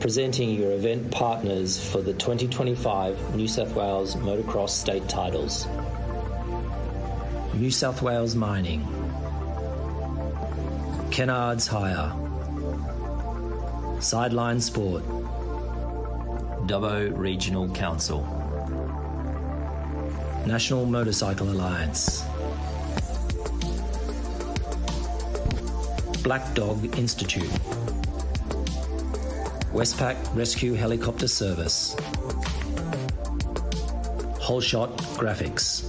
presenting your event partners for the 2025 New South Wales Motocross State Titles. New South Wales Mining, Kennards Hire, Sideline Sport, Dubbo Regional Council, National Motorcycle Alliance, Black Dog Institute, Westpac Rescue Helicopter Service, Wholeshot Graphics.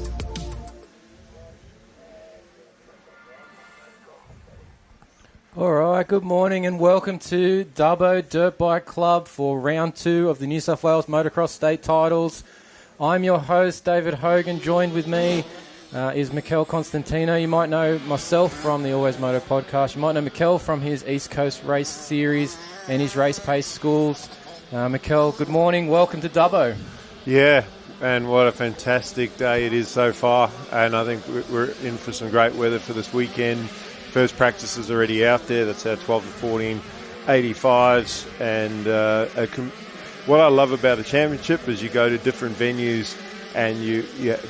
All right, good morning and welcome to Dubbo Dirt Bike Club for round 2 of the New South Wales Motocross State Titles. I'm your host, David Hogan. Joined with me is Mikel Constantino. You might know myself from the Always Moto podcast. You might know Mikel from his East Coast Race Series and his Race Pace schools. Mikel, good morning. Welcome to Dubbo. Yeah, and what a fantastic day it is so far. And I think we're in for some great weather for this weekend. First practice is already out there. That's our 12 to 14 85s. And what I love about a championship is you go to different venues and you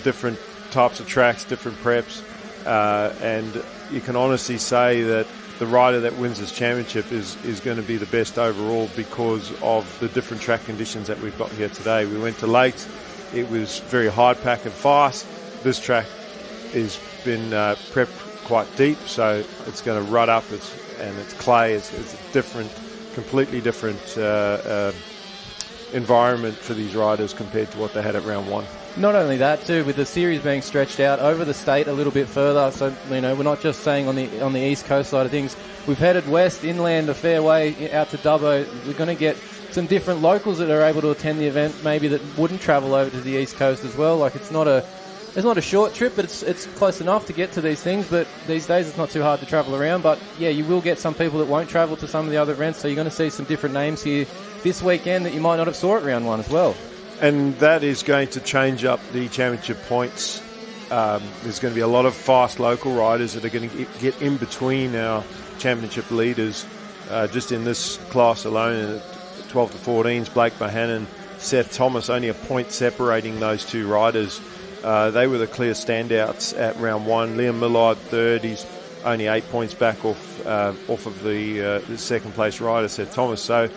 different types of tracks, different preps. And you can honestly say that the rider that wins this championship is going to be the best overall because of the different track conditions that we've got here today. We went to Lakes. It was very hard pack and fast. This track has been prepped quite deep, so it's going to rut up. It's clay. It's a different, completely different environment for these riders compared to what they had at round 1. Not only that, too, with the series being stretched out over the state a little bit further, so we're not just saying on the East Coast side of things. We've headed west, inland, a fair way out to Dubbo. We're going to get some different locals that are able to attend the event, maybe that wouldn't travel over to the East Coast as well. Like it's not a short trip, but it's close enough to get to these things. But these days it's not too hard to travel around. But yeah, you will get some people that won't travel to some of the other events. So you're going to see some different names here this weekend that you might not have saw at round 1 as well. And that is going to change up the championship points. There's going to be a lot of fast local riders that are going to get in between our championship leaders. Just in this class alone, 12 to 14s, Blake Bohannon, Seth Thomas, only a point separating those two riders. They were the clear standouts at round 1. Liam Millard third. He's only 8 points back off of the second place rider, Seth Thomas. So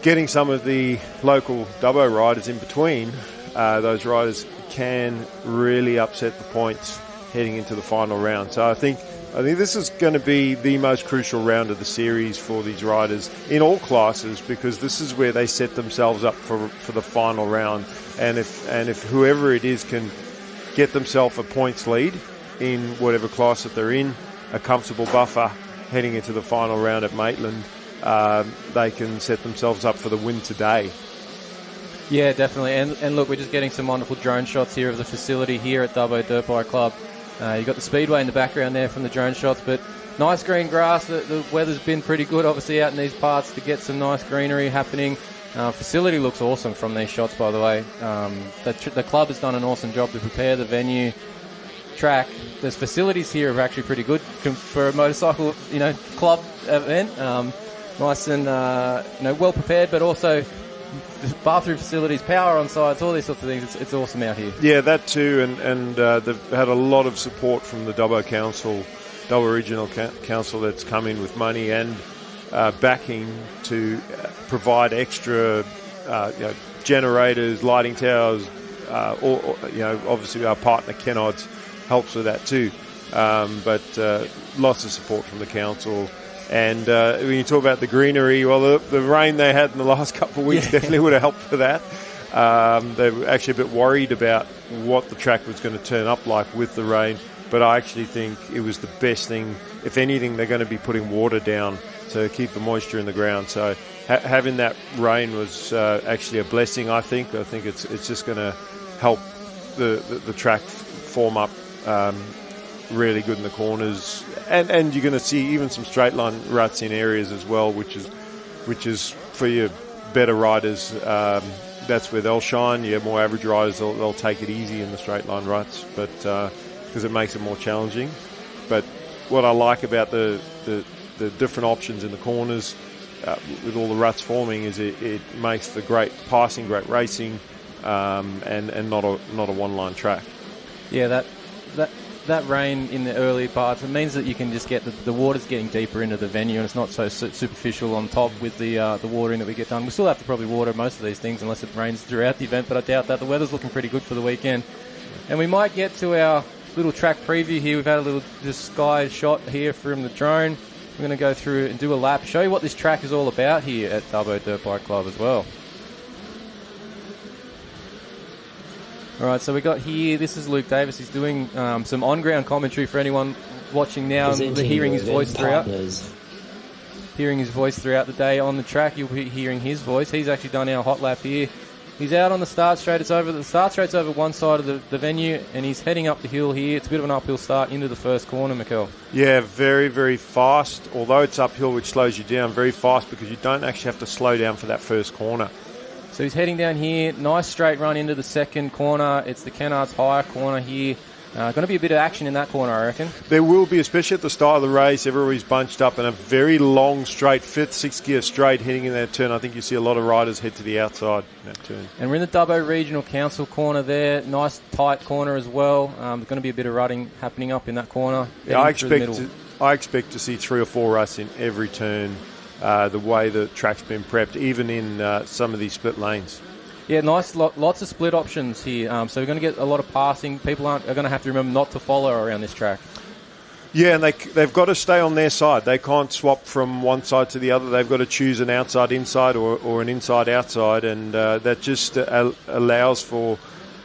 getting some of the local Dubbo riders in between those riders can really upset the points heading into the final round. So I think this is going to be the most crucial round of the series for these riders in all classes, because this is where they set themselves up for the final round. And if whoever it is can get themselves a points lead in whatever class that they're in, a comfortable buffer heading into the final round at Maitland, they can set themselves up for the win today. Yeah, definitely. And look, we're just getting some wonderful drone shots here of the facility here at Dubbo Dirt Bike Club. You've got the speedway in the background there from the drone shots, but nice green grass. The weather's been pretty good, obviously, out in these parts to get some nice greenery happening. Facility looks awesome from these shots, by the way. The club has done an awesome job to prepare the venue, track. There's facilities here are actually pretty good for a motorcycle, club event. Nice and well prepared, but also bathroom facilities, power on sites, all these sorts of things. It's awesome out here. Yeah, that too, and they've had a lot of support from the Dubbo Council, Dubbo Regional Council, that's come in with money and backing to provide extra generators, lighting towers, obviously our partner Kennards helps with that too, but lots of support from the council. And when you talk about the greenery, well, the rain they had in the last couple of weeks definitely would have helped for that. They were actually a bit worried about what the track was going to turn up like with the rain, but I actually think it was the best thing. If anything, they're going to be putting water down to keep the moisture in the ground. So having that rain was actually a blessing, I think. I think it's just going to help the track form up really good in the corners. And you're going to see even some straight line ruts in areas as well, which is for your better riders. That's where they'll shine. Your more average riders, they'll take it easy in the straight line ruts, but because it makes it more challenging. But what I like about the different options in the corners, with all the ruts forming is it makes for great passing, great racing, and not a one-line track. Yeah, that rain in the early parts, it means that you can just get the water's getting deeper into the venue, and it's not so superficial on top with the watering that we get done. We still have to probably water most of these things unless it rains throughout the event, but I doubt that. The weather's looking pretty good for the weekend. And we might get to our little track preview here. We've had a little just sky shot here from the drone. We're going to go through and do a lap, show you what this track is all about here at Dubbo Dirt Bike Club as well. All right, so we got here, this is Luke Davis. He's doing some on-ground commentary for anyone watching now and hearing his voice throughout. Hearing his voice throughout the day on the track, you'll be hearing his voice. He's actually done our hot lap here. He's out on the start straight. The start straight's over one side of the venue, and he's heading up the hill here. It's a bit of an uphill start into the first corner, Mikkel. Yeah, very, very fast. Although it's uphill, which slows you down, very fast because you don't actually have to slow down for that first corner. So he's heading down here. Nice straight run into the second corner. It's the Kennards higher corner here. Going to be a bit of action in that corner, I reckon. There will be, especially at the start of the race. Everybody's bunched up in a very long straight, fifth, sixth gear straight heading in that turn. I think you see a lot of riders head to the outside in that turn. And we're in the Dubbo Regional Council corner there. Nice tight corner as well. There's going to be a bit of rutting happening up in that corner. Yeah, I expect to see 3 or 4 ruts in every turn. The way the track's been prepped, even in some of these split lanes. Yeah, nice. Lots of split options here. So we're going to get a lot of passing. People are going to have to remember not to follow around this track. Yeah, and they've got to stay on their side. They can't swap from one side to the other. They've got to choose an outside-inside or an inside-outside, and that just allows for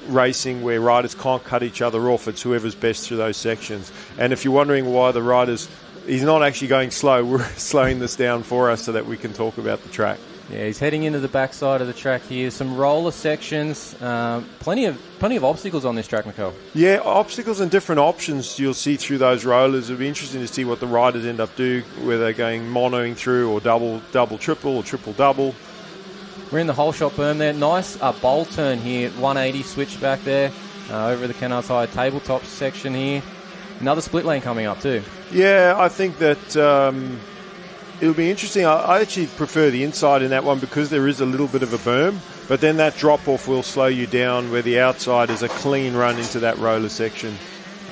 racing where riders can't cut each other off. It's whoever's best through those sections. And if you're wondering why the riders... He's not actually going slow. We're slowing this down for us so that we can talk about the track. Yeah, he's heading into the backside of the track here. Some roller sections, plenty of obstacles on this track, Mikkel. Yeah, obstacles and different options you'll see through those rollers. It'll be interesting to see what the riders end up doing, whether they're going monoing through or double, triple or triple, double. We're in the whole shot berm there. Nice bowl turn here, 180 switch back there over the Kennards High tabletop section here. Another split lane coming up too. Yeah, I think that it'll be interesting. I actually prefer the inside in that one because there is a little bit of a berm, but then that drop-off will slow you down where the outside is a clean run into that roller section.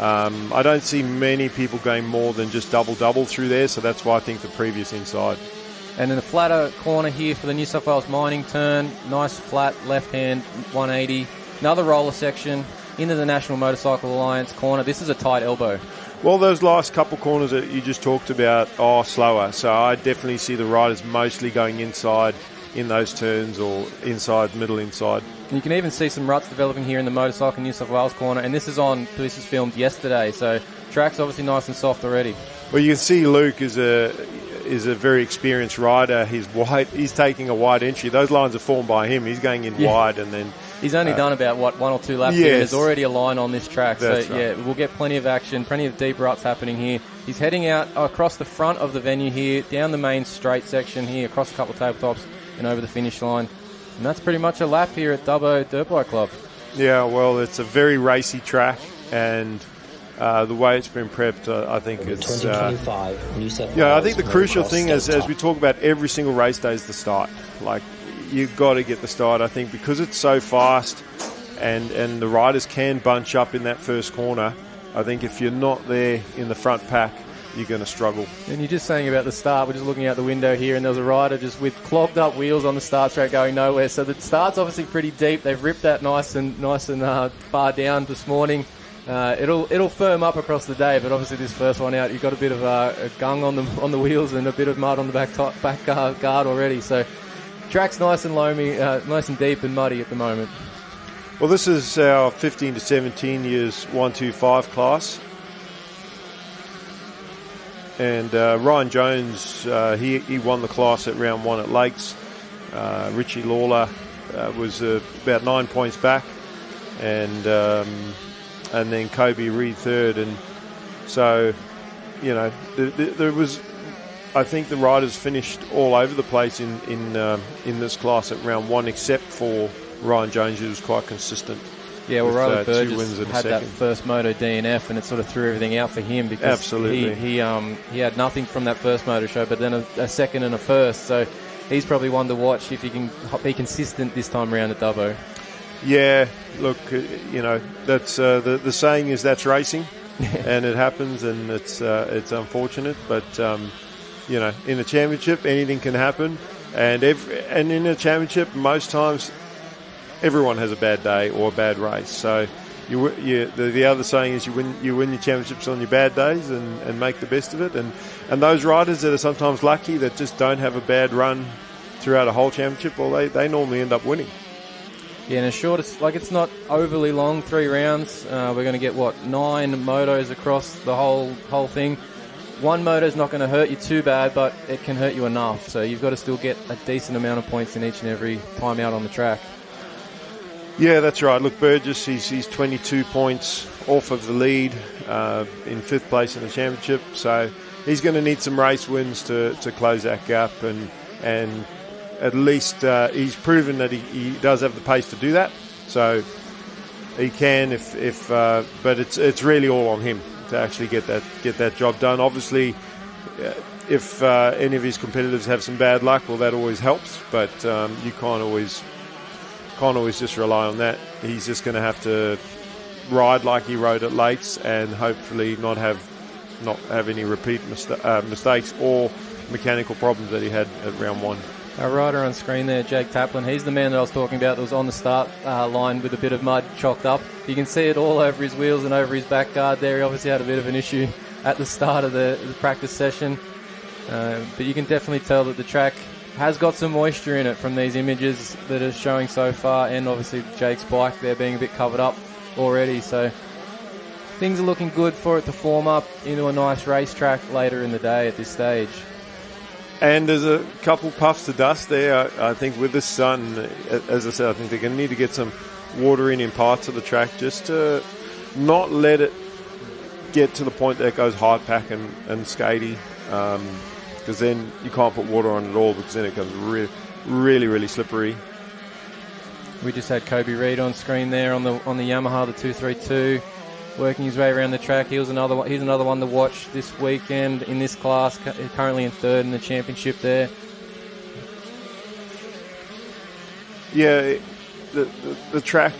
I don't see many people going more than just double through there, so that's why I think the previous inside. And in the flatter corner here for the New South Wales mining turn, nice flat left-hand 180. Another roller section into the National Motorcycle Alliance corner. This is a tight elbow. Well, those last couple corners that you just talked about are slower, so I definitely see the riders mostly going inside in those turns or inside, middle inside. You can even see some ruts developing here in the Motorcycle New South Wales corner, and this is filmed yesterday, so track's obviously nice and soft already. Well, you can see Luke is a very experienced rider. He's taking a wide entry. Those lines are formed by him. He's going in wide, and then he's only done about 1 or 2 laps. Yes. Here. There's already a line on this track, That's so yeah, right. We'll get plenty of action, plenty of deep ruts happening here. He's heading out across the front of the venue here, down the main straight section here, across a couple of tabletops and over the finish line. And that's pretty much a lap here at Dubbo Dirt Bike Club. Yeah, well, it's a very racy track, and the way it's been prepped, I think it's... 2025 New South Wales. Yeah, I think the crucial Motocross thing is, as we talk about every single race day, is the start. Like, you've got to get the start, I think, because it's so fast and the riders can bunch up in that first corner. I think if you're not there in the front pack, you're going to struggle. And you're just saying about the start, we're just looking out the window here, and there's a rider just with clogged up wheels on the start straight going nowhere. So the start's obviously pretty deep. They've ripped that nice and far down this morning. It'll firm up across the day, but obviously this first one out, you've got a bit of a gung on the wheels and a bit of mud on the back guard already. So track's nice and loamy, nice and deep and muddy at the moment. Well, this is our 15 to 17 years 125 class. And Ryan Jones, he won the class at round 1 at Lakes. Richie Lawler was about 9 points back, and then Kobe Reed third. And so, you know, there was, I think the riders finished all over the place in this class at round 1, except for Ryan Jones, who was quite consistent. Yeah, well, Riley with, 2 wins Burgess and a had that second. first Moto DNF, and it sort of threw everything out for him because Absolutely. he had nothing from that first Moto show, but then a second and a first. So he's probably one to watch if he can be consistent this time around at Dubbo. Yeah, look, that's the saying is that's racing, and it happens, and it's unfortunate, but in a championship anything can happen, and in a championship most times everyone has a bad day or a bad race. So the other saying is you win your championships on your bad days and make the best of it, and those riders that are sometimes lucky that just don't have a bad run throughout a whole championship, well, they normally end up winning. Yeah, and it's not overly long, 3 rounds. We're going to get 9 motos across the whole thing. One moto's not going to hurt you too bad, but it can hurt you enough. So you've got to still get a decent amount of points in each and every time out on the track. Yeah, that's right. Look, Burgess, he's 22 points off of the lead in 5th place in the championship. So he's going to need some race wins to close that gap, and at least he's proven that he does have the pace to do that. So he can, but it's really all on him to actually get that job done. Obviously, if any of his competitors have some bad luck, well, that always helps. But you can't always just rely on that. He's just going to have to ride like he rode at Lates, and hopefully not have any repeat mistakes or mechanical problems that he had at round 1. Our rider on screen there, Jake Taplin, he's the man that I was talking about that was on the start line with a bit of mud chalked up. You can see it all over his wheels and over his back guard there. He obviously had a bit of an issue at the start of the practice session. But you can definitely tell that the track has got some moisture in it from these images that are showing so far, and obviously Jake's bike there being a bit covered up already. So things are looking good for it to form up into a nice racetrack later in the day at this stage. And there's a couple puffs of dust there. I think with the sun, as I said, I think they're going to need to get some water in parts of the track just to not let it get to the point that it goes hard pack and skatey, because then you can't put water on it at all, because then it becomes really, really slippery. We just had Kobe Reed on screen there on the Yamaha, the 232. Working his way around the track. He's another one to watch this weekend in this class, currently in 3rd in the championship there. Yeah, the track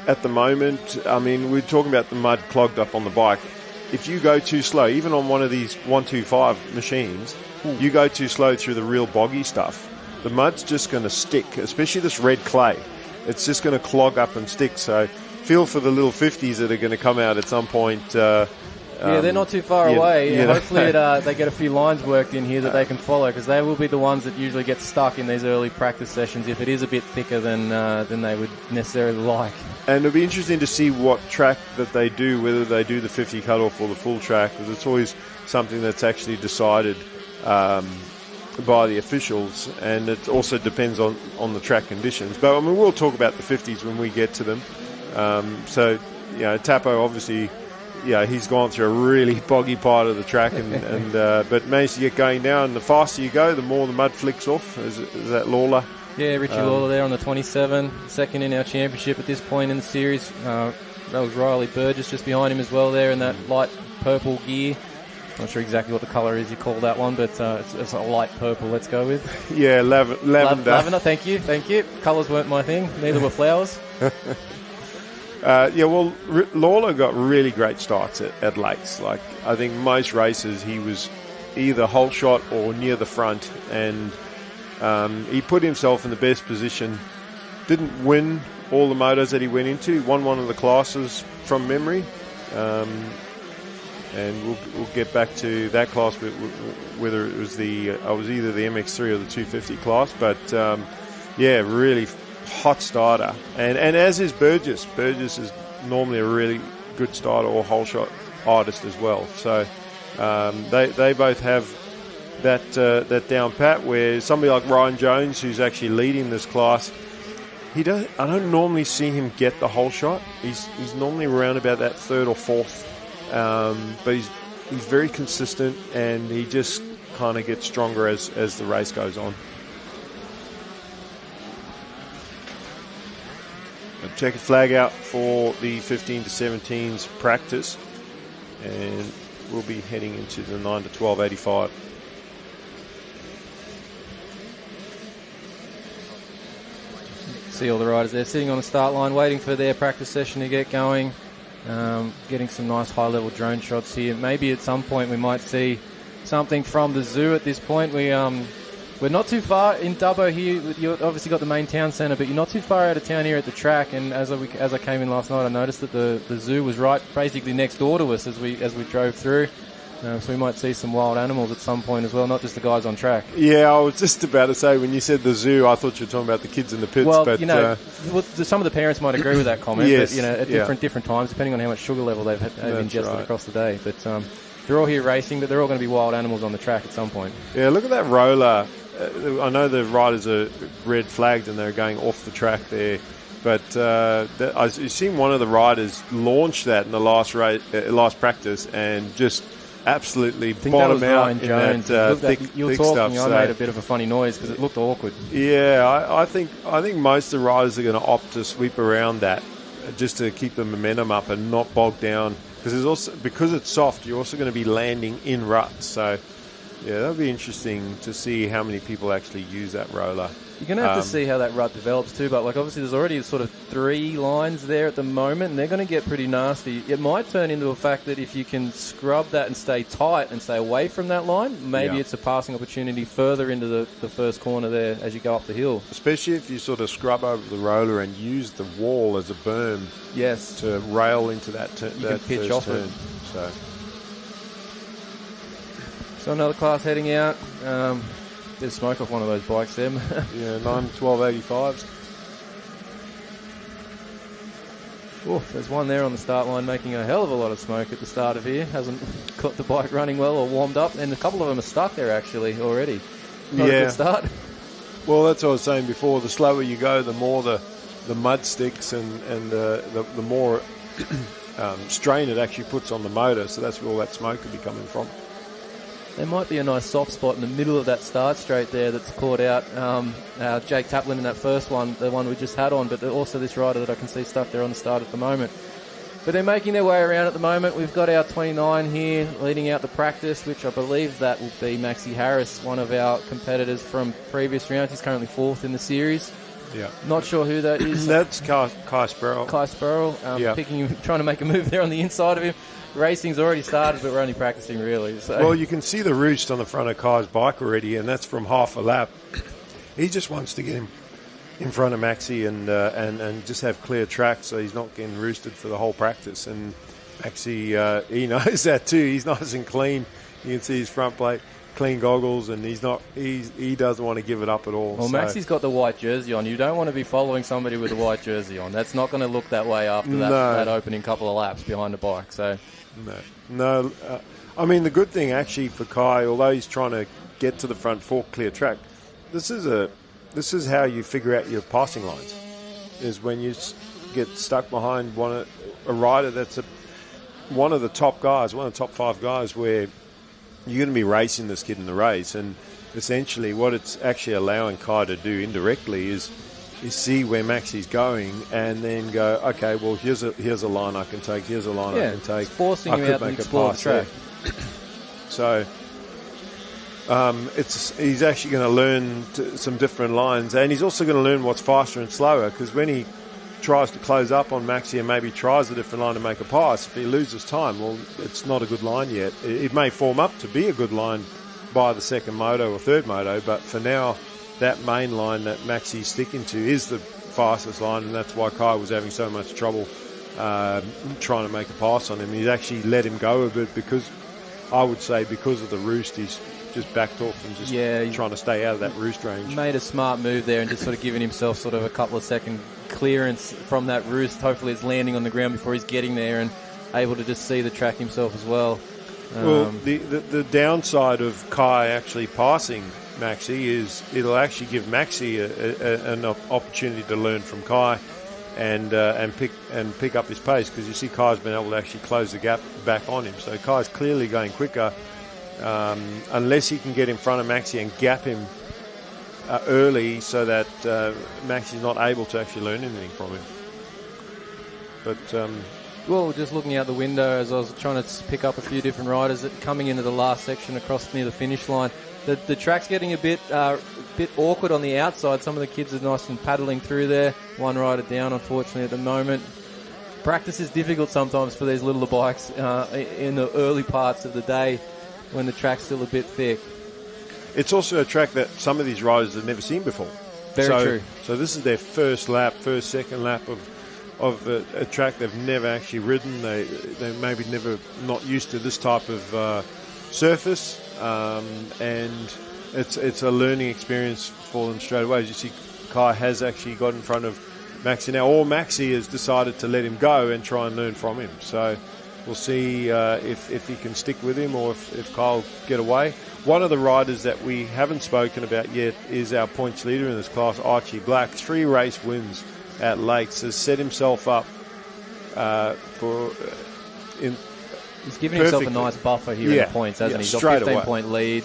at the moment, I mean, we're talking about the mud clogged up on the bike. If you go too slow, even on one of these 125 machines, you go too slow through the real boggy stuff, the mud's just going to stick, especially this red clay. It's just going to clog up and stick. So feel for the little 50s that are going to come out at some point. Yeah, they're not too far away. Hopefully they get a few lines worked in here that they can follow, because they will be the ones that usually get stuck in these early practice sessions if it is a bit thicker than they would necessarily like. And it'll be interesting to see what track that they do, whether they do the 50 cutoff or the full track, because it's always something that's actually decided by the officials, and it also depends on the track conditions. But I mean, we'll talk about the 50s when we get to them. So, Tapo obviously, he's gone through a really boggy part of the track, but managed to get going now. And the faster you go, the more the mud flicks off. Is that Lawler? Yeah, Richie Lawler there on the 27, second in our championship at this point in the series. That was Riley Burgess just behind him as well there in that light purple gear. Not sure exactly what the colour is you call that one, but it's a light purple, let's go with. Yeah, lavender. Lavender, thank you. Colours weren't my thing, neither were flowers. Lawler got really great starts at Lates. Like, I think most races he was either whole shot or near the front, and he put himself in the best position. Didn't win all the motos that he went into. He won one of the classes from memory, and we'll get back to that class, whether it was I was either the MX3 or the 250 class, but really hot starter, and as is Burgess. Burgess is normally a really good starter or whole shot artist as well. So they both have that down pat. Where somebody like Ryan Jones, who's actually leading this class, I don't normally see him get the whole shot. He's normally around about that 3rd or 4th, but he's very consistent, and he just kind of gets stronger as the race goes on. checkered flag out for the 15 to 17s practice, and we'll be heading into the 9 to 12 85. See all the riders there sitting on the start line waiting for their practice session to get going. Getting some nice high-level drone shots here. Maybe at some point we might see something from the zoo at this point. We're not too far in Dubbo here. You've obviously got the main town centre, but you're not too far out of town here at the track. And as I came in last night, I noticed that the zoo was right basically next door to us as we drove through. So we might see some wild animals at some point as well, not just the guys on track. Yeah, I was just about to say, when you said the zoo, I thought you were talking about the kids in the pits. Well, but, some of the parents might agree with that comment, yes, but at different times, depending on how much sugar level they've ingested right. across the day. But they're all here racing, but they're all going to be wild animals on the track at some point. Yeah, look at that roller. I know the riders are red flagged and they're going off the track there. But you've seen one of the riders launch that in the last practice and just absolutely bottom out in Jones. that thick stuff. I made a bit of a funny noise because it looked awkward. Yeah, I think most of the riders are going to opt to sweep around that just to keep the momentum up and not bog down. Because it's soft, you're also going to be landing in ruts. So, yeah, that'll be interesting to see how many people actually use that roller. You're going to have to see how that rut develops too, but obviously there's already sort of 3 lines there at the moment, and they're going to get pretty nasty. It might turn into a fact that if you can scrub that and stay tight and stay away from that line, maybe it's a passing opportunity further into the first corner there as you go up the hill. Especially if you sort of scrub over the roller and use the wall as a berm. Yes. To rail into that turn. You can pitch off turn. it. So another class heading out. Bit of smoke off one of those bikes there. Yeah, 9 to 12 85s. Oh, there's one there on the start line making a hell of a lot of smoke at the start of here. Hasn't got the bike running well or warmed up, and a couple of them are stuck there actually already. Not a good start. Well, that's what I was saying before. The slower you go, the more the mud sticks and the more strain it actually puts on the motor. So that's where all that smoke could be coming from. There might be a nice soft spot in the middle of that start straight there that's caught out Jake Taplin in that first one, the one we just had on, but also this rider that I can see stuck there on the start at the moment. But they're making their way around at the moment. We've got our 29 here leading out the practice, which I believe that will be Maxie Harris, one of our competitors from previous rounds. He's currently 4th in the series. Yeah. Not sure who that is. That's Kai Sparrow. Kai Sparrow, trying to make a move there on the inside of him. Racing's already started, but we're only practicing really. So. Well, you can see the roost on the front of Kai's bike already, and that's from half a lap. He just wants to get him in front of Maxie and just have clear track so he's not getting roosted for the whole practice. And Maxie, he knows that too. He's nice and clean. You can see his front plate, clean goggles, and he doesn't want to give it up at all. Well, Maxie's got the white jersey on. You don't want to be following somebody with a white jersey on. That's not going to look that way after that opening couple of laps behind the bike. So. No. I mean, the good thing actually for Kai, although he's trying to get to the front fork clear track, this is how you figure out your passing lines. Is when you get stuck behind a rider that's one of the top guys, one of the top 5 guys, where you're going to be racing this kid in the race, and essentially what it's actually allowing Kai to do indirectly is see where Maxie's going and then go, okay, well, here's a line I can take, here's a line I can take. It's forcing him out to explore the track. So he's actually going to learn some different lines, and he's also going to learn what's faster and slower, because when he tries to close up on Maxie and maybe tries a different line to make a pass, if he loses time, well, it's not a good line yet. It may form up to be a good line by the second moto or third moto, but for now, that main line that Maxie's sticking to is the fastest line, and that's why Kai was having so much trouble trying to make a pass on him. He's actually let him go a bit because of the roost, he's just backed off and just trying to stay out of that roost range. Made a smart move there and just sort of giving himself sort of a couple of second clearance from that roost. Hopefully it's landing on the ground before he's getting there and able to just see the track himself as well. Well, the downside of Kai actually passing Maxie is it'll actually give Maxie an opportunity to learn from Kai and pick up his pace, because you see Kai's been able to actually close the gap back on him. So Kai's clearly going quicker, unless he can get in front of Maxie and gap him early so that Maxie's not able to actually learn anything from him. But well, just looking out the window as I was trying to pick up a few different riders coming into the last section across near the finish line. The track's getting a bit awkward on the outside. Some of the kids are nice and paddling through there. One rider down, unfortunately, at the moment. Practice is difficult sometimes for these littler bikes in the early parts of the day when the track's still a bit thick. It's also a track that some of these riders have never seen before. Very true. So this is their second lap of a track they've never actually ridden. They maybe not used to this type of surface, and it's a learning experience for them straight away. As you see, Kai has actually got in front of Maxi now, or Maxi has decided to let him go and try and learn from him. So we'll see if he can stick with him or if Kyle get away. One of the riders that we haven't spoken about yet is our points leader in this class, Archie Black. 3 race wins at Lakes, has set himself up He's given himself a nice buffer here in the points, hasn't he? He's got a 15-point lead.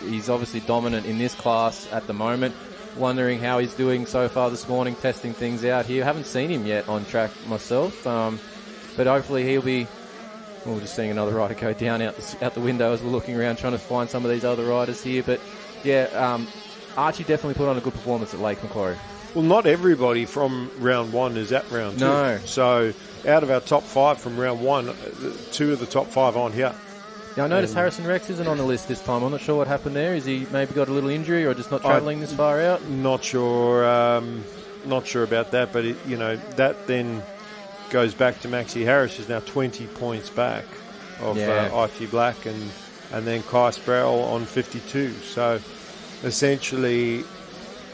He's obviously dominant in this class at the moment. Wondering how he's doing so far this morning, testing things out here. Haven't seen him yet on track myself, but hopefully he'll be... We're just seeing another rider go down out the window as we're looking around trying to find some of these other riders here. But, Archie definitely put on a good performance at Lake Macquarie. Well, not everybody from round 1 is at round 2. No. So out of our top 5 from round 1, 2 of the top 5 aren't here. Yeah, I noticed Harrison Rex isn't on the list this time. I'm not sure what happened there. Is he maybe got a little injury or just not travelling this far out? Not sure about that. But that then goes back to Maxi Harris, who's now 20 points back of Archie Black, and then Kai Sproul on 52. So essentially,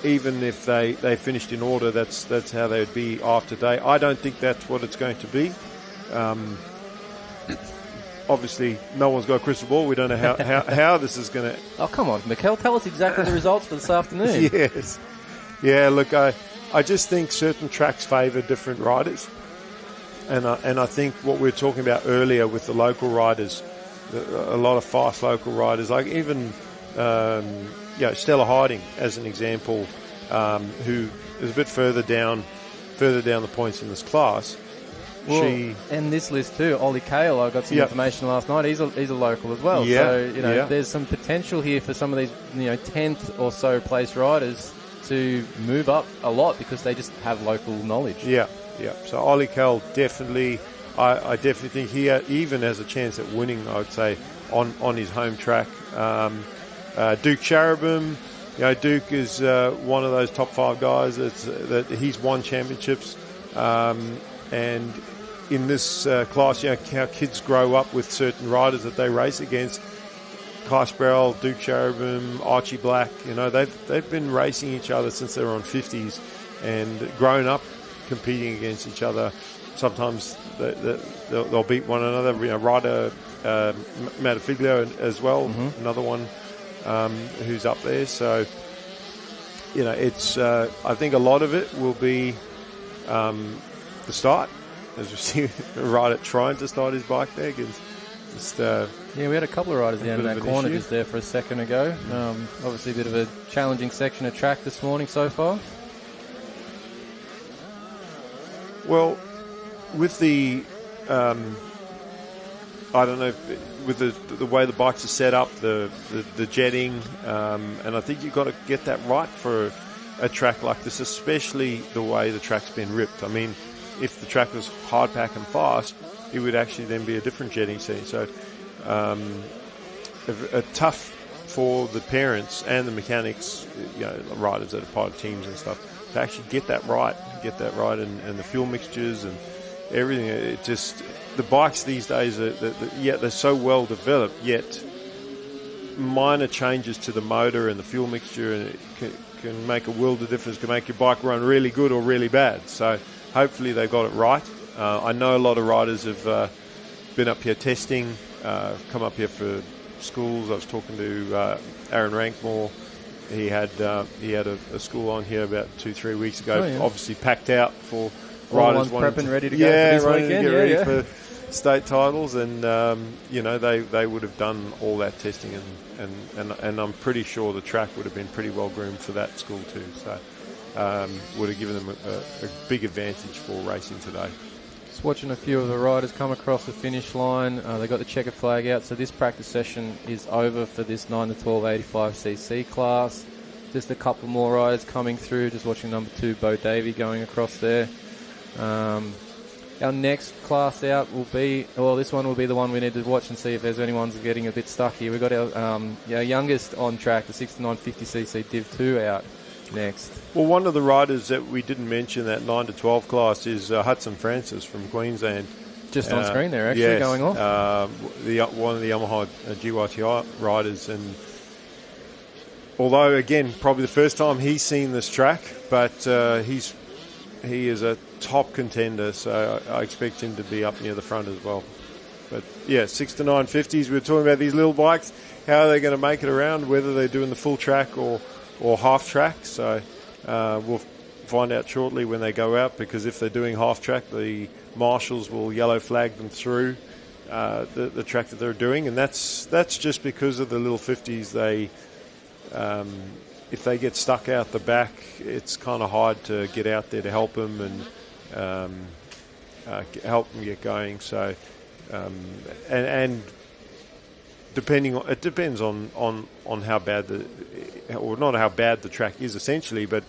even if they finished in order, that's how they would be after day. I don't think that's what it's going to be. Obviously, no one's got a crystal ball. We don't know how this is going to... Oh, come on, Mikkel. Tell us exactly the results for this afternoon. Yes. Yeah, look, I just think certain tracks favour different riders. And I think what we were talking about earlier with the local riders, a lot of fast local riders, like even Stella Harding as an example, who is a bit further down the points in this class. Well, and this list too, Ollie Kale, I got some information last night. He's a local as well. So there's some potential here for some of these 10th or so place riders to move up a lot because they just have local knowledge. Yeah. So Ollie Kale definitely, I definitely think he even has a chance at winning. I would say on his home track. Duke Cherubim, Duke is one of those top 5 guys that he's won championships, and in this class, how kids grow up with certain riders that they race against. Kai Sproul, Duke Cherubim, Archie Black, they've been racing each other since they were on 50s and grown up competing against each other. Sometimes they'll beat one another. Ryder Matafiglio as well, another one who's up there. So, it's I think a lot of it will be the start. As we see a rider trying to start his bike there. We had a couple of riders down in that corner just there for a second ago. Obviously a bit of a challenging section of track this morning so far. Well, with the with the way the bikes are set up, the jetting, and I think you've got to get that right for a track like this, especially the way the track's been ripped. I mean, if the track was hard pack and fast, it would actually then be a different jetting scene. So tough for the parents and the mechanics, riders that are part of teams and stuff, to actually get that right, and the fuel mixtures and everything. It just, the bikes these days they're so well developed, yet minor changes to the motor and the fuel mixture, and it can make a world of difference. Can make your bike run really good or really bad. So hopefully they got it right. I know a lot of riders have been up here testing, come up here for schools. I was talking to Aaron Rankmore. He had a school on here about 2-3 weeks ago. Oh, yeah. Obviously packed out for riders prepping ready to go for this weekend. Ready for state titles, and they would have done all that testing, and I'm pretty sure the track would have been pretty well groomed for that school too. So would have given them a big advantage for racing today. Just watching a few of the riders come across the finish line. They got the checkered flag out, so this practice session is over for this 9 to 12 85cc class. Just a couple more riders coming through. Just watching number 2, Bo Davey, going across there. Our next class out will be, well, this one will be the one we need to watch and see if there's anyone's getting a bit stuck here. We've got our youngest on track, the 6 to 950cc Div 2 out next. Well, one of the riders that we didn't mention, that 9 to 12 class, is Hudson Francis from Queensland. Just on screen there, actually, yes, going off. One of the Yamaha GYTI riders. And although, again, probably the first time he's seen this track, but he is a top contender, so I expect him to be up near the front as well. But yeah, 6 to 950s. We were talking about these little bikes, how are they going to make it around, whether they're doing the full track or half track. So we'll find out shortly when they go out, because if they're doing half track, the marshals will yellow flag them through the track that they're doing, and that's just because of the little 50s. They if they get stuck out the back, it's kind of hard to get out there to help them and help them get going. So, and depending on, it depends on how bad or not how bad the track is essentially, but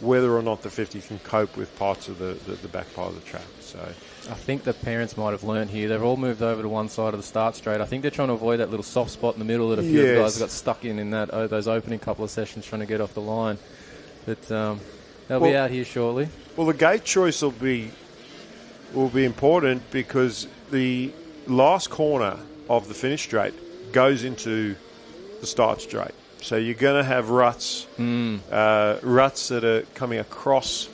whether or not the 50 can cope with parts of the back part of the track. So I think the parents might have learned here. They've all moved over to one side of the start straight. I think they're trying to avoid that little soft spot in the middle that a few of the guys got stuck in that those opening couple of sessions trying to get off the line. But they'll be out here shortly. Well, the gate choice will be important, because the last corner of the finish straight goes into the start straight. So you're going to have ruts that are coming across.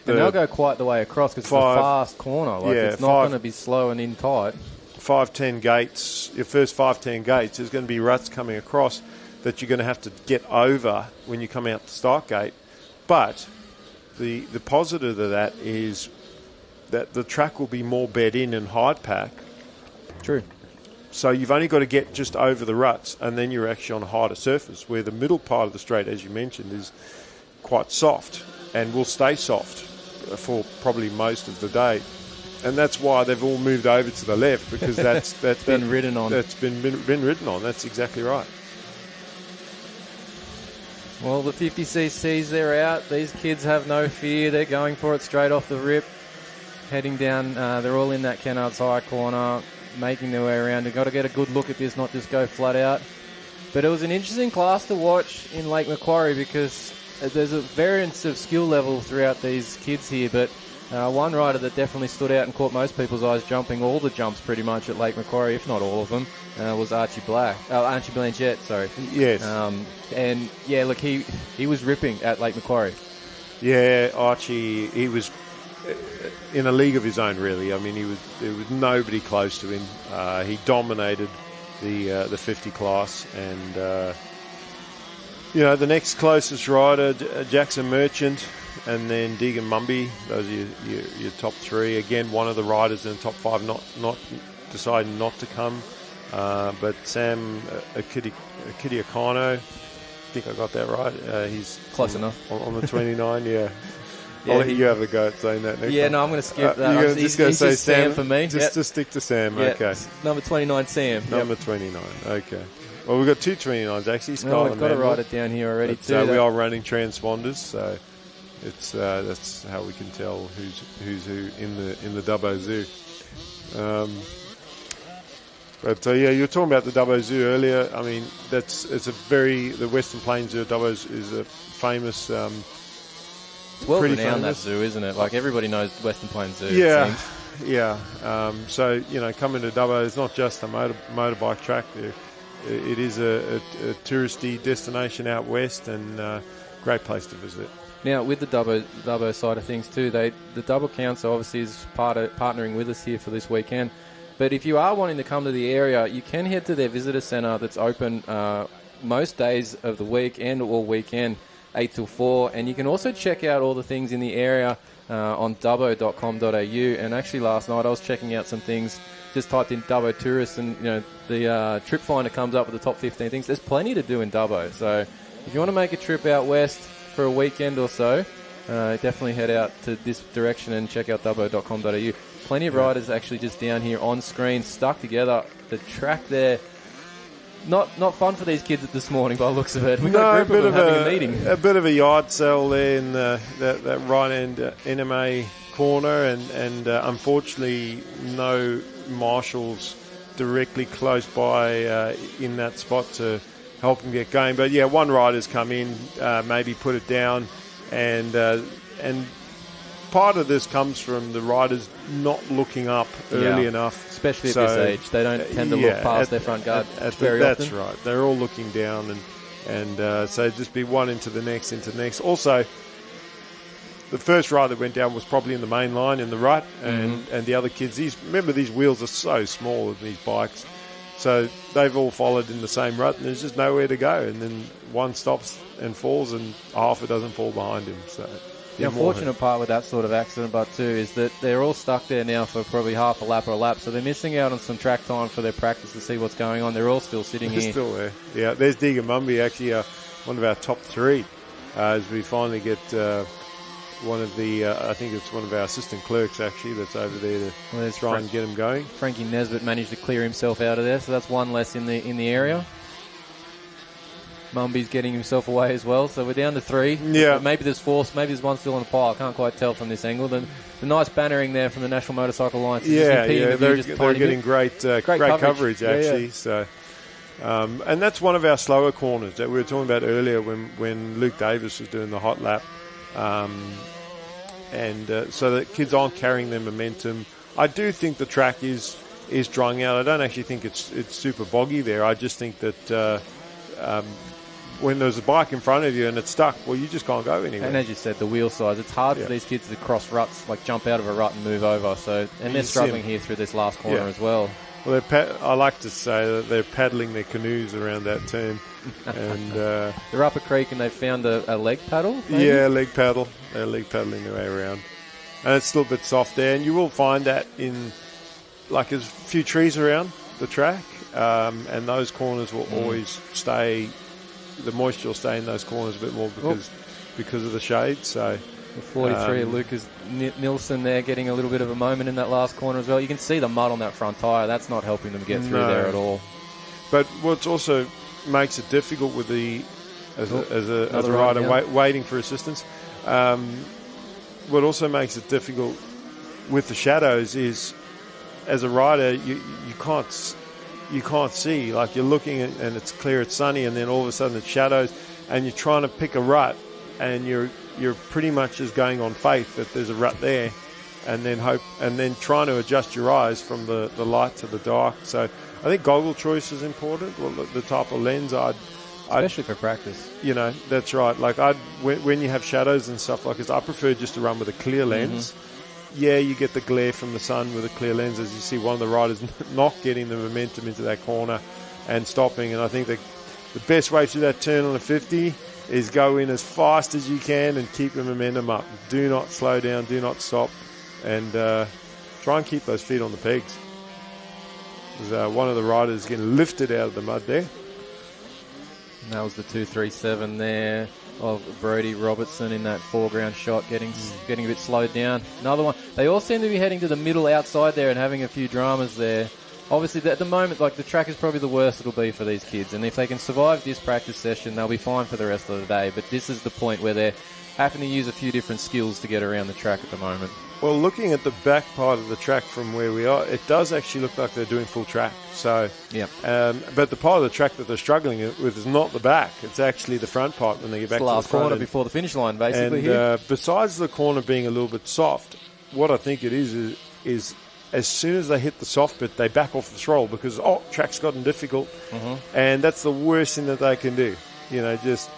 And they'll go quite the way across, because it's a fast corner. It's not going to be slow and in tight. 5-10 gates, your first 5-10 gates, there's going to be ruts coming across that you're going to have to get over when you come out the start gate. But the positive of that is that the track will be more bed in and hard pack. True. So you've only got to get just over the ruts, and then you're actually on a harder surface, where the middle part of the straight, as you mentioned, is quite soft and will stay soft for probably most of the day. And that's why they've all moved over to the left, because that's been ridden on. That's been ridden on. That's exactly right. Well, the 50cc's, they're out. These kids have no fear. They're going for it straight off the rip. Heading down, they're all in that Kennard's High corner, making their way around. They've got to get a good look at this, not just go flat out. But it was an interesting class to watch in Lake Macquarie, because there's a variance of skill level throughout these kids here. But one rider that definitely stood out and caught most people's eyes, jumping all the jumps pretty much at Lake Macquarie, if not all of them, was Archie Blanchett, sorry. Yes. And yeah, look, he was ripping at Lake Macquarie. Yeah, Archie, he was in a league of his own, really. I mean, there was nobody close to him. He dominated the 50 class, and the next closest rider, Jackson Merchant, and then Deegan Mumby. Those are your top three. Again, one of the riders in the top five not deciding not to come, but Sam Akitiakano, I think I got that right. He's close enough on the 29. Yeah. I'll let you have a go at saying that next time. No, I'm going to skip that. You're just going to say Sam for me. Just stick to Sam, okay. Number 29, Sam. Number 29, okay. Well, we've got two 29s, actually. Well, we've got to write it down here already, too. We are running transponders, so it's that's how we can tell who's who in the Dubbo Zoo. But you were talking about the Dubbo Zoo earlier. I mean, the Western Plains Zoo of Dubbo is a famous... It's well renowned, that zoo, isn't it? Like, everybody knows Western Plains Zoo. Yeah. So, coming to Dubbo is not just a motorbike track. It is a touristy destination out west, and great place to visit. Now, with the Dubbo side of things too, the Dubbo Council obviously is partnering with us here for this weekend. But if you are wanting to come to the area, you can head to their visitor centre that's open most days of the week and all weekend, 8 till 4, and you can also check out all the things in the area on dubbo.com.au. And actually last night I was checking out some things, just typed in Dubbo tourists, and the trip finder comes up with the top 15 things. There's plenty to do in Dubbo, so if you want to make a trip out west, for a weekend or so, definitely head out to this direction and check out dubbo.com.au. Plenty of riders actually just down here on screen, stuck together. The track there, not fun for these kids this morning by the looks of it. We've got a group of them having a meeting. A bit of a yard sale there in that right end NMA corner, and unfortunately no marshals directly close by in that spot to help them get going. But yeah, one rider's come in, maybe put it down, and part of this comes from the riders not looking up early enough. Especially at this age. They don't tend to look past their front guard very often. That's right. They're all looking down, and so just be one into the next. Also, the first rider that went down was probably in the main line in the rut, and the other kids, remember these wheels are so small of these bikes, so they've all followed in the same rut, and there's just nowhere to go, and then one stops and falls, and half a dozen fall behind him. So the unfortunate part with that sort of accident, but too, is that they're all stuck there now for probably half a lap or a lap, so they're missing out on some track time for their practice to see what's going on. They're all still sitting here. Still there. Yeah, there's Digamumbi, actually one of our top three, as we finally get one of the, I think it's one of our assistant clerks actually that's over there to try and get him going. Frankie Nesbitt managed to clear himself out of there, so that's one less in the area. Mumby's getting himself away as well, so we're down to three. Yeah. Maybe there's four, maybe there's one still on the pile. I can't quite tell from this angle. The nice bannering there from the National Motorcycle Alliance. They're getting great coverage actually. Yeah. So, and that's one of our slower corners that we were talking about earlier when Luke Davis was doing the hot lap. So that kids aren't carrying their momentum. I do think the track is drying out. I don't actually think it's super boggy there. I just think that when there's a bike in front of you and it's stuck, well, you just can't go anywhere. And as you said, the wheel size, it's hard for these kids to cross ruts, like jump out of a rut and move over. So, and they're struggling here through this last corner as well. Well, I like to say that they're paddling their canoes around that turn. And they're up a creek and they've found a leg paddle, maybe? Yeah, leg paddle. They're leg paddling their way around. And it's still a bit soft there. And you will find that in, like, there's a few trees around the track. And those corners will always stay, the moisture will stay in those corners a bit more because of the shade. So the 43 Lucas Nilsson there getting a little bit of a moment in that last corner as well. You can see the mud on that front tyre. That's not helping them get through there at all. But what's also makes it difficult with as a rider waiting for assistance, what also makes it difficult with the shadows is, as a rider, you can't see. Like, you're looking and it's clear, it's sunny, and then all of a sudden it's shadows, and you're trying to pick a rut, and you're pretty much just going on faith that there's a rut there, and then trying to adjust your eyes from the light to the dark. So I think goggle choice is important. Well, the type of lens especially for practice. You know, that's right. Like, when you have shadows and stuff like this, I prefer just to run with a clear lens. Yeah, you get the glare from the sun with a clear lens, as you see one of the riders not getting the momentum into that corner and stopping. And I think that the best way to do that turn on a 50 is go in as fast as you can and keep the momentum up. Do not slow down, do not stop, and try and keep those feet on the pegs. There's one of the riders getting lifted out of the mud there. And that was the 237 there of Brody Robertson in that foreground shot, getting a bit slowed down. Another one. They all seem to be heading to the middle outside there and having a few dramas there. Obviously, at the moment, like, the track is probably the worst it'll be for these kids. And if they can survive this practice session, they'll be fine for the rest of the day. But this is the point where they're having to use a few different skills to get around the track at the moment. Well, looking at the back part of the track from where we are, it does actually look like they're doing full track. So, but the part of the track that they're struggling with is not the back; it's actually the front part when they get back to the front. Last corner before the finish line, basically. And besides the corner being a little bit soft, what I think it is as soon as they hit the soft bit, they back off the throttle because track's gotten difficult, and that's the worst thing that they can do. You know, just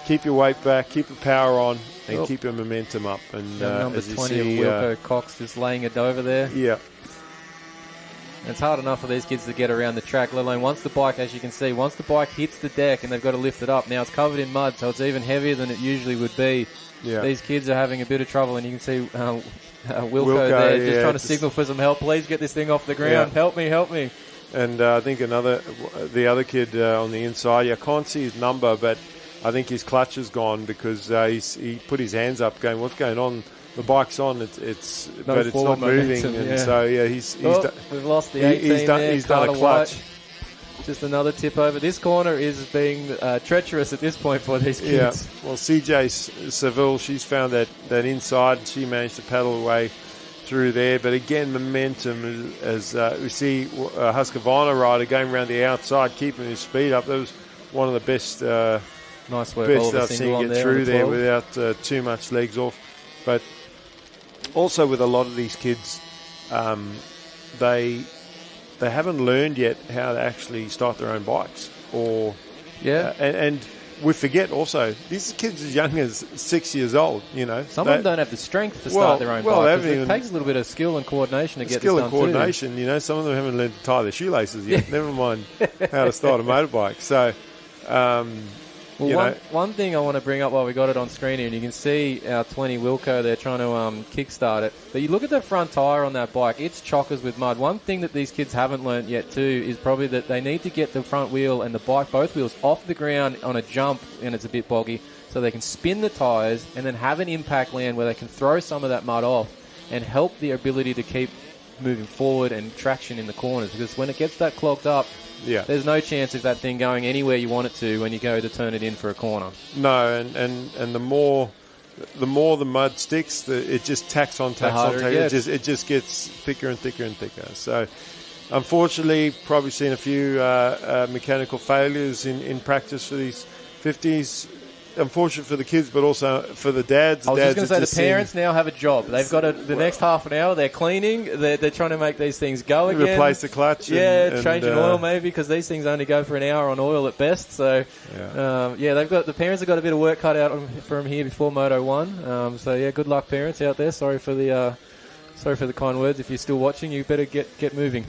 keep your weight back, keep the power on, and keep your momentum up. And number as you 20 see, of Wilco Cox just laying it over there. Yeah. And it's hard enough for these kids to get around the track, let alone once the bike, as you can see, once the bike hits the deck and they've got to lift it up. Now it's covered in mud, so it's even heavier than it usually would be. Yeah. These kids are having a bit of trouble, and you can see Wilco there just trying to signal for some help. Please get this thing off the ground. Help me. And I think the other kid on the inside, I can't see his number, but I think his clutch is gone because he put his hands up going, what's going on? The bike's on, but it's not moving. And so, we've lost the 18 he's done a clutch. White. Just another tip over. This corner is being treacherous at this point for these kids. Yeah. Well, CJ Seville, she's found that inside. She managed to paddle away through there. But again, momentum, as we see Husqvarna rider going around the outside, keeping his speed up. That was one of the best nice work, best I've seen get through there without too much legs off. But also with a lot of these kids, they haven't learned yet how to actually start their own bikes. And we forget also, these kids as young as 6 years old, Some of them don't have the strength to start their own bike. It takes a little bit of skill and coordination to get this done too. Skill and coordination, some of them haven't learned to tie their shoelaces yet, never mind how to start a motorbike. So, one thing I want to bring up while we got it on screen here, and you can see our 20 Wilco there trying to kickstart it. But you look at the front tyre on that bike, it's chockers with mud. One thing that these kids haven't learnt yet too is probably that they need to get the front wheel and the bike, both wheels, off the ground on a jump, and it's a bit boggy, so they can spin the tyres and then have an impact land where they can throw some of that mud off and help the ability to keep moving forward and traction in the corners. Because when it gets that clogged up, there's no chance of that thing going anywhere you want it to when you go to turn it in for a corner. No, and the more the mud sticks, it just tacks on. It just gets thicker and thicker and thicker. So, unfortunately, probably seen a few mechanical failures in practice for these 50s. Unfortunate for the kids, but also for the dads. I was just going to say the parents now have a job. They've got the next half an hour. They're cleaning. They're trying to make these things go again. Replace the clutch. Changing oil maybe, because these things only go for an hour on oil at best. So the parents have got a bit of work cut out for them here before Moto 1. Good luck, parents out there. Sorry for the kind words. If you're still watching, you better get moving.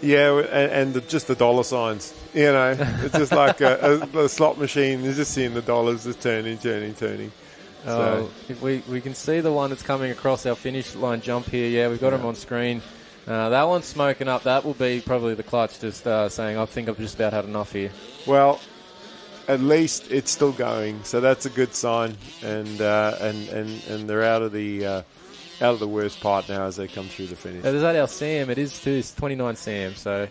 Yeah, and just the dollar signs, It's just like a slot machine. You're just seeing the dollars just turning. So. If we can see the one that's coming across our finish line jump here. Yeah, we've got them on screen. That one's smoking up. That will be probably the clutch just saying, I think I've just about had enough here. Well, at least it's still going, so that's a good sign. And they're out of the worst part now as they come through the finish. Is that our Sam? It is too. It's 29 Sam. So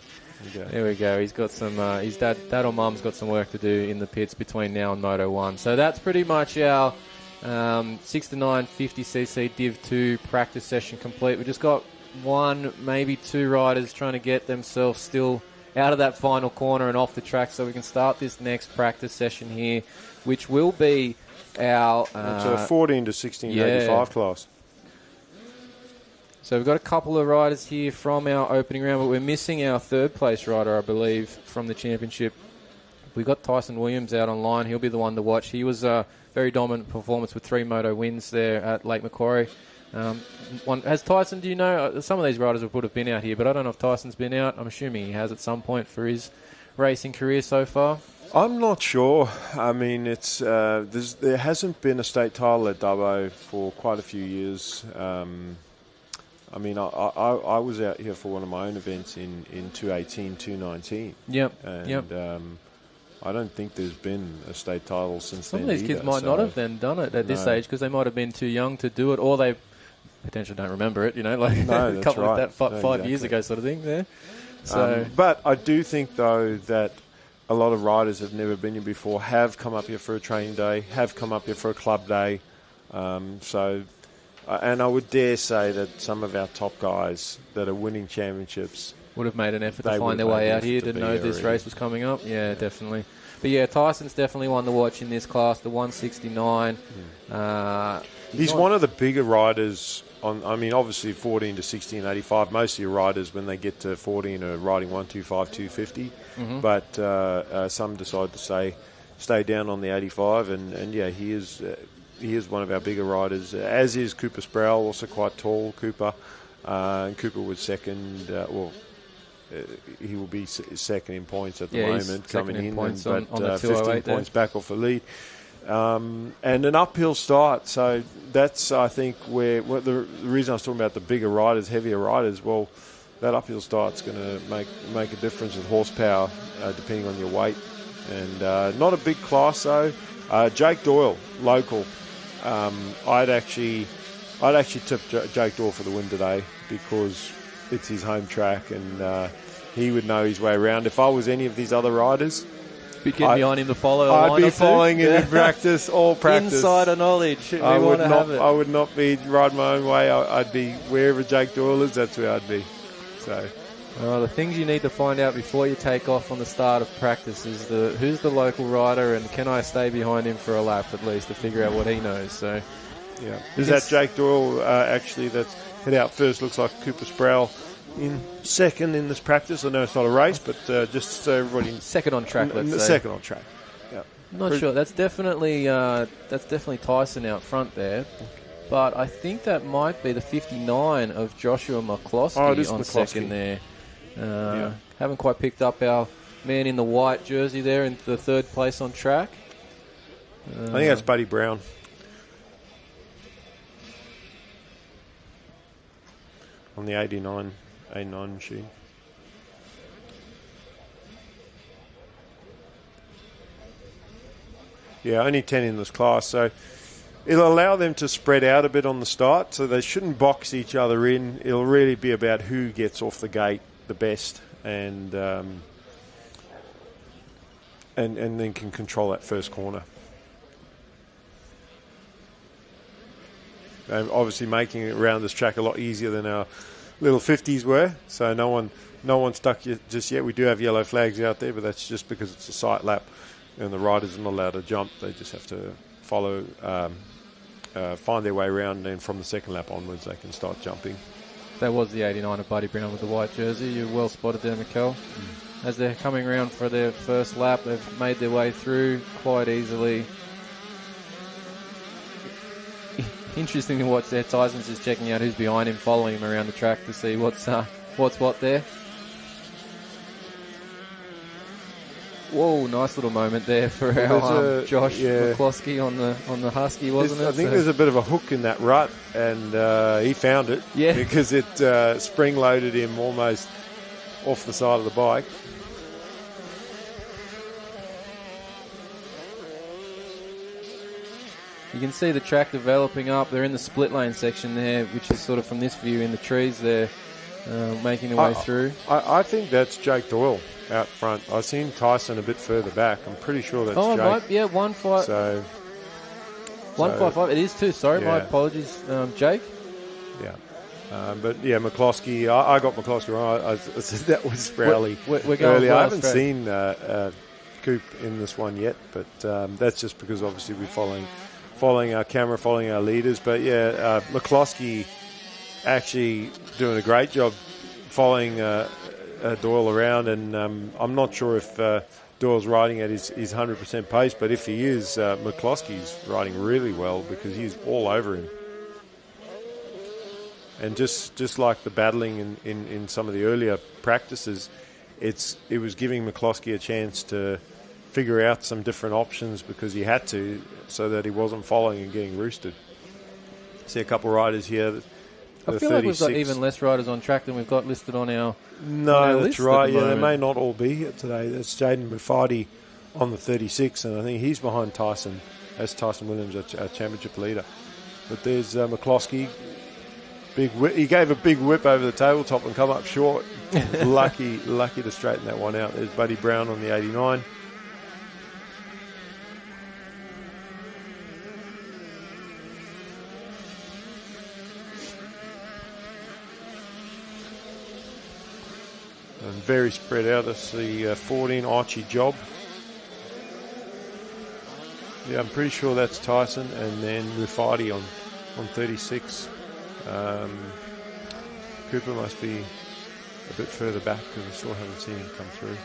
there we go. He's got some. His dad or mum's got some work to do in the pits between now and Moto 1. So that's pretty much our 6 to 9 50cc Div 2 practice session complete. We just got one, maybe two riders trying to get themselves still out of that final corner and off the track, so we can start this next practice session here, which will be our 14 to 1685 class. So we've got a couple of riders here from our opening round, but we're missing our third place rider, I believe, from the championship. We've got Tyson Williams out online. He'll be the one to watch. He was a very dominant performance with 3 moto wins there at Lake Macquarie. Has Tyson, do you know, some of these riders would have been out here, but I don't know if Tyson's been out. I'm assuming he has at some point for his racing career so far. I'm not sure. I mean, it's there hasn't been a state title at Dubbo for quite a few years. I mean, I was out here for one of my own events in 2018, 2019. Yep. And I don't think there's been a state title since then. Some of these kids might not have then done it at this age because they might have been too young to do it, or they potentially don't remember it, like a couple of that 5 years ago sort of thing there. So, but I do think, though, that a lot of riders have never been here before, have come up here for a training day, have come up here for a club day. And I would dare say that some of our top guys that are winning championships would have made an effort to find their way out here, didn't know this race was coming up. Yeah, definitely. But yeah, Tyson's definitely one to watch in this class, the 169. He's one of the bigger riders. Obviously 14 to 1685. Most of your riders, when they get to 14, are riding 125, 250. Mm-hmm. But some decide to stay down on the 85, and he is. He is one of our bigger riders, as is Cooper Sproul, also quite tall, Cooper. And Cooper was second, he will be second in points at the moment, coming in, points but on the 15 points back off the lead. And an uphill start, so that's, I think, where the reason I was talking about the bigger riders, heavier riders, well, that uphill start's going to make a difference with horsepower, depending on your weight. And not a big class, though. Jake Doyle, local. I'd actually tipped Jake Doyle for the win today because it's his home track and he would know his way around. If I was any of these other riders, be getting behind him to follow. I'd be following him in practice, all practice. Insider knowledge. I would not be riding my own way. I'd be wherever Jake Doyle is. That's where I'd be. So, the things you need to find out before you take off on the start of practice is who's the local rider and can I stay behind him for a lap at least to figure out what he knows. So, yeah, is that Jake Doyle actually that's head out first? Looks like Cooper Sproul in second in this practice. I know it's not a race, but just so everybody second on track. Let's say second on track. Yeah, not sure. That's definitely Tyson out front there, but I think that might be the 59 of Joshua McCloskey on second there. Haven't quite picked up our man in the white jersey there in the third place on track. I think that's Buddy Brown. On the 89 machine. Yeah, only 10 in this class, so it'll allow them to spread out a bit on the start, so they shouldn't box each other in. It'll really be about who gets off the gate the best and then can control that first corner. And obviously making it around this track a lot easier than our little 50s were, so no one stuck just yet. We do have yellow flags out there, but that's just because it's a sight lap and the riders are not allowed to jump. They just have to follow, find their way around, and then from the second lap onwards they can start jumping. That was the 89 of Buddy Brown with the white jersey. You're well spotted there, Mikkel. As they're coming around for their first lap, they've made their way through quite easily. Interesting to watch there. Tyson's just checking out who's behind him, following him around the track to see what's what there. Whoa, nice little moment there for our Josh McCloskey on the Husky, wasn't it? I think there's a bit of a hook in that rut, and he found it because it spring-loaded him almost off the side of the bike. You can see the track developing up. They're in the split lane section there, which is sort of from this view in the trees there, making their way through. I think that's Jake Doyle out front. I've seen Tyson a bit further back. I'm pretty sure that's Jake. Right, yeah, 155. 155. It is too. Sorry, my apologies, Jake. Yeah. But yeah, McCloskey. I got McCloskey wrong. I said that was Sprowley earlier. I haven't seen Coop in this one yet, but that's just because obviously we're following our camera, following our leaders. But yeah, McCloskey actually doing a great job following Doyle around, and I'm not sure if Doyle's riding at his 100% pace, but if he is, McCloskey's riding really well because he's all over him. And just like the battling in some of the earlier practices, it was giving McCloskey a chance to figure out some different options because he had to, so that he wasn't following and getting roosted. See a couple of riders here. I feel like we've got even less riders on track than we've got listed on our that's right. Yeah, they may not all be here today. That's Jaden Muffati on the 36, and I think he's behind Tyson. That's Tyson Williams, our championship leader. But there's McCloskey. Big whip. He gave a big whip over the tabletop and come up short. lucky to straighten that one out. There's Buddy Brown on the 89. And very spread out. That's the 14 Archie Job. Yeah, I'm pretty sure that's Tyson, and then Muffati on 36. Cooper must be a bit further back because I still haven't seen him come through.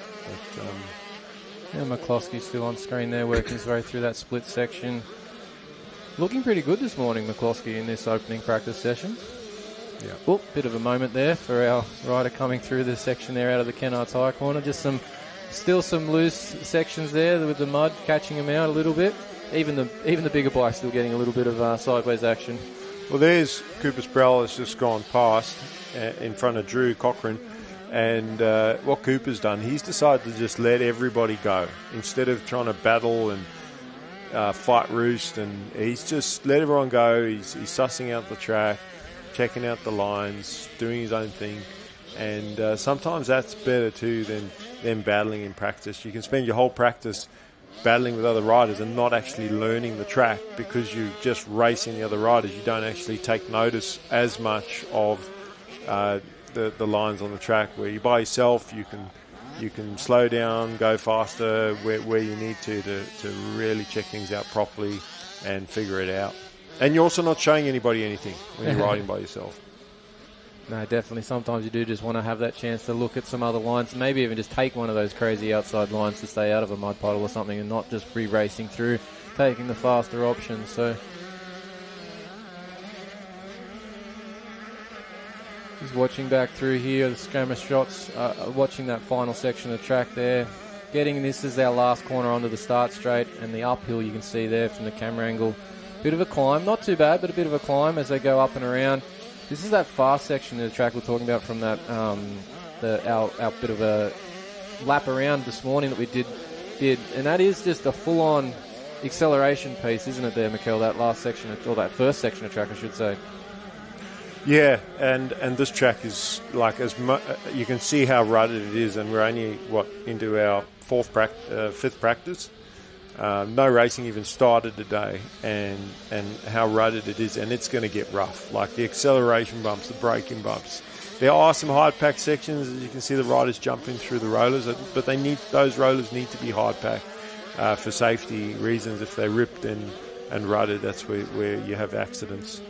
But, McCloskey's still on screen there, working his way through that split section. Looking pretty good this morning, McCloskey, in this opening practice session. Yeah. Oh, bit of a moment there for our rider coming through the section there out of the Kennards High corner. Just still some loose sections there with the mud catching him out a little bit. Even the bigger bike still getting a little bit of sideways action. Well, there's Cooper Sproul has just gone past in front of Drew Cochran. And what Cooper's done, he's decided to just let everybody go instead of trying to battle and fight roost. And he's just let everyone go. He's sussing out the track, checking out the lines, doing his own thing. And sometimes that's better too than battling in practice. You can spend your whole practice battling with other riders and not actually learning the track because you're just racing the other riders. You don't actually take notice as much of the lines on the track. Where you're by yourself, you can slow down, go faster where you need to really check things out properly and figure it out. And you're also not showing anybody anything when you're riding by yourself. No, definitely. Sometimes you do just want to have that chance to look at some other lines, maybe even just take one of those crazy outside lines to stay out of a mud puddle or something and not just re-racing through, taking the faster option. So just watching back through here, the skirmish shots, watching that final section of track there. This is our last corner onto the start straight, and the uphill you can see there from the camera angle. Bit of a climb, not too bad, but a bit of a climb as they go up and around. This is that fast section of the track we're talking about from that our bit of a lap around this morning that we did, and that is just a full-on acceleration piece, isn't it there, Mikkel, that last section, or that first section of track, I should say. Yeah, and this track is like you can see how rutted it is, and we're only into our fifth practice. No racing even started today, and how rutted it is, and it's going to get rough. Like the acceleration bumps, the braking bumps. There are some hard pack sections, as you can see the riders jumping through the rollers, but those rollers need to be hard packed for safety reasons. If they're ripped and rutted, that's where you have accidents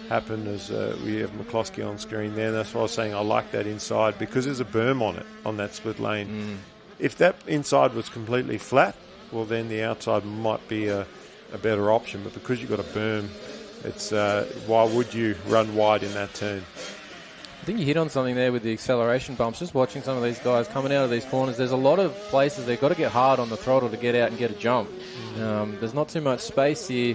happen. As we have McCloskey on screen there, and that's why I was saying I like that inside because there's a berm on it on that split lane. If that inside was completely flat, well, then the outside might be a better option. But because you've got a berm, it's why would you run wide in that turn? I think you hit on something there with the acceleration bumps. Just watching some of these guys coming out of these corners, there's a lot of places they've got to get hard on the throttle to get out and get a jump. There's not too much space here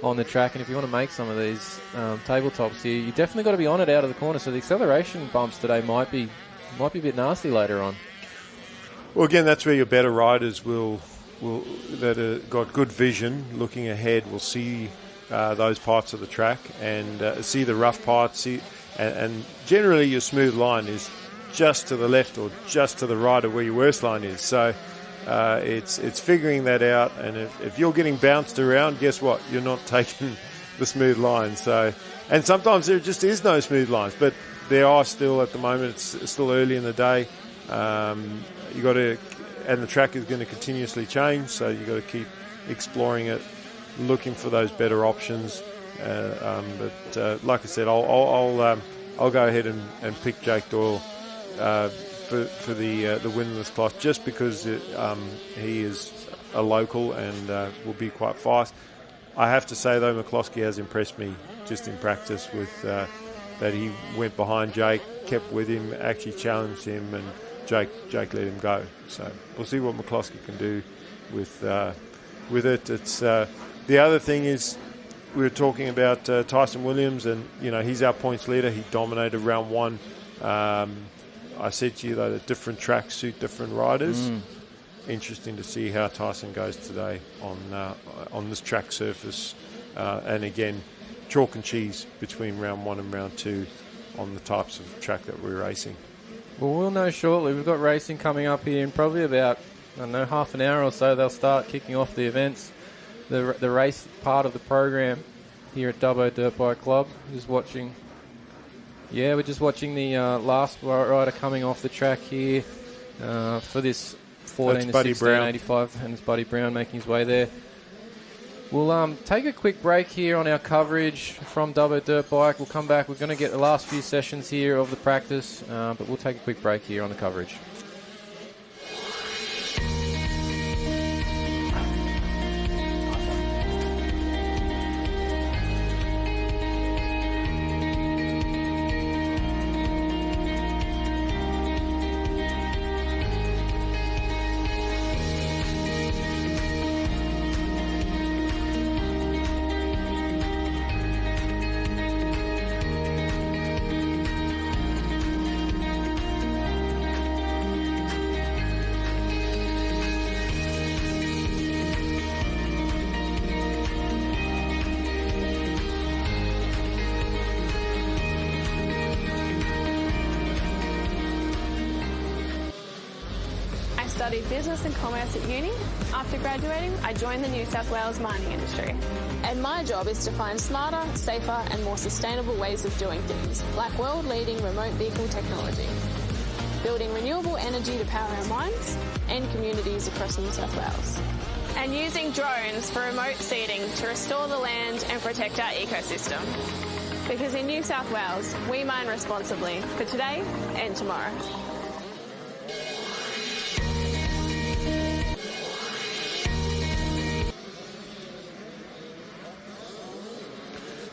on the track, and if you want to make some of these tabletops here, you definitely got to be on it out of the corner. So the acceleration bumps today might be a bit nasty later on. Well, again, that's where your better riders that have got good vision looking ahead will see those parts of the track and see the rough parts. And generally your smooth line is just to the left or just to the right of where your worst line is. So it's figuring that out. And if you're getting bounced around, guess what? You're not taking the smooth line. So, and sometimes there just is no smooth lines, but there are still at the moment. It's still early in the day. You got to. And the track is going to continuously change, so you've got to keep exploring it, looking for those better options. But like I said, I'll go ahead and pick Jake Doyle for the win in this class, just because he is a local and will be quite fast. I have to say though, McCloskey has impressed me just in practice with that he went behind Jake, kept with him, actually challenged him, and Jake let him go. So we'll see what McCloskey can do with it. It's the other thing is we were talking about Tyson Williams, and he's our points leader. He dominated round one. I said to you though that different tracks suit different riders. Interesting to see how Tyson goes today on this track surface, and again chalk and cheese between round one and round two on the types of track that we're racing. Well, we'll know shortly. We've got racing coming up here in probably about, half an hour or so. They'll start kicking off the events, the race part of the program here at Dubbo Dirt Bike Club. We're just watching the last rider coming off the track here for this 14 to 16.85, and it's Buddy Brown making his way there. We'll take a quick break here on our coverage from Dubbo Dirt Bike. We'll come back. We're going to get the last few sessions here of the practice, but we'll take a quick break here on the coverage. studied business and commerce at uni. After graduating, I joined the New South Wales mining industry. And my job is to find smarter, safer and more sustainable ways of doing things, like world-leading remote vehicle technology, building renewable energy to power our mines and communities across New South Wales, and using drones for remote seeding to restore the land and protect our ecosystem. Because in New South Wales, we mine responsibly for today and tomorrow.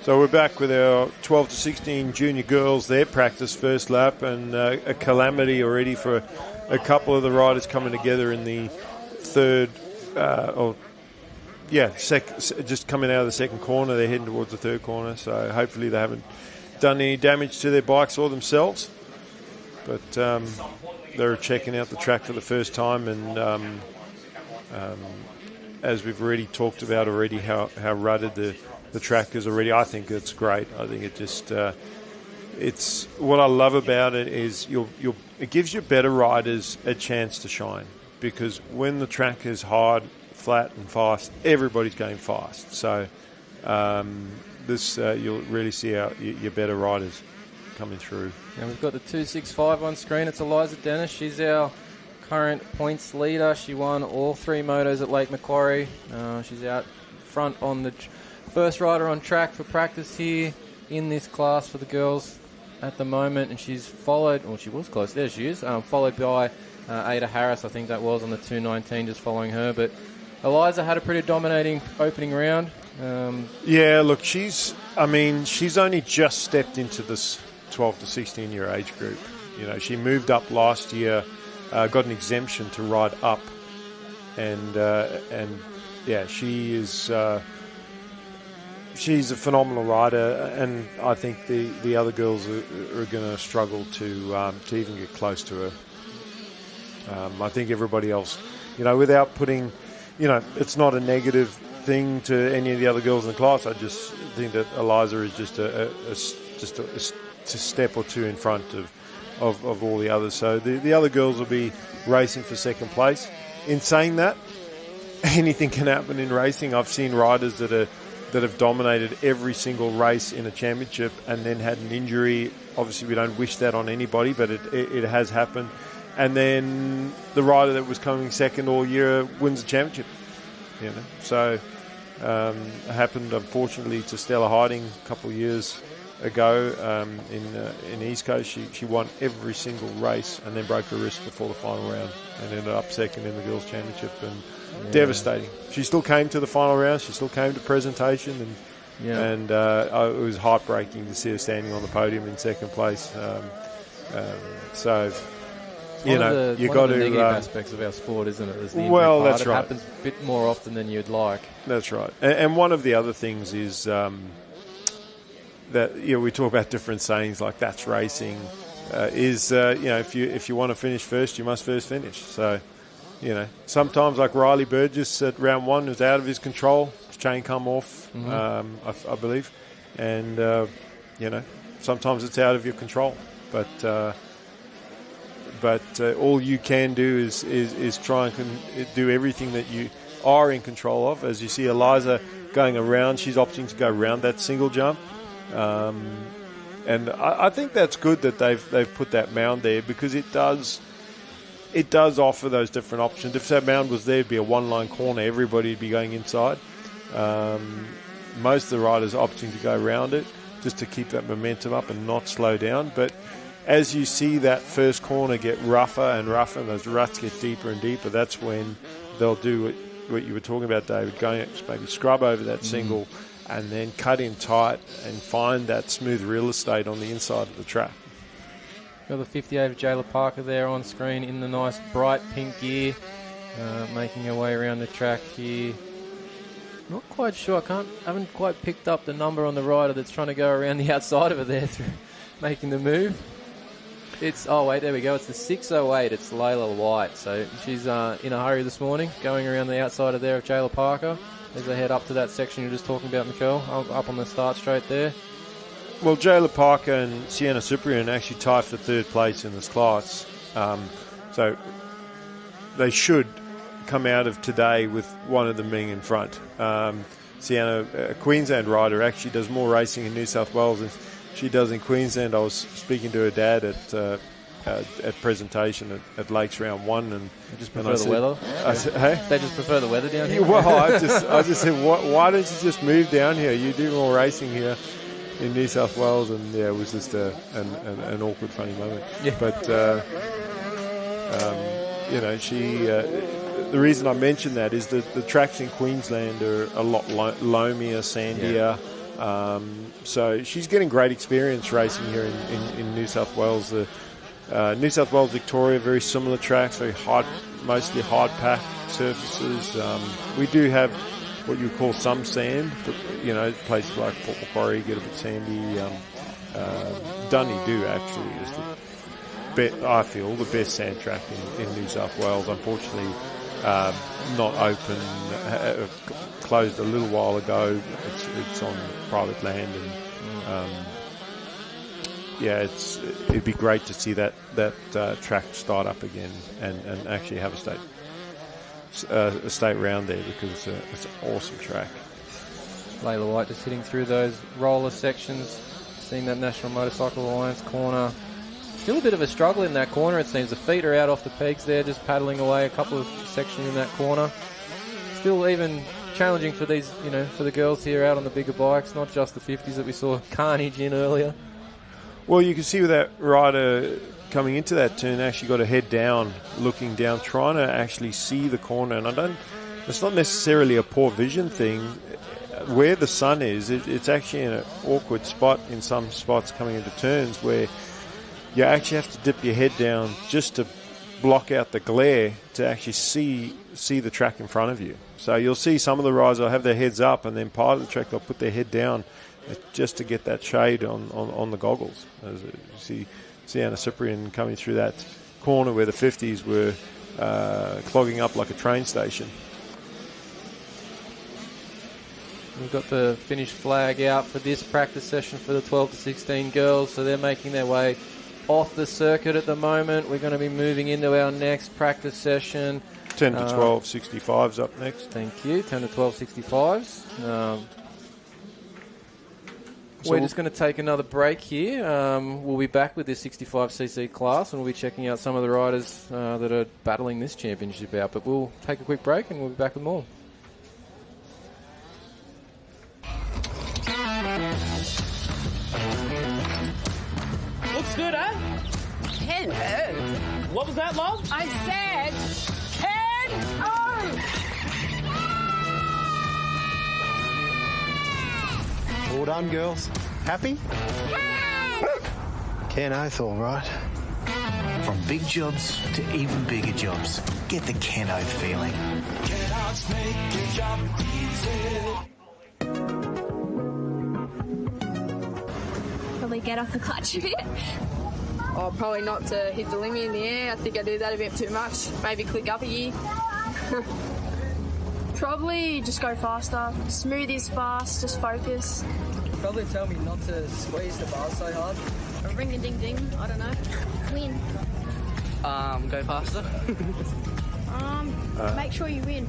So we're back with our 12 to 16 junior girls. Their practice first lap, and a calamity already for a couple of the riders coming together in the third, just coming out of the second corner. They're heading towards the third corner, so hopefully they haven't done any damage to their bikes or themselves. But they're checking out the track for the first time, and as we've already talked about already, how rutted the track is already. I think it's great. I think it just it's what I love about it is it gives your better riders a chance to shine, because when the track is hard, flat and fast, everybody's going fast. So you'll really see your better riders coming through. And we've got the 265 on screen. It's Eliza Dennis. She's our current points leader. She won all 3 motos at Lake Macquarie. She's out front on the first rider on track for practice here in this class for the girls at the moment, and she's followed, she was close, there she is, followed by Ada Harris, I think that was on the 219, just following her. But Eliza had a pretty dominating opening round. Look, she's only just stepped into this 12 to 16 year age group. You know, she moved up last year, got an exemption to ride up, and she is. She's a phenomenal rider, and I think the other girls are going to struggle to even get close to her. I think everybody else, without putting, it's not a negative thing to any of the other girls in the class. I just think that Eliza is just a step or two in front of all the others. So the other girls will be racing for second place. In saying that, anything can happen in racing. I've seen riders that have dominated every single race in a championship and then had an injury. Obviously, we don't wish that on anybody, but it has happened. And then the rider that was coming second all year wins the championship. So it happened, unfortunately, to Stella Hiding a couple of years ago in East Coast. She won every single race and then broke her wrist before the final round and ended up second in the girls' championship. And devastating. She still came to the final round. She still came to presentation, and it was heartbreaking to see her standing on the podium in second place. You got to. Negative aspects of our sport, isn't it? That's right. It happens a bit more often than you'd like. That's right. And one of the other things is that we talk about different sayings like "that's racing." If you want to finish first, you must first finish. So. Sometimes like Riley Burgess at round 1 was out of his control. His chain come off, I believe. And, sometimes it's out of your control. But all you can do is try and do everything that you are in control of. As you see Eliza going around, she's opting to go around that single jump. And I think that's good that they've put that mound there, because it does offer those different options. If that mound was there, it'd be a one-line corner. Everybody would be going inside. Most of the riders are opting to go around it just to keep that momentum up and not slow down. But as you see that first corner get rougher and rougher and those ruts get deeper and deeper, that's when they'll do what you were talking about, David, going maybe scrub over that single and then cut in tight and find that smooth real estate on the inside of the track. Got the 58 of Jayla Parker there on screen in the nice bright pink gear, making her way around the track here. Not quite sure. Haven't quite picked up the number on the rider that's trying to go around the outside of her there through making the move. There we go. It's the 608. It's Layla White. So she's in a hurry this morning, going around the outside of there of Jayla Parker. As they head up to that section you were just talking about, Michelle, up on the start straight there. Well, Jayla Parker and Sienna Cyprian actually tied for third place in this class. So they should come out of today with one of them being in front. Sienna, a Queensland rider, actually does more racing in New South Wales than she does in Queensland. I was speaking to her dad at presentation at Lakes Round 1, and they just prefer the weather. I said, hey, they just prefer the weather down here. Well, I just said, why don't you just move down here? You do more racing here in New South Wales, and yeah, it was just an awkward, funny moment. Yeah. But you know, she. The reason I mention that is that the tracks in Queensland are a lot loamier, sandier. Yeah. So she's getting great experience racing here in New South Wales. New South Wales, Victoria, very similar tracks, very hard, mostly hard pack surfaces. We do have what you would call some sand, but, you know, places like Port Macquarie get a bit sandy. Dunedoo actually is I feel the best sand track in New South Wales. Unfortunately, not open, closed a little while ago. It's on private land, and yeah, it'd be great to see that track start up again and actually have a state round there, because it's an awesome track. Layla White just hitting through those roller sections, seeing that National Motorcycle Alliance corner. Still a bit of a struggle in that corner, it seems. The feet are out off the pegs there, just paddling away a couple of sections in that corner. Still even challenging for these, you know, for the girls here out on the bigger bikes, not just the 50s that we saw carnage in earlier. Well, you can see with that rider coming into that turn, actually got a head down, looking down, trying to actually see the corner. And it's not necessarily a poor vision thing. Where the sun is, it's actually in an awkward spot in some spots coming into turns where you actually have to dip your head down just to block out the glare to actually see the track in front of you. So you'll see some of the riders will have their heads up, and then part of the track they'll put their head down just to get that shade on the goggles. As you see Anna Cyprian coming through that corner where the 50s were clogging up like a train station. We've got the finish flag out for this practice session for the 12 to 16 girls, so they're making their way off the circuit at the moment. We're going to be moving into our next practice session. 10 to 12 65s up next. Thank you. 10 to 12 65s. We're just going to take another break here. We'll be back with this 65cc class, and we'll be checking out some of the riders that are battling this championship out. But we'll take a quick break, and we'll be back with more. Looks good, eh? 10 O's. What was that, Love? I said 10 O's. All done, girls. Happy? Ken Oath, all right. From big jobs to even bigger jobs, get the Ken Oath feeling. Ken Oath's make your job easy. Probably get off the clutch a bit. Oh, probably not to hit the limit in the air. I think I do that a bit too much. Maybe click up a year. Probably just go faster. Smooth is fast, just focus. Probably tell me not to squeeze the bar so hard. A ring-a-ding-ding, I don't know. Win. Go faster. Make sure you win.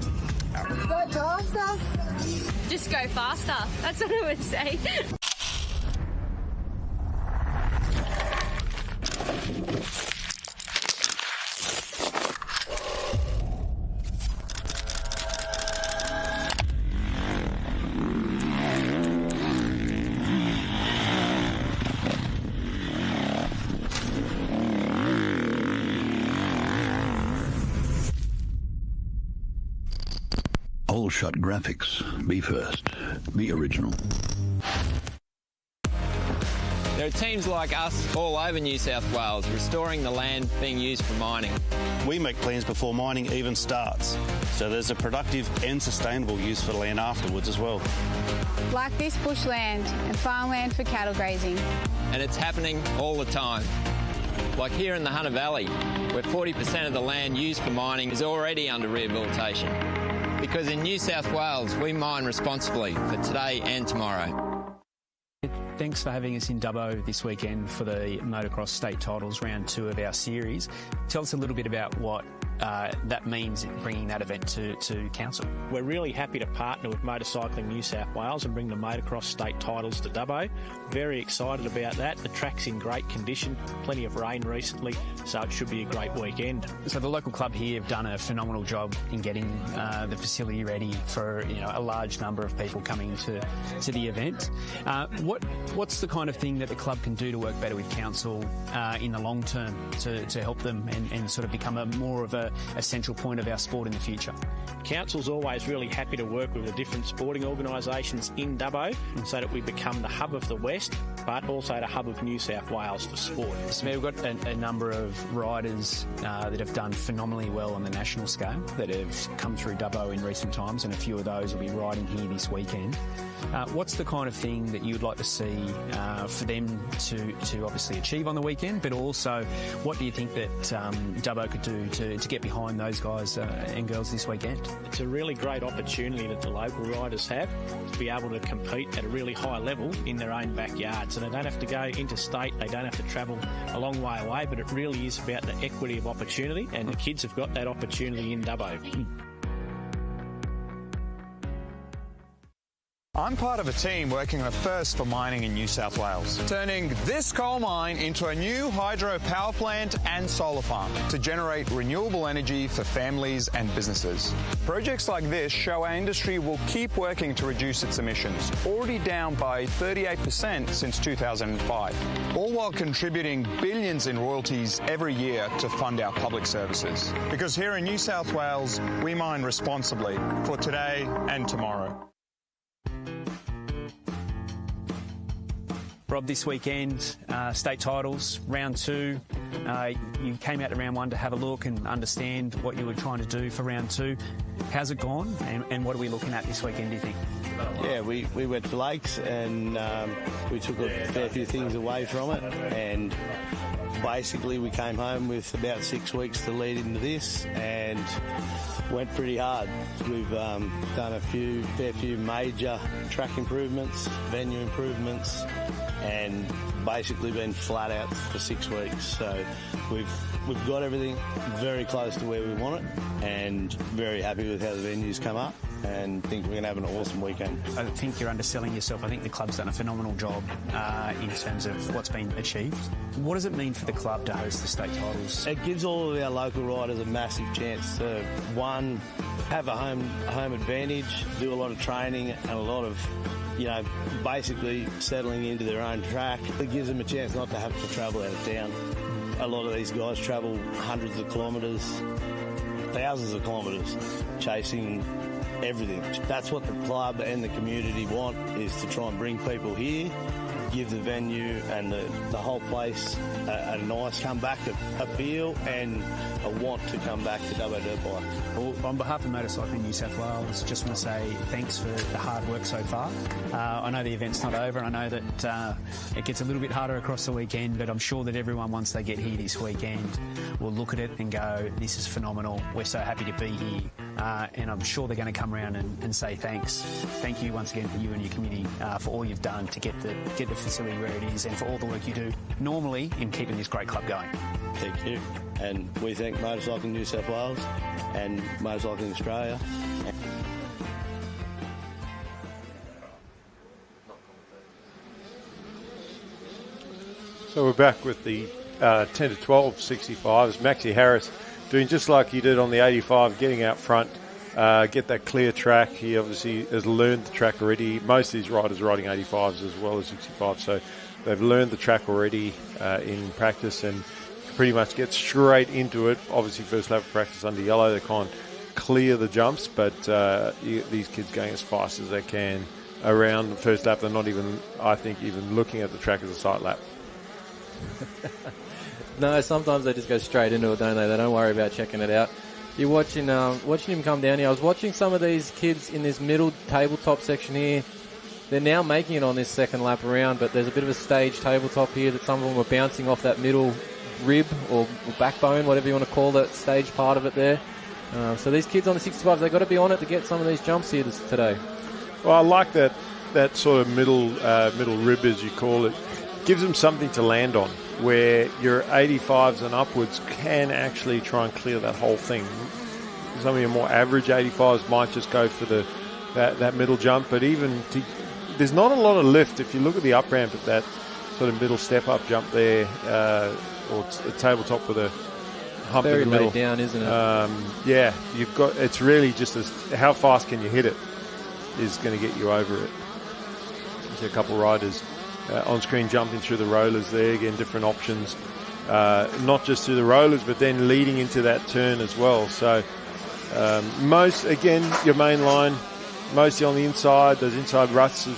Go faster. Just go faster. That's what I would say. All shot graphics. Be first. Be original. There are teams like us all over New South Wales restoring the land being used for mining. We make plans before mining even starts, so there's a productive and sustainable use for the land afterwards as well. Like this bushland and farmland for cattle grazing. And it's happening all the time. Like here in the Hunter Valley, where 40% of the land used for mining is already under rehabilitation. Because in New South Wales, we mine responsibly for today and tomorrow. Thanks for having us in Dubbo this weekend for the Motocross State Titles Round 2 of our series. Tell us a little bit about what that means bringing that event to council. We're really happy to partner with Motorcycling New South Wales and bring the motocross state titles to Dubbo. Very excited about that. The track's in great condition, plenty of rain recently, so it should be a great weekend. So the local club here have done a phenomenal job in getting the facility ready for a large number of people coming to the event. What's the kind of thing that the club can do to work better with council in the long term to help them and sort of become more of a central point of our sport in the future? Council's always really happy to work with the different sporting organisations in Dubbo so that we become the hub of the West, but also the hub of New South Wales for sport. So we've got a number of riders that have done phenomenally well on the national scale that have come through Dubbo in recent times, and a few of those will be riding here this weekend. What's the kind of thing that you'd like to see for them to obviously achieve on the weekend, but also what do you think that Dubbo could do to get behind those guys and girls this weekend? It's a really great opportunity that the local riders have to be able to compete at a really high level in their own backyard. So they don't have to go interstate, they don't have to travel a long way away, but it really is about the equity of opportunity, and the kids have got that opportunity in Dubbo. I'm part of a team working on a first for mining in New South Wales, turning this coal mine into a new hydro power plant and solar farm to generate renewable energy for families and businesses. Projects like this show our industry will keep working to reduce its emissions, already down by 38% since 2005, all while contributing billions in royalties every year to fund our public services. Because here in New South Wales, we mine responsibly for today and tomorrow. Rob, this weekend, state titles, round 2. You came out to round 1 to have a look and understand what you were trying to do for round 2. How's it gone, and what are we looking at this weekend, do you think? Yeah, we went to Lakes and we took a fair few things away from it, and basically we came home with about 6 weeks to lead into this and went pretty hard. We've done a fair few major track improvements, venue improvements, and basically been flat out for 6 weeks. So we've got everything very close to where we want it, and very happy with how the venues come up, and think we're going to have an awesome weekend. I think you're underselling yourself. I think the club's done a phenomenal job in terms of what's been achieved. What does it mean for the club to host the state titles? It gives all of our local riders a massive chance to, one, have a home advantage, do a lot of training and a lot of, basically settling into their own track. It gives them a chance not to have to travel out of town. A lot of these guys travel hundreds of kilometres, thousands of kilometres, chasing everything. That's what the club and the community want, is to try and bring people here, give the venue and the whole place a nice comeback, a feel and a want to come back to Dubbo Dirt Bike. Well, on behalf of Motorcycling New South Wales, just want to say thanks for the hard work so far. I know the event's not over, and I know that it gets a little bit harder across the weekend, but I'm sure that everyone, once they get here this weekend, will look at it and go, this is phenomenal, we're so happy to be here. And I'm sure they're going to come around and say thanks. Thank you once again for you and your community for all you've done to get the facility where it is, and for all the work you do normally in keeping this great club going. Thank you. And we thank Motorcycling New South Wales and Motorcycling Australia. So we're back with the 10 to 12 65s. Maxie Harris doing just like he did on the 85, getting out front, get that clear track. He obviously has learned the track already. Most of these riders are riding 85s as well as 65s, so they've learned the track already in practice and pretty much get straight into it. Obviously, first lap of practice under yellow, they can't clear the jumps, but these kids going as fast as they can around the first lap. They're not even, I think, even looking at the track as a sight lap. No, sometimes they just go straight into it, don't they? They don't worry about checking it out. You're watching him come down here. I was watching some of these kids in this middle tabletop section here. They're now making it on this second lap around, but there's a bit of a stage tabletop here that some of them were bouncing off that middle rib or backbone, whatever you want to call that stage part of it there. So these kids on the 65s, they've got to be on it to get some of these jumps here today. Well, I like that sort of middle rib, as you call it. Gives them something to land on. where your 85s and upwards can actually try and clear that whole thing. Some of your more average 85s might just go for that middle jump, but there's not a lot of lift if you look at the up ramp at that sort of middle step up jump there, or a tabletop with a hump Very in the middle. laid down, isn't it? Yeah, it's really just how fast can you hit it is going to get you over it. You see a couple of riders on screen jumping through the rollers there, again, different options. Not just through the rollers, but then leading into that turn as well. So your main line, mostly on the inside. Those inside ruts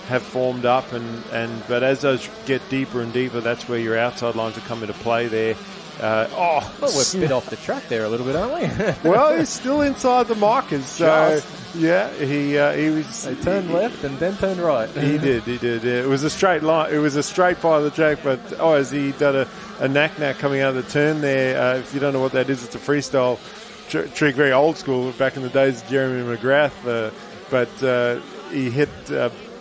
have formed up, but as those get deeper and deeper, that's where your outside lines are coming to play there. Well, we're a bit off the track there a little bit, aren't we? Well, he's still inside the markers. So, yeah, he was. They turned left and then turned right. He did. Yeah. It was a straight line. It was a straight part of the track, but as he did a knack coming out of the turn there. If you don't know what that is, it's a freestyle trick, very old school, back in the days of Jeremy McGrath. But he hit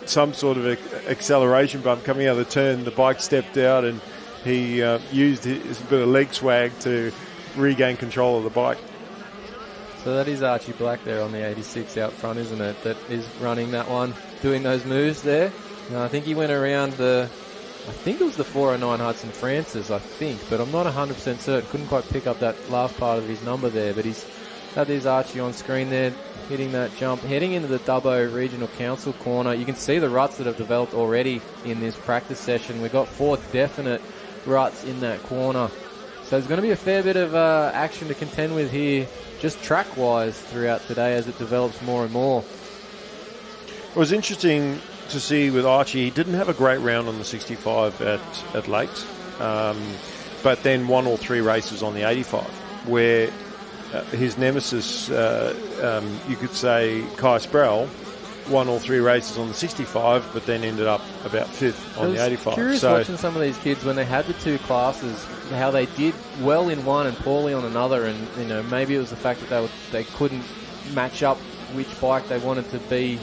some sort of acceleration bump coming out of the turn. The bike stepped out and he used his bit of leg swag to regain control of the bike. So that is Archie Black there on the 86 out front, isn't it? That is running that one, doing those moves there. I think he went around I think it was the 409 Hudson Francis, but I'm not 100% certain. Couldn't quite pick up that last part of his number there, but that is Archie on screen there, hitting that jump, heading into the Dubbo Regional Council corner. You can see the ruts that have developed already in this practice session. We've got 4 definite ruts in that corner. So there's going to be a fair bit of action to contend with here, just track-wise throughout today as it develops more and more. It was interesting to see with Archie. He didn't have a great round on the 65 at Lakes, but then won all 3 races on the 85, where his nemesis, you could say, Kai Sproul, won all 3 races on the 65, but then ended up about 5th on the 85. Curious watching some of these kids when they had the 2 classes, how they did well in one and poorly on another, and maybe it was the fact that they couldn't match up which bike they wanted to be,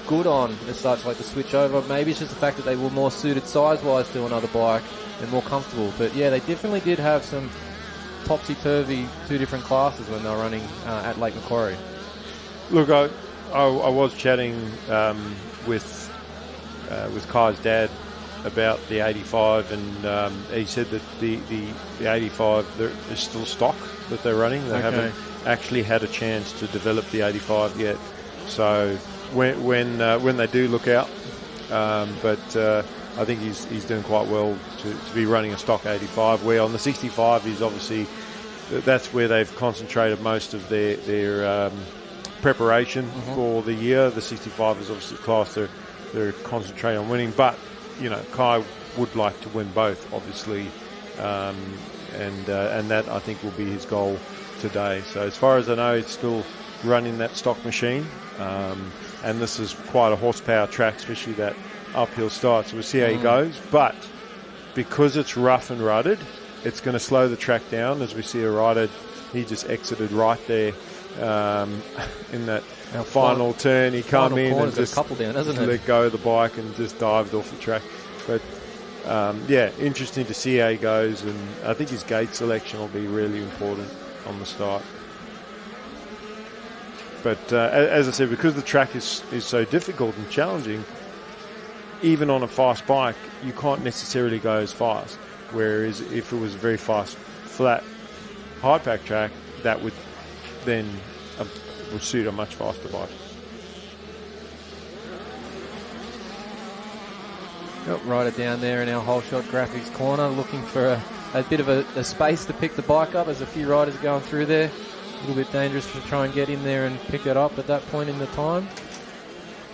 good on as such, like to switch over. Maybe it's just the fact that they were more suited size-wise to another bike and more comfortable. But yeah, they definitely did have some topsy-turvy 2 different classes when they were running at Lake Macquarie. Look, I was chatting with Kai's dad about the 85, and he said that the 85 is still stock that they're running. They haven't actually had a chance to develop the 85 yet. So when they do, look out. But I think he's doing quite well to be running a stock 85. Where on the 65, he's obviously that's where they've concentrated most of their preparation for the year. The 65 is obviously the class they're concentrating on winning, but Kai would like to win both, obviously, and that I think will be his goal today. So as far as I know, he's still running that stock machine, and this is quite a horsepower track, especially that uphill start. So we'll see how he goes, but because it's rough and rutted, it's going to slow the track down. As we see a rider, he just exited right there in that final turn. He come in and just let go of the bike and just dived off the track. But interesting to see how he goes, and I think his gate selection will be really important on the start. But as I said, because the track is so difficult and challenging, even on a fast bike, you can't necessarily go as fast. Whereas if it was a very fast, flat, high pack track, that would then would suit a much faster bike. Rider down there in our whole shot graphics corner, looking for a bit of a space to pick the bike up. There's a few riders going through there. A little bit dangerous to try and get in there and pick it up at that point in the time.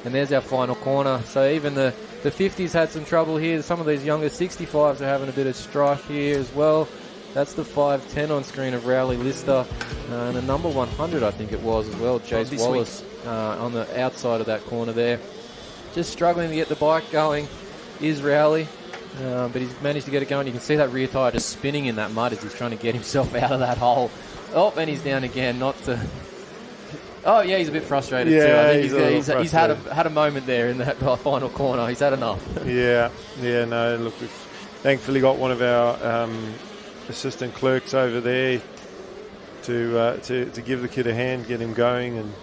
And there's our final corner. So even the 50s had some trouble here. Some of these younger 65s are having a bit of strife here as well. That's the 510 on screen of Rowley Lister. And the number 100, I think it was as well, Jace Wallace, on the outside of that corner there. Just struggling to get the bike going is Rowley. But he's managed to get it going. You can see that rear tyre just spinning in that mud as he's trying to get himself out of that hole. Oh, and he's down again. Oh, yeah, he's a bit frustrated too. I think he's had a moment there in that final corner. He's had enough. No, look, thankfully got one of our assistant clerks over there to give the kid a hand, get him going, and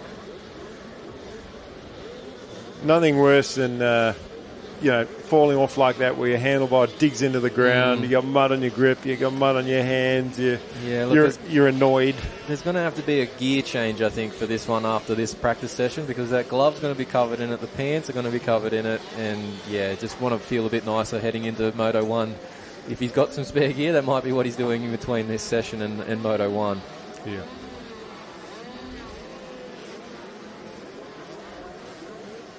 nothing worse than falling off like that where your handlebar digs into the ground, you got mud on your grip, you got mud on your hands, you're annoyed. There's going to have to be a gear change, I think, for this one after this practice session, because that glove's going to be covered in it, the pants are going to be covered in it, and just want to feel a bit nicer heading into Moto 1. If he's got some spare gear, that might be what he's doing in between this session and Moto 1. Yeah.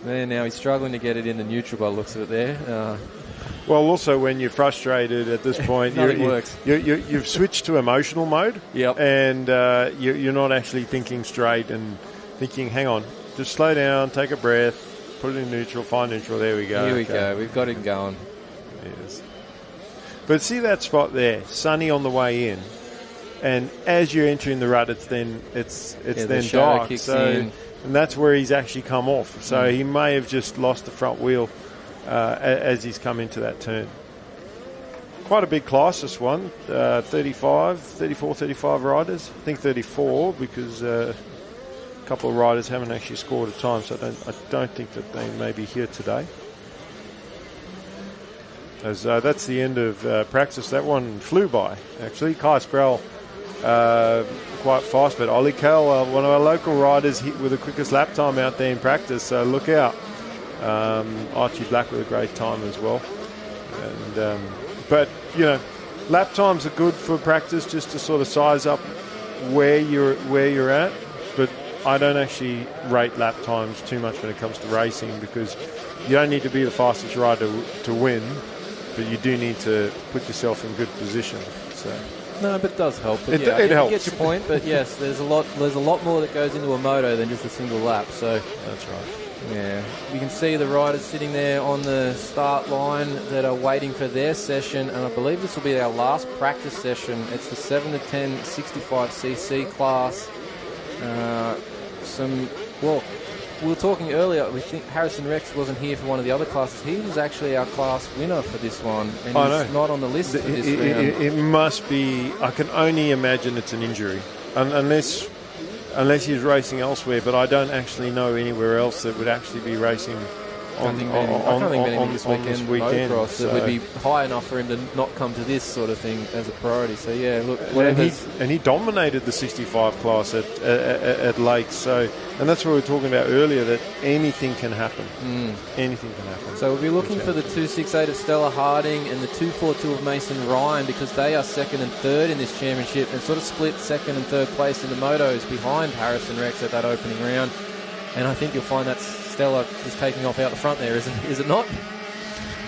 There now, he's struggling to get it in the neutral by the looks of it there. Well, also when you're frustrated at this point, works. You've switched to emotional mode. Yep. And you're not actually thinking straight and thinking, hang on, just slow down, take a breath, put it in neutral, find neutral, there we go. Here we go, we've got him going. Yes. But see that spot there, sunny on the way in, and as you're entering the rut, it's then dark. And that's where he's actually come off. So he may have just lost the front wheel as he's come into that turn. Quite a big class, this one. 34, 35 riders. I think 34 because a couple of riders haven't actually scored a time. So I don't think that they may be here today. As that's the end of practice. That one flew by, actually. Kai Sproul quite fast, but Ollie Kell, one of our local riders, hit with the quickest lap time out there in practice, so look out. Archie Black with a great time as well. And but lap times are good for practice, just to sort of size up where you're at. But I don't actually rate lap times too much when it comes to racing, because you don't need to be the fastest rider to win, but you do need to put yourself in good position. So. No, but it does help. But it helps. I get your point, but yes, there's a lot more that goes into a moto than just a single lap. So that's right. Yeah, you can see the riders sitting there on the start line that are waiting for their session, and I believe this will be our last practice session. It's the 7 to 10 65cc class. We were talking earlier, we think Harrison Rex wasn't here for one of the other classes. He was actually our class winner for this one, and he's not on the list for this round. It must be, I can only imagine it's an injury, unless he's racing elsewhere, but I don't actually know anywhere else that would actually be racing on this weekend. Motocross, so. It would be high enough for him to not come to this sort of thing as a priority. So yeah, look, and he dominated the 65 class at Lakes. And that's what we were talking about earlier, that anything can happen. Anything can happen. So we'll be looking for the 268 of Stella Harding and the 242 of Mason Ryan, because they are second and third in this championship, and sort of split second and third place in the motos behind Harrison Rex at that opening round. And I think you'll find that Stella is taking off out the front there, is it not?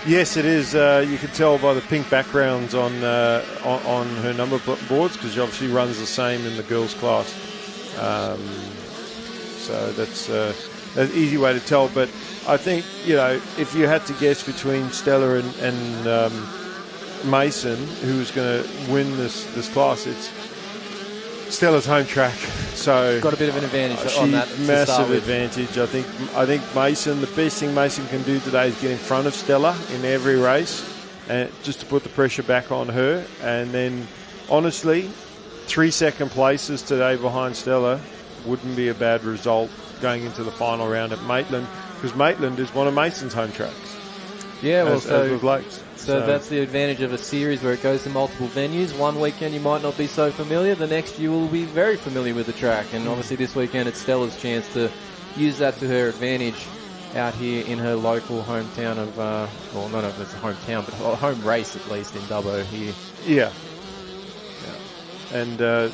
Yes, it is. You can tell by the pink backgrounds on her number boards, because she obviously runs the same in the girls' class. So that's an easy way to tell. But I think, if you had to guess between Stella and Mason, who was going to win this class, it's Stella's home track, so got a bit of an advantage on that. Massive advantage. I think Mason, the best thing Mason can do today is get in front of Stella in every race, and just to put the pressure back on her. And then, honestly, 3 second places today behind Stella wouldn't be a bad result going into the final round at Maitland, because Maitland is one of Mason's home tracks. Yeah, well, as with Lakes. So that's the advantage of a series where it goes to multiple venues. One weekend you might not be so familiar, the next you will be very familiar with the track. And obviously this weekend it's Stella's chance to use that to her advantage out here in her local hometown of, well, not if it's a hometown, but a home race at least in Dubbo here. Yeah. And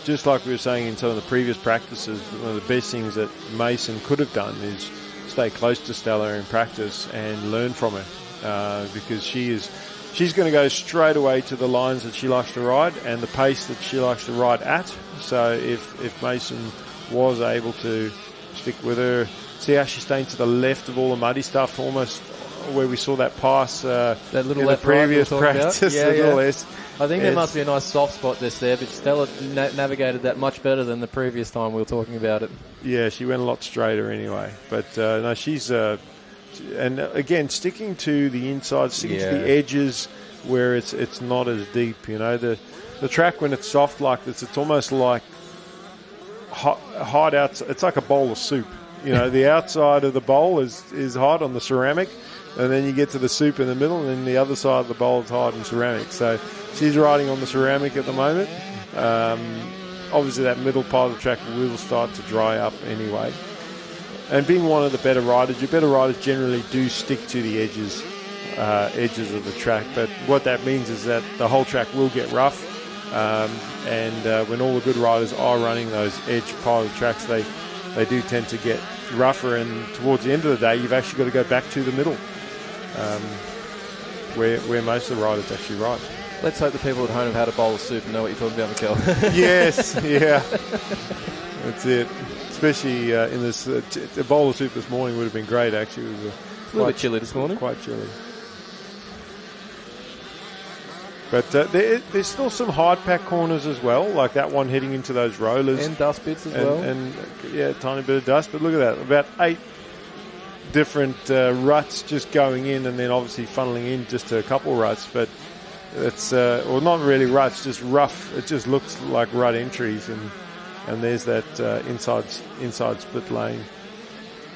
just like we were saying in some of the previous practices, one of the best things that Mason could have done is stay close to Stella in practice and learn from her. Because she's going to go straight away to the lines that she likes to ride and the pace that she likes to ride at. So if Mason was able to stick with her, see how she's staying to the left of all the muddy stuff, almost where we saw that pass that little in the previous practice. I think there must be a nice soft spot there, but Stella navigated that much better than the previous time we were talking about it. Yeah, she went a lot straighter anyway. But no, she's... and again, sticking to the inside, sticking to the edges, where it's not as deep. You know, the track when it's soft like this, it's almost like hard out. It's like a bowl of soup. You know, the outside of the bowl is hard on the ceramic, and then you get to the soup in the middle, and then the other side of the bowl is hard on ceramic. So she's riding on the ceramic at the moment. Obviously, that middle part of the track will start to dry up anyway. And being one of the better riders, your better riders generally do stick to the edges of the track. But what that means is that the whole track will get rough. And when all the good riders are running those edge part of the tracks, they do tend to get rougher. And towards the end of the day, you've actually got to go back to the middle, where most of the riders actually ride. Let's hope the people at home have had a bowl of soup and know what you're talking about, Mikel. Yes, yeah. That's it. Especially in this, a bowl of soup this morning would have been great, actually. It was a little bit chilly this morning. Quite chilly. But there's still some hard pack corners as well, like that one heading into those rollers. And dust bits as well. And yeah, a tiny bit of dust. But look at that, about 8 different ruts just going in, and then obviously funneling in just to a couple ruts. But it's, well, not really ruts, just rough. It just looks like rut entries, and there's that inside split lane.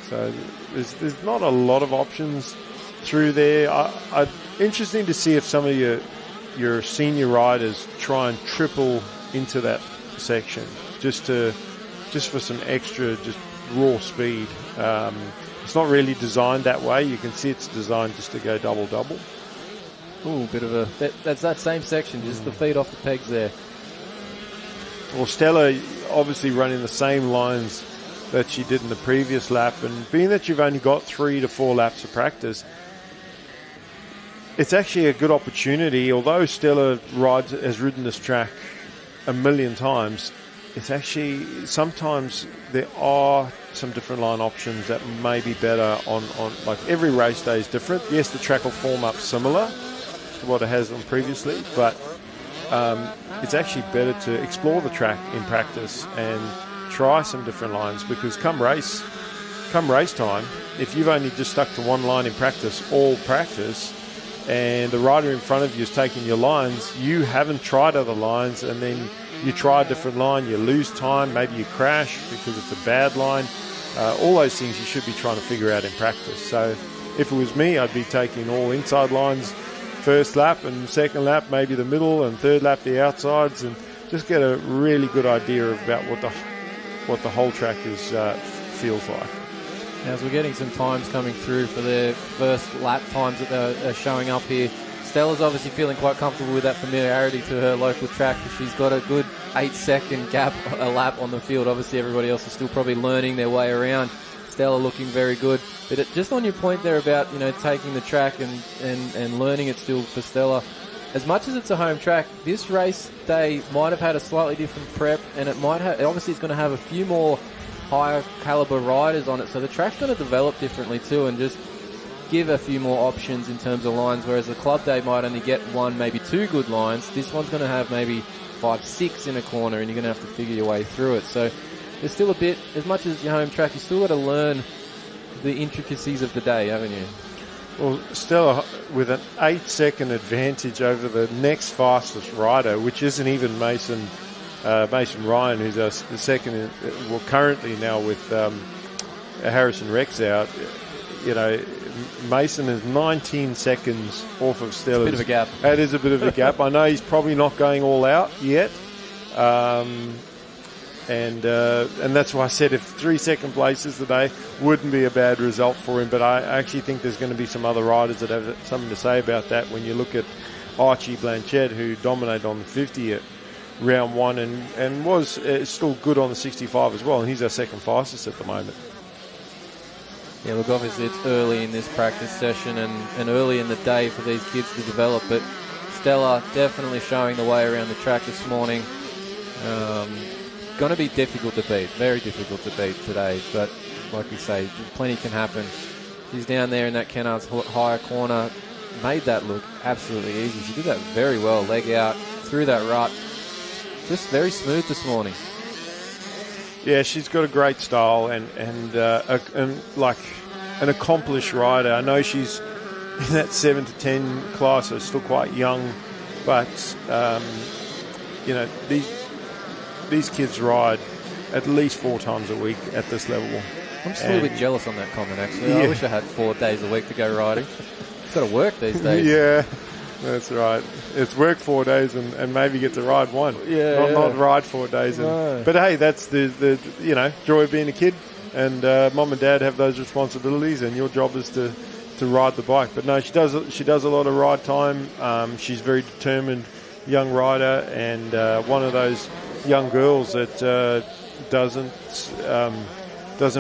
So there's not a lot of options through there. Interesting to see if some of your senior riders try and triple into that section just for some extra just raw speed. It's not really designed that way. You can see it's designed just to go double. Ooh, bit of that's that same section, just the feet off the pegs there. Well, Stella obviously running the same lines that she did in the previous lap, and being that you've only got 3 to 4 laps of practice, it's actually a good opportunity. Although Stella has ridden this track a million times, it's actually sometimes there are some different line options that may be better on like every race day is different. Yes, the track will form up similar to what it has done previously, but it's actually better to explore the track in practice and try some different lines, because come race time, if you've only just stuck to one line in practice, all practice, and the rider in front of you is taking your lines, you haven't tried other lines, and then you try a different line, you lose time, maybe you crash because it's a bad line. All those things you should be trying to figure out in practice. So if it was me, I'd be taking all inside lines first lap, and second lap maybe the middle, and third lap the outsides, and just get a really good idea about what the whole track feels like. Now, as we're getting some times coming through for their first lap times that they're showing up here, Stella's obviously feeling quite comfortable with that familiarity to her local track. She's got a good 8-second gap a lap on the field. Obviously, everybody else is still probably learning their way around. Stella looking very good. But just on your point there about, taking the track and learning it still for Stella, as much as it's a home track, this race day might have had a slightly different prep, and obviously it's going to have a few more higher caliber riders on it, so the track's going to develop differently too, and just give a few more options in terms of lines, whereas the club day might only get 1, maybe 2 good lines. This one's going to have maybe 5, 6 in a corner, and you're going to have to figure your way through it. So there's still a bit, as much as your home track, you still got to learn the intricacies of the day, haven't you? Well, Stella with an 8-second advantage over the next fastest rider, which isn't even Mason Ryan, who's the second, currently now with Harrison Rex out. Mason is 19 seconds off of Stella. It's a bit of a gap. That is a bit of a gap. I know he's probably not going all out yet. And that's why I said if 3 second places today wouldn't be a bad result for him. But I actually think there's going to be some other riders that have something to say about that. When you look at Archie Blanchett, who dominated on the 50 at round 1 and was still good on the 65 as well, and he's our second fastest at the moment. Yeah, look, obviously it's early in this practice session and early in the day for these kids to develop, but Stella definitely showing the way around the track this morning. Going to be difficult to beat, very difficult to beat today, but like we say, plenty can happen. She's down there in that Kennard's higher corner, made that look absolutely easy. She did that very well, leg out, through that rut. Just very smooth this morning. Yeah, she's got a great style and like an accomplished rider. I know she's in that 7 to 10 class, so still quite young, but you know, these kids ride at least 4 times a week at this level. I'm still a bit jealous on that comment, actually. I wish I had 4 days a week to go riding. It's got to work these days. Yeah, that's right. It's work 4 days and maybe get to ride 1. Not ride 4 days. No. But hey, that's the you know, joy of being a kid. And mom and dad have those responsibilities, and your job is to ride the bike. But no, she does a lot of ride time. She's a very determined young rider, and one of those young girls that doesn't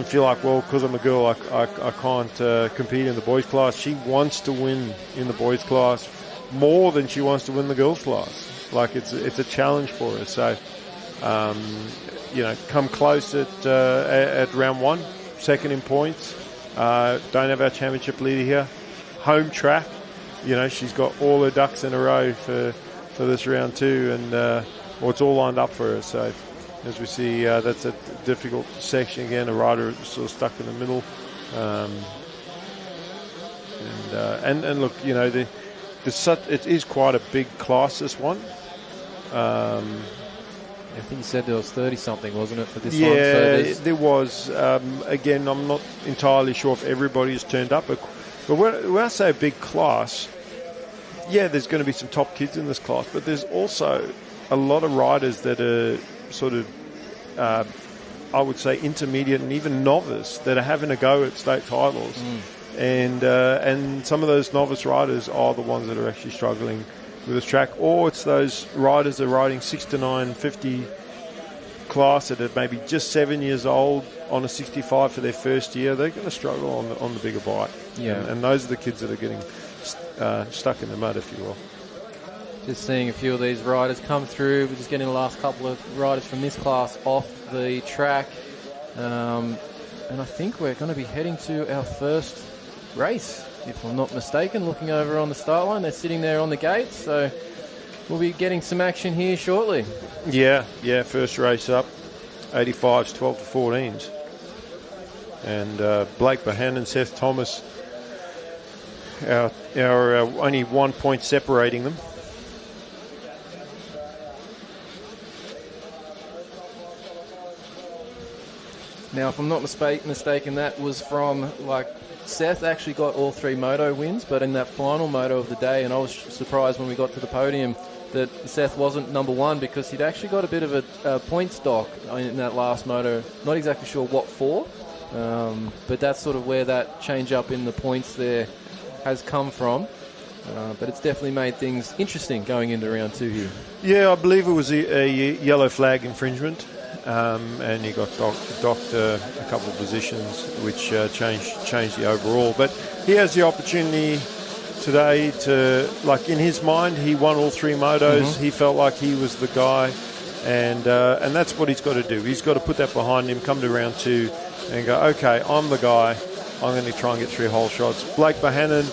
feel like, well, because I'm a girl, I can't compete in the boys' class. She wants to win in the boys' class more than she wants to win the girls' class. Like, it's a challenge for her. So, you know, come close at round 1, second in points. Don't have our championship leader here. Home track. You know, she's got all her ducks in a row for this round 2, and well, it's all lined up for her. So, as we see, that's a difficult section again. A rider sort of stuck in the middle. And look, you know, it is quite a big class, this one. I think you said there was 30-something, wasn't it, for this one? Yeah, there was. Again, I'm not entirely sure if everybody has turned up. But when I say a big class, yeah, there's going to be some top kids in this class, but there's also a lot of riders that are sort of, I would say, intermediate and even novice that are having a go at state titles. And some of those novice riders are the ones that are actually struggling with this track, or it's those riders that are riding 6 to 950 class that are maybe just 7 years old on a 65 for their first year. They're going to struggle on the bigger bike. Yeah. And those are the kids that are getting stuck in the mud, if you will. Just seeing a few of these riders come through. We're just getting the last couple of riders from this class off the track. And I think we're going to be heading to our first race, if I'm not mistaken. Looking over on the start line, they're sitting there on the gate, so we'll be getting some action here shortly. Yeah, first race up, 85s, 12 to 14s. And Blake Bohannon, Seth Thomas, our only 1 point separating them. Now, if I'm not mistaken, that was from, like, Seth actually got all 3 moto wins, but in that final moto of the day, and I was surprised when we got to the podium that Seth wasn't number 1, because he'd actually got a bit of a point stock in that last moto. Not exactly sure what for, but that's sort of where that change up in the points there has come from. But it's definitely made things interesting going into round 2 here. Yeah, I believe it was a yellow flag infringement. And he got docked a couple of positions, which changed the overall. But he has the opportunity today to, like, in his mind, he won all 3 motos. He felt like he was the guy, and that's what he's got to do. He's got to put that behind him, come to round 2, and go, okay, I'm the guy. I'm going to try and get 3 hole shots. Blake Bohannon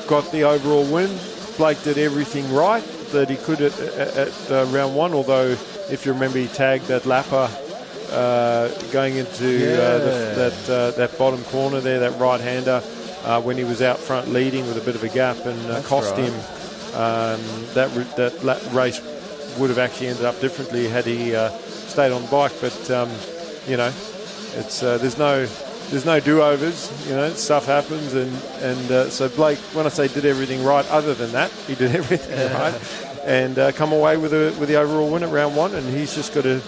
got the overall win. Blake did everything right that he could at round 1, although, if you remember, he tagged that lapper going into that bottom corner there, that right-hander, when he was out front leading with a bit of a gap, and cost him. That race would have actually ended up differently had he stayed on the bike. But you know, it's there's no do-overs. You know, stuff happens, and so Blake, when I say did everything right, other than that, he did everything right. And come away with the overall win at round 1, and he's just got to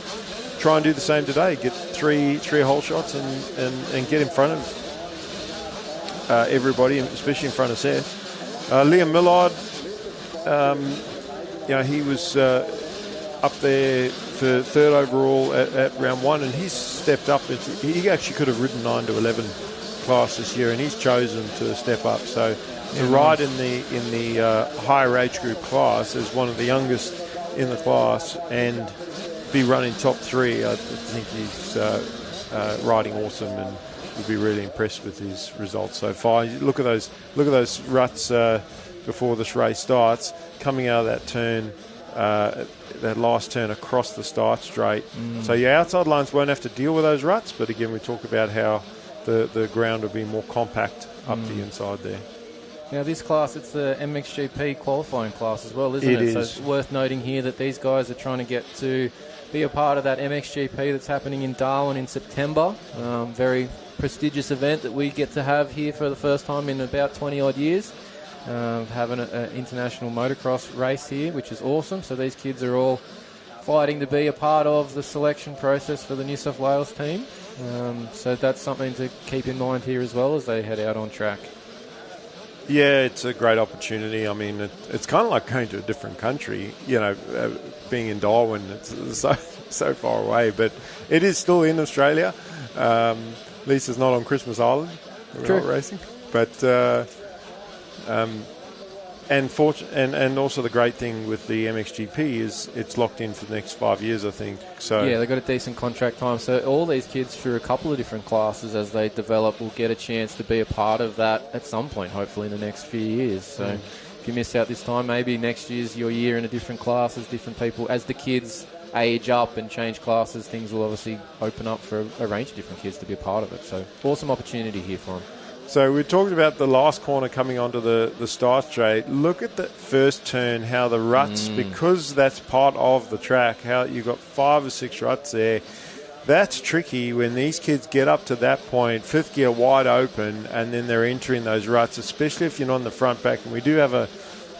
try and do the same today. Get three hole shots and get in front of everybody, especially in front of Seth. Liam Millard, you know, he was up there for 3rd overall at round 1, and he's stepped up. He actually could have ridden 9 to 11 class this year, and he's chosen to step up. So to ride in the higher age group class as one of the youngest in the class and be running top 3, I think he's riding awesome, and we'll be really impressed with his results so far. Look at those ruts before this race starts, coming out of that turn, that last turn across the start straight. So your outside lines won't have to deal with those ruts, but again, we talk about how the ground will be more compact up the inside there. Now, this class, it's the MXGP qualifying class as well, isn't it? So it's worth noting here that these guys are trying to get to be a part of that MXGP that's happening in Darwin in September. Very prestigious event that we get to have here for the first time in about 20-odd years. Having an international motocross race here, which is awesome. So these kids are all fighting to be a part of the selection process for the New South Wales team. So that's something to keep in mind here as well as they head out on track. Yeah, it's a great opportunity. I mean, it's kind of like going to a different country, being in Darwin. It's so far away, but it is still in Australia. At least it's not on Christmas Island. We're not racing. But, and also the great thing with the MXGP is it's locked in for the next 5 years, I think. So yeah, they've got a decent contract time. So all these kids through a couple of different classes as they develop will get a chance to be a part of that at some point, hopefully in the next few years. So if you miss out this time, maybe next year's your year in a different class as different people. As the kids age up and change classes, things will obviously open up for a range of different kids to be a part of it. So awesome opportunity here for them. So we talked about the last corner coming onto the start straight. Look at the first turn, how the ruts, because that's part of the track, how you've got 5 or 6 ruts there. That's tricky when these kids get up to that point, fifth gear wide open, and then they're entering those ruts, especially if you're not on the front back. And we do have a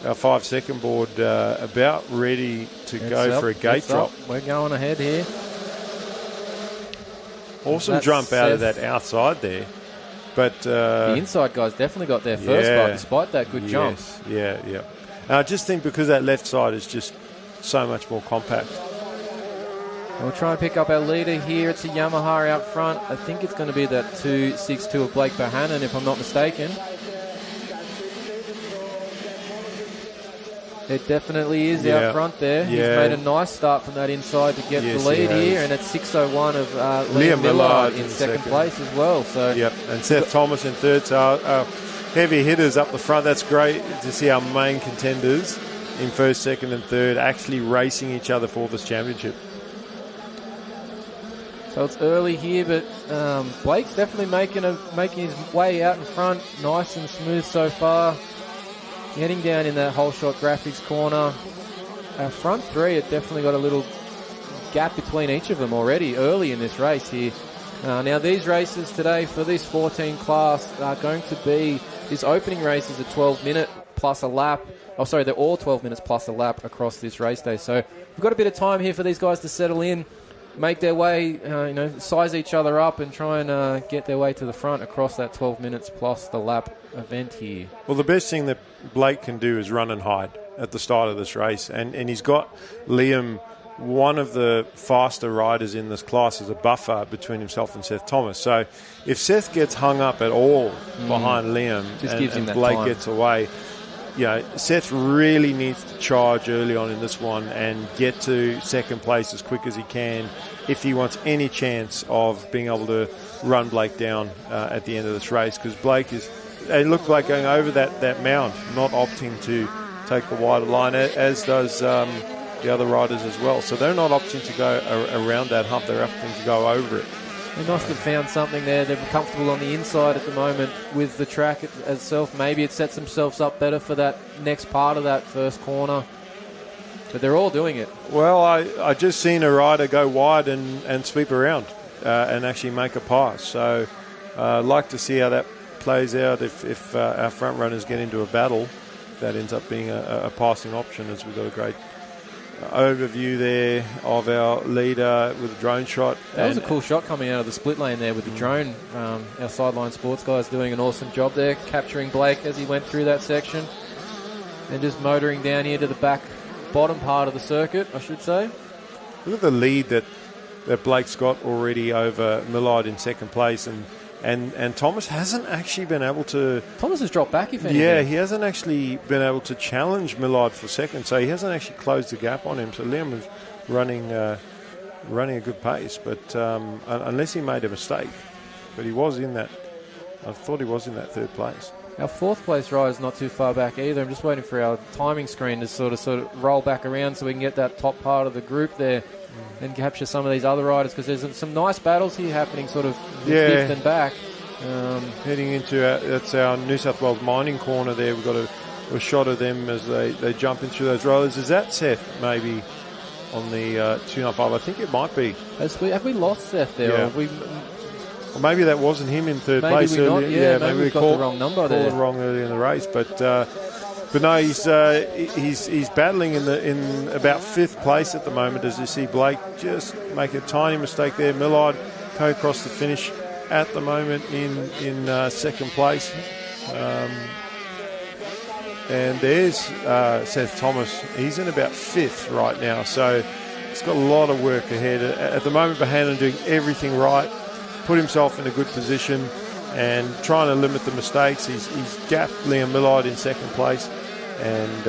5-second board about ready to go for a gate drop. We're going ahead here. Awesome jump out of that outside there. But the inside guys definitely got their first spot despite that good jump. Yeah. And I just think because that left side is just so much more compact. We'll try and pick up our leader here. It's a Yamaha out front. I think it's going to be that 2.62 of Blake Bohannon, if I'm not mistaken. It definitely is out front there. He's made a nice start from that inside to get the lead here, and it's 6.01 of Liam Millard in second place as well. So and Seth Thomas in third. So heavy hitters up the front. That's great to see our main contenders in first, second, and third actually racing each other for this championship. So it's early here, but Blake's definitely making his way out in front, nice and smooth so far. Heading down in that whole shot graphics corner. Our front three have definitely got a little gap between each of them already early in this race here. Now these races today for this 14 class are going to be, this opening race is a 12-minute plus a lap. Oh, sorry, they're all 12 minutes plus a lap across this race day. So we've got a bit of time here for these guys to settle in, make their way, size each other up and try and get their way to the front across that 12 minutes plus the lap event here. Well, the best thing that Blake can do is run and hide at the start of this race, and he's got Liam, one of the faster riders in this class, as a buffer between himself and Seth Thomas. So if Seth gets hung up at all behind Liam and Blake gets away, Seth really needs to charge early on in this one and get to second place as quick as he can if he wants any chance of being able to run Blake down at the end of this race, because Blake it looked like going over that mound, not opting to take the wider line, as does the other riders as well. So they're not opting to go around that hump, they're opting to go over it. They must have found something there. They're comfortable on the inside at the moment with the track itself. Maybe it sets themselves up better for that next part of that first corner. But they're all doing it. Well, I just seen a rider go wide and sweep around and actually make a pass. So I'd like to see how that plays out if our front runners get into a battle. That ends up being a passing option, as we've got a great overview there of our leader with a drone shot. That was a cool shot coming out of the split lane there with the drone. Our sideline sports guys doing an awesome job there, capturing Blake as he went through that section and just motoring down here to the bottom part of the circuit, I should say. Look at the lead that Blake's got already over Millard in second place, and Thomas hasn't actually been able to... Thomas has dropped back, if anything. Yeah, he hasn't actually been able to challenge Millard for second, so he hasn't actually closed the gap on him. So Liam was running a good pace, but unless he made a mistake. But he was in that... I thought he was in that third place. Our fourth place rider is not too far back either. I'm just waiting for our timing screen to sort of roll back around so we can get that top part of the group there and capture some of these other riders, because there's some nice battles here happening sort of fifth and back. Heading into that's our New South Wales mining corner there. We've got a shot of them as they jump in through those rollers. Is that Seth maybe on the 295? I think it might be. Have we lost Seth there? Yeah. Or maybe that wasn't him in third place earlier. Maybe we called the wrong number there. Called it wrong earlier in the race, but no, he's battling in about fifth place at the moment. As you see, Blake just make a tiny mistake there. Millard go across the finish at the moment in second place, and there's Seth Thomas. He's in about fifth right now, so he's got a lot of work ahead. At the moment, Bohannon doing everything right. Put himself in a good position and trying to limit the mistakes. He's gapped Liam Millard in second place and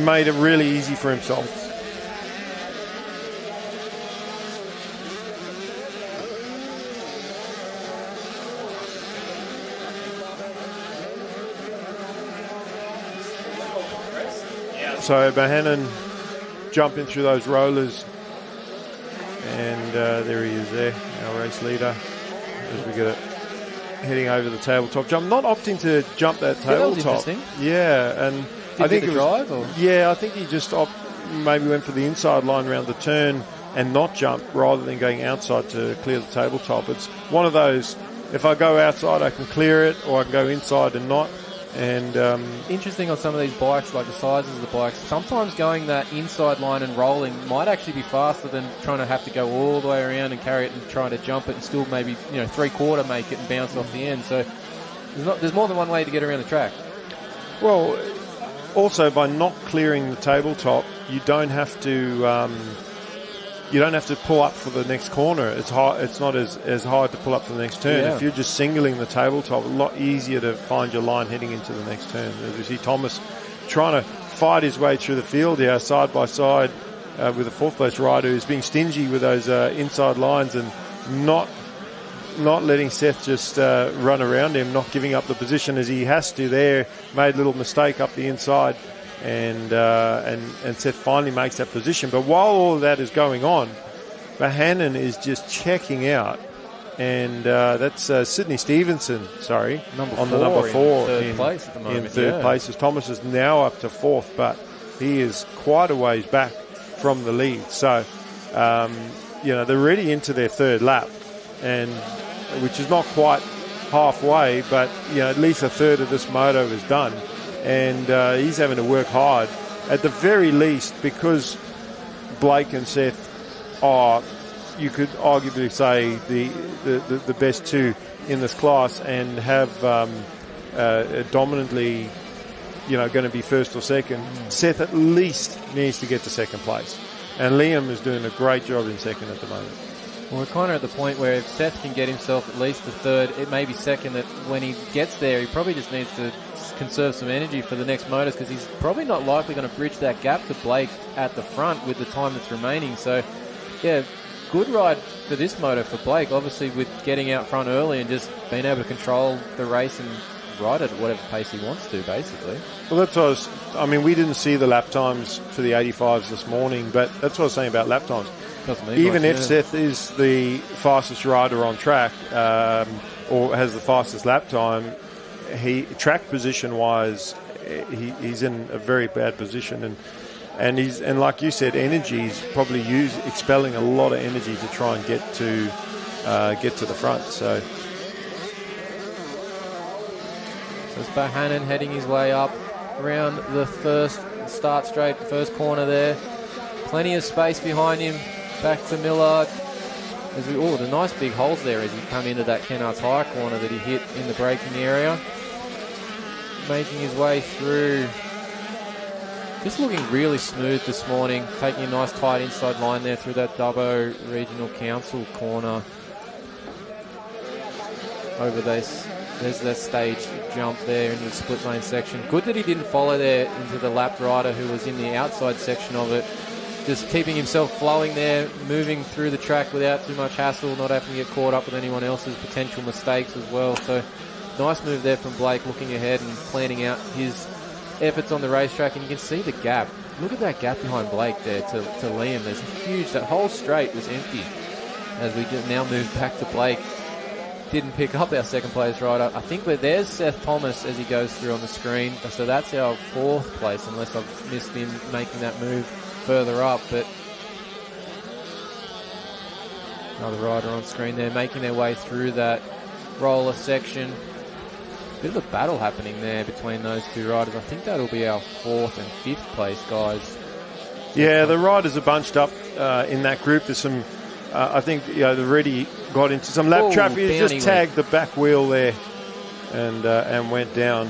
made it really easy for himself. So Bohannon jumping through those rollers, and there he is there, our race leader, as we get it heading over the tabletop jump. Not opting to jump that tabletop. Yeah, and I think I think he just maybe went for the inside line around the turn and not jump rather than going outside to clear the tabletop. It's one of those, if I go outside I can clear it, or I can go inside and not. And interesting on some of these bikes, like the sizes of the bikes, sometimes going that inside line and rolling might actually be faster than trying to have to go all the way around and carry it and trying to jump it and still maybe three-quarter make it and bounce off the end. So there's more than one way to get around the track. Well, also by not clearing the tabletop, you don't have to pull up for the next corner. It's not as hard to pull up for the next turn. Yeah. If you're just singling the tabletop, a lot easier to find your line heading into the next turn. As we see Thomas trying to fight his way through the field here, side by side with a fourth place rider who's being stingy with those inside lines and not letting Seth just run around him, not giving up the position as he has to there. Made a little mistake up the inside. And Seth finally makes that position. But while all of that is going on, Bohannon is just checking out. And that's Sydney Stevenson, on the number four in third place at the moment. In third place. As Thomas is now up to fourth, but he is quite a ways back from the lead. So, they're already into their third lap, and which is not quite halfway, but at least a third of this moto is done. And he's having to work hard. At the very least, because Blake and Seth are, you could arguably say, the best two in this class and have dominantly, going to be first or second. Seth at least needs to get to second place. And Liam is doing a great job in second at the moment. Well, we're kind of at the point where if Seth can get himself at least the third, it may be second, that when he gets there, he probably just needs to conserve some energy for the next motors, because he's probably not likely going to bridge that gap to Blake at the front with the time that's remaining. So, yeah, good ride for this moto for Blake, obviously, with getting out front early and just being able to control the race and ride it at whatever pace he wants to, basically. Well, that's what we didn't see the lap times for the 85s this morning, but that's what I was saying about lap times. Even if Seth is the fastest rider on track or has the fastest lap time, track position wise, he's in a very bad position, and like you said, he's probably expelling a lot of energy to try and get to the front. So it's Bohannon heading his way up around the first start straight, first corner there. Plenty of space behind him. Back to Millard. The nice big holes there as he come into that Kennards High corner that he hit in the braking area. Making his way through. Just looking really smooth this morning. Taking a nice tight inside line there through that Dubbo Regional Council corner. Over this. There's that stage jump there into the split lane section. Good that he didn't follow there into the lapped rider who was in the outside section of it. Just keeping himself flowing there, moving through the track without too much hassle, not having to get caught up with anyone else's potential mistakes as well. So nice move there from Blake, looking ahead and planning out his efforts on the racetrack. And you can see the gap. Look at that gap behind Blake there to Liam. There's huge. That whole straight was empty. As we now move back to Blake. Didn't pick up our second place rider. I think there's Seth Thomas as he goes through on the screen. So that's our 4th place, unless I've missed him making that move further up. But another rider on screen there, making their way through that roller section. Bit of a battle happening there between those two riders. I think that'll be our 4th and 5th place guys. Yeah, the riders are bunched up in that group. There's some, I think, they've already got into some lap traffic. He just tagged the back wheel there and went down.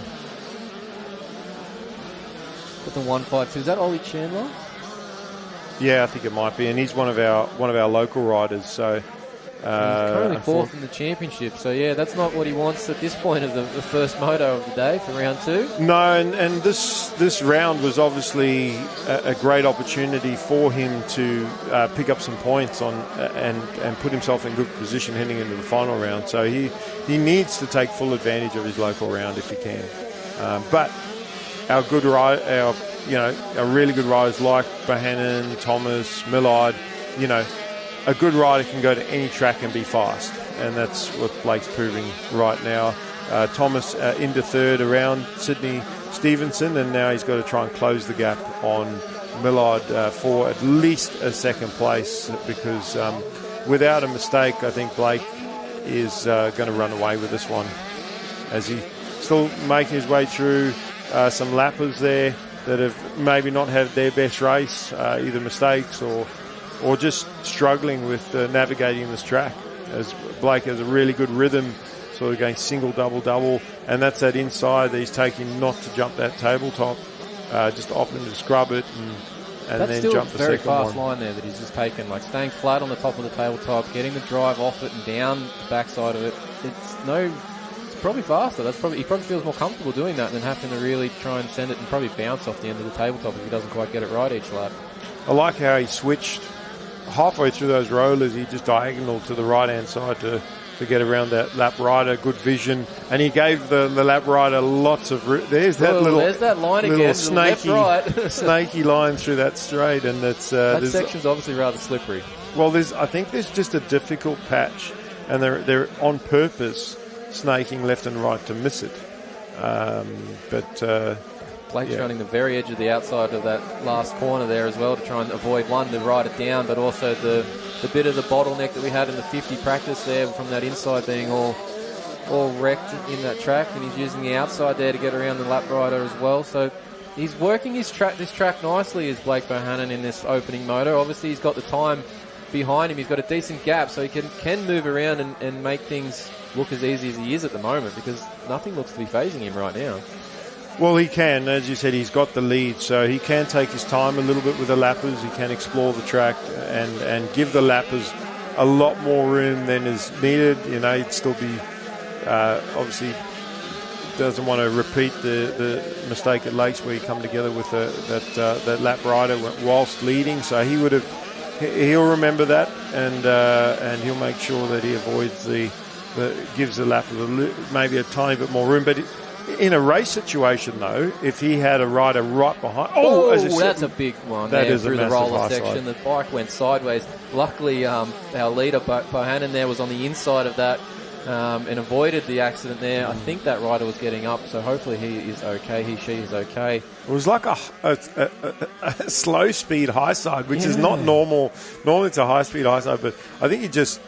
But the 152, is that Ollie Chandler? Yeah, I think it might be, and he's one of our local riders. So he's currently 4th in the championship. So yeah, that's not what he wants at this point of the first moto of the day for round 2. No, and this round was obviously a great opportunity for him to pick up some points on and put himself in good position heading into the final round. So he needs to take full advantage of his local round if he can. But our really good riders like Bohannon, Thomas, Millard, a good rider can go to any track and be fast, and that's what Blake's proving right now. Thomas into 3rd around Sydney Stevenson, and now he's got to try and close the gap on Millard for at least a 2nd place, because without a mistake, I think Blake is going to run away with this one, as he still making his way through some lappers there that have maybe not had their best race, either mistakes or just struggling with navigating this track, as Blake has a really good rhythm, sort of going single, double, double, and that's that inside that he's taking not to jump that tabletop, just opting to scrub it and then jump the second one. That's still a very fast line there that he's just taken, like staying flat on the top of the tabletop, getting the drive off it and down the backside of it. It's probably faster. He probably feels more comfortable doing that than having to really try and send it and probably bounce off the end of the tabletop if he doesn't quite get it right each lap. I like how he switched halfway through those rollers. He just diagonal to the right-hand side to get around that lap rider. Good vision, and he gave the lap rider lots of there's that line again, snaky, snaky line through that straight, and that section's obviously rather slippery. Well, I think there's just a difficult patch, and they're on purpose snaking left and right to miss it. Blake's running the very edge of the outside of that last corner there as well to try and avoid the rider down, but also the bit of the bottleneck that we had in the 50 practice there from that inside being all wrecked in that track, and he's using the outside there to get around the lap rider as well. So he's working this track nicely as Blake Bohannon in this opening moto. Obviously he's got the time behind him, he's got a decent gap, so he can move around and make things look as easy as he is at the moment, because nothing looks to be phasing him right now. Well, he can. As you said, he's got the lead, so he can take his time a little bit with the lappers. He can explore the track and give the lappers a lot more room than is needed. He'd still be, obviously, doesn't want to repeat the mistake at Lakes where he come together with that lap rider whilst leading. So he'll remember that, and he'll make sure that he avoids gives the lapper maybe a tiny bit more room. But in a race situation, though, if he had a rider right behind... that's a big one. That is through the roller section. The bike went sideways. Luckily, our leader, Bohannon, there was on the inside of that and avoided the accident there. I think that rider was getting up, so hopefully he is okay. She is okay. It was like a slow-speed high side, which is not normal. Normally it's a high-speed high side, but I think he just...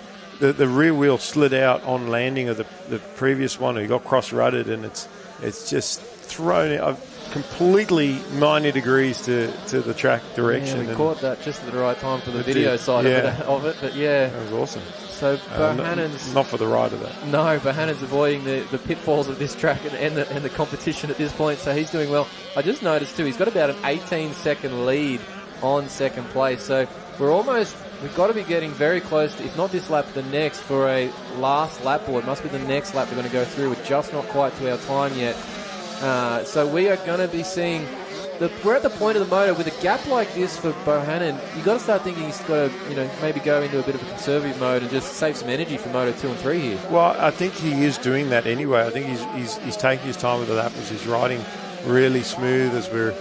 The rear wheel slid out on landing of the previous one. He got cross-rutted, and it's just thrown out completely 90 degrees to the track direction. Yeah, we caught that just at the right time for the video side of it, but yeah. That was awesome. So Bohannon's... Not for the rider, though. No, Bohannon's avoiding the pitfalls of this track and the competition at this point, so he's doing well. I just noticed, too, he's got about an 18-second lead on second place, so we've got to be getting very close to, if not this lap, the next for a last lap, or it must be the next lap we're going to go through. We're just not quite to our time yet. So we are going to be seeing, we're at the point of the moto with a gap like this for Bohannon. You've got to start thinking he's got to, maybe go into a bit of a conservative mode and just save some energy for Moto 2 and 3 here. Well, I think he is doing that anyway. I think he's taking his time with the lappers. He's riding really smooth as we're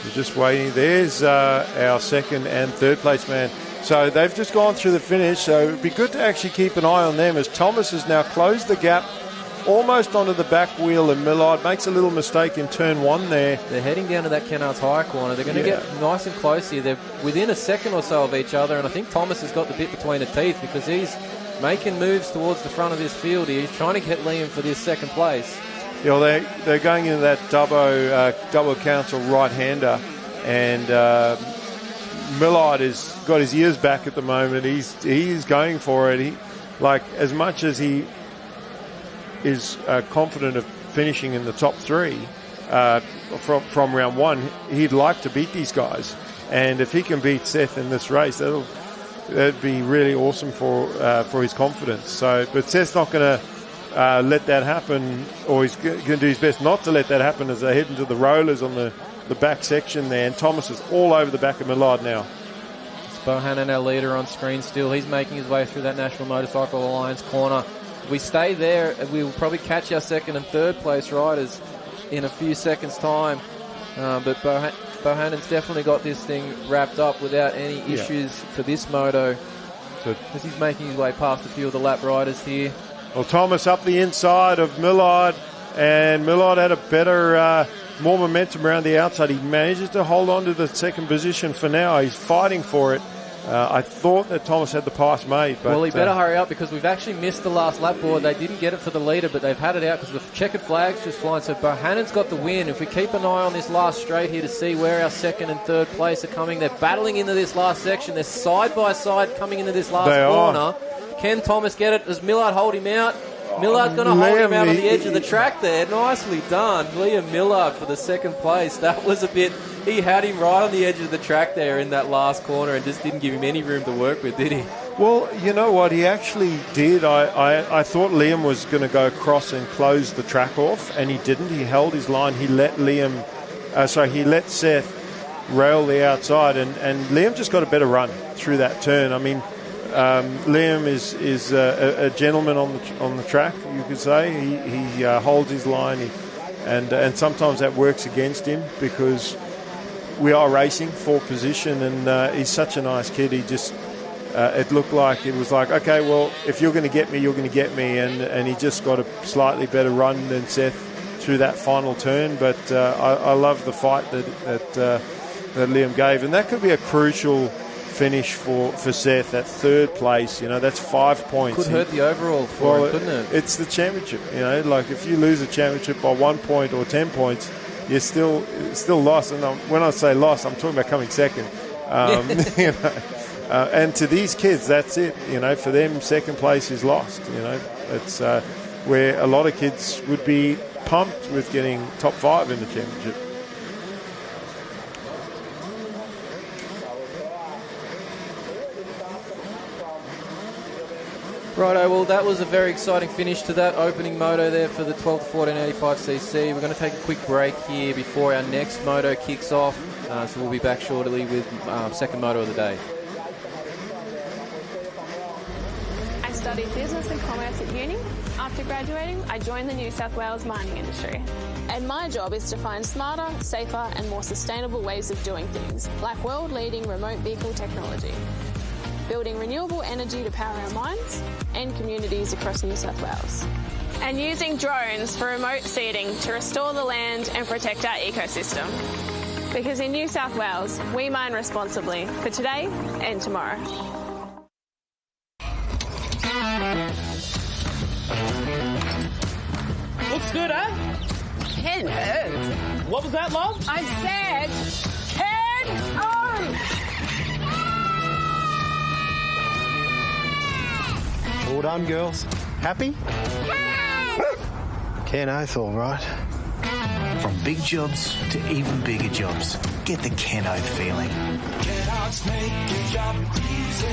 We're just waiting. There's our second and third place man. So they've just gone through the finish, so it'd be good to actually keep an eye on them as Thomas has now closed the gap almost onto the back wheel, and Millard makes a little mistake in turn one there. They're heading down to that Kennard's High corner. They're going to get nice and close here. They're within a second or so of each other, and I think Thomas has got the bit between the teeth because he's making moves towards the front of this field here. He's trying to get Liam for this second place. Yeah, well, they're going into that Dubbo Council right-hander, and Millard has got his ears back at the moment. He's going for it. As much as he is confident of finishing in the top three from round one, he'd like to beat these guys. And if he can beat Seth in this race, that'd be really awesome for his confidence. So, but Seth's not going to let that happen, or he's going to do his best not to let that happen as they head into the rollers on the back section there. And Thomas is all over the back of Millard now. It's Bohannon, our leader, on screen still. He's making his way through that National Motorcycle Alliance corner. If we stay there, we'll probably catch our second and third place riders in a few seconds' time. But Bohannon's definitely got this thing wrapped up without any issues for this moto. As he's making his way past a few of the lap riders here. Well, Thomas up the inside of Millard, and Millard had a better, more momentum around the outside. He manages to hold on to the second position for now. He's fighting for it. I thought that Thomas had the pass made. But, well, he better hurry up because we've actually missed the last lap board. They didn't get it for the leader, but they've had it out because the checkered flag's just flying. So Bohannon's got the win. If we keep an eye on this last straight here to see where our second and third place are coming, they're battling into this last section. They're side by side coming into this last corner. Can Thomas get it? Does Millard hold him out? Millard's going to hold him out on the edge of the track there. Nicely done. Liam Millard for the second place. That was a bit... He had him right on the edge of the track there in that last corner and just didn't give him any room to work with, did he? Well, you know what? He actually did. I thought Liam was going to go across and close the track off, and he didn't. He held his line. He let Seth rail the outside, and Liam just got a better run through that turn. I mean, Liam is a gentleman on the track, you could say. He holds his line, and sometimes that works against him because we are racing for position, and he's such a nice kid. He just it looked like it was like, okay, well, if you're going to get me, you're going to get me, and he just got a slightly better run than Seth through that final turn. But I love the fight that Liam gave, and that could be a crucial finish for Seth at third place. You know, that's 5 points. Could hurt the overall for him, couldn't it? It's the championship. You know, like if you lose a championship by 1 point or 10 points, you're still lost. And when I say lost, I'm talking about coming second. You know, and to these kids, that's it. You know, for them, second place is lost. You know, it's where a lot of kids would be pumped with getting top 5 in the championship. Righto, well, that was a very exciting finish to that opening moto there for the 12 to 1485cc. We're going to take a quick break here before our next moto kicks off. So we'll be back shortly with second moto of the day. I studied business and commerce at uni. After graduating, I joined the New South Wales mining industry. And my job is to find smarter, safer and more sustainable ways of doing things, like world-leading remote vehicle technology, building renewable energy to power our mines and communities across New South Wales, and using drones for remote seeding to restore the land and protect our ecosystem. Because in New South Wales, we mine responsibly for today and tomorrow. Looks good, eh? 10 O's. What was that, Love? I said 10 O's. All done, girls. Happy? Ken Oath, all right. From big jobs to even bigger jobs, get the Ken Oath feeling. Ken Oath's make your job easy.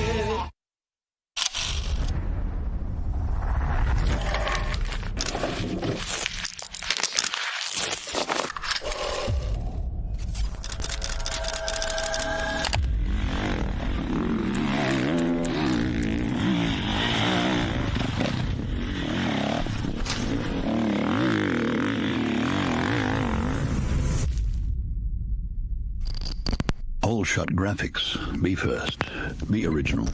all shot graphics. Be first. Be original.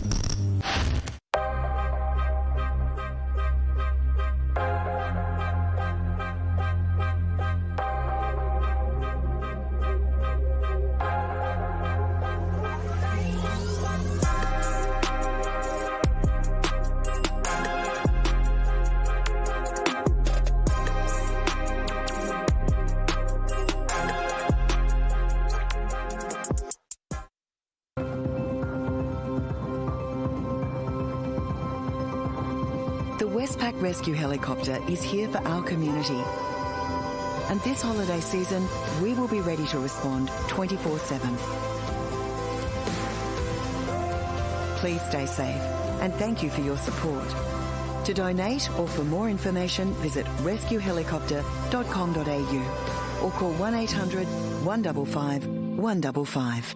Westpac Rescue Helicopter is here for our community. And this holiday season, we will be ready to respond 24/7. Please stay safe and thank you for your support. To donate or for more information, visit rescuehelicopter.com.au or call 1800 155 155.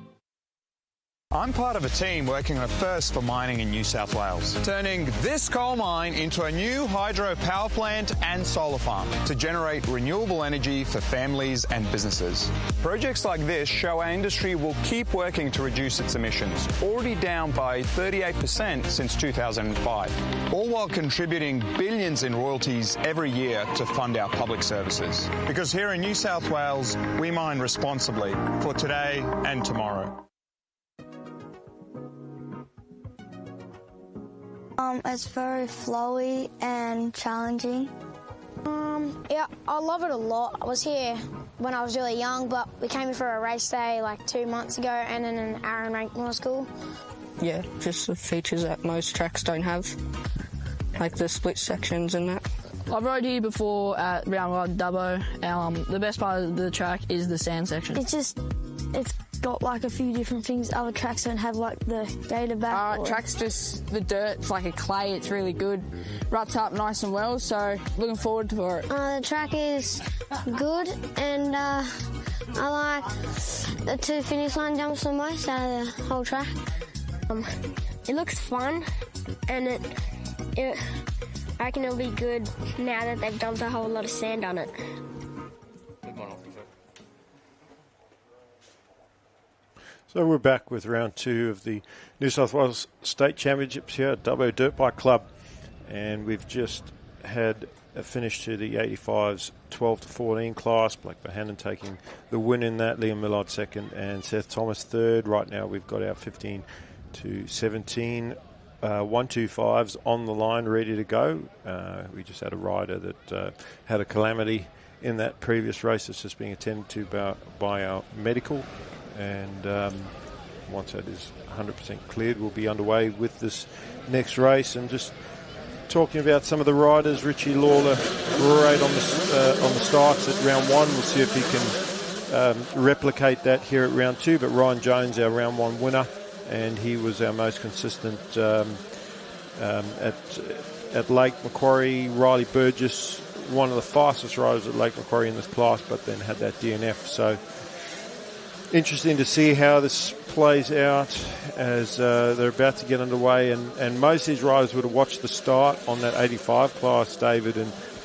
I'm part of a team working on a first for mining in New South Wales, turning this coal mine into a new hydro power plant and solar farm to generate renewable energy for families and businesses. Projects like this show our industry will keep working to reduce its emissions, already down by 38% since 2005, all while contributing billions in royalties every year to fund our public services. Because here in New South Wales, we mine responsibly for today and tomorrow. It's very flowy and challenging. Yeah, I love it a lot. I was here when I was really young, but we came here for a race day like 2 months ago and in an Aaron Rankmore school. Yeah, just the features that most tracks don't have, like the split sections and that. I've rode here before at round one Dubbo. The best part of the track is the sand section. It's got like a few different things other tracks don't have, like the gator back. Track's just the dirt. It's like a clay. It's really good. Ruts up nice and well, so looking forward for it. The track is good, and I like the 2 finish line jumps the most out of the whole track. It looks fun, and I reckon it'll be good now that they've dumped a whole lot of sand on it. So we're back with round 2 of the New South Wales State Championships here at Dubbo Dirt Bike Club, and we've just had a finish to the 85s 12 to 14 class. Blake Bohannon taking the win in that, Liam Millard second, and Seth Thomas third. Right now we've got our 15 to 17 125s on the line, ready to go. We just had a rider that had a calamity in that previous race that's just being attended to by our medical. And once that is 100% cleared, we'll be underway with this next race. And just talking about some of the riders, Richie Lawler, great on the starts at round 1. We'll see if he can replicate that here at round 2. But Ryan Jones, our round 1 winner, and he was our most consistent at Lake Macquarie. Riley Burgess, one of the fastest riders at Lake Macquarie in this class, but then had that DNF. So interesting to see how this plays out as they're about to get underway, and most of these riders would have watched the start on that 85 class, David,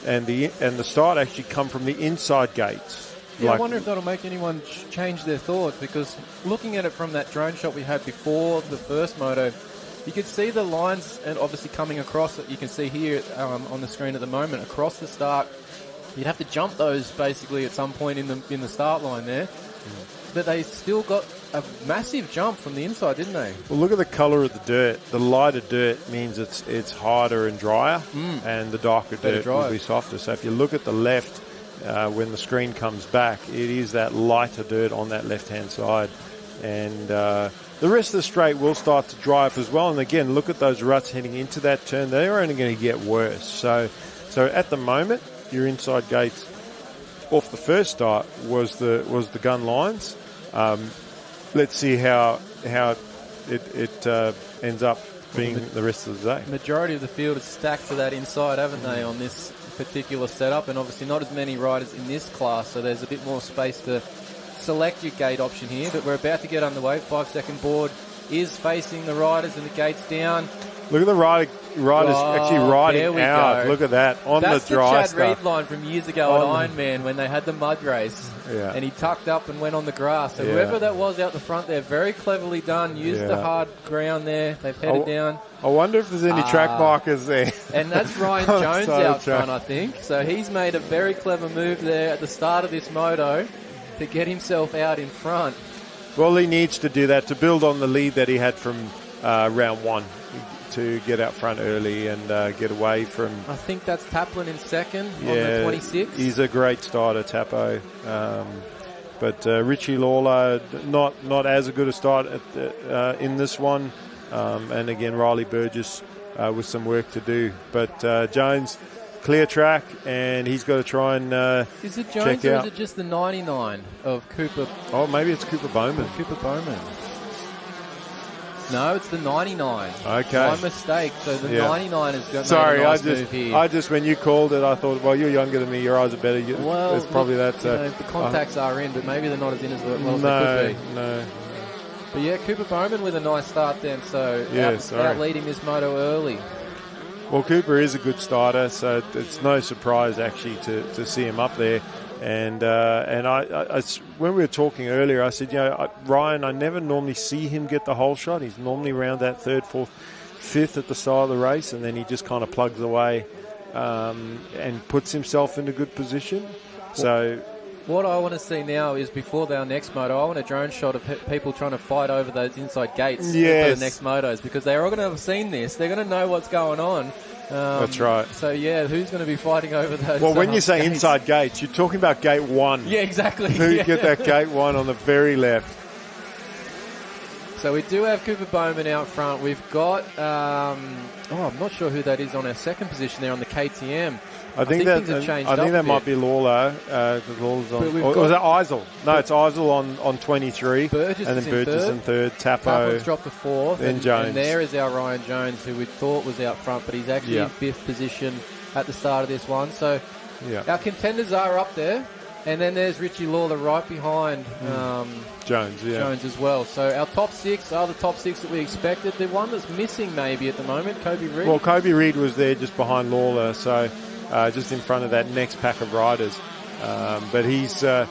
and the start actually come from the inside gates. Yeah, I wonder if that'll make anyone change their thoughts, because looking at it from that drone shot we had before the first moto, you could see the lines and obviously coming across that you can see here on the screen at the moment across the start. You'd have to jump those basically at some point in the start line there. But they still got a massive jump from the inside, didn't they? Well, look at the colour of the dirt. The lighter dirt means it's harder and drier, and the darker dirt will be softer. So if you look at the left, when the screen comes back, it is that lighter dirt on that left-hand side. And the rest of the straight will start to dry up as well. And again, look at those ruts heading into that turn. They're only going to get worse. So at the moment, your inside gates off the first start was the gun lines. Let's see how it ends up being the rest of the day. Majority of the field is stacked to that inside, haven't they, on this particular setup? And obviously not as many riders in this class, so there's a bit more space to select your gate option here. But we're about to get underway. 5-second board is facing the riders and the gates down. Look at the riders actually riding out. Go. Look at that on That's the dry Chad stuff. Reed line from years ago at Ironman when they had the mud race. Yeah. And he tucked up and went on the grass. So whoever that was out the front there, very cleverly done. Used the hard ground there. They've headed down. I wonder if there's any track markers there. And that's Ryan Jones out front, I think. So he's made a very clever move there at the start of this moto to get himself out in front. Well, he needs to do that to build on the lead that he had from round 1, to get out front early and get away from... I think that's Taplin in second on the 26. He's a great starter, Tapo. But Richie Lawler, not as good a start in this one. And again, Riley Burgess with some work to do. But Jones, clear track, and he's got to try and is it Jones or is it just the 99 of Cooper? Oh, maybe it's Cooper Bowman. Cooper Bowman. No, it's the 99. Okay. My mistake. So the 99 has got Sorry, made a nice move here. I just, when you called it, I thought, well, you're younger than me, your eyes are better. Well, it's probably that. The contacts are in, but maybe they're not as in as well as they could be. No. But yeah, Cooper Bowman with a nice start then, so out leading this moto early. Well, Cooper is a good starter, so it's no surprise actually to see him up there. And I when we were talking earlier, I said, Ryan, I never normally see him get the whole shot. He's normally around that 3rd, 4th, 5th at the start of the race, and then he just kind of plugs away and puts himself in a good position. So what I want to see now is before our next moto, I want a drone shot of people trying to fight over those inside gates for the next motos, because they're all going to have seen this. They're going to know what's going on. That's right. So, who's going to be fighting over those? Well, when you say gates? inside gates, you're talking about gate 1. Yeah, exactly. Who get that gate 1 on the very left. So we do have Cooper Bowman out front. We've got, I'm not sure who that is on our second position there on the KTM. I think that might be Lawler. Lawler's on, or was that Eisel? No, it's Eisel on 23. Burgess and then Burgess in third. Taplin's dropped to 4th. Then Jones. And there is our Ryan Jones, who we thought was out front, but he's actually in 5th position at the start of this one. So our contenders are up there. And then there's Richie Lawler right behind Jones as well. So our top 6 are the top 6 that we expected. The one that's missing maybe at the moment, Kobe Reed. Well, Kobe Reed was there just behind Lawler, so just in front of that next pack of riders. But he's got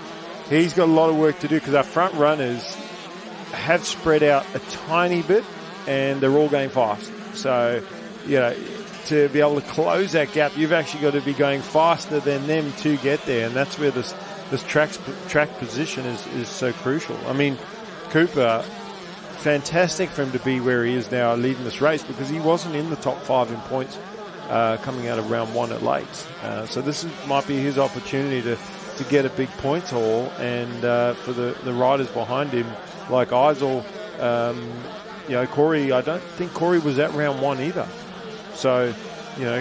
a lot of work to do, because our front runners have spread out a tiny bit and they're all going fast. So, to be able to close that gap, you've actually got to be going faster than them to get there, and that's where this track position is so crucial. I mean, Cooper, fantastic for him to be where he is now leading this race, because he wasn't in the top 5 in points coming out of round 1 at Lakes. So this might be his opportunity to get a big points haul, and for the riders behind him, like Eisel, Corey, I don't think Corey was at round 1 either. So,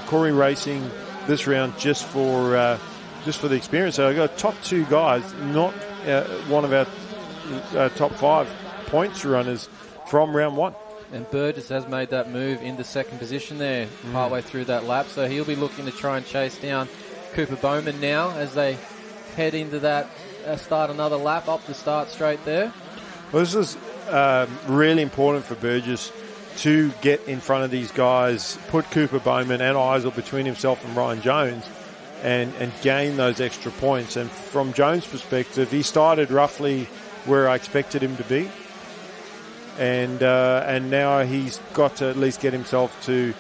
Corey racing this round just for the experience. So I got top 2 guys, not one of our top 5 points runners from round 1. And Burgess has made that move into second position there, partway through that lap. So he'll be looking to try and chase down Cooper Bowman now as they head into that, start another lap up the start straight there. Well, this is really important for Burgess to get in front of these guys, put Cooper Bowman and Eisel between himself and Ryan Jones, and gain those extra points. And from Jones' perspective, he started roughly where I expected him to be, and now he's got to at least get himself to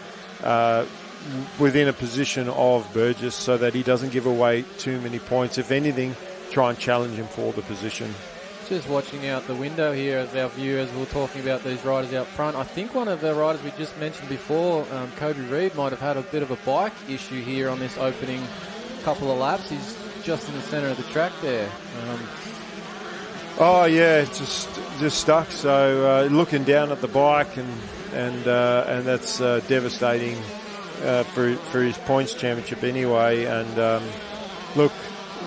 within a position of Burgess, so that he doesn't give away too many points. If anything, try and challenge him for the position. Just watching out the window here as our viewers were talking about these riders out front. I think one of the riders we just mentioned before, Kobe Reed, might have had a bit of a bike issue here on this opening couple of laps. He's just in the centre of the track there. Just stuck. So looking down at the bike, and that's devastating for his points championship anyway. And look,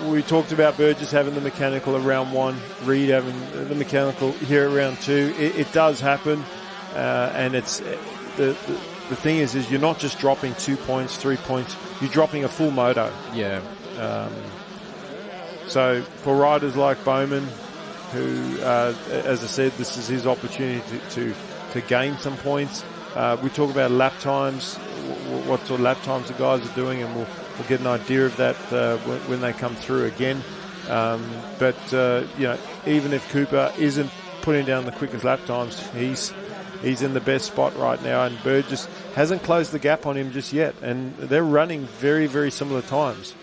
we talked about Burgess having the mechanical at round 1, Reed having the mechanical here at round 2. It does happen, and it's the thing is you're not just dropping 2 points, 3 points. You're dropping a full moto. Yeah. So for riders like Bowman, who, as I said, this is his opportunity to gain some points. We talk about lap times, what sort of lap times the guys are doing, and we'll get an idea of that when they come through again. But even if Cooper isn't putting down the quickest lap times, he's in the best spot right now, and Burgess hasn't closed the gap on him just yet, and they're running very, very similar times.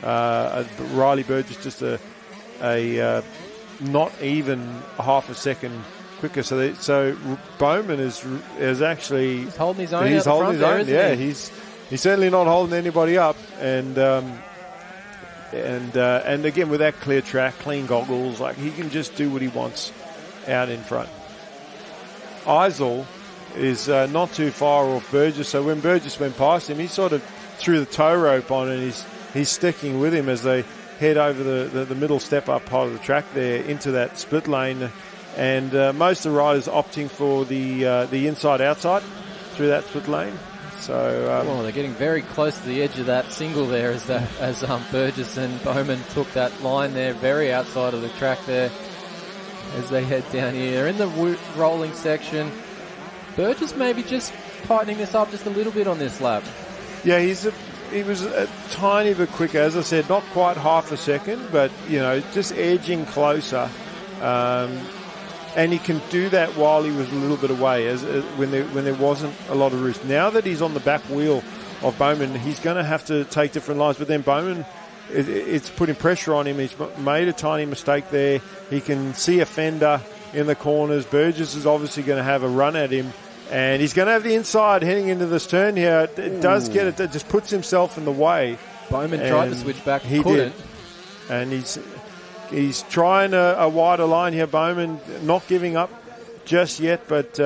Riley Burgess just a not even half a second quicker. So Bowman is actually he's holding his own. He's holding his own. Yeah, he? He's certainly not holding anybody up, and again with that clear track, clean goggles, like he can just do what he wants out in front. Eisel is not too far off Burgess, so when Burgess went past him, he sort of threw the tow rope on, and he's sticking with him as they head over the middle step-up part of the track there into that split lane. And most of the riders opting for the inside-outside through that split lane. So they're getting very close to the edge of that single there as Burgess and Bowman took that line there, very outside of the track there as they head down here. They're in the rolling section. Burgess maybe just tightening this up just a little bit on this lap. Yeah, he was a tiny bit quicker. As I said, not quite half a second, but, just edging closer. And he can do that while he was a little bit away, when there wasn't a lot of roost. Now that he's on the back wheel of Bowman, he's going to have to take different lines. But then Bowman, it's putting pressure on him. He's made a tiny mistake there. He can see a fender in the corners. Burgess is obviously going to have a run at him. And he's going to have the inside heading into this turn here. It does get it. It just puts himself in the way. Bowman tried to switch back. He couldn't. did. And he's trying a wider line here. Bowman not giving up just yet, but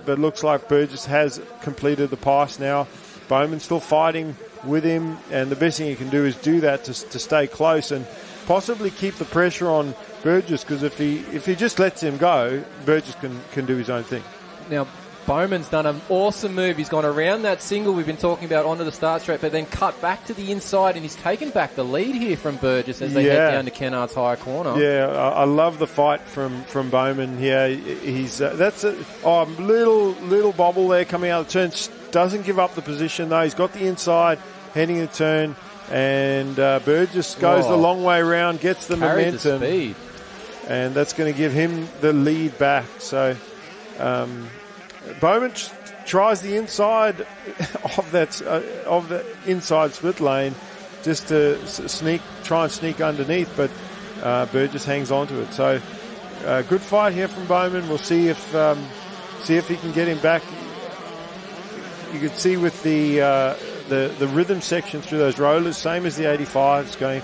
looks like Burgess has completed the pass now. Bowman still fighting with him, and the best thing he can do is do that to stay close and possibly keep the pressure on Burgess, because if he just lets him go, Burgess can do his own thing. Now, Bowman's done an awesome move. He's gone around that single we've been talking about onto the start straight, but then cut back to the inside, and he's taken back the lead here from Burgess as they head down to Kennard's higher corner. Yeah, I love the fight from Bowman here. He's that's a little bobble there coming out of the turn. Doesn't give up the position though. He's got the inside heading the turn, and Burgess goes the long way around, gets the momentum, the speed, and that's going to give him the lead back. So. Bowman tries the inside of the inside split lane just to try and sneak underneath, but Burgess hangs on to it. So good fight here from Bowman. We'll see if he can get him back. You could see with the rhythm section through those rollers, same as the 85s going.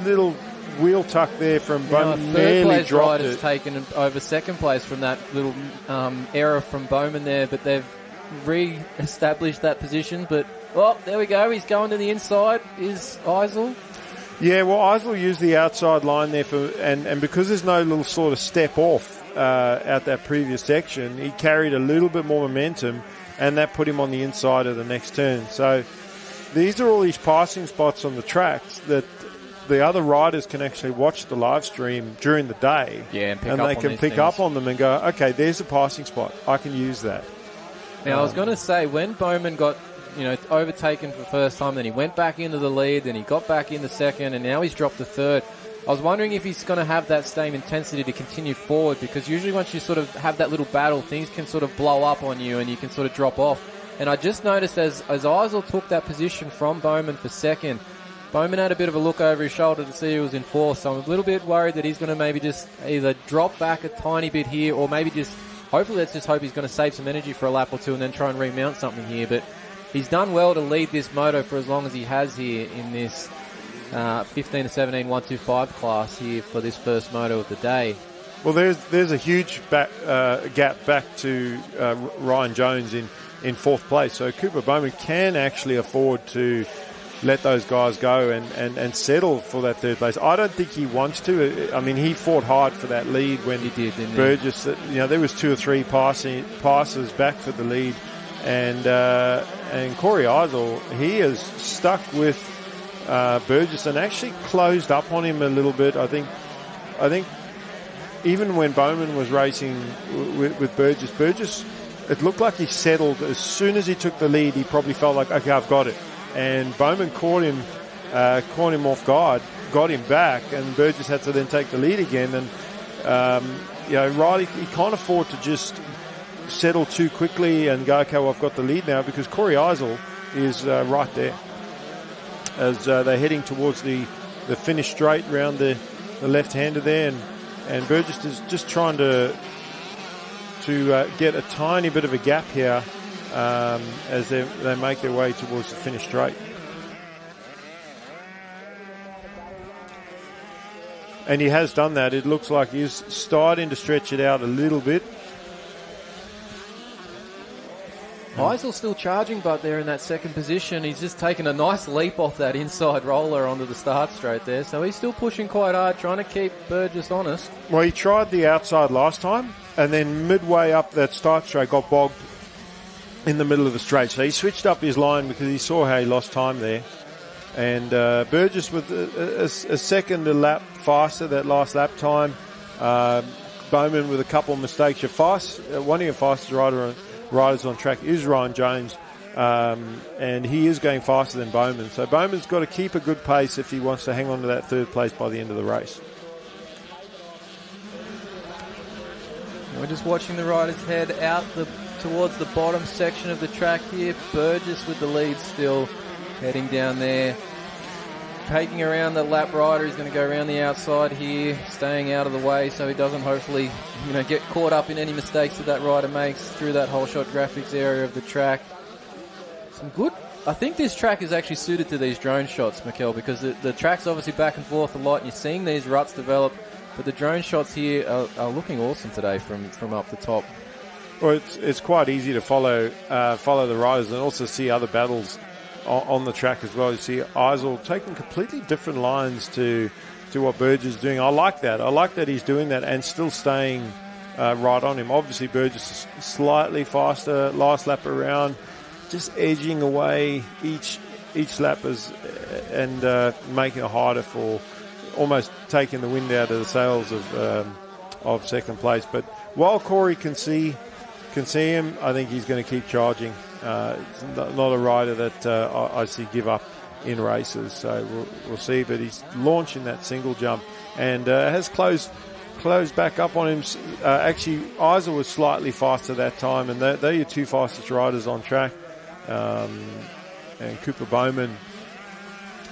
Little wheel tuck there from Bowman. Third place rider's taken over second place from that little error from Bowman there, but they've re-established that position. But there we go. He's going to the inside. Is Eisel? Yeah, well, Eisel used the outside line there and because there's no little sort of step off out that previous section, he carried a little bit more momentum, and that put him on the inside of the next turn. So these are all these passing spots on the tracks that the other riders can actually watch the live stream during the day, and they can pick up on them and go, okay, there's a passing spot. I can use that. Now, I was going to say, when Bowman got overtaken for the first time, then he went back into the lead, then he got back into second, and now he's dropped to third. I was wondering if he's going to have that same intensity to continue forward, because usually once you sort of have that little battle, things can sort of blow up on you and you can sort of drop off. And I just noticed as Eisel took that position from Bowman for second, Bowman had a bit of a look over his shoulder to see he was in fourth, so I'm a little bit worried that he's going to maybe just either drop back a tiny bit here, or maybe hopefully let's just hope he's going to save some energy for a lap or two and then try and remount something here. But he's done well to lead this moto for as long as he has here in this 15 to 17 125 class here for this first moto of the day. Well, there's a huge gap back to Ryan Jones in fourth place, so Cooper Bowman can actually afford to let those guys go and settle for that third place. I don't think he wants to. I mean, he fought hard for that lead when he did, didn't Burgess. There was 2 or 3 passes back for the lead, and Corey Eisel, he is stuck with Burgess and actually closed up on him a little bit. I think even when Bowman was racing with Burgess it looked like he settled. As soon as he took the lead, he probably felt like, okay, I've got it. And Bowman caught him off guard, got him back, and Burgess had to then take the lead again. And, Riley, he can't afford to just settle too quickly and go, okay, well, I've got the lead now, because Corey Eisel is right there as they're heading towards the finish straight around the left-hander there, and Burgess is just trying to get a tiny bit of a gap here as they make their way towards the finish straight. And he has done that. It looks like he's starting to stretch it out a little bit. Eisel's still charging, but they're in that second position. He's just taken a nice leap off that inside roller onto the start straight there. So he's still pushing quite hard, trying to keep Burgess honest. Well, he tried the outside last time, and then midway up that start straight got bogged in the middle of the straight. So he switched up his line because he saw how he lost time there. And Burgess with a second a lap faster that last lap time. Bowman with a couple of mistakes. One of your fastest riders on track is Ryan Jones, and he is going faster than Bowman. So Bowman's got to keep a good pace if he wants to hang on to that third place by the end of the race. We're just watching the riders head out towards the bottom section of the track here. Burgess with the lead still, heading down there. Taking around the lap rider, he's going to go around the outside here, staying out of the way so he doesn't hopefully, get caught up in any mistakes that rider makes through that whole shot graphics area of the track. I think this track is actually suited to these drone shots, Mikkel, because the track's obviously back and forth a lot, and you're seeing these ruts develop, but the drone shots here are looking awesome today from up the top. Well, it's quite easy to follow the riders and also see other battles on the track as well. You see Eisel taking completely different lines to what Burgess is doing. I like that. I like that he's doing that and still staying right on him. Obviously, Burgess is slightly faster last lap around, just edging away each lap and making it harder for almost taking the wind out of the sails of second place. But while Corey can see him, I think he's going to keep charging. It's not a rider that I see give up in races, so we'll see. But he's launching that single jump and has closed back up on him. Actually, Eisel was slightly faster that time, and they're your two fastest riders on track. And Cooper Bowman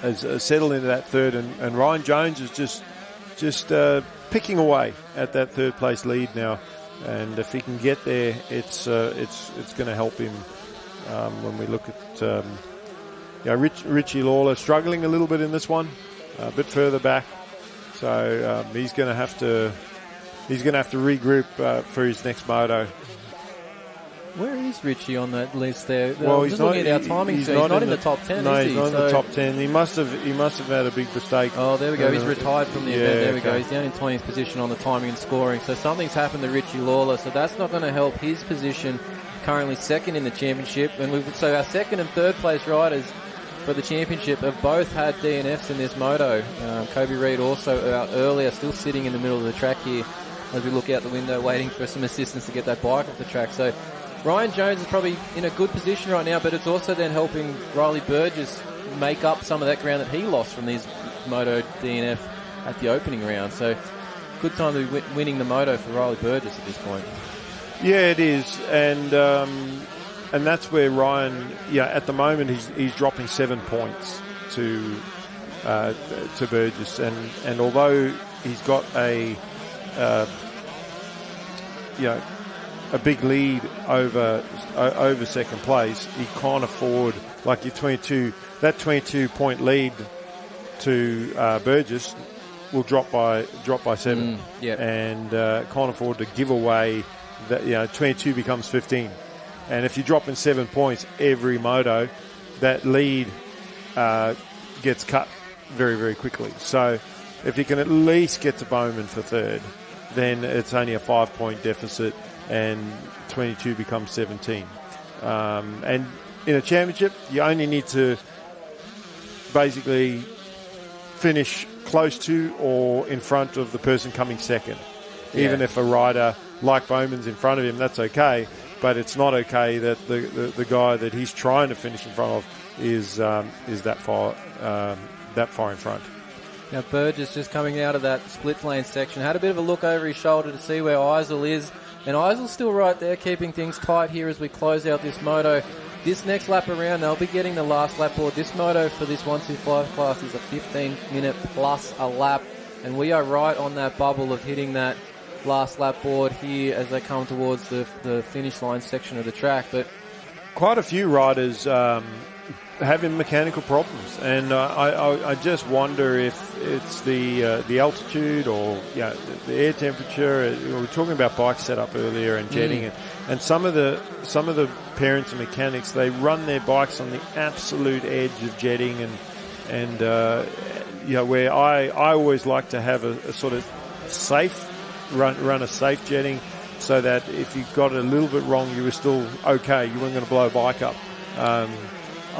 has settled into that third, and Ryan Jones is just picking away at that third place lead now. And if he can get there, it's going to help him. When we look at Richie Lawler struggling a little bit in this one, a bit further back, so he's going to have to regroup for his next moto. Where is Richie on that list there? Well, he's not in our timing. He's not in the top 10. No, is he? He's not in the top 10. He must have had a big mistake. Oh, there we go. He's retired from the event. There we go. He's down in 20th position on the timing and scoring. So something's happened to Richie Lawler. So that's not going to help his position. Currently second in the championship, and so our second and third place riders for the championship have both had DNFs in this moto. Kobe Reed also out earlier, still sitting in the middle of the track here as we look out the window waiting for some assistance to get that bike off the track. So Ryan Jones is probably in a good position right now, but it's also then helping Riley Burgess make up some of that ground that he lost from these moto DNF at the opening round. So good time to be winning the moto for Riley Burgess at this point. Yeah, it is, and that's where Ryan. Yeah, at the moment he's dropping 7 points to Burgess, and although he's got a big lead over second place, he can't afford like your 22 point lead to Burgess will drop by 7, and can't afford to give away. That 22 becomes 15, and if you drop in 7 points every moto, that lead gets cut very, very quickly. So if you can at least get to Bowman for third, then it's only a 5 point deficit, and 22 becomes 17. And in a championship, you only need to basically finish close to or in front of the person coming second. Even if a rider like Bowman's in front of him, that's okay. but it's not okay that the guy that he's trying to finish in front of is that far in front. Now Burgess just coming out of that split lane section, had a bit of a look over his shoulder to see where Eisel is, and Eisel's still right there keeping things tight here as we close out this moto. This next lap around, they'll be getting the last lap board. This moto for this 125 class is a 15-minute plus a lap, and we are right on that bubble of hitting that last lap board here as they come towards the finish line section of the track. But quite a few riders having mechanical problems, and I just wonder if it's the altitude or the air temperature. We were talking about bike setup earlier and jetting, and some of the parents and mechanics, they run their bikes on the absolute edge of jetting, and where I always like to have a sort of safe run a safe jetting, so that if you got it a little bit wrong, you were still okay. You weren't going to blow a bike up. I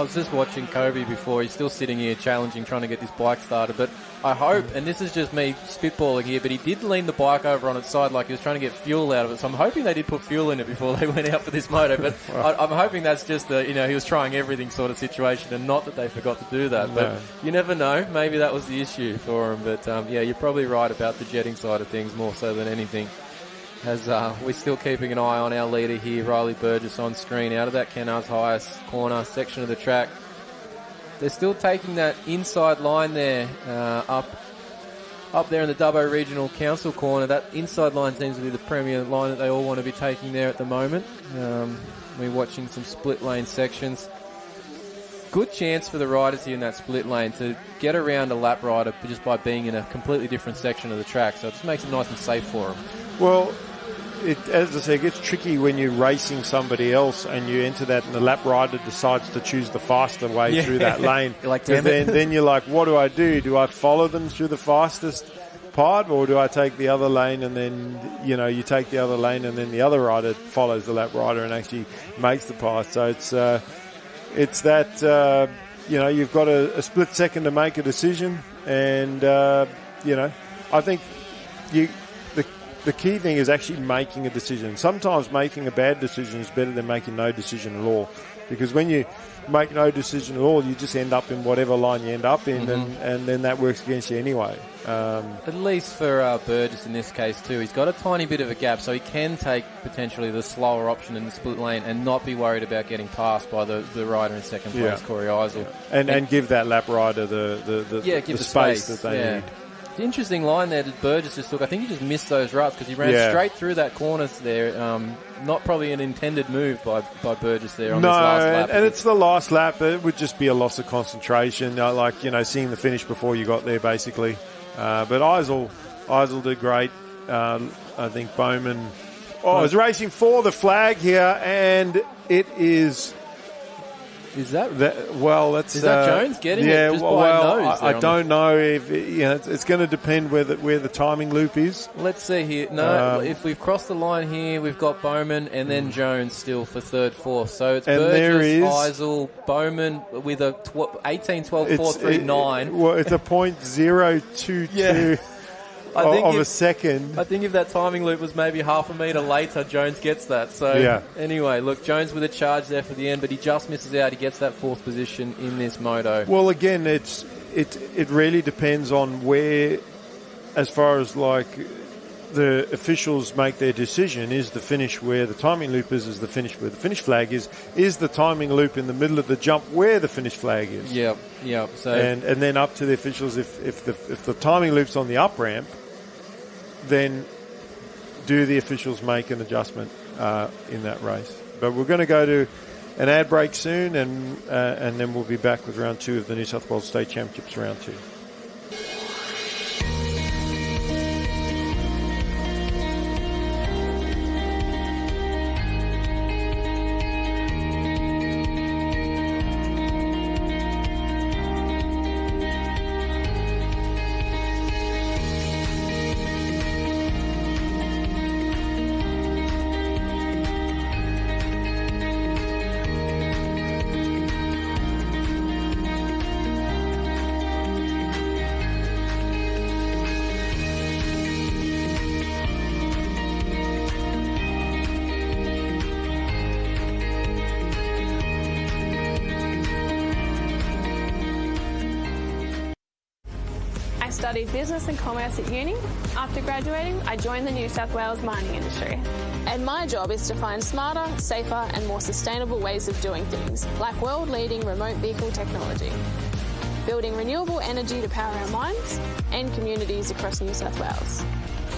was just watching Kobe before. He's still sitting here challenging, trying to get this bike started. But I hope, and this is just me spitballing here, but he did lean the bike over on its side like he was trying to get fuel out of it. So I'm hoping they did put fuel in it before they went out for this moto. But I'm hoping that's just he was trying everything sort of situation, and not that they forgot to do that. But you never know. Maybe that was the issue for him. But you're probably right about the jetting side of things more so than anything. As we're still keeping an eye on our leader here, Riley Burgess, on screen out of that Kennard's highest corner section of the track. They're still taking that inside line there, up there in the Dubbo Regional Council corner. That inside line seems to be the premier line that they all want to be taking there at the moment. We're watching some split lane sections. Good chance for the riders here in that split lane to get around a lap rider just by being in a completely different section of the track. So it just makes it nice and safe for them. Well, as I say, it gets tricky when you're racing somebody else and you enter that and the lap rider decides to choose the faster way through that lane. You're like, damn it. Then you're like, what do I do? Do I follow them through the fastest part, or do I take the other lane and then, you take the other lane and then the other rider follows the lap rider and actually makes the pass. So it's that, you've got a split second to make a decision, and, I think the key thing is actually making a decision. Sometimes making a bad decision is better than making no decision at all, because when you make no decision at all, you just end up in whatever line you end up in, and then that works against you anyway. At least for Burgess in this case too, he's got a tiny bit of a gap, so he can take potentially the slower option in the split lane and not be worried about getting passed by the rider in second place, Corey Eisel. And give that lap rider the space that they need. The interesting line there that Burgess just took. I think he just missed those ruts because he ran straight through that corner there. Not probably an intended move by Burgess there on this last lap. And it's the last lap. It would just be a loss of concentration, seeing the finish before you got there, basically. But Eisel did great. I think Bowman is racing for the flag here, and it is... Is that that's... Is that Jones getting it just by nose? I don't know if... it's going to depend where the timing loop is. Let's see here. No, if we've crossed the line here, we've got Bowman and then Jones still for third, fourth. So it's Burgess, Eisel, Bowman with a 18-12-4-3-9. Well, it's a .022 of a second. I think if that timing loop was maybe half a metre later, Jones gets that. So anyway, look, Jones with a charge there for the end, but he just misses out. He gets that fourth position in this moto. Well, again, it really depends on where, as far as like the officials make their decision, is the finish where the timing loop is the finish where the finish flag is the timing loop in the middle of the jump where the finish flag is. Yep. So and then up to the officials, if the timing loop's on the up ramp, then do the officials make an adjustment in that race. But we're going to go to an ad break soon, and then we'll be back with round 2 of the New South Wales State Championships round 2. studied business and commerce at uni. After graduating, I joined the New South Wales mining industry. And my job is to find smarter, safer and more sustainable ways of doing things, like world-leading remote vehicle technology, building renewable energy to power our mines and communities across New South Wales,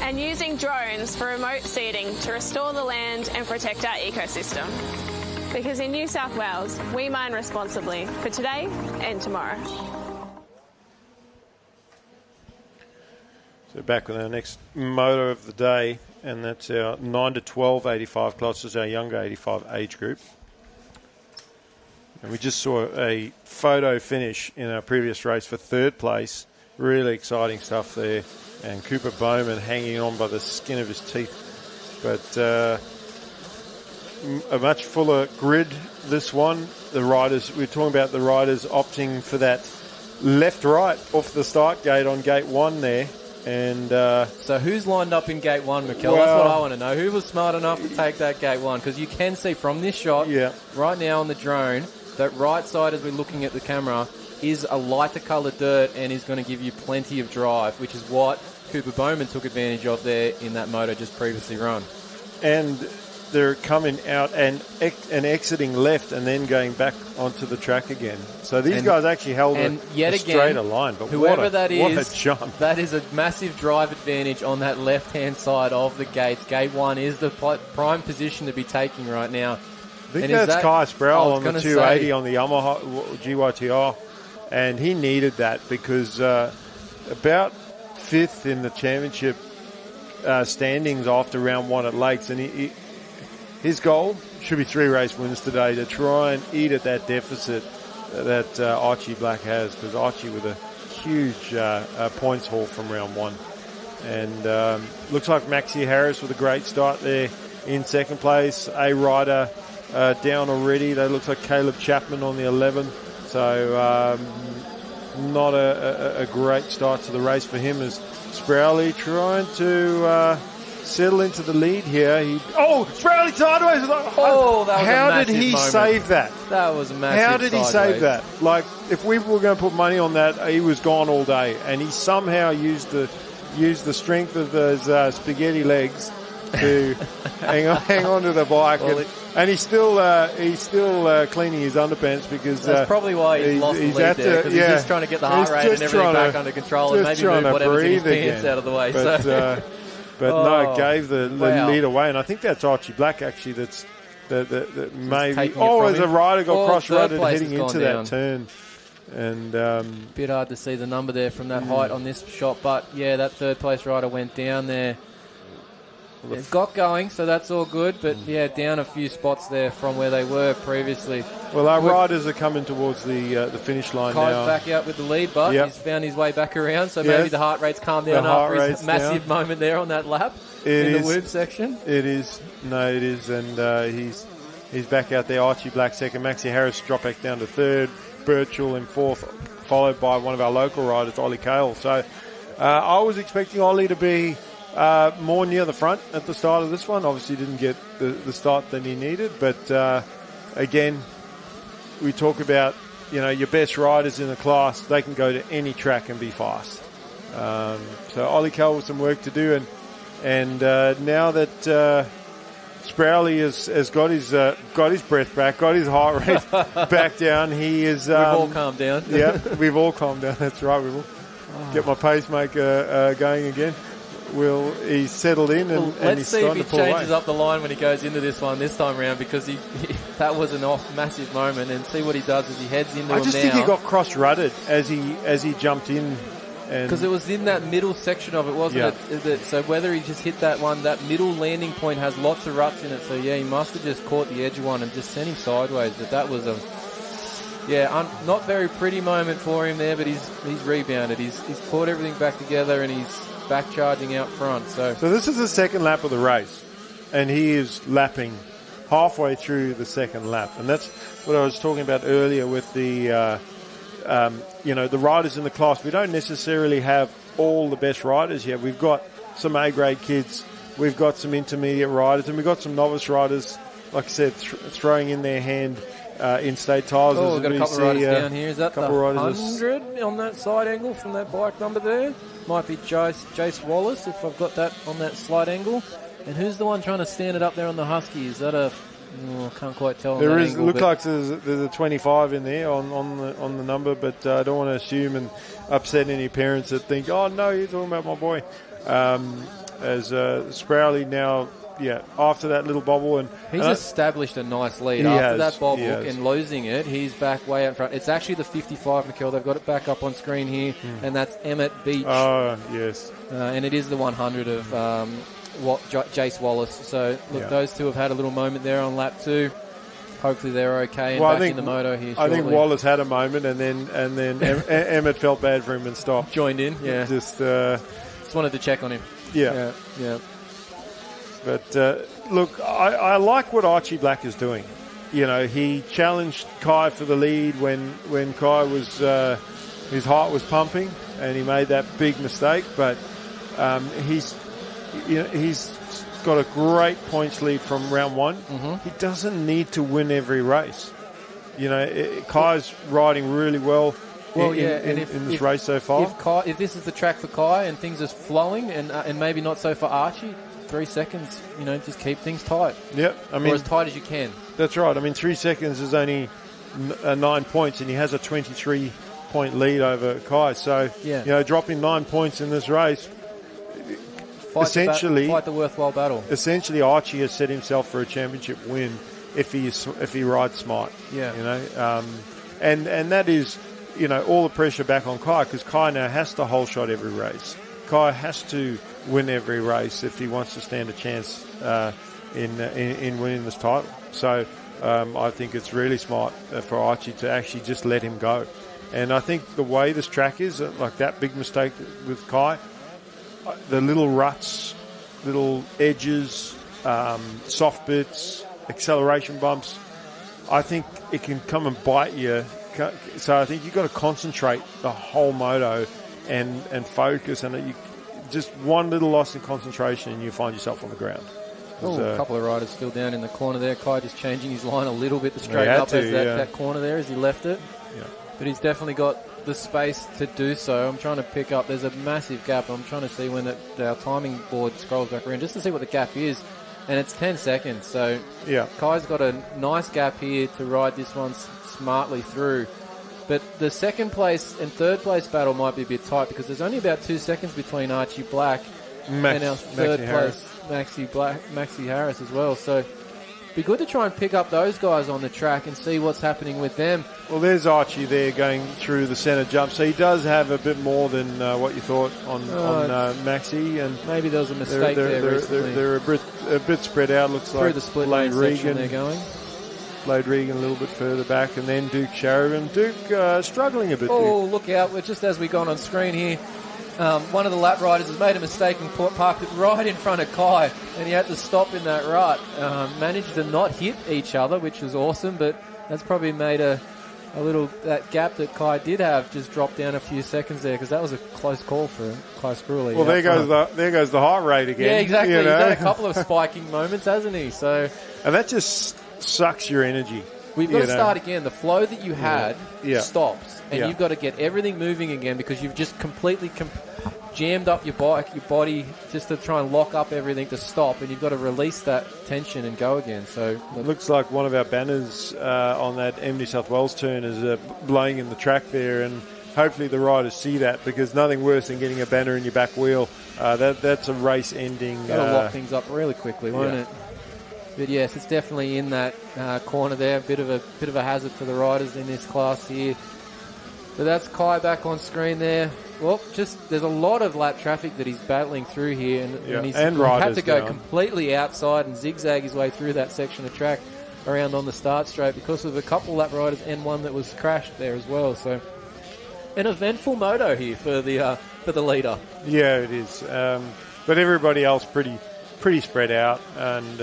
and using drones for remote seeding to restore the land and protect our ecosystem. Because in New South Wales, we mine responsibly for today and tomorrow. So back with our next moto of the day, and that's our 9 to 12 85 class. This is our younger 85 age group. And we just saw a photo finish in our previous race for third place. Really exciting stuff there. And Cooper Bowman hanging on by the skin of his teeth. But a much fuller grid, this one. The riders, we're talking about the riders opting for that left-right off the start gate on gate 1 there. And so who's lined up in gate 1, Mikel? Well, that's what I want to know. Who was smart enough to take that gate 1? Because you can see from this shot, right now on the drone, that right side as we're looking at the camera is a lighter coloured dirt and is going to give you plenty of drive, which is what Cooper Bowman took advantage of there in that moto just previously run. And they're coming out and exiting left and then going back onto the track again. So these guys actually held a straighter line. But whoever what that is, what a jump. That is a massive drive advantage on that left-hand side of the gates. Gate 1 is the prime position to be taking right now. I think that's Kai Sproul on the 280 on the Yamaha GYTR. And he needed that because about 5th in the championship standings after round 1 at Lakes. And his goal should be 3 race wins today to try and eat at that deficit that Archie Black has, because Archie with a huge points haul from round 1. And looks like Maxie Harris with a great start there in second place. A rider down already. That looks like Caleb Chapman on the 11. So not a great start to the race for him, as Sprowley trying to settle into the lead here. Sprowley sideways. That was How did he save that? That was a massive How did he sideways. save that? Like, if we were going to put money on that, he was gone all day. And he somehow used the strength of those spaghetti legs to hang on to the bike. And he's still cleaning his underpants, because that's probably why he's lost the lead there, because he's just trying to get the heart rate and everything back under control and maybe move whatever's in his pants out of the way. But gave the lead away, and I think that's Archie Black actually. That maybe as a rider got cross-rutted heading into that turn, and bit hard to see the number there from that height on this shot, but yeah, that third place rider went down there. It got going, so that's all good, but yeah, down a few spots there from where they were previously. Well, our riders are coming towards the finish line Kai's now. back out with the lead, but he's found his way back around, so maybe the heart rate's calmed down after his massive moment there on that lap in the whoop section. It is, and he's back out there. Archie Black second, Maxie Harris drop back down to third, Birchall in fourth, followed by one of our local riders, Ollie Cale. So I was expecting Ollie to be more near the front at the start of this one. Obviously didn't get the start that he needed, but again, we talk about, your best riders in the class, they can go to any track and be fast. So Ollie Cale with some work to do, and now that Sprowley has got his breath back, got his heart rate back down, he is... we've all calmed down. Yeah, we've all calmed down, that's right. We will get my pacemaker going again. He's settled in, and let's he's see if he changes away. up the line when he goes into this one this time around, because that was an massive moment, and see what he does as he heads into him now. I just think he got cross-rutted as he jumped in. Because it was in that middle section of it, wasn't it? So whether he just hit that one, that middle landing point has lots of ruts in it, so yeah, he must have just caught the edge of one and just sent him sideways, but that was not very pretty moment for him there, but he's rebounded. He's caught everything back together, and he's back charging out front. So this is the second lap of the race, and he is lapping halfway through the second lap, and that's what I was talking about earlier with the the riders in the class. We don't necessarily have all the best riders yet. We've got some A-grade kids, we've got some intermediate riders, and we've got some novice riders, like I said, throwing in their hand in-state tyres. Oh, we've got a couple of riders down here. Is that the riders 100 on that side angle from that bike number there? Might be Jace Wallace, if I've got that on that slight angle. And who's the one trying to stand it up there on the Husky? Is that a... I can't quite tell. There is. Angle, looks like there's a 25 in there on the number, but I don't want to assume and upset any parents that think, oh no, you're talking about my boy. As Sprowley now, after that little bobble, and he's established a nice lead after that bobble and losing it. He's back way out front. It's actually the 55, Mikel. They've got it back up on screen here, and that's Emmett Beach. Oh yes, and it is the 100 of. Jace Wallace. So, look, those two have had a little moment there on lap 2. Hopefully they're okay and back in the moto here shortly. I think Wallace had a moment and then Emmett felt bad for him and stopped. Joined in, Just wanted to check on him. Yeah. But, look, I like what Archie Black is doing. You know, he challenged Kai for the lead when Kai was, his heart was pumping and he made that big mistake, but he's got a great points lead from round 1. Mm-hmm. He doesn't need to win every race. You know, Kai's riding really well in this race so far. If this is the track for Kai and things are flowing and maybe not so for Archie, 3 seconds, just keep things tight. Yep. I mean, or as tight as you can. That's right. I mean, 3 seconds is only 9 points and he has a 23-point lead over Kai. So, dropping 9 points in this race, fight the worthwhile battle. Essentially, Archie has set himself for a championship win if he rides smart. Yeah. And that is, all the pressure back on Kai because Kai now has to whole shot every race. Kai has to win every race if he wants to stand a chance in winning this title. So I think it's really smart for Archie to actually just let him go. And I think the way this track is, like that big mistake with Kai. The little ruts, little edges, soft bits, acceleration bumps, I think it can come and bite you. So I think you've got to concentrate the whole moto and focus. And just one little loss in concentration and you find yourself on the ground. A couple of riders still down in the corner there. Kai just changing his line a little bit to straighten up that corner there as he left it. Yeah. But he's definitely got the space to do so. I'm trying to pick up. There's a massive gap. I'm trying to see when our timing board scrolls back around just to see what the gap is. And it's 10 seconds. So Kai's got a nice gap here to ride this one smartly through. But the second place and third place battle might be a bit tight because there's only about 2 seconds between Archie Black and our third place Maxi Harris as well. So be good to try and pick up those guys on the track and see what's happening with them. Well, there's Archie there going through the centre jump, so he does have a bit more than what you thought on Maxi. And maybe there was a mistake there recently. They're a bit spread out. Looks through like the split Blade lane section Regan. they're going. Blade Regan a little bit further back, and then Duke Sheridan. Duke struggling a bit. Oh, look out! Just as we gone on screen here. One of the lap riders has made a mistake and parked it right in front of Kai, and he had to stop in that rut. Managed to not hit each other, which was awesome, but that's probably made a little, that gap that Kai did have just dropped down a few seconds there, because that was a close call for Kai Spruley. Well, there goes the heart rate again. Yeah, exactly. He's had a couple of spiking moments, hasn't he? So, and that just sucks your energy. We've got to start again. The flow that you had stops, and you've got to get everything moving again because you've just completely jammed up your body just to try and lock up everything to stop, and you've got to release that tension and go again. So it looks like one of our banners on that New South Wales turn is blowing in the track there, and hopefully the riders see that, because nothing worse than getting a banner in your back wheel. That's a race ending. That'll lock things up really quickly, won't it? But yes, it's definitely in that corner there. A bit of a hazard for the riders in this class here. But that's Kai back on screen there. Well, there's a lot of lap traffic that he's battling through here, and he's had to go completely outside and zigzag his way through that section of track around on the start straight because of a couple lap riders and one that was crashed there as well. So an eventful moto here for the leader. Yeah, it is. But everybody else pretty spread out, and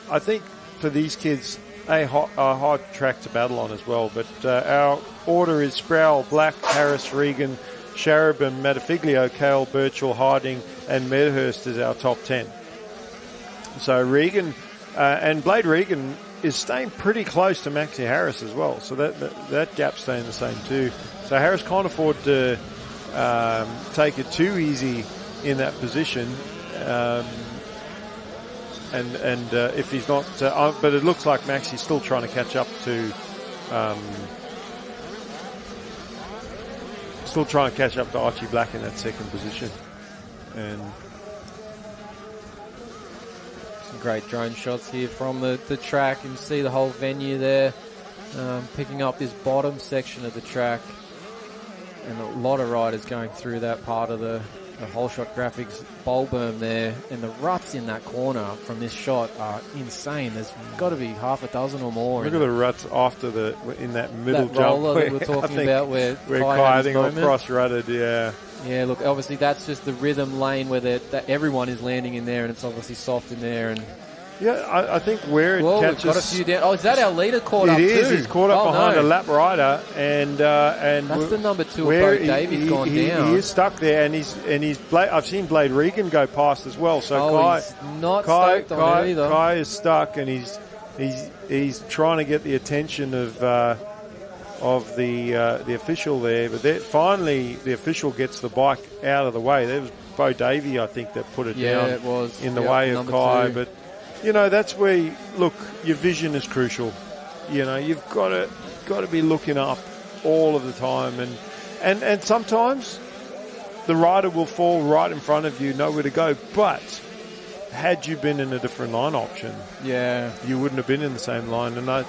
I think for these kids a hard track to battle on as well. But our order is Sproul, Black, Harris, Regan, Sharabin, Matafiglio, Kale, Birchall, Harding, and Medhurst is our top 10. So Regan and Blade Regan is staying pretty close to Maxi Harris as well. So that gap's staying the same too. So Harris can't afford to take it too easy in that position. And if he's not, but it looks like Maxi's still trying to catch up to, Archie Black in that second position. And some great drone shots here from the track. You can see the whole venue there, picking up this bottom section of the track, and a lot of riders going through that part of the whole shot graphics bowl berm there, and the ruts in that corner from this shot are insane. There's got to be half a dozen or more. Look at the ruts after in that middle that jump roller that we're talking about where Kai I think all cross-rutted, yeah. Yeah, look, obviously that's just the rhythm lane where that everyone is landing in there, and it's obviously soft in there. And yeah, I think where it catches... We've got a few down. Oh, is that our leader caught up too? It is. He's caught up behind a lap rider, and that's the number 2 where Davy's gone down. He is stuck there, and he's I've seen Blade Regan go past as well. So he's not stoked on it either. Kai is stuck, and he's trying to get the attention of the official there. But finally, the official gets the bike out of the way. There was Bo Davey, I think, that put it down. It was in the way of Kai, 2. but. That's where your vision is crucial. You've got to be looking up all of the time, and sometimes the rider will fall right in front of you, nowhere to go. But had you been in a different line option, you wouldn't have been in the same line. And I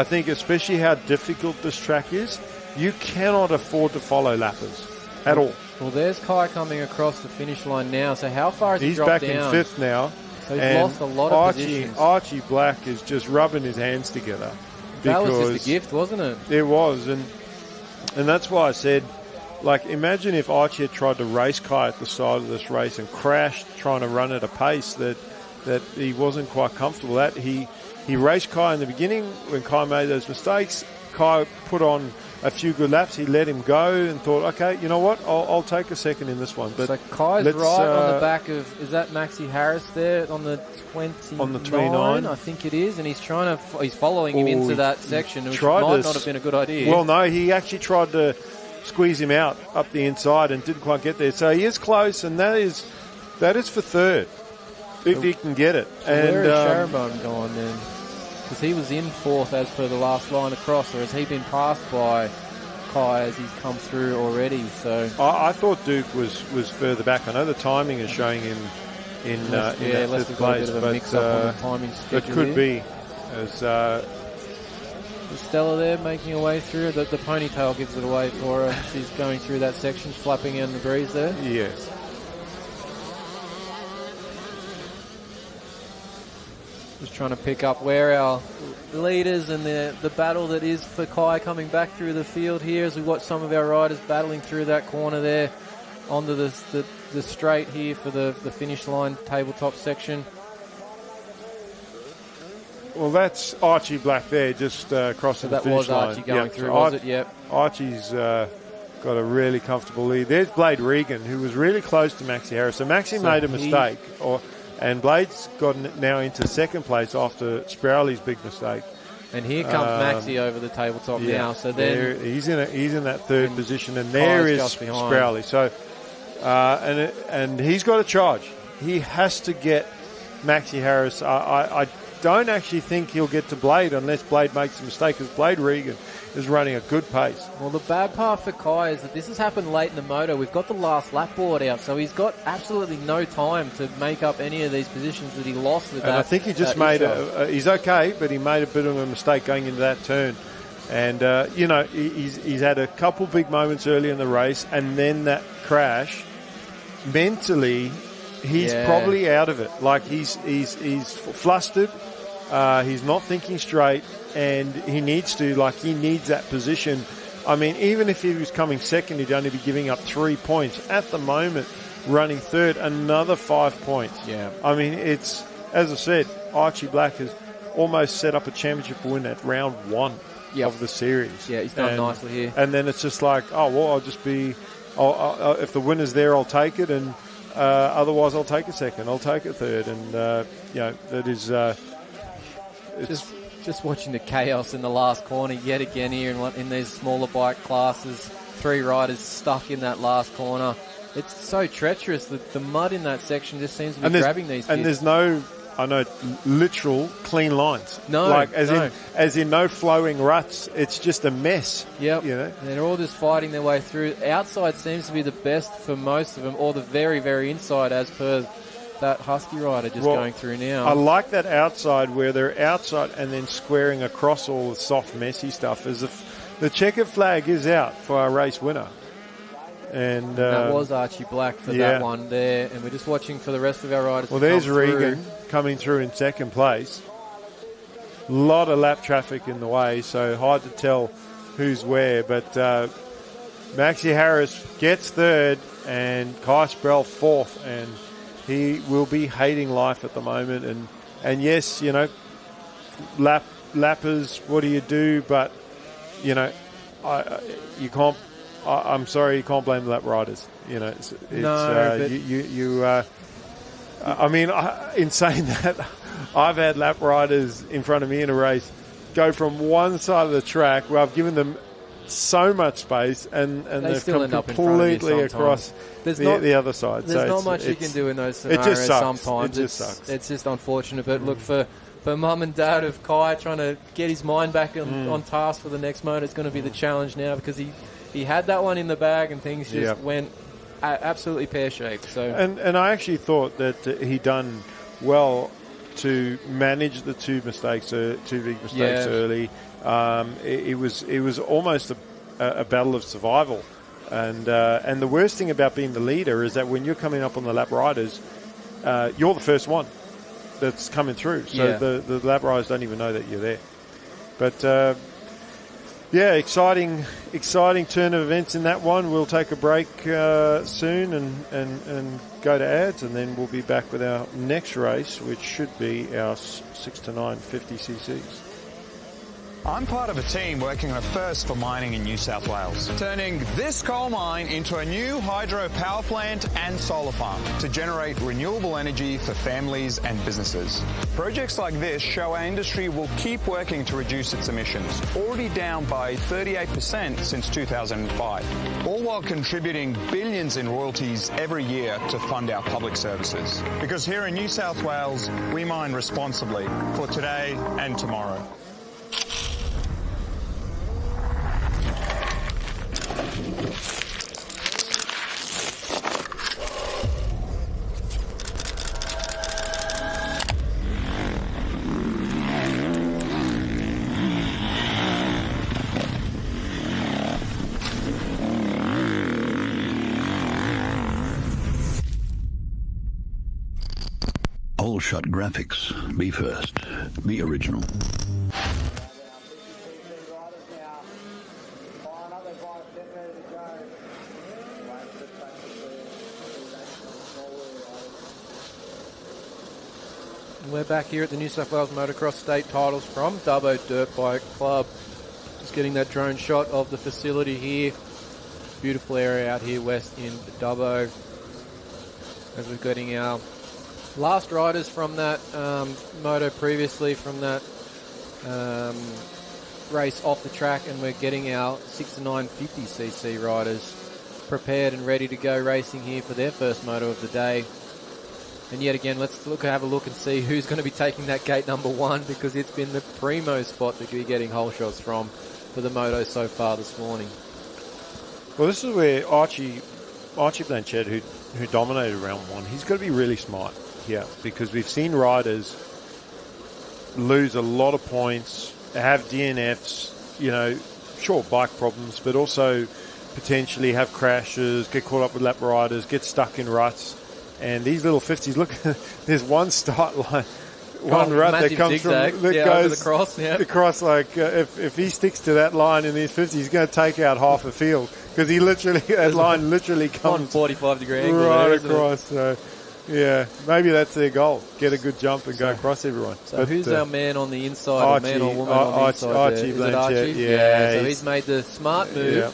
think especially how difficult this track is, you cannot afford to follow lappers at all. Well, there's Kai coming across the finish line now. So how far has he dropped down? He's back in 5th now. So he's lost a lot of positions. Archie Black is just rubbing his hands together. That was just a gift, wasn't it? It was, and that's why I said, imagine if Archie had tried to race Kai at the side of this race and crashed trying to run at a pace that he wasn't quite comfortable at. He raced Kai in the beginning when Kai made those mistakes. Kai put on a few good laps. He let him go and thought, okay, you know what? I'll take a second in this one. But so Kai's right on the back of, is that Maxi Harris there on the 29? On the 29, I think it is, and he's following him into that section, which might not have been a good idea. Well, no, he actually tried to squeeze him out up the inside and didn't quite get there. So he is close, and that is for 3rd if he can get it. So and where is Sharonbone gone then? Because he was in 4th as per the last line across, or has he been passed by Kai as he's come through already? So I thought Duke was further back. I know the timing is showing him in that 5th place, but could be as Stella there making her way through. The ponytail gives it away for her. She's going through that section, flapping in the breeze there. Yes. Just trying to pick up where our leaders and the battle that is for Kai coming back through the field here as we watch some of our riders battling through that corner there onto the straight here for the finish line tabletop section. Well, that's Archie Black there, just crossing the finish line. That was Archie going through, was it? Yep. Archie's got a really comfortable lead. There's Blade Regan, who was really close to Maxi Harris. So Maxi made a mistake, and Blade's gotten now into 2nd place after Sprowley's big mistake. And here comes Maxi over the tabletop now. So then he's in that 3rd position, and there is Sprowley. So and he's got a charge. He has to get Maxi Harris. I don't actually think he'll get to Blade unless Blade makes a mistake, because Blade Regan is running a good pace. Well, the bad part for Kai is that this has happened late in the moto. We've got the last lap board out, so he's got absolutely no time to make up any of these positions that he lost with. And I think he just made he's okay, but he made a bit of a mistake going into that turn. And, he's had a couple big moments early in the race, and then that crash. Mentally, he's probably out of it. He's flustered. He's not thinking straight, and he needs that position. I mean, even if he was coming 2nd, he'd only be giving up 3 points. At the moment, running 3rd, another 5 points. Yeah. I mean, it's, as I said, Archie Black has almost set up a championship win at round 1 of the series. Yeah, he's done nicely here. And then it's just like, I'll just be... if the winner's there, I'll take it, and otherwise I'll take a 2nd, I'll take a 3rd, and that is Just watching the chaos in the last corner yet again here in these smaller bike classes. 3 riders stuck in that last corner. It's so treacherous. The mud in that section just seems to be grabbing these kids. And there's no, I know, literal clean lines. No, like as in no flowing ruts. It's just a mess. Yep. You know, they're all just fighting their way through. Outside seems to be the best for most of them, or the very, very inside, as per that Husky rider just going through now. I like that outside where they're outside and then squaring across all the soft, messy stuff. As if the checkered flag is out for our race winner. And that was Archie Black for that one there. And we're just watching for the rest of our riders. Well, there's Regan coming through in second place. A lot of lap traffic in the way, so hard to tell who's where. But Maxie Harris gets third and Kai Sprell fourth. And he will be hating life at the moment. And yes, you know, lappers, what do you do? But, you know, you can't. I'm sorry, you can't blame the lap riders. You know, I mean, in saying that, I've had lap riders in front of me in a race go from one side of the track where I've given them so much space, and they've still come end up in front of you completely across the other side. There's not much you can do in those scenarios. Sometimes it just sucks. It's just unfortunate. But look, for mum and dad of Kai trying to get his mind back on task for the next motor, it's going to be the challenge now, because he had that one in the bag and things just went absolutely pear-shaped. So and I actually thought that he done well to manage the two big mistakes early. It was almost a battle of survival. And the worst thing about being the leader is that when you're coming up on the lap riders, you're the first one that's coming through. So the lap riders don't even know that you're there. But exciting turn of events in that one. We'll take a break soon and go to ads, and then we'll be back with our next race, which should be our 6 to 9 50cc's. I'm part of a team working on a first for mining in New South Wales, turning this coal mine into a new hydro power plant and solar farm to generate renewable energy for families and businesses. Projects like this show our industry will keep working to reduce its emissions, already down by 38% since 2005, all while contributing billions in royalties every year to fund our public services. Because here in New South Wales, we mine responsibly for today and tomorrow. All shot graphics. Be first. Be original. We're back here at the New South Wales Motocross State Titles from Dubbo Dirt Bike Club. Just getting that drone shot of the facility here. Beautiful area out here west in Dubbo. As we're getting our last riders from that moto previously, from that race off the track, and we're getting our 6 to 9 50cc riders prepared and ready to go racing here for their first moto of the day. And yet again, let's have a look and see who's going to be taking that gate number 1, because it's been the primo spot that we're getting hole shots from for the moto so far this morning. Well, this is where Archie Blanchett, who dominated round 1, he's got to be really smart here, because we've seen riders lose a lot of points, have DNFs, you know, sure, bike problems, but also potentially have crashes, get caught up with lap riders, get stuck in ruts. And these little 50s, look, there's one start line, one rut that comes zigzag, from, that goes across, like, if he sticks to that line in these 50s, he's going to take out half a field, because that line literally comes 45-degree angle right across. So, yeah, maybe that's their goal, get a good jump and go across everyone. So who's our man on the inside, or man or woman on the inside Archie there? Blanchett, Is it Archie? yeah. So he's made the smart move. Yeah.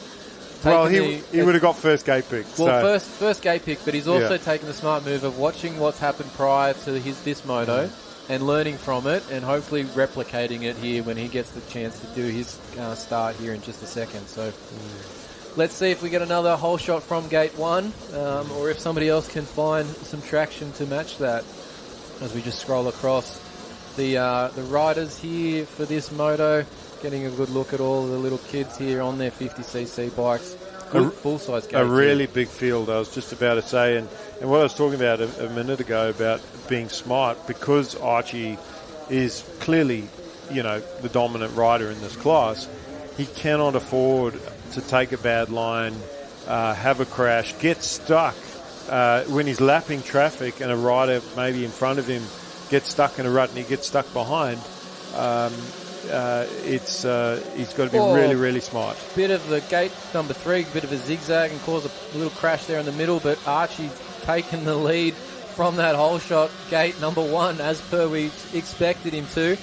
Well, he would have got first gate pick. Well, first gate pick, but he's also taken the smart move of watching what's happened prior to this moto and learning from it and hopefully replicating it here when he gets the chance to do his start here in just a second. So let's see if we get another hole shot from gate 1 or if somebody else can find some traction to match that as we just scroll across the riders here for this moto, getting a good look at all the little kids here on their 50cc bikes. Good full-size gate. A really big field, I was just about to say. And what I was talking about a minute ago about being smart, because Archie is clearly, the dominant rider in this class, he cannot afford to take a bad line, have a crash, get stuck. When he's lapping traffic and a rider maybe in front of him gets stuck in a rut and he gets stuck behind, he's got to be really, really smart. Bit of the gate number 3, bit of a zigzag and cause a little crash there in the middle, but Archie taking the lead from that hole shot, gate number 1, as per we expected him to.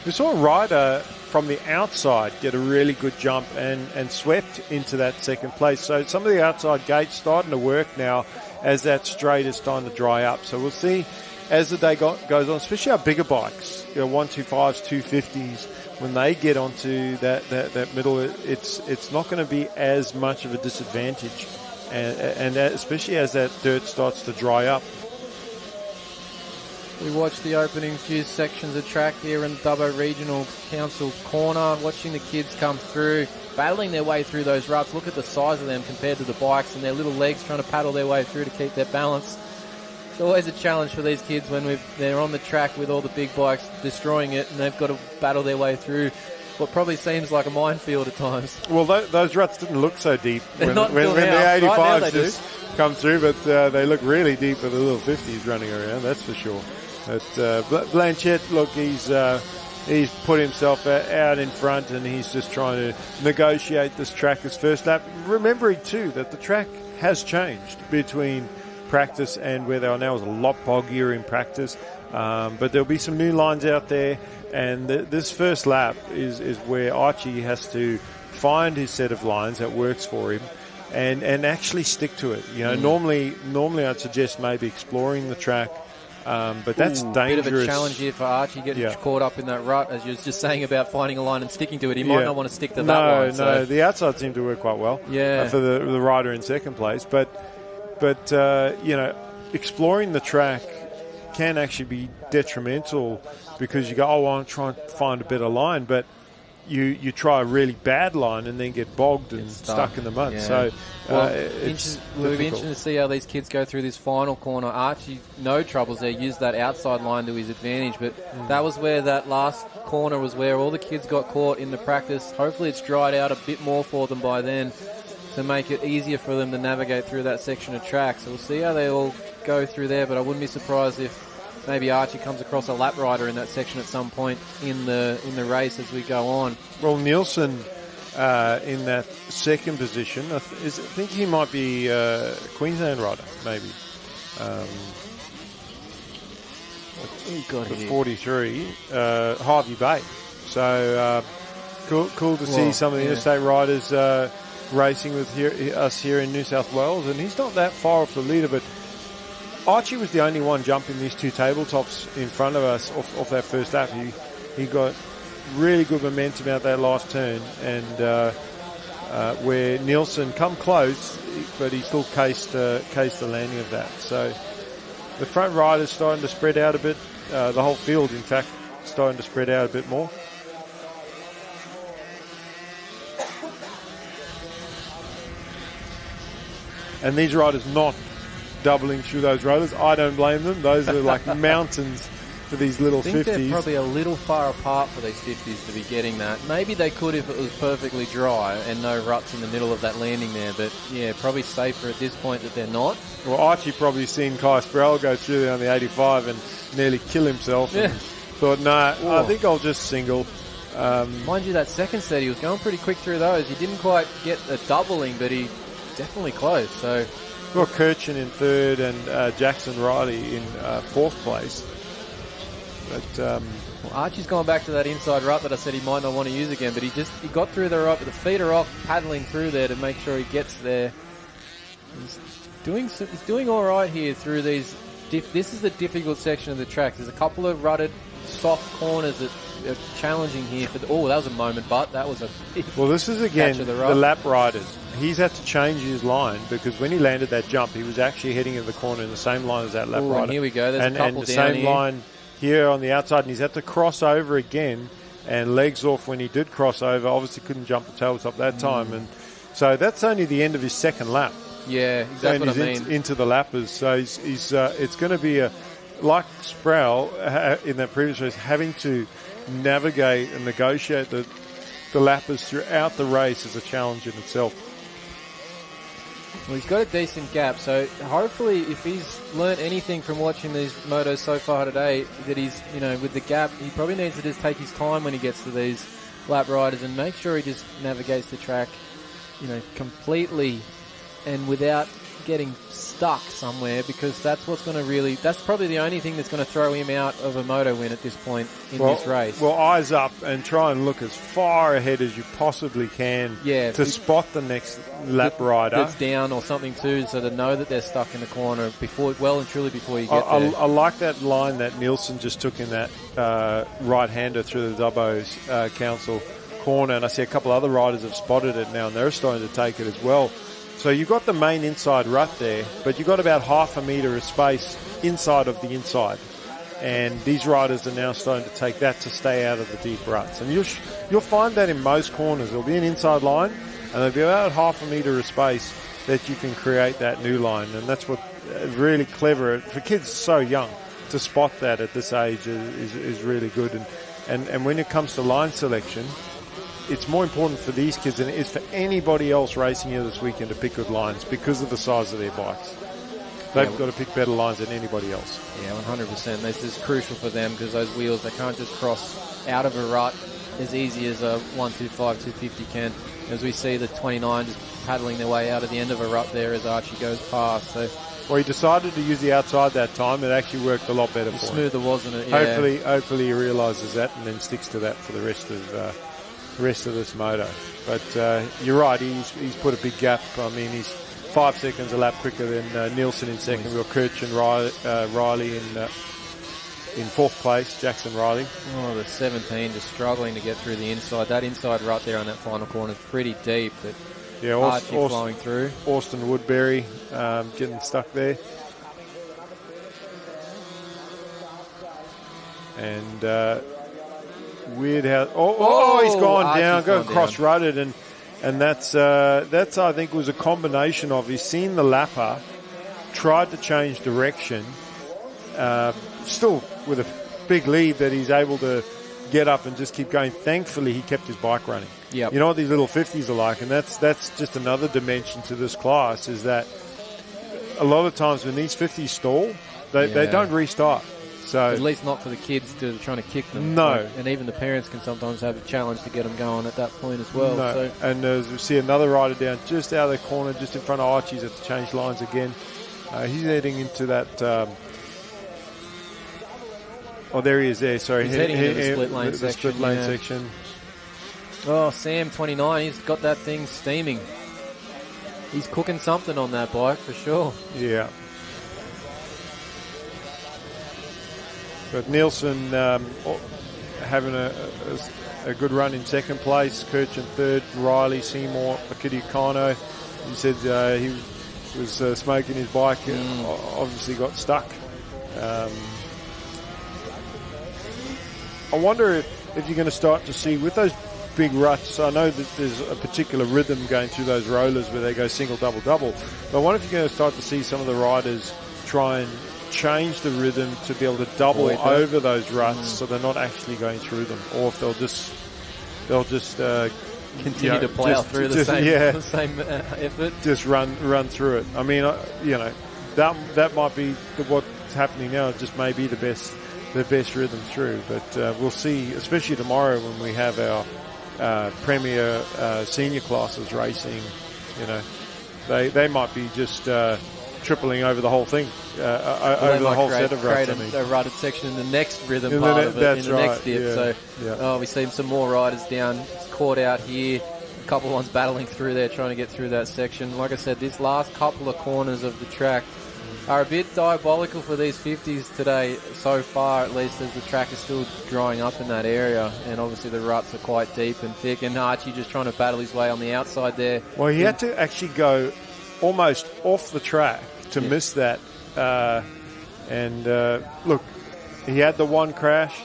We saw a rider from the outside get a really good jump and swept into that second place. So some of the outside gates starting to work now as that straight is starting to dry up. So we'll see as the day goes on, especially our bigger bikes, 125s, 250s, when they get onto that middle, it's not going to be as much of a disadvantage, and especially as that dirt starts to dry up. We watched the opening few sections of track here in Dubbo Regional Council Corner, watching the kids come through, battling their way through those ruts. Look at the size of them compared to the bikes and their little legs trying to paddle their way through to keep their balance. It's always a challenge for these kids when they're on the track with all the big bikes destroying it and they've got to battle their way through what probably seems like a minefield at times. Well, those ruts didn't look so deep when the 85s right just come through, but they look really deep with the little 50s running around, that's for sure. But Blanchette, look, he's put himself out in front and he's just trying to negotiate this track his first lap. Remembering, too, that the track has changed between practice and where they are now. Is a lot boggier in practice, but there'll be some new lines out there, and this first lap is where Archie has to find his set of lines that works for him and actually stick to it. Normally I'd suggest maybe exploring the track, but that's dangerous. Bit of a challenge here for Archie, getting caught up in that rut, as you were just saying about finding a line and sticking to it. He might not want to stick to that line. No, the outside seemed to work quite well for the rider in second place, but exploring the track can actually be detrimental, because you go, I want to try and find a better line, but you try a really bad line and then get bogged and stuck in the mud. So it'll be interesting to see how these kids go through this final corner. Archie, no troubles there, used that outside line to his advantage, but that was where that last corner was where all the kids got caught in the practice. Hopefully it's dried out a bit more for them by then to make it easier for them to navigate through that section of track. So we'll see how they all go through there, but I wouldn't be surprised if maybe Archie comes across a lap rider in that section at some point in the race as we go on. Well, Nielsen in that second position, I think he might be a Queensland rider, maybe. The 43, Harvey Bay. So cool to see some of the interstate riders racing with us here in New South Wales, and he's not that far off the leader, but Archie was the only one jumping these two tabletops in front of us off that first lap. He got really good momentum out that last turn, and where Nielsen come close, but he still cased the landing of that. So the front riders starting to spread out a bit. The whole field, in fact, starting to spread out a bit more. And these riders not doubling through those rollers. I don't blame them. Those are like mountains for these little 50s. I think they're probably a little far apart for these 50s to be getting that. Maybe they could if it was perfectly dry and no ruts in the middle of that landing there. But, yeah, probably safer at this point that they're not. Well, Archie probably seen Kai Sproul go through there on the 85 and nearly kill himself. And thought, I think I'll just single. Mind you, that second set, he was going pretty quick through those. He didn't quite get a doubling, but he definitely close. So, got Kirchen in third and Jackson Riley in fourth place. But Archie's gone back to that inside rut that I said he might not want to use again, but he got through the rut, but the feet are off, paddling through there to make sure he gets there. He's doing all right here through these. This is the difficult section of the track. There's a couple of rutted soft corners that are challenging here. That was a moment, but that was a big Well, this is again catch of the the rock. lap riders. He's had to change his line because when he landed that jump, he was actually heading in the corner in the same line as that lap Ooh, rider. and here we go. There's a couple and the down same here. line here on the outside, and he's had to cross over again and legs off when he did cross over. Obviously couldn't jump the tabletop that time, and so that's only the end of his second lap. Yeah, exactly what I mean. Into the lappers, so he's it's going to be like Sproul in that previous race, having to navigate and negotiate the lappers throughout the race is a challenge in itself. Well, he's got a decent gap, so hopefully if he's learnt anything from watching these motos so far today, that he's, with the gap, he probably needs to just take his time when he gets to these lap riders and make sure he just navigates the track, completely and without getting stuck somewhere, because that's probably the only thing that's going to throw him out of a moto win at this point in this race. Well, eyes up and try and look as far ahead as you possibly can to spot the next lap rider. That's down or something too, so to know that they're stuck in the corner before you get there. I like that line that Nielsen just took in that right-hander through the Dubbo's Council corner, and I see a couple other riders have spotted it now, and they're starting to take it as well. So you've got the main inside rut there, but you've got about half a metre of space inside of the inside. And these riders are now starting to take that to stay out of the deep ruts. And you'll find that in most corners. There'll be an inside line, and there'll be about half a metre of space that you can create that new line. And that's what really clever. For kids so young, to spot that at this age is really good. And when it comes to line selection, it's more important for these kids than it is for anybody else racing here this weekend to pick good lines because of the size of their bikes. They've got to pick better lines than anybody else. Yeah, 100%. This is crucial for them because those wheels, they can't just cross out of a rut as easy as a 125, 250 can. As we see the 29 just paddling their way out of the end of a rut there as Archie goes past. So, well, he decided to use the outside that time. It actually worked a lot better for him. Smoother, wasn't it? Yeah. Hopefully he realises that and then sticks to that for the rest of this moto. But you're right, he's put a big gap. I mean, he's 5 seconds a lap quicker than Nielsen in second. We've got Kirch and Riley in fourth place, Jackson Riley. Oh, the 17 just struggling to get through the inside. That inside rut there on that final corner is pretty deep, but Archie flowing through. Austin Woodbury getting stuck there. And weird how he's gone down, go cross-rutted, and that's I think was a combination of he's seen the lapper, tried to change direction, still with a big lead that he's able to get up and just keep going. Thankfully, he kept his bike running. Yep. You know what these little 50s are like, and that's just another dimension to this class, is that a lot of times when these 50s stall, they don't restart. So at least not for the kids trying to kick them. No. And even the parents can sometimes have a challenge to get them going at that point as well. No. So. And as we see another rider down just out of the corner, just in front of Archie's, have to change lines again. He's heading into that... there he is there. Sorry. He's heading into the split lane section. Split lane section. Oh, Sam, 29, he's got that thing steaming. He's cooking something on that bike for sure. Yeah. But Nielsen having a good run in second place, Kirch in third, Riley, Seymour, Akiti Kano. He said he was smoking his bike and obviously got stuck. I wonder if you're going to start to see with those big ruts. I know that there's a particular rhythm going through those rollers where they go single, double, double. But I wonder if you're going to start to see some of the riders try and change the rhythm to be able to double over those ruts so they're not actually going through them, or if they'll just continue to plow through the same effort, just run through it. I mean, that might be what's happening now. It just may be the best rhythm through, but we'll see, especially tomorrow when we have our premier senior classes racing. They might be just tripling over the whole thing, over the whole set of ruts. Create a rutted section in the next rhythm part of it, in the next dip. We see some more riders down, caught out here. A couple of ones battling through there, trying to get through that section. Like I said, this last couple of corners of the track, are a bit diabolical for these 50s today, so far at least, as the track is still drying up in that area, and obviously the ruts are quite deep and thick, and Archie just trying to battle his way on the outside there. Well, he had to actually go almost off the track to miss that. Look, he had the one crash.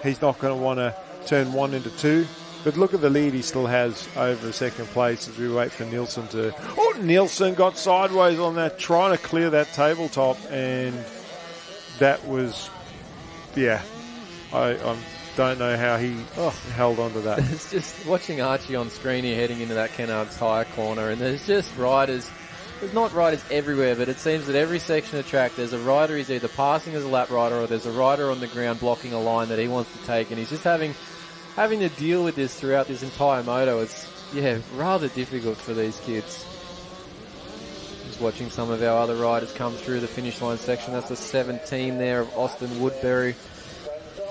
He's not going to want to turn one into two. But look at the lead he still has over second place as we wait for Nielsen to... Oh, Nielsen got sideways on that, trying to clear that tabletop, and that was... Yeah, I don't know how he held on to that. It's just watching Archie on screen here heading into that Kennard's tyre corner, and there's just riders... There's not riders everywhere, but it seems that every section of track there's a rider he's either passing as a lap rider or there's a rider on the ground blocking a line that he wants to take, and he's just having to deal with this throughout this entire moto. It's, rather difficult for these kids. Just watching some of our other riders come through the finish line section. That's the 17 there of Austin Woodbury.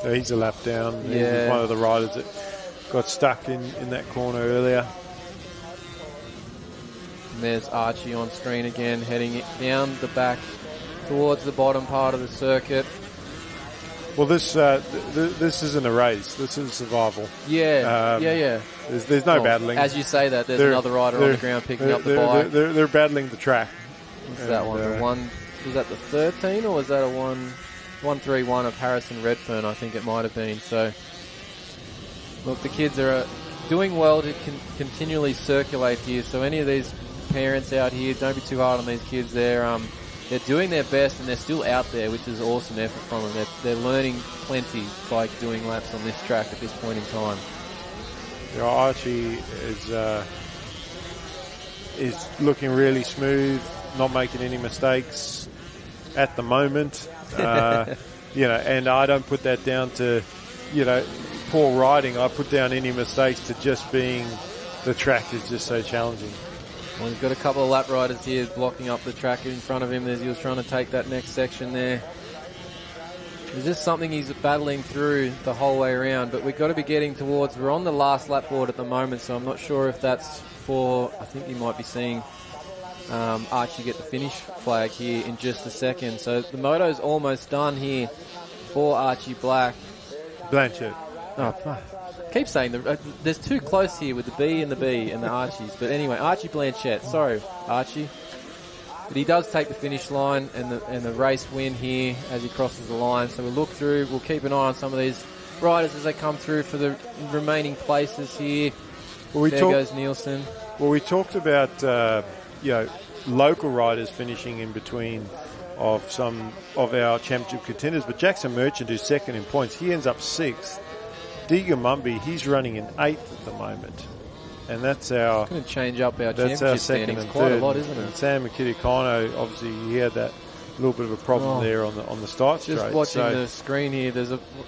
So he's a lap down. Yeah. He's one of the riders that got stuck in that corner earlier. And there's Archie on screen again, heading down the back towards the bottom part of the circuit. Well, this isn't a race. This is survival. Yeah. There's no battling. As you say that, there's another rider on the ground picking up the bike. They're battling the track. What's that one? Was that the 13 or was that a 131 of Harrison Redfern? I think it might have been. So, look, the kids are doing well to continually circulate here. So any of these parents out here, don't be too hard on these kids. They're doing their best and they're still out there, which is awesome effort from them. They're learning plenty by doing laps on this track at this point in time. Archie is looking really smooth, not making any mistakes at the moment. And I don't put that down to, poor riding. I put down any mistakes to just being the track is just so challenging. Well, he's got a couple of lap riders here blocking up the track in front of him as he was trying to take that next section there. It's just something he's battling through the whole way around, but we've got to be getting towards... We're on the last lap board at the moment, so I'm not sure if that's for... I think you might be seeing Archie get the finish flag here in just a second. So the moto's almost done here for Archie Blanchett. Oh, keep saying there's too close here with the B and the Archies. But anyway, Archie Blanchett. Sorry, Archie. But he does take the finish line and the race win here as he crosses the line. So we'll look through. We'll keep an eye on some of these riders as they come through for the remaining places here. There goes Nielsen. Well, we talked about local riders finishing in between of some of our championship contenders, but Jackson Merchant, who's second in points, he ends up sixth. Diga Mumby, he's running in 8th at the moment. And that's our... It's going to change up our championship second standings and quite third. a lot, isn't it? And Sam Kitikano, obviously, he had that little bit of a problem there on the start straight. Just watching the screen here,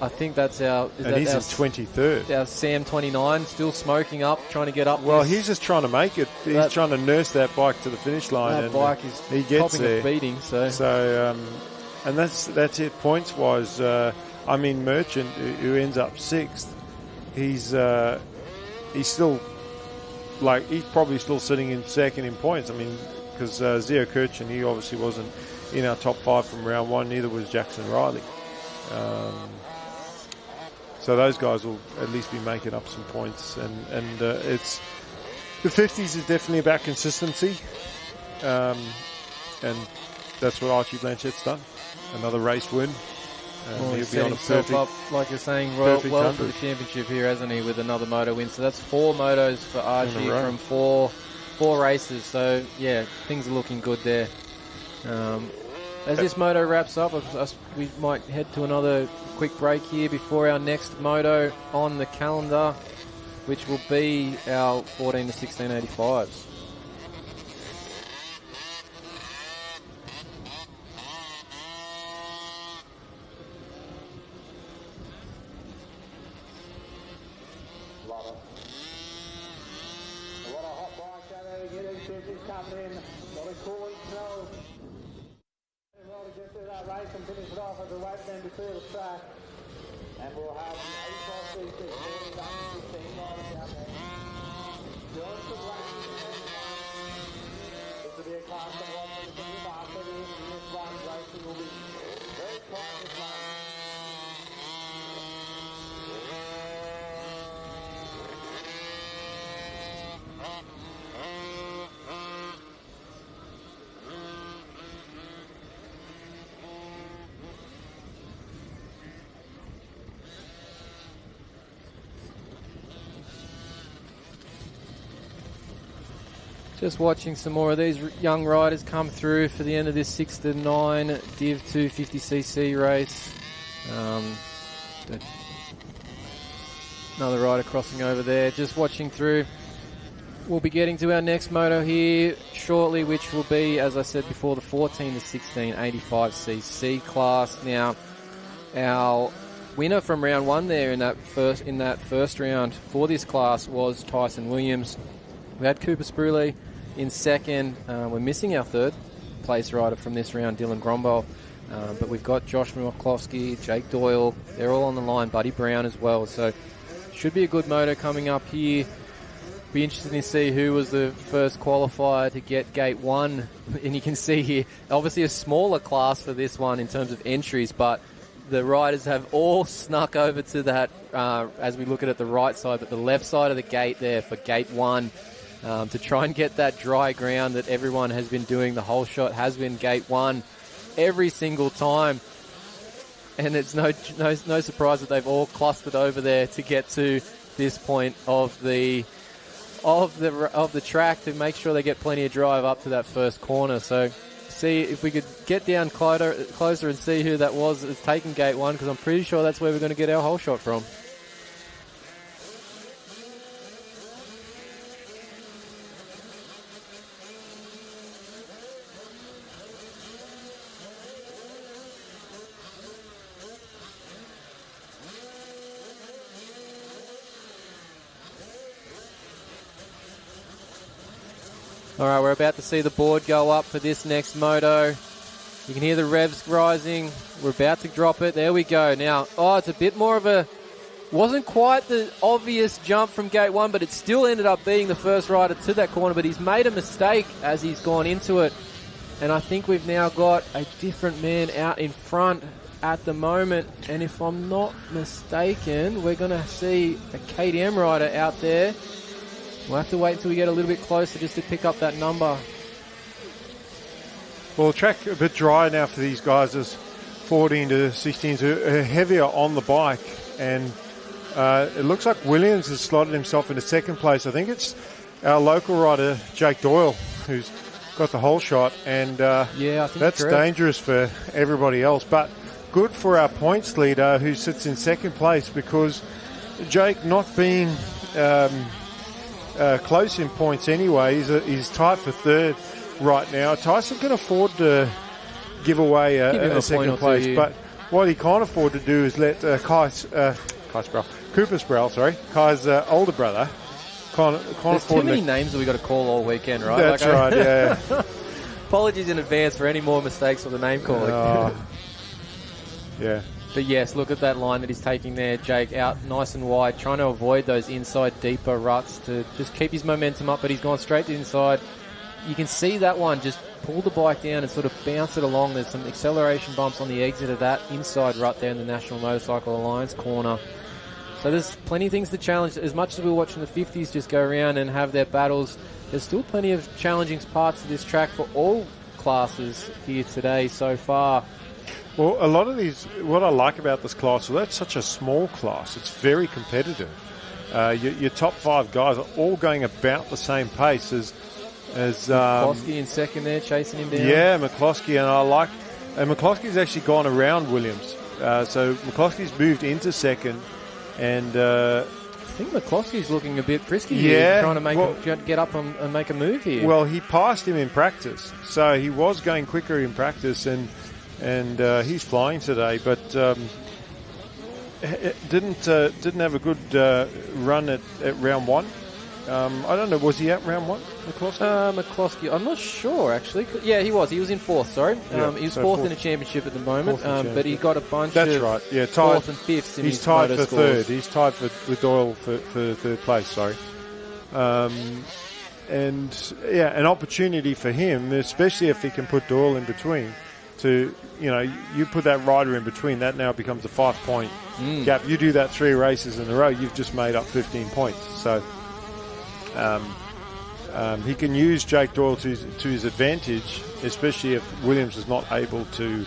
I think that's our... He's in 23rd. Our Sam 29, still smoking up, trying to get up. Well, he's just trying to make it. He's trying to nurse that bike to the finish line. That bike is he gets there. A beating. And that's it points-wise. Merchant, who ends up 6th, he's still... he's probably still sitting in second in points. Because Zio Kirchen, he obviously wasn't in our top 5 from round 1. Neither was Jackson Riley. So those guys will at least be making up some points. And it's the 50s is definitely about consistency. And that's what Archie Blanchett's done. Another race win. He'll be on a perfect, up, like you're saying, well for the championship here, hasn't he, with another moto win. So that's 4 motos for Archie from four races. So, yeah, things are looking good there. As this moto wraps up, we might head to another quick break here before our next moto on the calendar, which will be our 14 to 1685s. Just watching some more of these young riders come through for the end of this 6 to 9 Div 250cc race. Another rider crossing over there. Just watching through. We'll be getting to our next moto here shortly, which will be, as I said before, the 14 to 16 85cc class. Now, our winner from round 1 there in that first round for this class was Tyson Williams. We had Cooper Spruley in second. We're missing our third place rider from this round, Dylan Grombol. But we've got Josh McCloskey, Jake Doyle. They're all on the line. Buddy Brown as well. So should be a good moto coming up here. Be interesting to see who was the first qualifier to get gate 1. And you can see here, obviously a smaller class for this one in terms of entries, but the riders have all snuck over to that, as we look at the right side, but the left side of the gate there for gate 1 to try and get that dry ground that everyone has been doing. The whole shot has been gate 1 every single time. And it's no surprise that they've all clustered over there to get to this point of the track to make sure they get plenty of drive up to that first corner. So see if we could get down closer and see who that was that's taking gate 1, because I'm pretty sure that's where we're going to get our whole shot from. All right, we're about to see the board go up for this next moto. You can hear the revs rising. We're about to drop it. There we go. Now, it's a bit more of a... Wasn't quite the obvious jump from gate 1, but it still ended up being the first rider to that corner. But he's made a mistake as he's gone into it. And I think we've now got a different man out in front at the moment. And if I'm not mistaken, we're going to see a KTM rider out there. We'll have to wait until we get a little bit closer just to pick up that number. Well, the track a bit dry now for these guys as 14 to 16s are heavier on the bike, and it looks like Williams has slotted himself into second place. I think it's our local rider Jake Doyle who's got the whole shot, and I think that's dangerous for everybody else, but good for our points leader who sits in second place, because Jake, not being close in points anyway, he's tied for third right now. Tyson can afford to give away a second place, but what he can't afford to do is let Cooper Sproul, Kai's older brother, can't There's afford too many names that we got to call all weekend, right? That's right, yeah. Apologies in advance for any more mistakes with the name calling. Yeah. But yes, look at that line that he's taking there, Jake, out nice and wide, trying to avoid those inside deeper ruts to just keep his momentum up, but he's gone straight to inside. You can see that one just pull the bike down and sort of bounce it along. There's some acceleration bumps on the exit of that inside rut there in the National Motorcycle Alliance corner. So there's plenty of things to challenge. As much as we're watching the 50s just go around and have their battles, there's still plenty of challenging parts of this track for all classes here today so far. Well, a lot of these, what I like about this class, well, that's such a small class. It's very competitive. Your top 5 guys are all going about the same pace as McCloskey in second there, chasing him down. Yeah, McCloskey, and McCloskey's actually gone around Williams. So McCloskey's moved into second, and I think McCloskey's looking a bit frisky here, trying to get up and make a move here. Well, he passed him in practice, so he was going quicker in practice, and he's flying today, but didn't have a good run at round 1. I don't know, was he at round 1, McCloskey? McCloskey, I'm not sure actually. Yeah, he was in fourth, sorry. He was fourth in the championship at the moment, but he got a bunch of fourth and fifths in he's his tied moto for scores. third. He's tied with Doyle for third place, sorry. And an opportunity for him, especially if he can put Doyle in between, to, you put that rider in between, that now becomes a 5-point gap. You do that 3 races in a row, you've just made up 15 points. So he can use Jake Doyle to his advantage, especially if Williams is not able to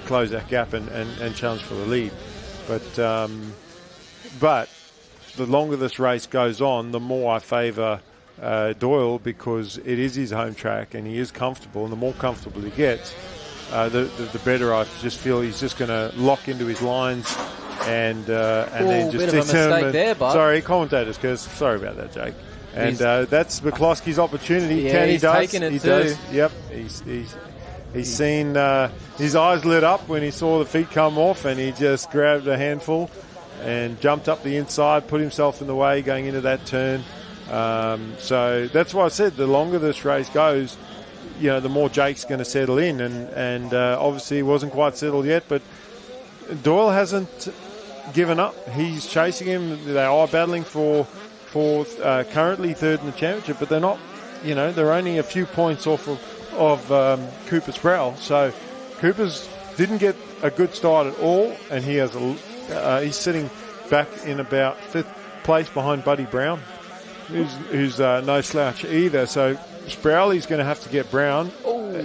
close that gap and challenge for the lead. But the longer this race goes on, the more I favour Doyle, because it is his home track and he is comfortable, and the more comfortable he gets, the better. I just feel he's just going to lock into his lines and then just bit of a mistake there, bud. Sorry, commentators, because sorry about that, Jake. And that's McCloskey's opportunity. Yeah, he's taking it he too. Does. Yep, he's seen his eyes lit up when he saw the feet come off, and he just grabbed a handful and jumped up the inside, put himself in the way going into that turn. So that's why I said the longer this race goes, the more Jake's going to settle in, and obviously he wasn't quite settled yet, but Doyle hasn't given up. He's chasing him. They are battling for currently third in the championship, but they're not. They're only a few points off of Cooper's Prowl. So Cooper's didn't get a good start at all, and he has he's sitting back in about 5th place behind Buddy Brown, who's no slouch either. So Sprowley's going to have to get Brown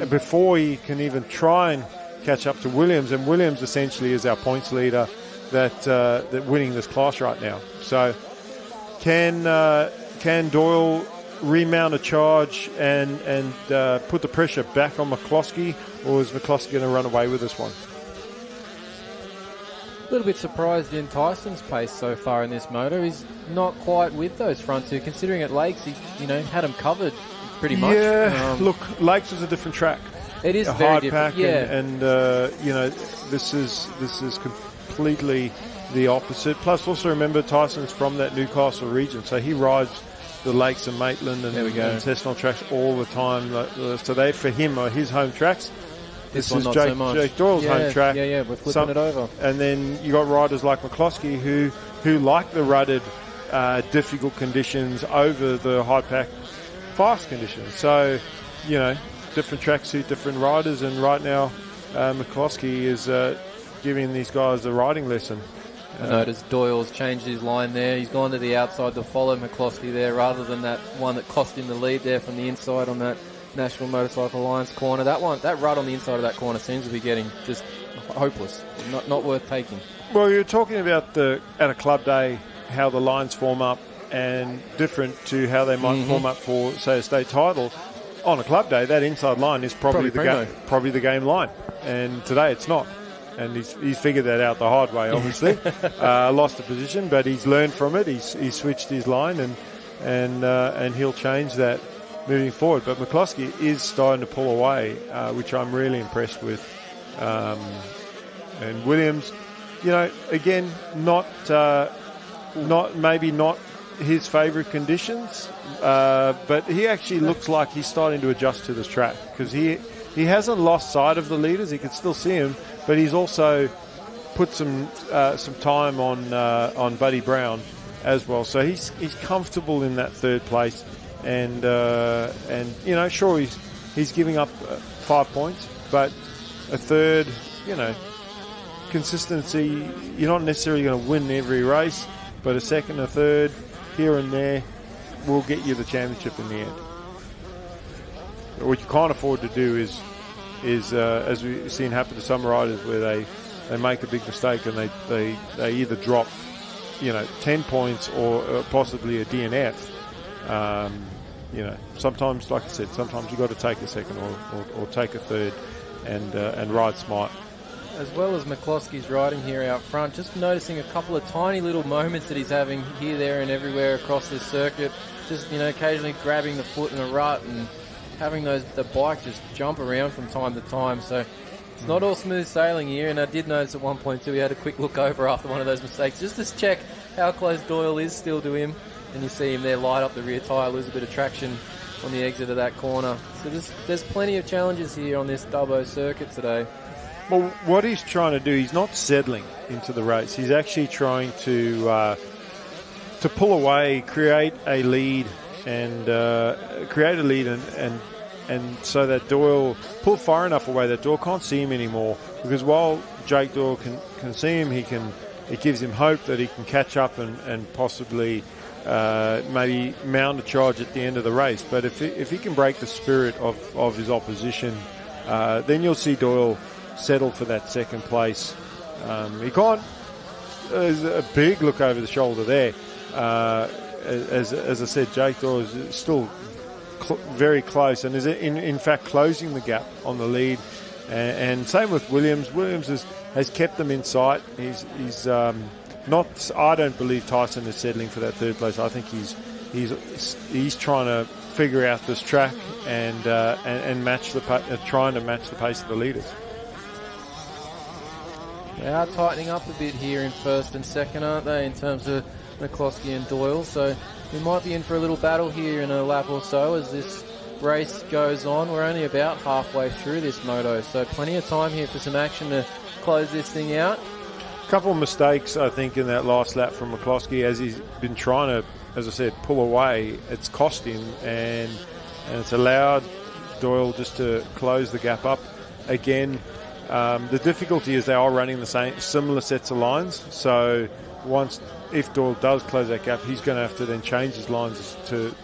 before he can even try and catch up to Williams, and Williams essentially is our points leader that winning this class right now. So can Doyle remount a charge and put the pressure back on McCloskey, or is McCloskey going to run away with this one? A little bit surprised in Tyson's pace so far in this moto. He's not quite with those front two, considering at Lakes he had them covered pretty much. Yeah, look, Lakes is a different track. It is a very hard different. pack, and this is completely the opposite. Plus, also remember Tyson's from that Newcastle region, so he rides the Lakes and Maitland and Cessnock tracks all the time. So they, for him, are his home tracks. This is not Jake, so much. Jake Doyle's home track. Yeah, we're flipping it over. And then you got riders like McCloskey who like the rutted, difficult conditions over the high pack, fast conditions. So, different tracks suit different riders. And right now, McCloskey is giving these guys a riding lesson. I notice Doyle's changed his line there. He's gone to the outside to follow McCloskey there, rather than that one that cost him the lead there from the inside on that National Motorcycle Alliance corner. That rut on the inside of that corner seems to be getting just hopeless. Not worth taking. Well, you're talking about at a club day how the lines form up, and different to how they might form up for, say, a state title. On a club day, that inside line is probably the game line, and today it's not. And he's figured that out the hard way, obviously. Lost the position, but he's learned from it. He's switched his line, and he'll change that moving forward. But McCloskey is starting to pull away, which I'm really impressed with. And Williams, again, not his favourite conditions, but he actually looks like he's starting to adjust to this track, because he hasn't lost sight of the leaders. He can still see him, but he's also put some time on Buddy Brown as well. So he's comfortable in that third place, and sure, he's giving up 5 points, but a third, consistency. You're not necessarily going to win every race, but a second, a third here and there will get you the championship in the end. What you can't afford to do is as we've seen happen to some riders, where they make a big mistake and they either drop 10 points or possibly a DNF. Sometimes, like I said, sometimes you've got to take a second or take a third and ride smart. As well as McCloskey's riding here out front, just noticing a couple of tiny little moments that he's having here, there and everywhere across this circuit. Just, occasionally grabbing the foot in a rut and having the bike just jump around from time to time. So it's not all smooth sailing here, and I did notice at one point too, he had a quick look over after one of those mistakes just to check how close Doyle is still to him, and you see him there light up the rear tyre, lose a bit of traction on the exit of that corner. So there's plenty of challenges here on this Dubbo circuit today. Well, what he's trying to do, he's not settling into the race. He's actually trying to pull away, create a lead, and so that Doyle pull far enough away that Doyle can't see him anymore. Because while Jake Doyle can see him, it gives him hope that he can catch up and possibly maybe mount a charge at the end of the race. But if he can break the spirit of his opposition, then you'll see Doyle settle for that second place. He can't. There's a big look over the shoulder there. as I said, Jake Doyle is still very close and is in fact closing the gap on the lead. And same with Williams. Williams has kept them in sight. He's not. I don't believe Tyson is settling for that third place. I think he's trying to figure out this track and trying to match the pace of the leaders. They are tightening up a bit here in first and second, aren't they, in terms of McCloskey and Doyle? So we might be in for a little battle here in a lap or so as this race goes on. We're only about halfway through this moto, so plenty of time here for some action to close this thing out. A couple of mistakes, I think, in that last lap from McCloskey as he's been trying to, as I said, pull away. It's cost him, and it's allowed Doyle just to close the gap up again. The difficulty is they are running the similar sets of lines, so if Doyle does close that gap, he's going to have to then change his lines to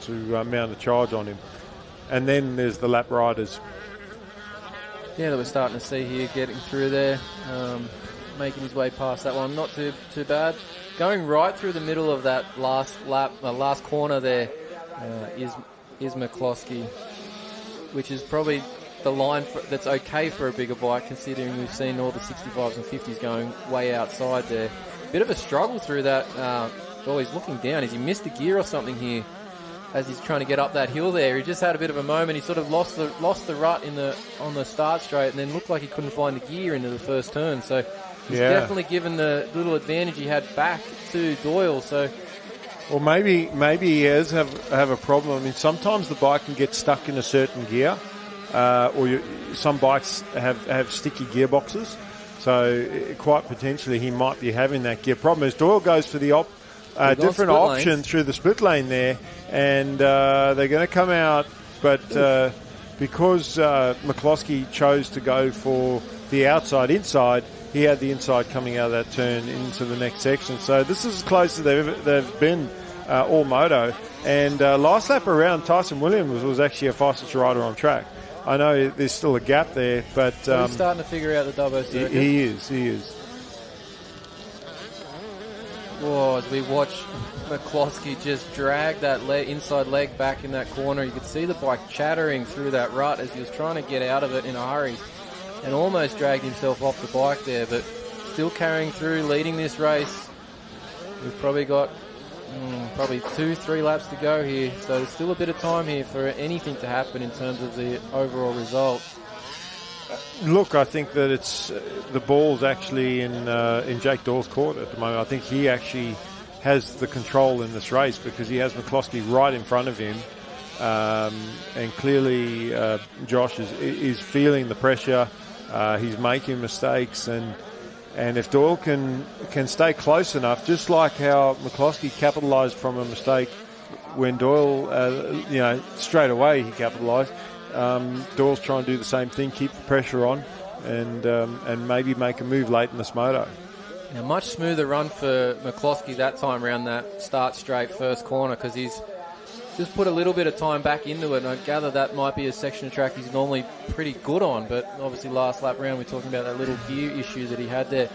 mount a charge on him. And then there's the lap riders. Yeah, that we're starting to see here getting through there, making his way past that one. Not too bad. Going right through the middle of that last corner there is McCloskey, which is probably the line that's okay for a bigger bike, considering we've seen all the 65s and 50s going way outside there. Bit of a struggle through that. He's looking down. Has he missed a gear or something here as he's trying to get up that hill there? He just had a bit of a moment. He sort of lost the rut on the start straight and then looked like he couldn't find the gear into the first turn. So he's definitely given the little advantage he had back to Doyle. So, well, maybe he has have a problem. I mean, sometimes the bike can get stuck in a certain gear. Some bikes have sticky gearboxes, so quite potentially he might be having that gear problem. As Doyle goes for the different option lanes through the split lane there, and they're going to come out, but because McCloskey chose to go for the inside, he had the inside coming out of that turn into the next section. So this is as close as they've been all moto. And last lap around, Tyson Williams was actually a fastest rider on track. I know there's still a gap there, but so he's starting to figure out the Dubbo circuit. He is. Whoa, as we watch McCloskey just drag that inside leg back in that corner, you could see the bike chattering through that rut as he was trying to get out of it in a hurry and almost dragged himself off the bike there, but still carrying through, leading this race. We've probably got 2-3 laps to go here, so there's still a bit of time here for anything to happen in terms of the overall result. Look, I think that it's the ball's actually in Jake Doyle's court at the moment. I think he actually has the control in this race because he has McCloskey right in front of him, and clearly Josh is feeling the pressure. He's making mistakes, and if Doyle can stay close enough, just like how McCloskey capitalised from a mistake when Doyle, straight away he capitalised. Doyle's trying to do the same thing, keep the pressure on, and maybe make a move late in this moto. A much smoother run for McCloskey that time around that start straight first corner because he's just put a little bit of time back into it, and I gather that might be a section of track he's normally pretty good on, but obviously last lap round we're talking about that little gear issue that he had there.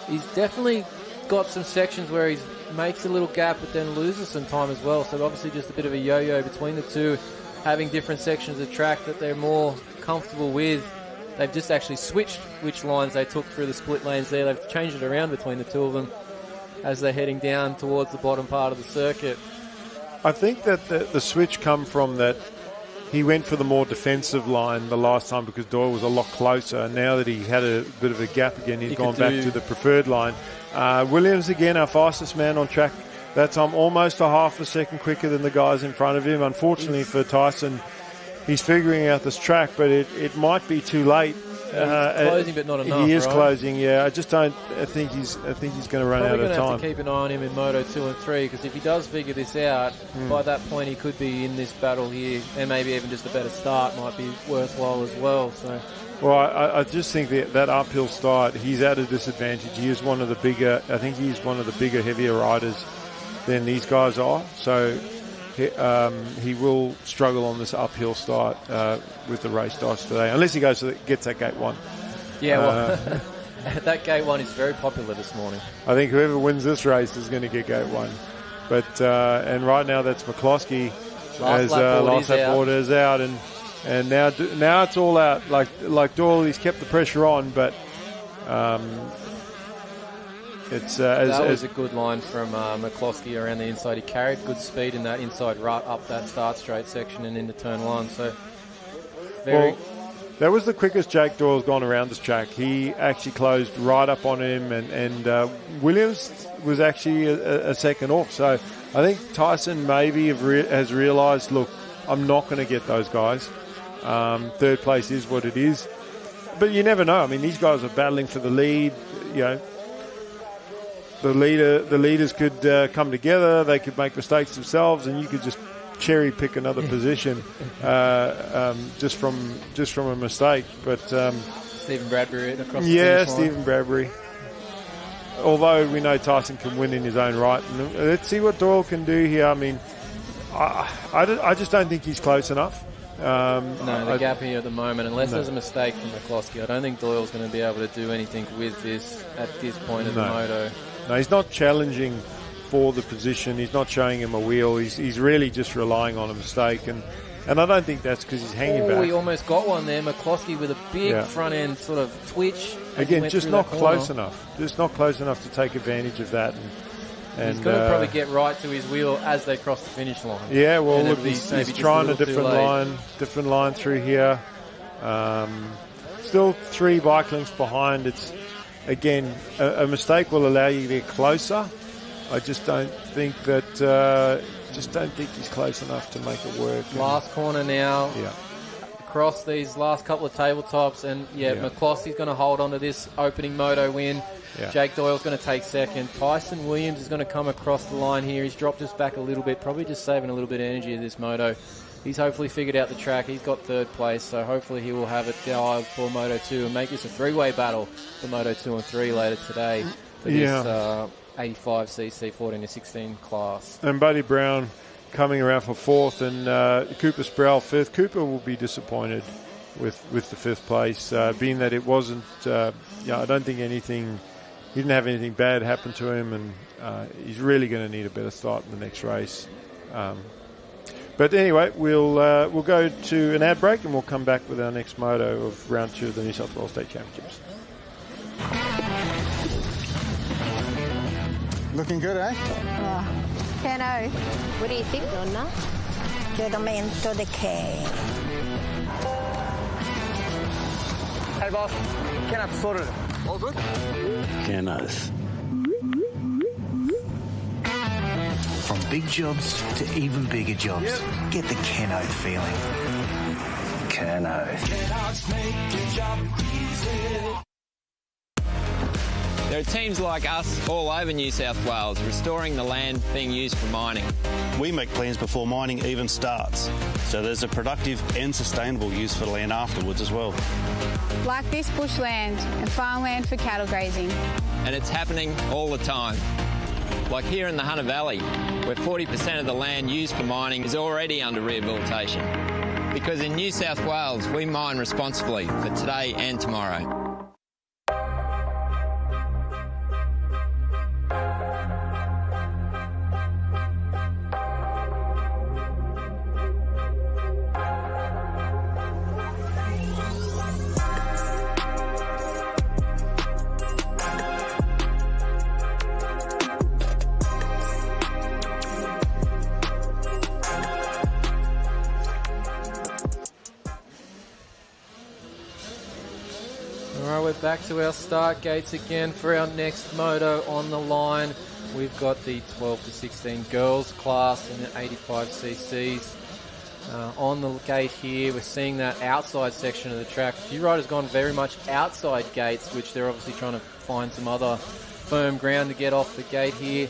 He's definitely got some sections where he makes a little gap but then loses some time as well, so obviously just a bit of a yo-yo between the two, having different sections of track that they're more comfortable with. They've just actually switched which lines they took through the split lanes there. They've changed it around between the two of them as they're heading down towards the bottom part of the circuit. I think that the switch come from that he went for the more defensive line the last time because Doyle was a lot closer, and now that he had a bit of a gap again, he's gone back to the preferred line. Williams again, our fastest man on track. That time almost a half a second quicker than the guys in front of him. Unfortunately for Tyson, he's figuring out this track, but it might be too late. He's closing, but not enough. He is right? closing, yeah. I think he's going to run out of time. Probably going to have to keep an eye on him in Moto 2 and 3 because if he does figure this out, by that point he could be in this battle here, and maybe even just a better start might be worthwhile as well. So, well, I just think that uphill start, he's at a disadvantage. He is one of the bigger. I think he's one of the bigger, heavier riders than these guys are. So he will struggle on this uphill start with the race dice today, unless he gets that gate one. Yeah, well, that gate one is very popular this morning. I think whoever wins this race is going to get gate one. But and right now that's McCloskey Last as lap lap board is out, and now it's all out. Like Doyle, he's kept the pressure on, but it's that was a good line from McCloskey around the inside. He carried good speed in that inside rut up that start straight section and into turn one. So well, that was the quickest Jake Doyle's gone around this track. He actually closed right up on him, and Williams was actually a second off. So I think Tyson maybe has realised, look, I'm not going to get those guys. Third place is what it is. But you never know. I mean, these guys are battling for the lead. You know, the leaders could come together. They could make mistakes themselves, and you could just cherry pick another position just from a mistake. But Stephen Bradbury across the finish line. Stephen Bradbury. Although we know Tyson can win in his own right, and let's see what Doyle can do here. I mean, I just don't think he's close enough. No, the gap here at the moment, unless there's a mistake from McCloskey, I don't think Doyle's going to be able to do anything with this at this point of the moto. No, he's not challenging for the position. He's not showing him a wheel. He's really just relying on a mistake, and I don't think that's because he's hanging back. He almost got one there. McCloskey with a big front end sort of twitch. Again, just not close enough. Just not close enough to take advantage of that. And he's going to probably get right to his wheel as they cross the finish line. Yeah, well, look, he's trying a different line through here. Still 3 bike lengths behind. It's again a mistake will allow you to get closer. I just don't think he's close enough to make it work. Last corner now. Yeah. Across these last couple of tabletops, and McCloskey's going to hold on to this opening moto win. Yeah. Jake Doyle's going to take second. Tyson Williams is going to come across the line here. He's dropped us back a little bit, probably just saving a little bit of energy of this moto. He's hopefully figured out the track. He's got third place, so hopefully he will have it dialed for Moto 2 and make this a 3-way battle for Moto 2 and 3 later today for this 85cc 14 to 16 class. And Buddy Brown coming around for fourth, and Cooper Sproul fifth. Cooper will be disappointed with the fifth place, being that it wasn't. I don't think he didn't have anything bad happen to him, and he's really going to need a better start in the next race. But anyway, we'll go to an ad break, and we'll come back with our next moto of round 2 of the New South Wales State Championships. Looking good, eh? Hello. What do you think, Nonna? You're the man to the cane. Hey, boss. Can I sort it? All good? Canos. From big jobs to even bigger jobs, get the Keno feeling. Keno. There are teams like us all over New South Wales restoring the land being used for mining. We make plans before mining even starts, so there's a productive and sustainable use for the land afterwards as well. Like this bushland and farmland for cattle grazing. And it's happening all the time. Like here in the Hunter Valley, where 40% of the land used for mining is already under rehabilitation. Because in New South Wales, we mine responsibly for today and tomorrow. We're back to our start gates again for our next moto on the line. We've got the 12 to 16 girls class in the 85cc's on the gate here. We're seeing that outside section of the track. A few riders gone very much outside gates, which they're obviously trying to find some other firm ground to get off the gate here.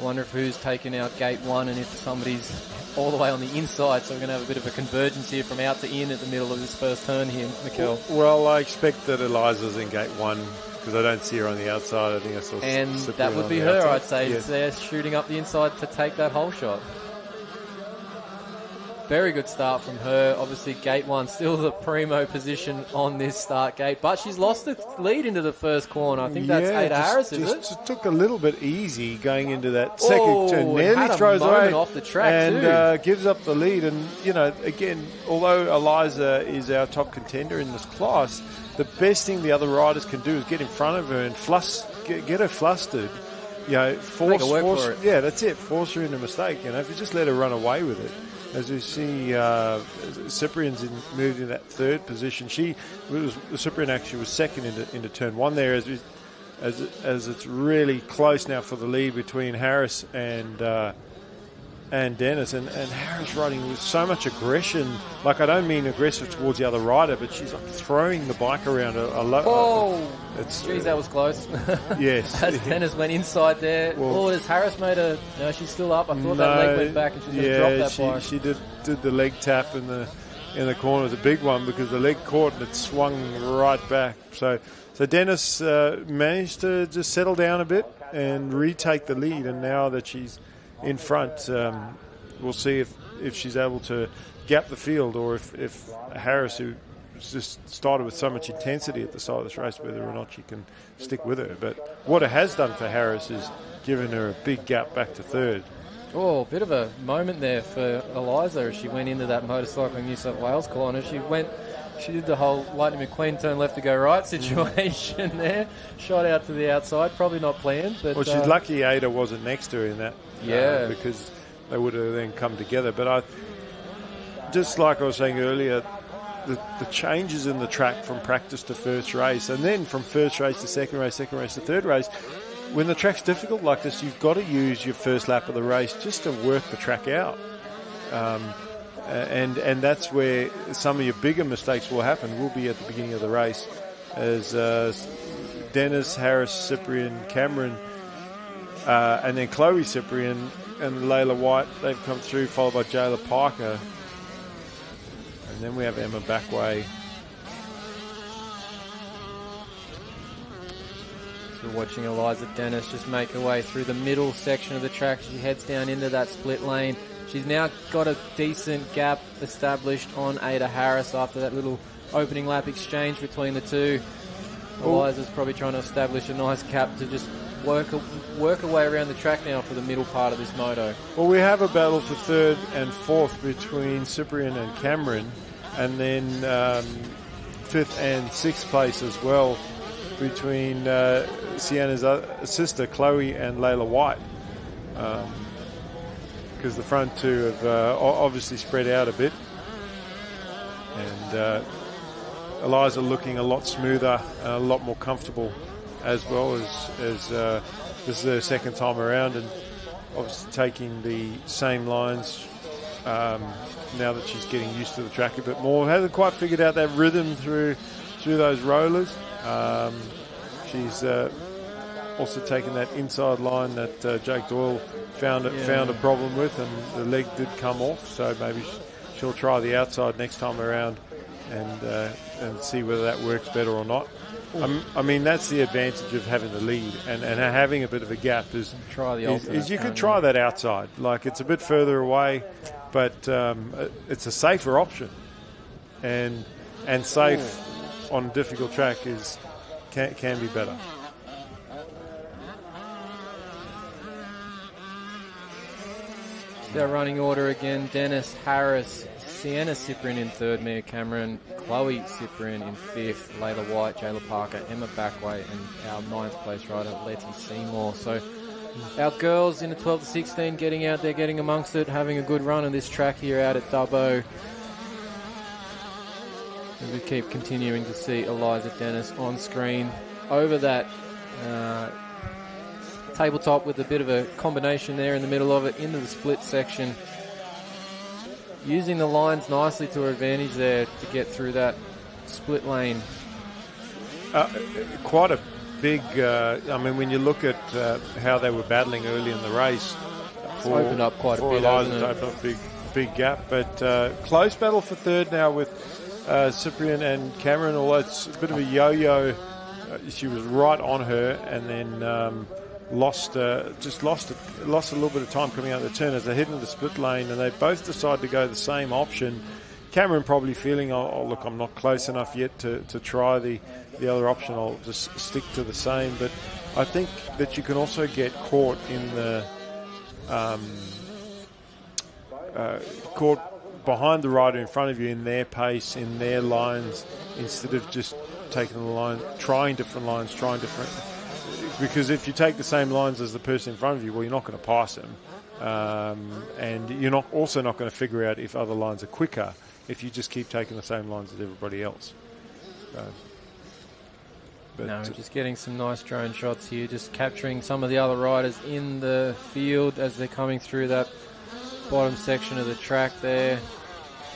I wonder if who's taken out gate 1 and if somebody's all the way on the inside, so we're going to have a bit of a convergence here from out to in at the middle of this first turn here, Mikkel. Well, I expect that Eliza's in gate 1 because I don't see her on the outside. I think I saw and that would be her, outside. I'd say. Yes. They're shooting up the inside to take that hole shot. Very good start from her. Obviously, gate 1 still the primo position on this start gate, but she's lost the lead into the first corner. I think that's Ada Harris, is it? Just took a little bit easy going into that second turn. Nearly had throws a moment away off the track and gives up the lead. And, you know, again, although Eliza is our top contender in this class, the best thing the other riders can do is get in front of her and get her flustered. You know, force for it. Yeah, that's it. Force her into a mistake. You know, if you just let her run away with it. As we see, Cyprian's moved in that third position. Cyprian actually was second into turn 1 there. As it's really close now for the lead between Harris and Dennis, and Harris riding with so much aggression. Like, I don't mean aggressive towards the other rider, but she's like throwing the bike around a lot. Geez, that was close. Yes. As Dennis went inside there. Has Harris made a... No, she's still up. I thought that leg went back and she's going to drop that bike. She did the leg tap in the corner. It was a big one because the leg caught and it swung right back. So Dennis managed to just settle down a bit and retake the lead, and now that she's in front, we'll see if she's able to gap the field, or if Harris, who just started with so much intensity at the start of this race, whether or not she can stick with her. But what it has done for Harris is given her a big gap back to third. Oh, a bit of a moment there for Eliza as she went into that Motorcycling New South Wales corner. She did the whole Lightning McQueen turn left to go right situation there. Shot out to the outside, probably not planned. But, well, she's lucky Ada wasn't next to her in that. Yeah. Because they would have then come together. But just like I was saying earlier, the changes in the track from practice to first race, and then from first race to second race to third race, when the track's difficult like this, you've got to use your first lap of the race just to work the track out. And that's where some of your bigger mistakes will happen, will be at the beginning of the race, as Dennis, Harris, Cyprian, Cameron, and then Chloe Cyprian and Layla White, they've come through, followed by Jayla Parker. And then we have Emma Backway. So watching Eliza Dennis just make her way through the middle section of the track. She heads down into that split lane. She's now got a decent gap established on Ada Harris after that little opening lap exchange between the two. Eliza's probably trying to establish a nice gap to just work her way around the track now for the middle part of this moto. Well, we have a battle for third and fourth between Cyprian and Cameron, and then fifth and sixth place as well between Sienna's sister Chloe and Layla White, because the front two have obviously spread out a bit, and Eliza looking a lot smoother and a lot more comfortable as well, as this is her second time around, and obviously taking the same lines now that she's getting used to the track a bit more. Hasn't quite figured out that rhythm through those rollers. She's also taken that inside line that Jake Doyle found a problem with, and the leg did come off, so maybe she'll try the outside next time around and see whether that works better or not. I mean, that's the advantage of having the lead and having a bit of a gap is you can try that outside. Like, it's a bit further away, but it's a safer option, and safe on a difficult track can be better. Their running order again: Dennis, Harris, Sienna Cyprian in third, Mia Cameron, Chloe Cyprian in fifth, Layla White, Jayla Parker, Emma Backway, and our ninth place rider, Letty Seymour. So our girls in the 12 to 16 getting out there, getting amongst it, having a good run on this track here out at Dubbo. And we keep continuing to see Eliza Dennis on screen over that tabletop with a bit of a combination there in the middle of it into the split section. Using the lines nicely to her advantage there to get through that split lane. Quite a big, I mean, when you look at how they were battling early in the race, opened up quite a bit, Eliza to open up a big gap, but close battle for third now with Cyprian and Cameron, although it's a bit of a yo-yo. She was right on her, and then lost a little bit of time coming out of the turn as they head into the split lane, and they both decide to go the same option. Cameron probably feeling, oh look, I'm not close enough yet to try the other option. I'll just stick to the same. But I think that you can also get caught in the caught behind the rider in front of you in their pace, in their lines, instead of just taking the line, trying different. Because if you take the same lines as the person in front of you, well, you're not going to pass them, and you're also not going to figure out if other lines are quicker if you just keep taking the same lines as everybody else. Just getting some nice drone shots here, just capturing some of the other riders in the field as they're coming through that bottom section of the track there.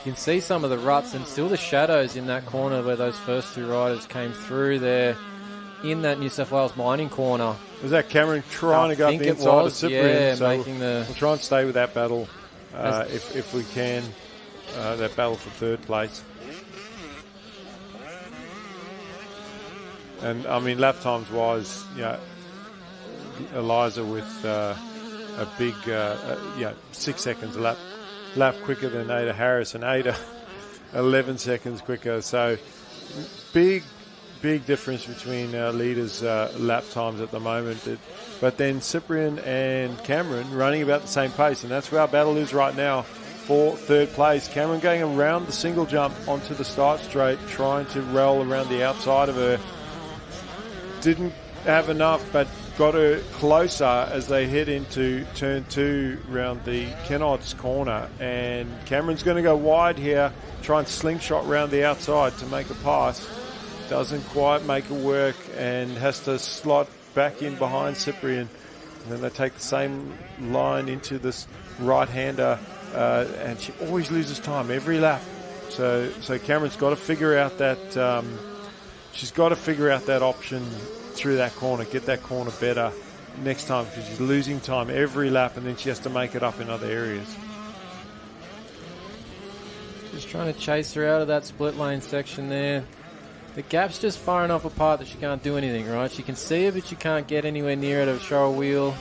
You can see some of the ruts and still the shadows in that corner where those first two riders came through there in that New South Wales mining corner. Was that Cameron trying to go up the inside of Cyprian? Yeah, so making the... We'll try and stay with that battle if we can. That battle for third place. And, I mean, lap times wise, Eliza with a big, 6 seconds a lap quicker than Ada Harris, and Ada 11 seconds quicker. So big difference between our leaders' lap times at the moment. But then Cyprian and Cameron running about the same pace, and that's where our battle is right now for third place. Cameron going around the single jump onto the start straight, trying to roll around the outside of her. Didn't have enough, but got her closer as they head into turn 2 round the Kennard's corner. And Cameron's going to go wide here, try and slingshot round the outside to make a pass. Doesn't quite make it work and has to slot back in behind Cyprian. And then they take the same line into this right-hander, and she always loses time every lap. So Cameron's got to figure out that she's got to figure out that option through that corner, get that corner better next time, because she's losing time every lap, and then she has to make it up in other areas. Just trying to chase her out of that split lane section there. The gap's just far enough apart that she can't do anything, right? She can see her, but she can't get anywhere near her to show a wheel.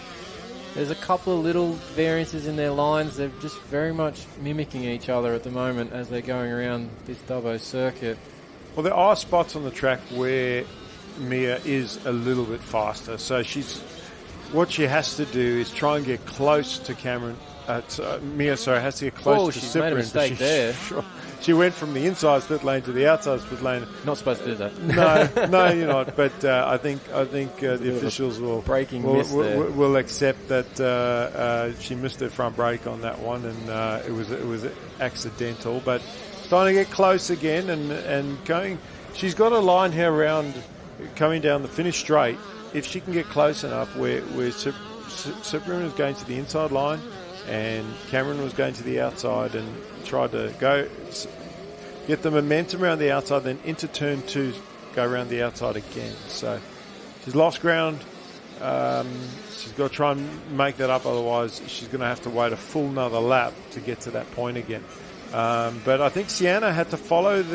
There's a couple of little variances in their lines. They're just very much mimicking each other at the moment as they're going around this Dubbo circuit. Well, there are spots on the track where Mia is a little bit faster. So what she has to do is try and get close to Cameron. Mia has to get close to Cyprian. Made a mistake there. She went from the inside split lane to the outside split lane. Not supposed to do that. No, you're not. But I think the officials will accept that she missed her front brake on that one, and it was accidental. But trying to get close again and going. She's got a line here around coming down the finish straight. If she can get close enough where Cyprian was going to the inside line and Cameron was going to the outside, and tried to get the momentum around the outside, then into turn 2, go around the outside again. So she's lost ground. She's got to try and make that up, otherwise she's going to have to wait a full another lap to get to that point again. But I think Sienna had to had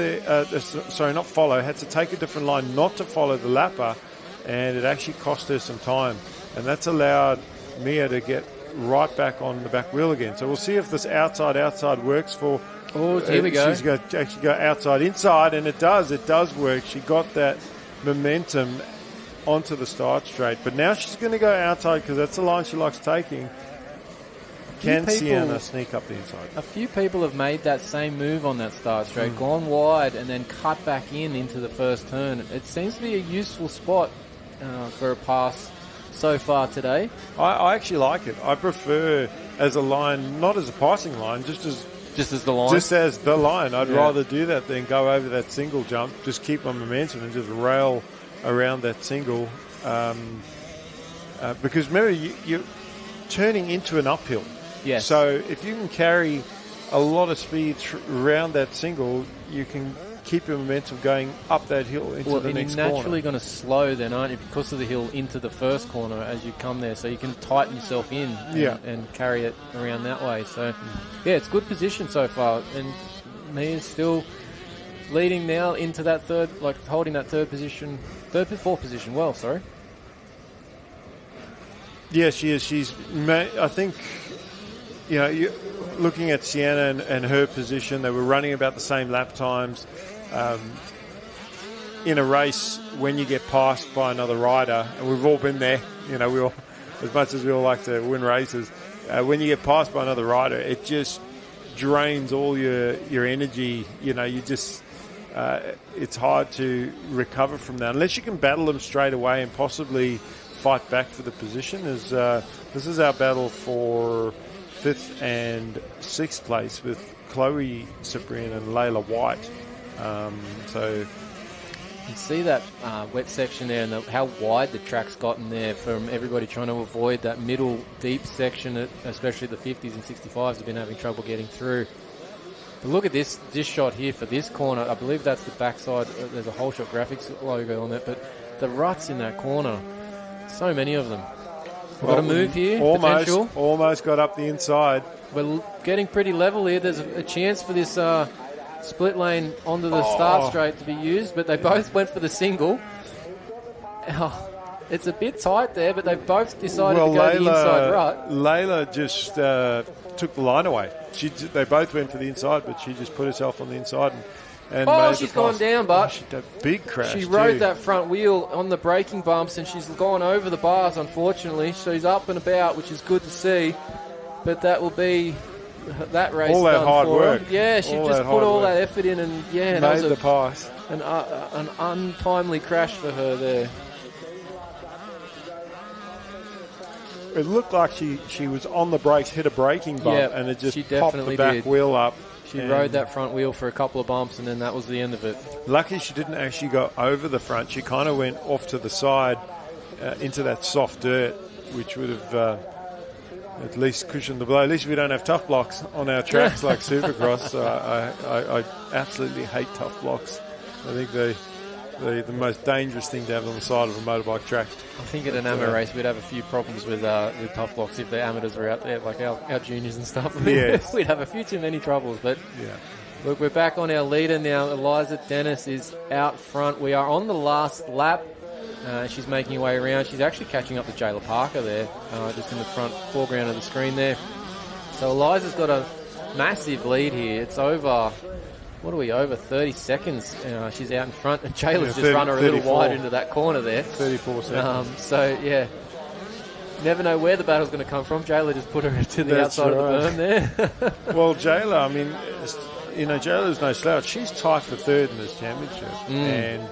to take a different line not to follow the lapper, and it actually cost her some time. And that's allowed Mia to get right back on the back wheel again. So we'll see if this outside works for... Oh, here we go. She's going to actually go inside, and it does work. She got that momentum onto the start straight. But now she's going to go outside because that's the line she likes taking. Can Sienna sneak up the inside? A few people have made that same move on that start straight, gone wide and then cut back into the first turn. It seems to be a useful spot for a pass so far today. I actually like it. I prefer as a line, not as a passing line, just as the line. Just as the line. I'd rather do that than go over that single jump. Just keep my momentum and just rail around that single. Because remember, you're turning into an uphill. Yes. So if you can carry a lot of speed around that single, you can keep your momentum going up that hill into the next corner. You're naturally going to slow then, aren't you, because of the hill into the first corner as you come there. So you can tighten yourself in and carry it around that way. So, it's good position so far. And Mia's still leading now into that holding that fourth position well, sorry. Yeah, she is. I think, looking at Sienna and her position, they were running about the same lap times. In a race, when you get passed by another rider, and we've all been there, we all, as much as we all like to win races, when you get passed by another rider, it just drains all your energy. You just it's hard to recover from that unless you can battle them straight away and possibly fight back for the position. This is our battle for 5th and 6th place with Chloe Cyprian and Layla White. So you see that wet section there and how wide the track's gotten there from everybody trying to avoid that middle deep section that especially the 50s and 65s have been having trouble getting through. But look at this shot here for this corner. I believe that's the backside. There's a whole shot graphics logo on it, but the ruts in that corner, so many of them. We've got a move here. Almost got up the inside. We're getting pretty level here. There's a chance for this split lane onto the start straight to be used, but they both went for the single. It's a bit tight there, but they both decided to go the inside rut. Layla just took the line away. They both went for the inside, but she just put herself on the inside and she's gone down, but she did a big crash. She rode that front wheel on the braking bumps, and she's gone over the bars, unfortunately. She's up and about, which is good to see, but that will be that race all that done hard for work. Her. Yeah, she just put all that effort in, and made that was the pass. An untimely crash for her there. It looked like she was on the brakes, hit a braking bump, and it just popped the back wheel up. She rode that front wheel for a couple of bumps, and then that was the end of it. Lucky she didn't actually go over the front. She kind of went off to the side into that soft dirt, which would have at least cushioned the blow. At least we don't have tough blocks on our tracks like Supercross. So I absolutely hate tough blocks. I think the most dangerous thing to have on the side of a motorbike track. I think at an amateur race we'd have a few problems with tough blocks if the amateurs were out there, like our juniors and stuff. Yes. We'd have a few too many troubles. But look, we're back on our leader now. Eliza Dennis is out front. We are on the last lap. She's making her way around. She's actually catching up to Jayla Parker there, just in the front foreground of the screen there. So Eliza's got a massive lead here. It's over... What are we, over 30 seconds? She's out in front, and Jayla's just run her a little wide into that corner there. 34 seconds. Never know where the battle's going to come from. Jayla just put her to the outside of the berm there. Well, Jayla, Jayla's no slouch. She's tied for third in this championship. And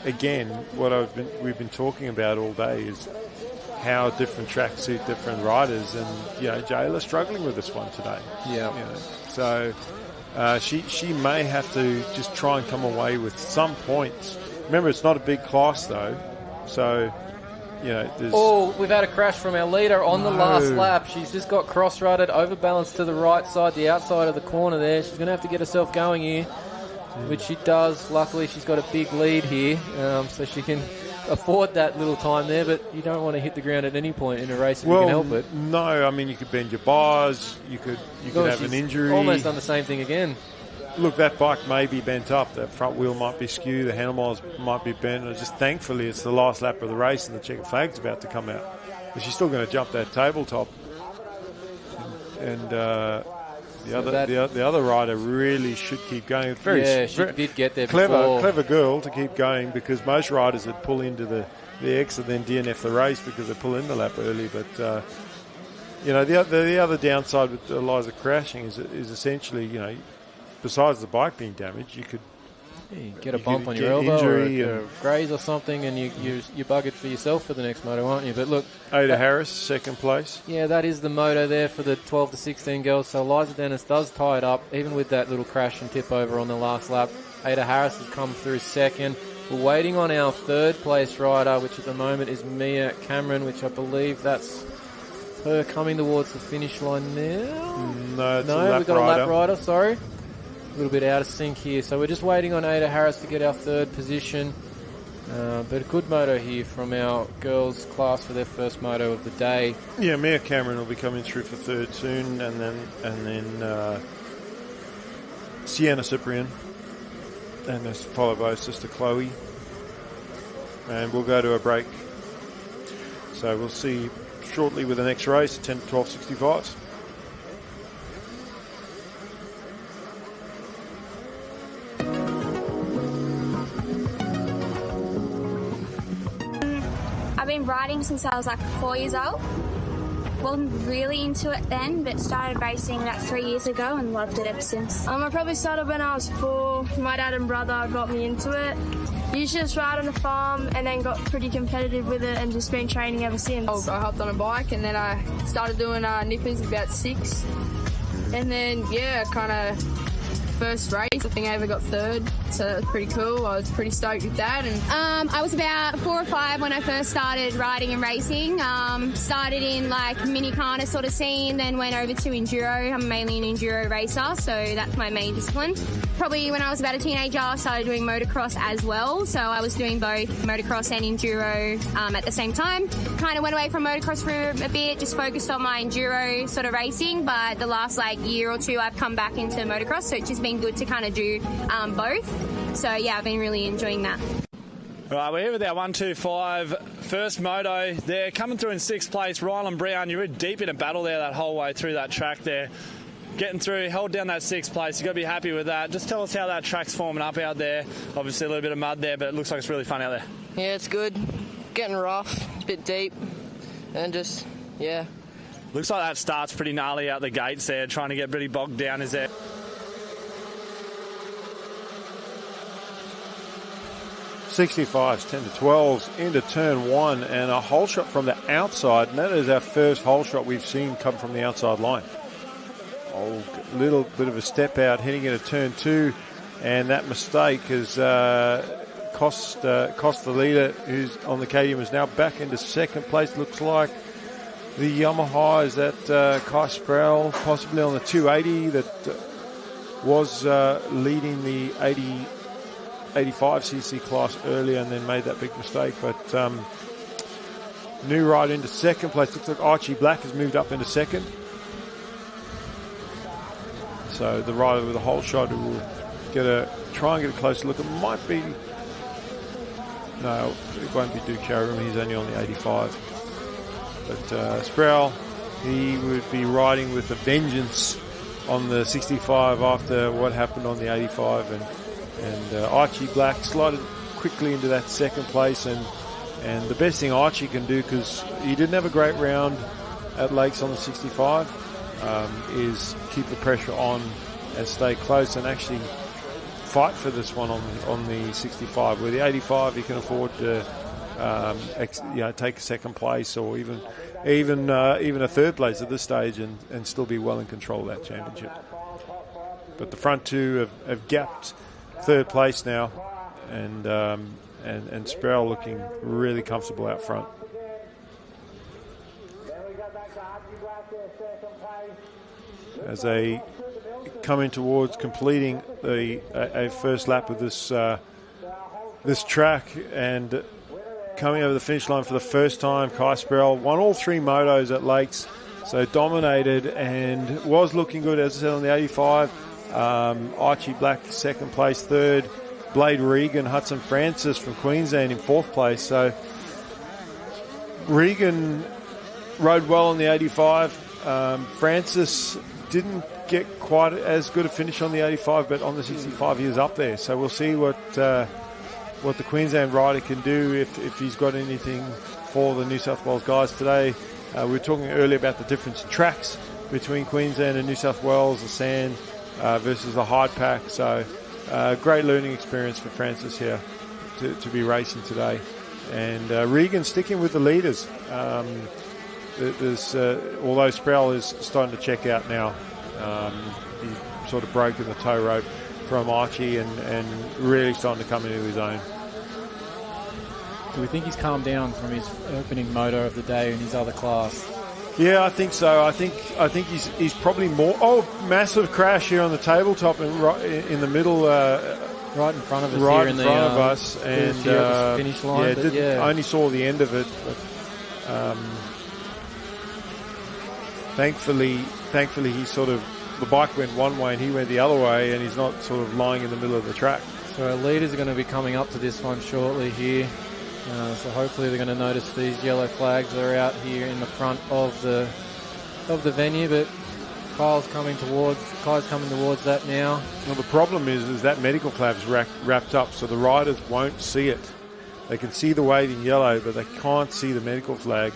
again, what we've been talking about all day is how different tracks suit different riders, and Jayla's struggling with this one today. So she may have to just try and come away with some points. Remember, it's not a big class though, so there's... we've had a crash from our leader on the last lap. She's just got cross-rutted, overbalanced to the right side, the outside of the corner there. She's going to have to get herself going here, which she does. Luckily, she's got a big lead here, so she can afford that little time there, but you don't want to hit the ground at any point in a race if you can help it. No, you could bend your bars, you could have an injury. Almost done the same thing again. Look, that bike may be bent up, that front wheel might be skewed, the handlebars might be bent, and just thankfully it's the last lap of the race and the checker flag's about to come out. But she's still going to jump that tabletop. And the other rider really should keep going. She did get there before. Clever girl to keep going, because most riders would pull into the X and then DNF the race because they pull in the lap early. But the other downside with Eliza crashing is essentially, besides the bike being damaged, you could get a bump on your elbow or a graze or something, and you're buggered for yourself for the next moto, aren't you? But look, Ada Harris, second place. Yeah, that is the moto there for the 12 to 16 girls. So Eliza Dennis does tie it up, even with that little crash and tip over on the last lap. Ada Harris has come through second. We're waiting on our third place rider, which at the moment is Mia Cameron, which I believe that's her coming towards the finish line now. No, we've got a lap rider, sorry. A little bit out of sync here. So we're just waiting on Ada Harris to get our third position. But a good moto here from our girls class for their first moto of the day. Yeah, Mia Cameron will be coming through for third soon, and then Sienna Cyprian, and that's followed by sister Chloe. And we'll go to a break. So we'll see shortly with the next race, 10 to 12 65s. I've been riding since I was like 4 years old. Wasn't really into it then, but started racing about 3 years ago and loved it ever since. I probably started when I was 4. My dad and brother got me into it. Used to just ride on the farm and then got pretty competitive with it and just been training ever since. I hopped on a bike and then I started doing nippers at about 6. And then, kind of first race, I think I ever got 3rd, so that was pretty cool. I was pretty stoked with that. And I was about 4 or 5 when I first started riding and racing. Started in like mini kind of sort of scene, then went over to enduro. I'm mainly an enduro racer, so that's my main discipline. Probably when I was about a teenager, I started doing motocross as well. So I was doing both motocross and enduro at the same time. Kind of went away from motocross for a bit, just focused on my enduro sort of racing. But the last year or two, I've come back into motocross, so it's just been good to kind of do both. So yeah, I've been really enjoying that. Right, we're here with our 125 first moto. They're coming through in 6th place. Rylan Brown, you were deep in a battle there that whole way through that track there. Getting through, held down that 6th place. You've got to be happy with that. Just tell us how that track's forming up out there. Obviously a little bit of mud there, but it looks like it's really fun out there. Yeah, it's good. Getting rough, it's a bit deep, and just, yeah. Looks like that start's pretty gnarly out the gates there, trying to get pretty bogged down, is there? '65s, 10 to 12s into turn 1, and a hole shot from the outside, and that is our first hole shot we've seen come from the outside line. Little bit of a step out, heading into turn 2, and that mistake has cost the leader, who's on the KTM, is now back into 2nd place. Looks like the Yamaha is that Kai Sproul, possibly on the 280 that was leading the 85cc class earlier and then made that big mistake. But new rider into 2nd place. Looks like Archie Black has moved up into 2nd. So the rider with a hole shot who will try and get a closer look. It might be, no, it won't be Duke Showroom. He's only on the 85. But Sproul, he would be riding with a vengeance on the 65 after what happened on the 85. And Archie Black slided quickly into that 2nd place. And the best thing Archie can do, because he didn't have a great round at Lakes on the 65, is keep the pressure on and stay close and actually fight for this one on the 65. With the 85, you can afford to take a 2nd place or even a 3rd place at this stage and still be well in control of that championship. But the front two have gapped 3rd place now, and Sproul looking really comfortable out front. As they come in towards completing a first lap of this track, and coming over the finish line for the first time, Kai Sproul won all 3 motos at Lakes, so dominated and was looking good, as I said, on the 85. Archie Black 2nd place, 3rd. Blade Regan, Hudson Francis from Queensland in 4th place. So Regan rode well on the 85. Francis didn't get quite as good a finish on the 85, but on the 65 he was up there. So we'll see what the Queensland rider can do if he's got anything for the New South Wales guys today. We were talking earlier about the difference in tracks between Queensland and New South Wales, the sand versus the hard pack. So great learning experience for Francis here to be racing today. And Regan sticking with the leaders. Although Sproul is starting to check out now, he's sort of broken the tow rope from Archie and really starting to come into his own. Do we think he's calmed down from his opening moto of the day in his other class? Yeah, I think so. I think he's probably more. Oh, massive crash here on the tabletop in the middle. Right in front of us. Right here in front of us, and the finish line. I only saw the end of it. But, thankfully, he sort of, the bike went one way and he went the other way, and he's not sort of lying in the middle of the track. So our leaders are going to be coming up to this one shortly here. So hopefully they're going to notice these yellow flags that are out here in the front of the venue. But Kyle's coming towards that now. Well, the problem is that medical flag's wrapped up, so the riders won't see it. They can see the waving yellow, but they can't see the medical flag.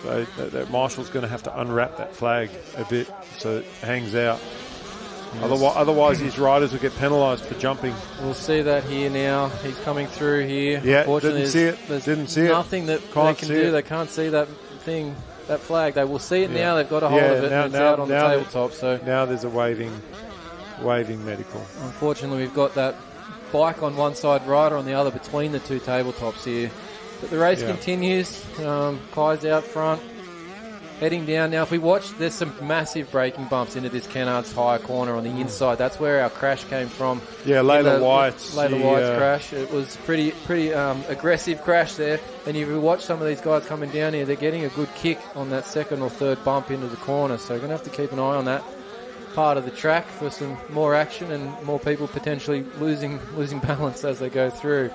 So that marshal's going to have to unwrap that flag a bit so it hangs out. Yes. Otherwise, these riders will get penalised for jumping. We'll see that here now. He's coming through here. Yeah, unfortunately, didn't see it. Nothing that they can do. They can't see that thing, that flag. They will see it now. They've got a hold of it. And it's out on the tabletop. So now there's a waving medical. Unfortunately, we've got that bike on one side, rider on the other, between the two tabletops here. But the race continues. Kai's out front. Heading down now. If we watch, there's some massive braking bumps into this Kennard's higher corner on the inside. That's where our crash came from. Yeah, Layla White's crash. It was pretty aggressive crash there. And if you watch some of these guys coming down here, they're getting a good kick on that second or third bump into the corner. So you're going to have to keep an eye on that part of the track for some more action and more people potentially losing balance as they go through.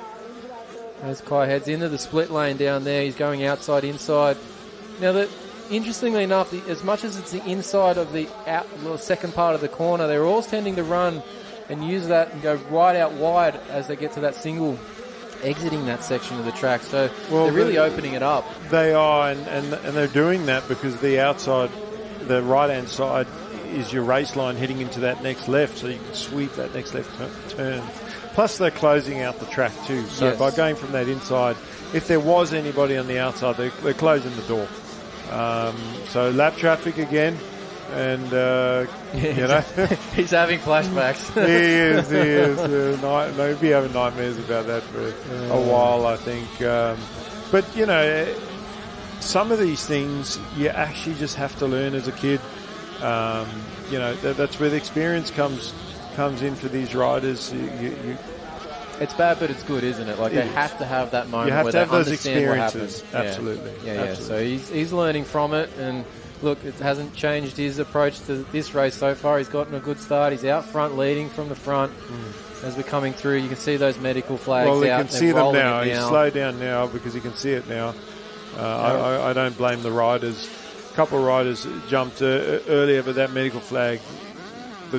As Kai heads into the split lane down there, he's going outside, inside. Now, interestingly enough, as much as it's the inside of the second part of the corner, they're all tending to run and use that and go right out wide as they get to that single, exiting that section of the track. So they're really opening it up. They are, and they're doing that because the outside, the right-hand side, is your race line heading into that next left, so you can sweep that next left turn. Plus, they're closing out the track too. So by going from that inside, if there was anybody on the outside, they're closing the door. So lap traffic again, and you know he's having flashbacks. he is. He'll be having nightmares about that for a while, I think. But you know, some of these things you actually just have to learn as a kid. You know, that's where the experience comes in for these riders. It's bad, but it's good, isn't it? Like they have to have that moment where they have those understand what experiences. happens. Absolutely. Yeah. So he's learning from it, and look, it hasn't changed his approach to this race so far. He's gotten a good start. He's out front, leading from the front. As we're coming through, you can see those medical flags out. Well, you can see them now. He's slowed down now because he can see it now. I don't blame the riders. A couple of riders jumped earlier, but that medical flag,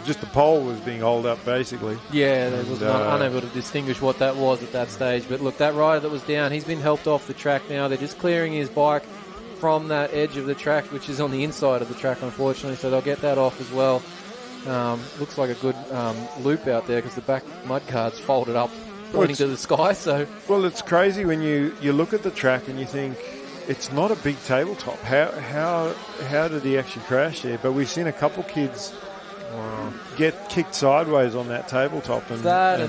just the pole was being held up, basically. Yeah, they was unable to distinguish what that was at that stage. But look, that rider that was down, he's been helped off the track now. They're just clearing his bike from that edge of the track, which is on the inside of the track, unfortunately. So they'll get that off as well. Looks like a good loop out there because the back mud guard's folded up, pointing to the sky. So well, it's crazy when you look at the track and you think it's not a big tabletop. How did he actually crash there? But we've seen a couple kids get kicked sideways on that tabletop. And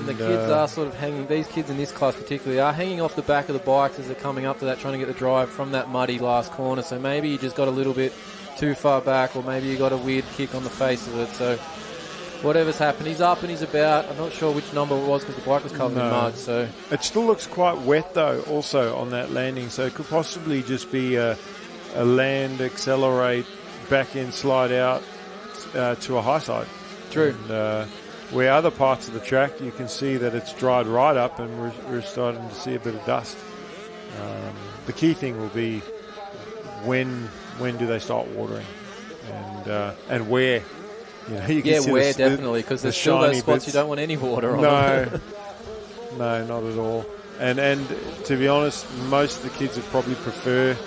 the kids are sort of hanging, these kids in this class particularly, are hanging off the back of the bikes as they're coming up to that, trying to get the drive from that muddy last corner. So maybe you just got a little bit too far back, or maybe you got a weird kick on the face of it. So whatever's happened, he's up and he's about. I'm not sure which number it was because the bike was covered in mud. So it still looks quite wet though, also on that landing. So it could possibly just be a land, accelerate, back end, slide out to a high side. True. And, where other parts of the track, you can see that it's dried right up, and we're starting to see a bit of dust. The key thing will be when do they start watering, and where. You know, you can see where definitely, because there's still those spots you don't want any water on. No, not at all. And to be honest, most of the kids would probably prefer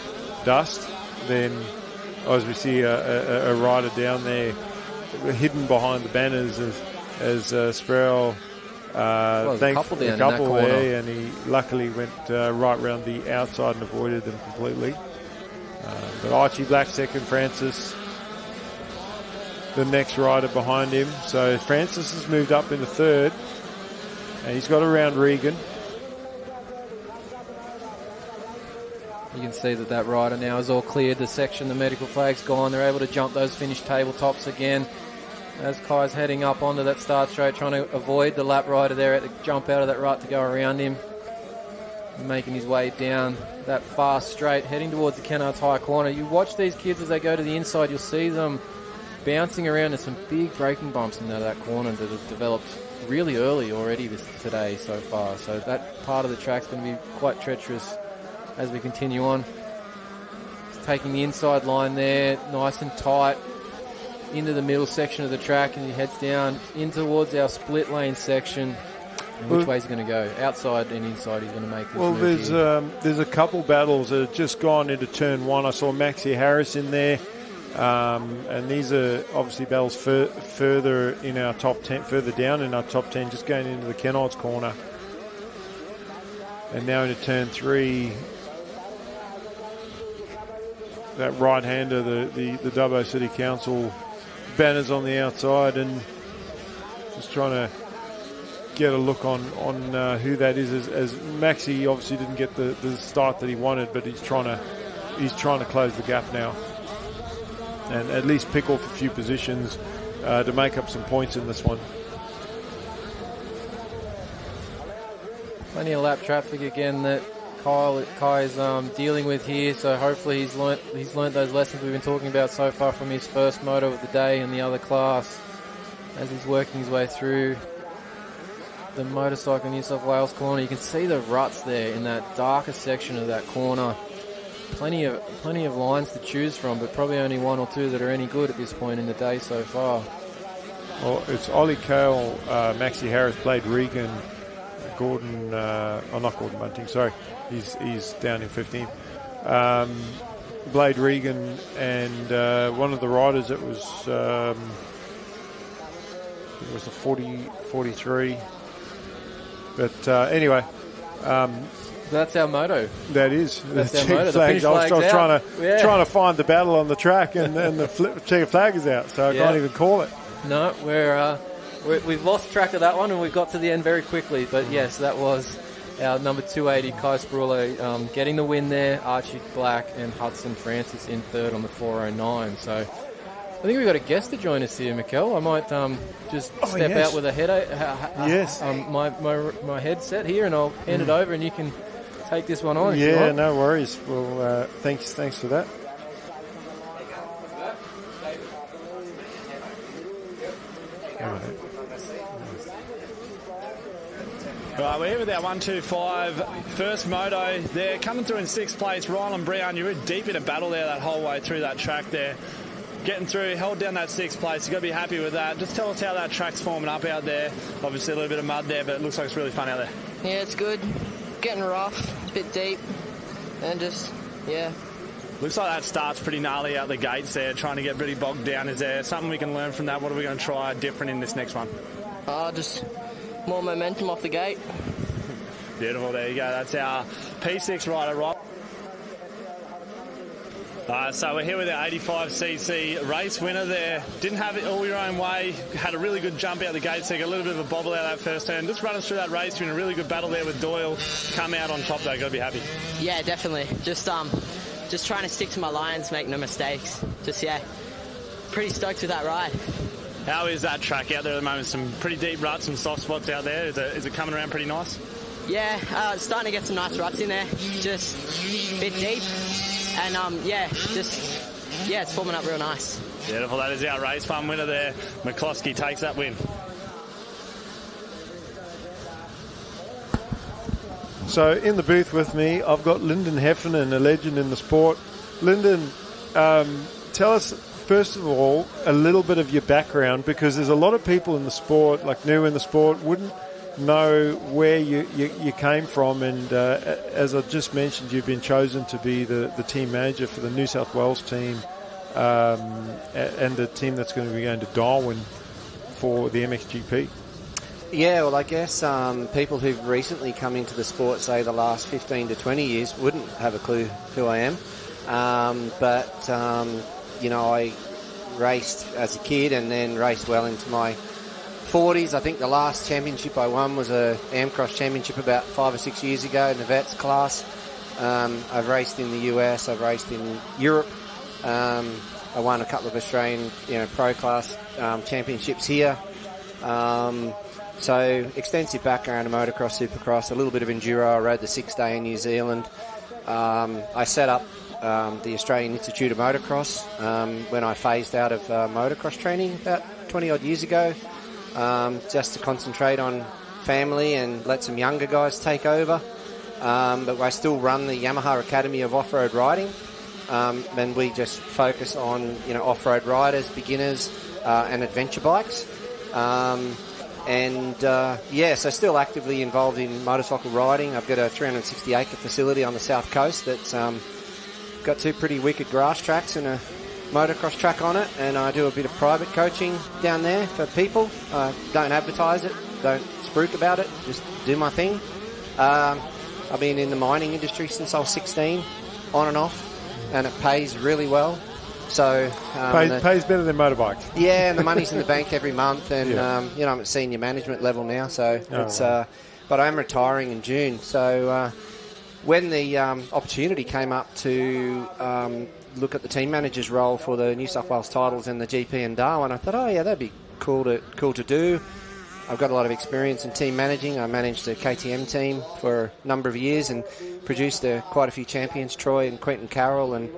dust than, as we see a rider down there hidden behind the banners as Sproul. A couple there, and he luckily went right round the outside and avoided them completely. But Archie Black second, Francis the next rider behind him. So Francis has moved up into third, and he's got around Regan. You can see that rider now is all cleared the section. The medical flag's gone. They're able to jump those finished tabletops again. As Kai's heading up onto that start straight, trying to avoid the lap rider there at the jump out of that rut to go around him. Making his way down that fast straight, heading towards the Kennard's high corner. You watch these kids as they go to the inside, you'll see them bouncing around. There's some big braking bumps into that corner that have developed really early already today so far. So that part of the track's going to be quite treacherous as we continue on. He's taking the inside line there, nice and tight, into the middle section of the track, and he heads down in towards our split lane section. And which way is he going to go? Outside and inside, he's going to make this move. There's a couple battles that have just gone into turn one. I saw Maxie Harris in there. And these are obviously battles further in our top 10, further down in our top 10, just going into the Kennards corner. And now into turn three, that right-hander, the Dubbo City Council banners on the outside, and just trying to get a look on who that is. As Maxie obviously didn't get the start that he wanted, but he's trying to close the gap now, and at least pick off a few positions to make up some points in this one. Plenty of lap traffic again that Kai is dealing with here, so hopefully he's learnt those lessons we've been talking about so far from his first moto of the day in the other class, as he's working his way through the Motorcycle New South Wales corner. You can see the ruts there in that darker section of that corner. Plenty of lines to choose from, but probably only one or two that are any good at this point in the day so far. Well, it's Ollie Cale, Maxie Harris, Blade Regan, Gordon, not Gordon Bunting, sorry, he's down in 15th. Blade Regan and one of the riders that was, I think it was the 43. But anyway. That's our moto. That is. That's our moto. I was trying to find the battle on the track, and the checker flag is out, so I can't even call it. No, we've lost track of that one, and we got to the end very quickly. But yes, that was our number 280, Kai Sparullo, getting the win there. Archie Black and Hudson Francis in third on the 409. So I think we've got a guest to join us here, Mikkel. I might just step out with a my headset here, and I'll hand it over, and you can take this one on. Yeah, no worries. Well, thanks for that. Right, we're here with our 125 first moto. They're coming through in sixth place. Rylan Brown, you were deep in a battle there that whole way through that track there. Getting through, held down that sixth place. You've got to be happy with that. Just tell us how that track's forming up out there. Obviously a little bit of mud there, but it looks like it's really fun out there. Yeah, it's good. Getting rough, it's a bit deep, and just, yeah. Looks like that start's pretty gnarly out the gates there, trying to get pretty bogged down. Is there something we can learn from that? What are we going to try different in this next one? Just more momentum off the gate. Beautiful, there you go. That's our P6 rider, Rob. So we're here with our 85cc race winner there. Didn't have it all your own way. Had a really good jump out the gate, so you got a little bit of a bobble out of that first turn. Just run us through that race. You're in a really good battle there with Doyle. Come out on top though, got to be happy. Yeah, definitely. Just trying to stick to my lines, make no mistakes. Pretty stoked with that ride. How is that track out there at the moment? Some pretty deep ruts, some soft spots out there. Is it coming around pretty nice? Yeah, starting to get some nice ruts in there. Just a bit deep. And it's forming up real nice. Beautiful, that is our race fun winner there. McCloskey takes that win. So in the booth with me, I've got Lyndon Heffernan, a legend in the sport. Lyndon, tell us, first of all, a little bit of your background, because there's a lot of people in the sport, like new in the sport, wouldn't know where you came from, and as I just mentioned, you've been chosen to be the team manager for the New South Wales team, and the team that's going to be going to Darwin for the MXGP. Yeah, well, I guess people who've recently come into the sport, say the last 15 to 20 years, wouldn't have a clue who I am. But I raced as a kid and then raced well into my 40s. I think the last championship I won was a Amcross championship about 5 or 6 years ago in the vets class. I've raced in the US, I've raced in Europe. I won a couple of Australian pro class championships here. So extensive background in motocross, supercross, a little bit of enduro. I rode the 6-day in New Zealand. I set up the Australian Institute of Motocross when I phased out of motocross training about 20 odd years ago, just to concentrate on family and let some younger guys take over. but I still run the Yamaha Academy of Off-Road Riding, and we just focus on off-road riders, beginners, and adventure bikes. So still actively involved in motorcycle riding. I've got a 360-acre facility on the south coast that's got 2 pretty wicked grass tracks and a motocross track on it, and I do a bit of private coaching down there for people. Don't advertise it, don't spruik about it, just do my thing. I've been in the mining industry since I was 16, on and off, and it pays really well. So pays better than motorbikes. Yeah, and the money's in the bank every month, and I'm at senior management level now. So but I'm retiring in June. So when the opportunity came up to look at the team manager's role for the New South Wales titles and the GP in Darwin, I thought, that'd be cool to do. I've got a lot of experience in team managing. I managed the KTM team for a number of years and produced quite a few champions, Troy and Quentin Carroll, and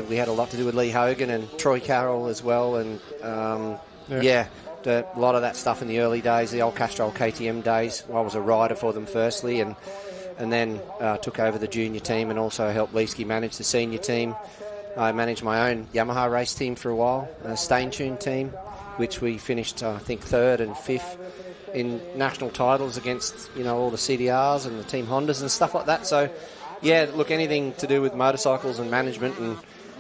we had a lot to do with Lee Hogan and Troy Carroll as well, and a lot of that stuff in the early days, the old Castrol KTM days. I was a rider for them firstly, and then took over the junior team and also helped Leesky manage the senior team. I managed my own Yamaha race team for a while, a Stain Tune team, which we finished, I think, 3rd and 5th in national titles against, all the CDRs and the Team Hondas and stuff like that. So, look, anything to do with motorcycles and management and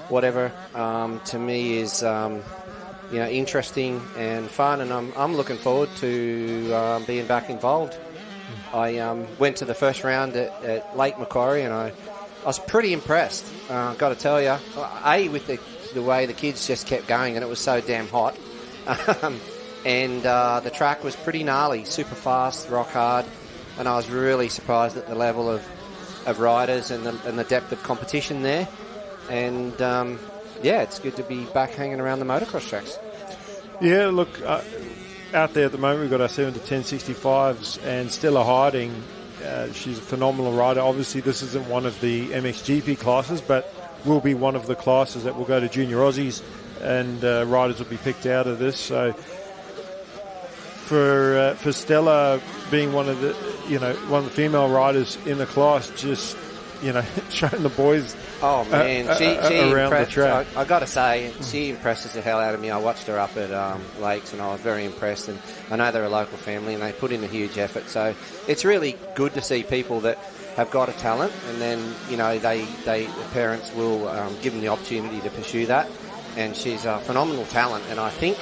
whatever, to me is, interesting and fun, and I'm looking forward to being back involved. I went to the first round at Lake Macquarie, and I was pretty impressed. I've got to tell you, with the way the kids just kept going, and it was so damn hot. And the track was pretty gnarly, super fast, rock hard, and I was really surprised at the level of riders and the depth of competition there. And it's good to be back hanging around the motocross tracks. Yeah, look, out there at the moment we've got our 7 to 1065s, and Stella Harding, she's a phenomenal rider. Obviously this isn't one of the MXGP classes, but will be one of the classes that will go to Junior Aussies, and riders will be picked out of this. So for Stella being one of the female riders in the class, just showing the boys she around the track. I got to say, she impresses the hell out of me. I watched her up at Lakes, and I was very impressed, and I know they're a local family and they put in a huge effort, so it's really good to see people that have got a talent, and then the parents will give them the opportunity to pursue that. And she's a phenomenal talent, and I think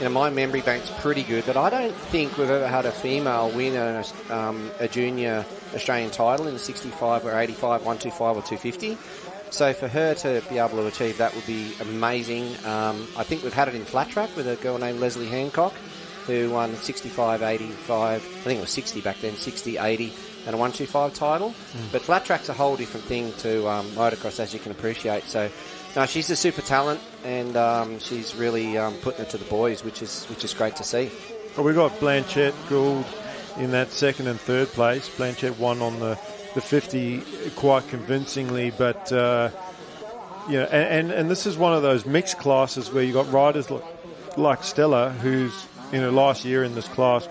my memory bank's pretty good, but I don't think we've ever had a female win a junior Australian title in the 65 or 85, 125 or 250. So for her to be able to achieve that would be amazing. I think we've had it in flat track with a girl named Leslie Hancock, who won 65, 85, I think it was 60 back then, 60, 80 and a 125 title. But flat track's a whole different thing to motocross, as you can appreciate. So no, she's a super talent, and she's really putting it to the boys, which is great to see. Well, we got Blanchette Gould in that 2nd and 3rd place. Blanchette won on the 50 quite convincingly, but and this is one of those mixed classes where you got riders like Stella, who's last year in this class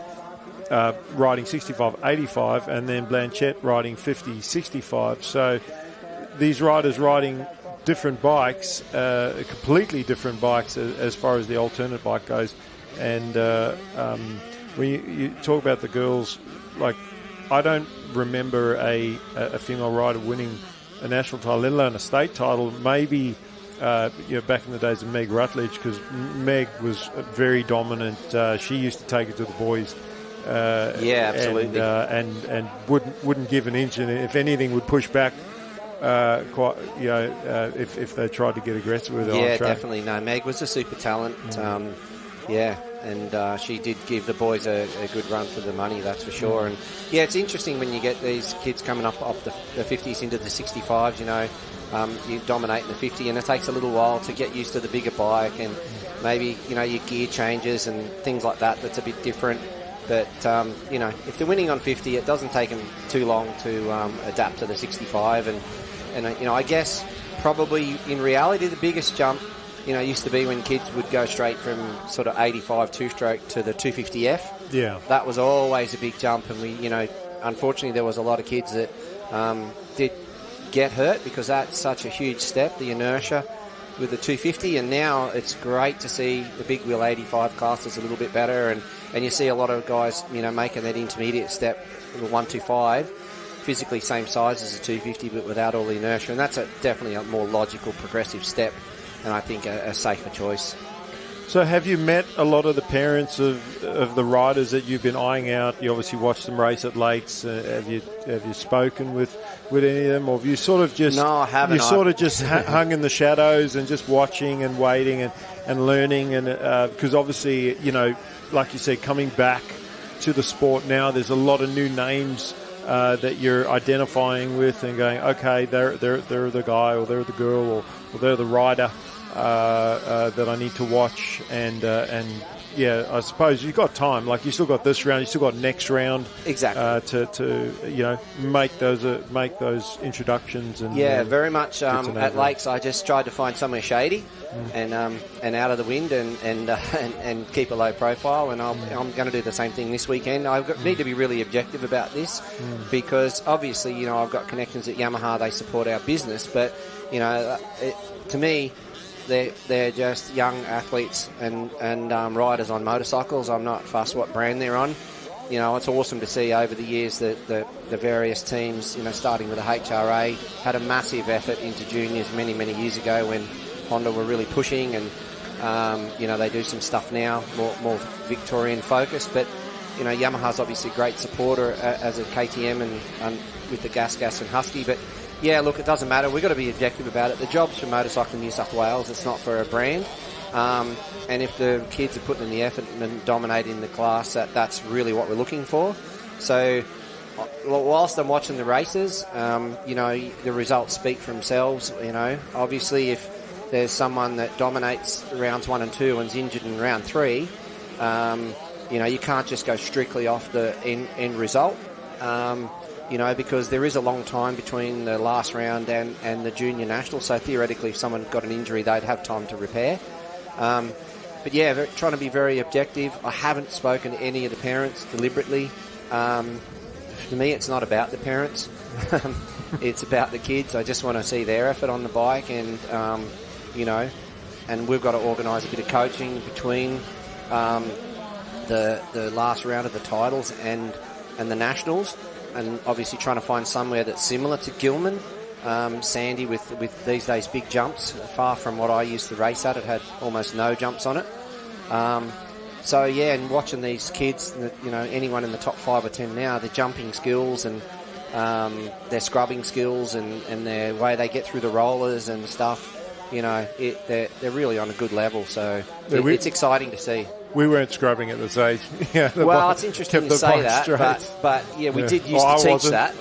riding 65, 85, and then Blanchette riding 50, 65. So these riders riding different bikes, completely different bikes as far as the alternate bike goes. And when you talk about the girls, like, I don't remember a female rider winning a national title, let alone a state title. Maybe back in the days of Meg Rutledge, because Meg was very dominant. She used to take it to the boys. Absolutely. And wouldn't give an inch, and if anything would push back quite, if they tried to get aggressive with it. Yeah, definitely. No, Meg was a super talent. And she did give the boys a good run for the money, that's for sure. And it's interesting when you get these kids coming up the 50s into the 65s. You dominate in the 50, and it takes a little while to get used to the bigger bike, and maybe your gear changes and things like that. That's a bit different. But if they're winning on 50, it doesn't take them too long to adapt to the 65. And I guess probably in reality the biggest jump used to be when kids would go straight from sort of 85 two-stroke to the 250F. Yeah. That was always a big jump, and we, unfortunately, there was a lot of kids that did get hurt because that's such a huge step, the inertia with the 250, and now it's great to see the big wheel 85 class is a little bit better, and you see a lot of guys, making that intermediate step, the 125, physically same size as a 250 but without all the inertia, and that's definitely a more logical progressive step, and I think a safer choice. So have you met a lot of the parents of the riders that you've been eyeing out? You obviously watched them race at Lakes. Have you spoken with any of them, or have you sort of just... No, I haven't. You sort of just hung in the shadows and just watching and waiting and learning, and because obviously, like you said, coming back to the sport now, there's a lot of new names that you're identifying with and going, okay, they're the guy or they're the girl or they're the rider that I need to watch, and yeah, I suppose you've got time. Like, you still got this round, you still got next round, exactly, to make those introductions. And very much at Lakes, I just tried to find somewhere shady and out of the wind and keep a low profile. And I'm going to do the same thing this weekend. Need to be really objective about this because obviously, I've got connections at Yamaha. They support our business, but to me, they're just young athletes and riders on motorcycles. I'm not fussed what brand they're on. It's awesome to see over the years that the various teams, starting with the HRA, had a massive effort into juniors many, many years ago when Honda were really pushing, and they do some stuff now, more Victorian focused. But Yamaha's obviously a great supporter as a KTM and with the Gas and Husky, but. Yeah, look, it doesn't matter. We've got to be objective about it. The job's for Motorcycle New South Wales. It's not for a brand. And if the kids are putting in the effort and dominating the class, that's really what we're looking for. So whilst I'm watching the races, the results speak for themselves. Obviously, if there's someone that dominates rounds 1 and 2 and is injured in round 3, you can't just go strictly off the end result. Because there is a long time between the last round and the junior national. So theoretically, if someone got an injury, they'd have time to repair. But yeah, trying to be very objective. I haven't spoken to any of the parents deliberately. For me, it's not about the parents. It's about the kids. I just want to see their effort on the bike, and and we've got to organise a bit of coaching between the last round of the titles and the nationals. And obviously trying to find somewhere that's similar to Gilman, sandy with these days big jumps, far from what I used to race at. It had almost no jumps on it. And watching these kids, anyone in the top 5 or 10 now, their jumping skills and their scrubbing skills and their way they get through the rollers and stuff, they're really on a good level. So it's exciting to see. We weren't scrubbing at this age. It's interesting to say that, but we did used to teach that.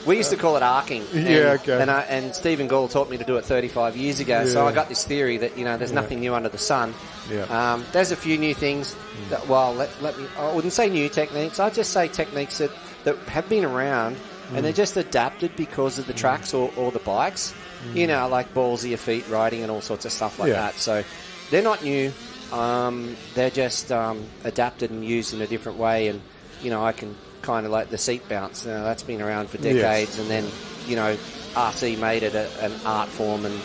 We used to call it arcing. And Stephen Gall taught me to do it 35 years ago. So I got this theory that there's nothing new under the sun. There's a few new things that, I wouldn't say new techniques. I'd just say techniques that have been around and they're just adapted because of the tracks or the bikes. Like ballsier feet riding and all sorts of stuff like that. So they're not new. They're just adapted and used in a different way, and I can kind of like the seat bounce. That's been around for decades, and then RC made it an art form, and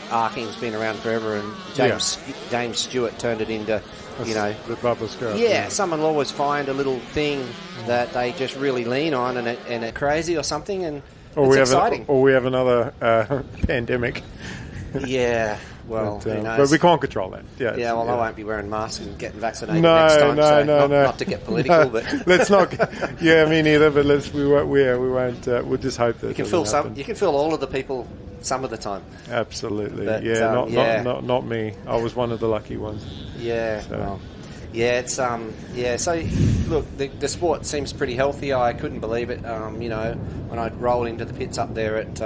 arcing's been around forever. And James Stewart turned it into the bubble scrub. Someone will always find a little thing that they just really lean on, and it's crazy or something, and it's exciting. Or we have another pandemic. Well, but we can't control that. I won't be wearing masks and getting vaccinated next time. Not to get political, but let's not. Me neither. But we won't. We'll just hope that you can fool some. You can fool all of the people some of the time. Absolutely. But, not me. I was one of the lucky ones. So look, the sport seems pretty healthy. I couldn't believe it. When I rolled into the pits up there at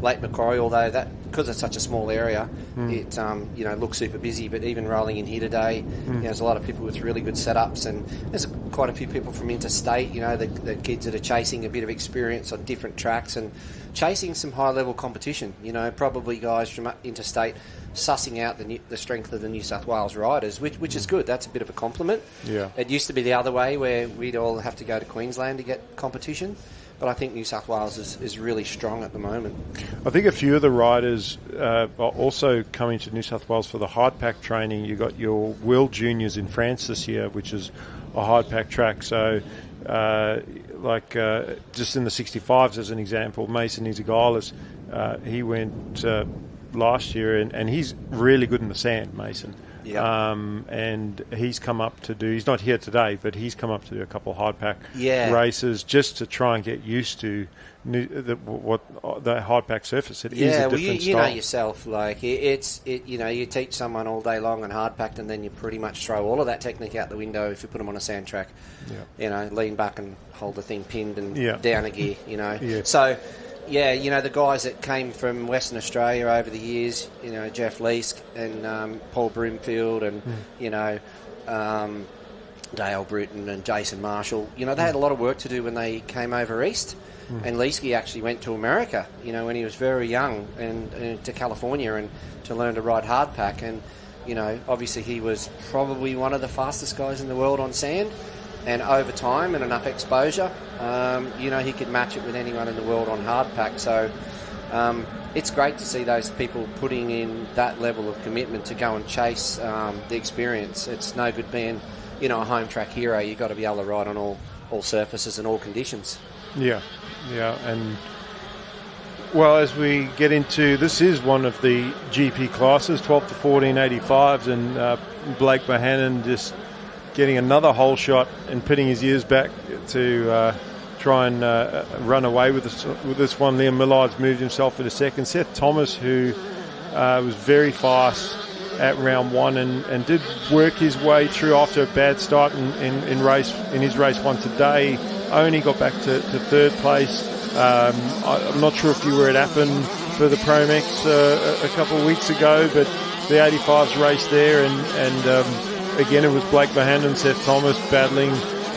Lake Macquarie, although that because it's such a small area, it looks super busy. But even rolling in here today, there's a lot of people with really good setups, and there's quite a few people from interstate. The kids that are chasing a bit of experience on different tracks and chasing some high-level competition. Probably guys from interstate sussing out the strength of the New South Wales riders, which is good. That's a bit of a compliment. Yeah. It used to be the other way, where we'd all have to go to Queensland to get competition. But I think New South Wales is really strong at the moment. I think a few of the riders are also coming to New South Wales for the hard pack training. You got your World Juniors in France this year, which is a hard pack track. So, just in the 65s as an example, Mason Izagailis, he went last year, and he's really good in the sand, Mason. Yeah. And he's come up to do, he's not here today, but he's come up to do a couple of hard pack races just to try and get used to the hard pack surface. It is a different style. You know yourself, like you teach someone all day long on hard packed, and then you pretty much throw all of that technique out the window if you put them on a sand track. Yeah. Lean back and hold the thing pinned and down a gear. Yeah. So. Yeah, the guys that came from Western Australia over the years, Jeff Leask and Paul Broomfield and, Dale Bruton and Jason Marshall, they had a lot of work to do when they came over east. And Leask actually went to America, when he was very young, and to California and to learn to ride hardpack. And, obviously he was probably one of the fastest guys in the world on sand. And over time and enough exposure, he could match it with anyone in the world on hardpack. So it's great to see those people putting in that level of commitment to go and chase the experience. It's no good being, a home track hero. You've got to be able to ride on all surfaces and all conditions. Yeah. And, well, as we get into, this is one of the GP classes, 12 to 14 85s, and Blake Bohannon just getting another hole shot and putting his ears back to try and run away with this one. Liam Millard's moved himself into second. Seth Thomas, who was very fast at round one and did work his way through after a bad start in his race one today, only got back to third place. I'm not sure if you were at Appen for the Promex a couple of weeks ago, but the 85s race there, and again, it was Blake Bohannon, Seth Thomas battling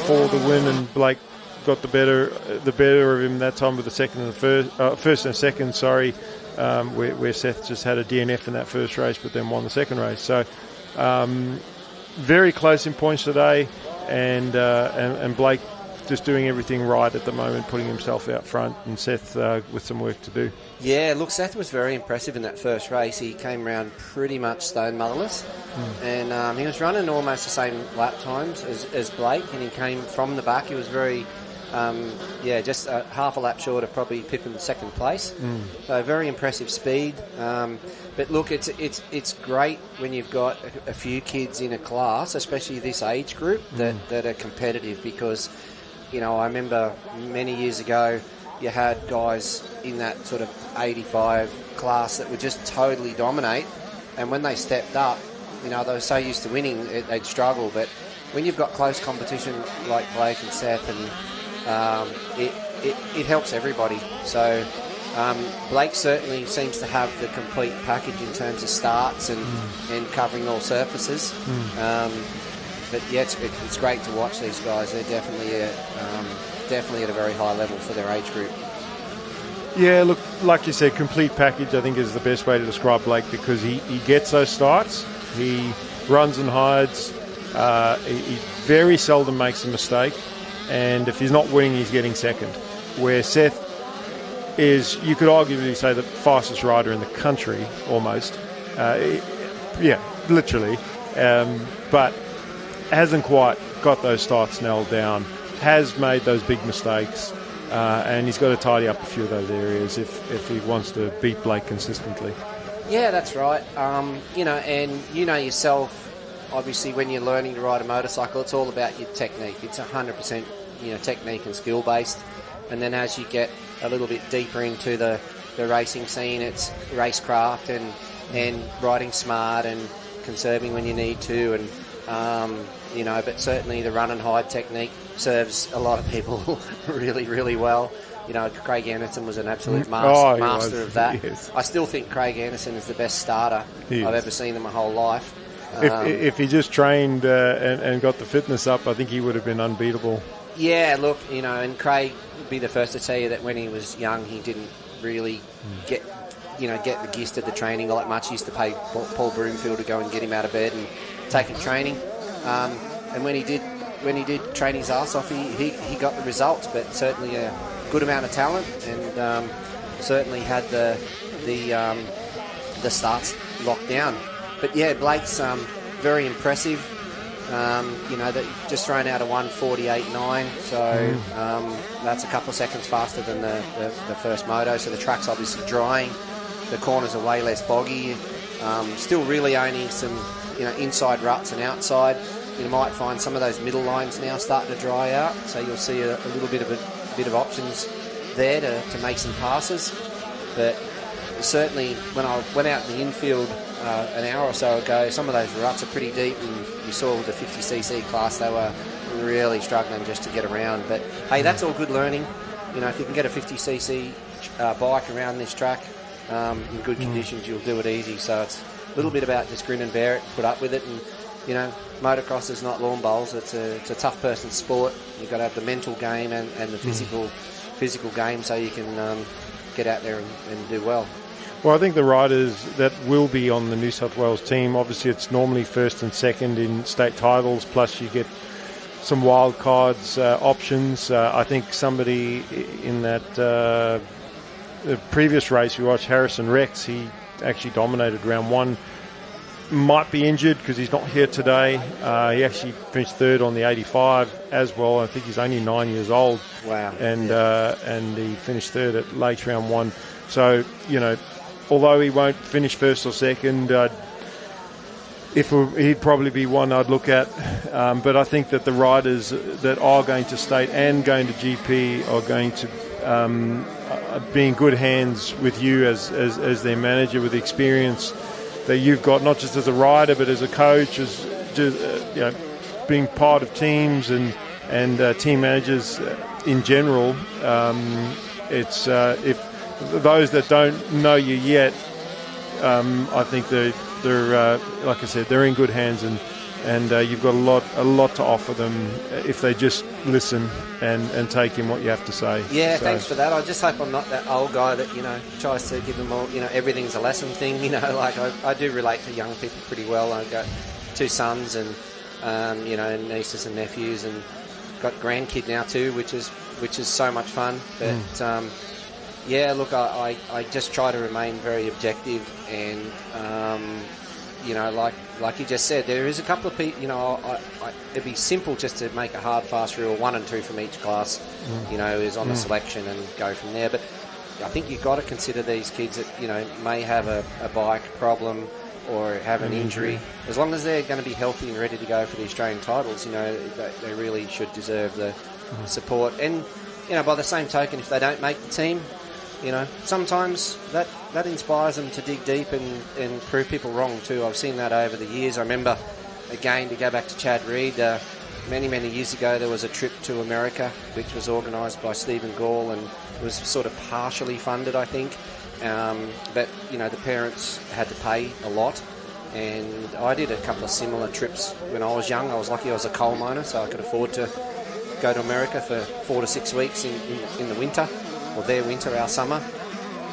for the win, and Blake got the better of him that time with the first and second. Where Seth just had a DNF in that first race, but then won the second race. So very close in points today, and Blake just doing everything right at the moment, putting himself out front, and Seth with some work to do. Yeah, look, Seth was very impressive in that first race. He came around pretty much stone motherless, and he was running almost the same lap times as Blake, and he came from the back. He was very, just half a lap short of probably Pippin's second place. So very impressive speed. But look, it's great when you've got a few kids in a class, especially this age group, that are competitive, because I remember many years ago you had guys in that sort of 85 class that would just totally dominate, and when they stepped up, they were so used to winning, they'd struggle. But when you've got close competition like Blake and Seth, and it helps everybody. So Blake certainly seems to have the complete package in terms of starts and covering all surfaces. But yeah, it's great to watch these guys. They're definitely at a very high level for their age group. Yeah, look, like you said, complete package I think is the best way to describe Blake, because he gets those starts, he runs and hides, he very seldom makes a mistake, and if he's not winning, he's getting second. Where Seth is, you could arguably say, the fastest rider in the country, almost. Literally. But hasn't quite got those starts nailed down, has made those big mistakes, and he's got to tidy up a few of those areas if he wants to beat Blake consistently. Yeah, that's right. And yourself, obviously, when you're learning to ride a motorcycle, it's all about your technique. It's 100% technique and skill based, and then as you get a little bit deeper into the racing scene, it's racecraft and riding smart and conserving when you need to, and but certainly the run and hide technique serves a lot of people really, really well. Craig Anderson was an absolute master of that. Yes. I still think Craig Anderson is the best starter I've ever seen in my whole life. If he just trained and got the fitness up, I think he would have been unbeatable. Yeah, look, and Craig would be the first to tell you that when he was young, he didn't really get the gist of the training all that much. He used to pay Paul Broomfield to go and get him out of bed and take him training. And when he did train his ass off, he got the results, but certainly a good amount of talent, and certainly had the starts locked down. But yeah, Blake's very impressive. That just thrown out a 1:48.9, so that's a couple of seconds faster than the first moto. So the track's obviously drying. The corners are way less boggy. Still really owning some inside ruts and outside. You might find some of those middle lines now starting to dry out, so you'll see a little bit of options there to make some passes. But certainly when I went out in the infield an hour or so ago, some of those ruts are pretty deep, and you saw the 50cc class, they were really struggling just to get around. But hey, that's all good learning. If you can get a 50cc bike around this track in good conditions, you'll do it easy. So it's a little bit about just grin and bear it, put up with it. And motocross is not lawn bowls. It's a tough person's sport. You've got to have the mental game and the physical game, so you can get out there and do well. Well, I think the riders that will be on the New South Wales team, obviously it's normally first and second in state titles, plus you get some wild cards options. I think somebody in that the previous race we watched, Harrison Rex, he actually dominated round one. Might be injured because he's not here today. He actually finished third on the 85 as well. I think he's only 9 years old. Wow. And he finished third at late round one. So, although he won't finish first or second, he'd probably be one I'd look at. But I think that the riders that are going to state and going to GP are going to be in good hands with you as their manager, with the experience that you've got, not just as a rider but as a coach, as just, being part of teams and team managers in general. It's if those that don't know you yet, I think they're like I said, they're in good hands, and you've got a lot to offer them if they just listen and take in what you have to say. Yeah, so. Thanks for that. I just hope I'm not that old guy that tries to give them all everything's a lesson thing. Like I do relate to young people pretty well. I've got two sons and nieces and nephews, and got grandkid now too, which is so much fun. But yeah, look, I just try to remain very objective, and like you just said, there is a couple of people, it'd be simple just to make a hard, fast rule, 1 and 2 from each class, is on the selection and go from there. But I think you've got to consider these kids that, may have a bike problem or have an injury. As long as they're going to be healthy and ready to go for the Australian titles, they really should deserve the support. And, by the same token, if they don't make the team, sometimes that inspires them to dig deep and prove people wrong too. I've seen that over the years. I remember, again, to go back to Chad Reed, many, many years ago, there was a trip to America which was organised by Stephen Gall, and it was sort of partially funded, I think. But, the parents had to pay a lot. And I did a couple of similar trips when I was young. I was lucky I was a coal miner, so I could afford to go to America for 4 to 6 weeks in the winter. Or their winter, our summer.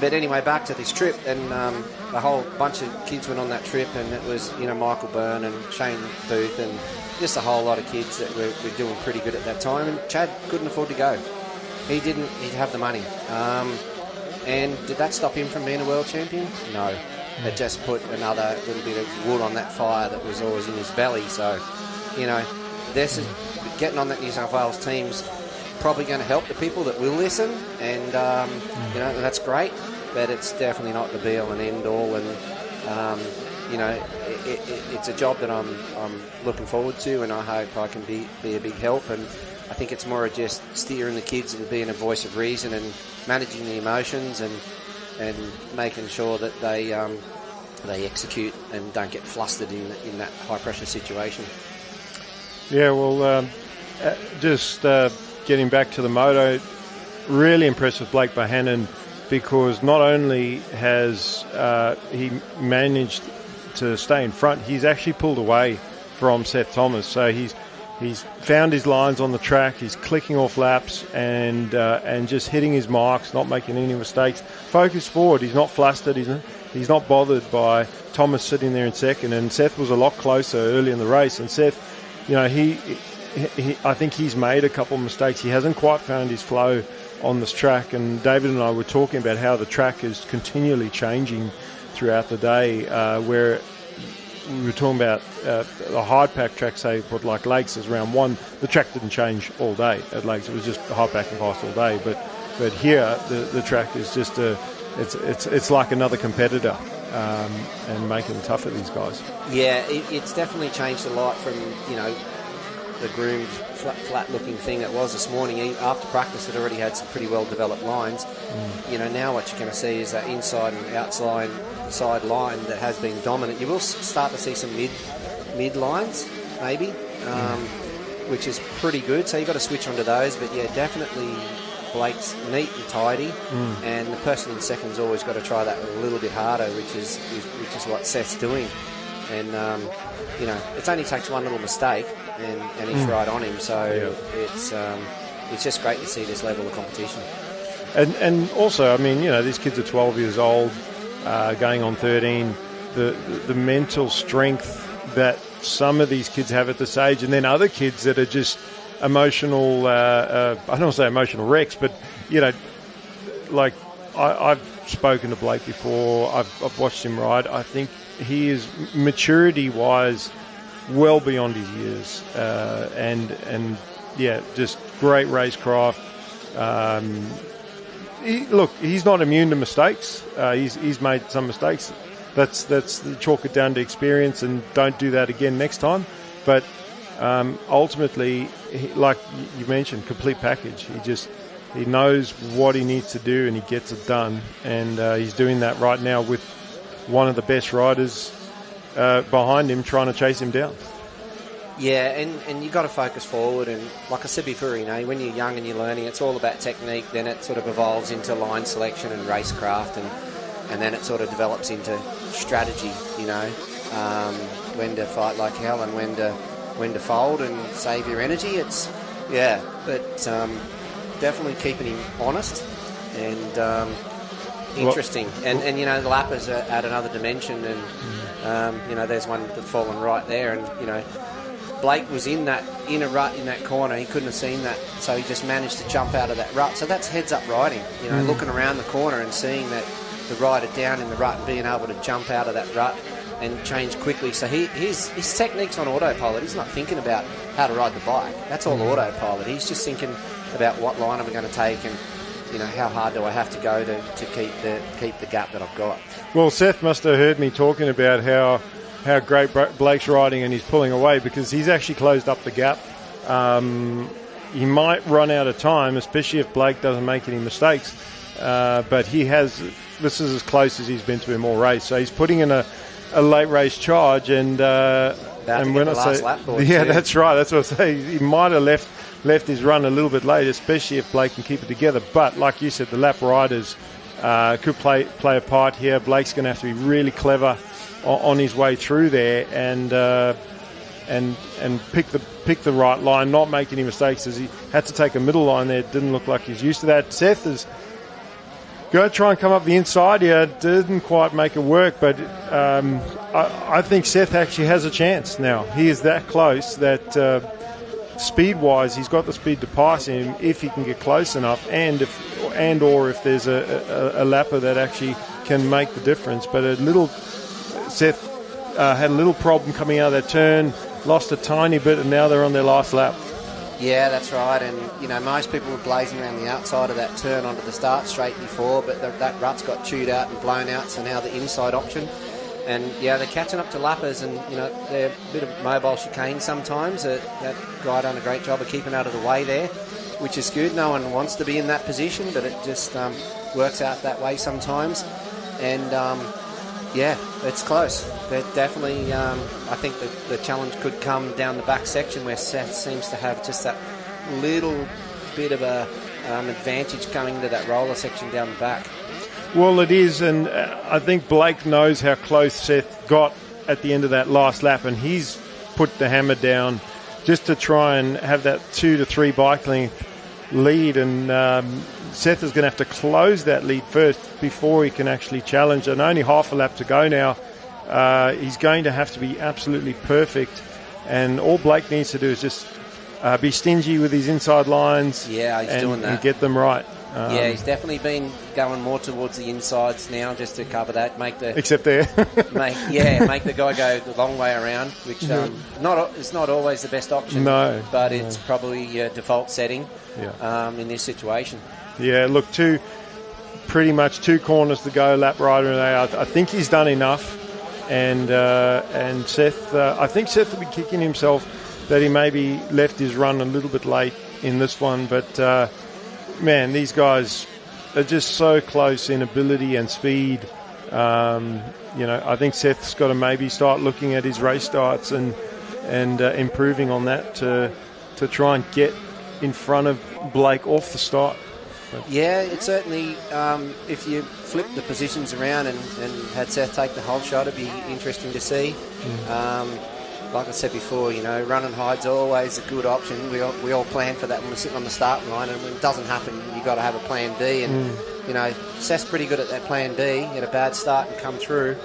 But anyway, back to this trip, and a whole bunch of kids went on that trip, and it was, Michael Byrne and Shane Booth and just a whole lot of kids that were doing pretty good at that time, and Chad couldn't afford to go. He'd have the money. And did that stop him from being a world champion? No. It just put another little bit of wood on that fire that was always in his belly. So, this is getting on that New South Wales team's probably going to help the people that will listen, and that's great, but it's definitely not the be all and end all. And it's a job that I'm looking forward to, and I hope I can be a big help. And I think it's more of just steering the kids and being a voice of reason and managing the emotions and making sure that they execute and don't get flustered in that high pressure situation. Yeah, well, just getting back to the moto, really impressed with Blake Bohannon, because not only has he managed to stay in front, he's actually pulled away from Seth Thomas. So he's found his lines on the track. He's clicking off laps and just hitting his marks, not making any mistakes. Focused forward. He's not flustered. He's not bothered by Thomas sitting there in second. And Seth was a lot closer early in the race. And Seth, I think he's made a couple of mistakes. He hasn't quite found his flow on this track. And David and I were talking about how the track is continually changing throughout the day, where we were talking about a hard pack track, say, like Lakes is round one. The track didn't change all day at Lakes. It was just hard pack and fast all day. But here, the track is just it's like another competitor, and making it tough for these guys. Yeah, it's definitely changed a lot from the groomed flat-looking thing it was this morning. After practice, it already had some pretty well-developed lines. Now what you're going to see is that inside and outside side line that has been dominant. You will start to see some mid lines, maybe, which is pretty good. So you've got to switch onto those. But yeah, definitely Blake's neat and tidy, and the person in second's always got to try that a little bit harder, which is what Seth's doing. And it only takes one little mistake, and he's right on him. So it's just great to see this level of competition. And also, I mean, these kids are 12 years old, going on 13. The mental strength that some of these kids have at this age, and then other kids that are just emotional. I don't want to say emotional wrecks, but like I've spoken to Blake before. I've watched him ride. I think he is maturity-wise well beyond his years, and just great racecraft. He's not immune to mistakes. He's made some mistakes. That's chalk it down to experience, and don't do that again next time. But ultimately, like you mentioned, complete package. He knows what he needs to do, and he gets it done. And he's doing that right now with one of the best riders behind him, trying to chase him down. Yeah, and you've got to focus forward. And like I said before, when you're young and you're learning, it's all about technique. Then it sort of evolves into line selection and racecraft, and then it sort of develops into strategy. When to fight like hell and when to fold and save your energy. But definitely keeping him honest and interesting. And the lappers are at another dimension, and there's one that's fallen right there, and Blake was in a rut in that corner. He couldn't have seen that, so he just managed to jump out of that rut. So that's heads-up riding, looking around the corner and seeing that the rider down in the rut and being able to jump out of that rut and change quickly. So his technique's on autopilot. He's not thinking about how to ride the bike. That's all autopilot. He's just thinking about what line am I going to take, and how hard do I have to go to keep the gap that I've got. Well, Seth must have heard me talking about how great Blake's riding, and he's pulling away because he's actually closed up the gap. He might run out of time, especially if Blake doesn't make any mistakes. But this is as close as he's been to him all race. So he's putting in a late race charge, and when I say that's right. That's what I say. He might have left his run a little bit late, especially if Blake can keep it together. But like you said, the lap riders could play a part here. Blake's going to have to be really clever on his way through there, and pick the right line, not make any mistakes, as he had to take a middle line there. It didn't look like he's used to that. Seth is going to try and come up the inside. Didn't quite make it work, but I think Seth actually has a chance now. He is that close that speed-wise, he's got the speed to pass him if he can get close enough, and if there's a lapper that actually can make the difference. But Seth had a little problem coming out of that turn, lost a tiny bit, and now they're on their last lap. Yeah, that's right. And, most people were blazing around the outside of that turn onto the start straight before, but that rut's got chewed out and blown out, so now the inside option. And, they're catching up to lappers, and, they're a bit of mobile chicane sometimes. That guy done a great job of keeping out of the way there, which is good. No one wants to be in that position, but it just works out that way sometimes. And, it's close. But definitely, I think the challenge could come down the back section where Seth seems to have just that little bit of a advantage coming to that roller section down the back. Well, it is, and I think Blake knows how close Seth got at the end of that last lap, and he's put the hammer down just to try and have that 2 to 3 bike length lead, and Seth is going to have to close that lead first before he can actually challenge, and only half a lap to go now. He's going to have to be absolutely perfect, and all Blake needs to do is just be stingy with his inside lines. Yeah, he's doing that. And get them right. Yeah, he's definitely been going more towards the insides now just to cover that, except there. make the guy go the long way around, which it's not always the best option. No, but it's probably your default setting in this situation. Yeah, look, pretty much 2 corners to go, lap rider, and I think he's done enough. And Seth, I think Seth will be kicking himself that he maybe left his run a little bit late in this one, but. Man, these guys are just so close in ability and speed. I think Seth's got to maybe start looking at his race starts and improving on that to try and get in front of Blake off the start. Yeah, it certainly, if you flip the positions around and had Seth take the whole shot, it'd be interesting to see. Like I said before, run and hide's always a good option. We all plan for that when we're sitting on the starting line, and when it doesn't happen, you've got to have a plan B. And, Seth's pretty good at that plan B. He had a bad start and come through.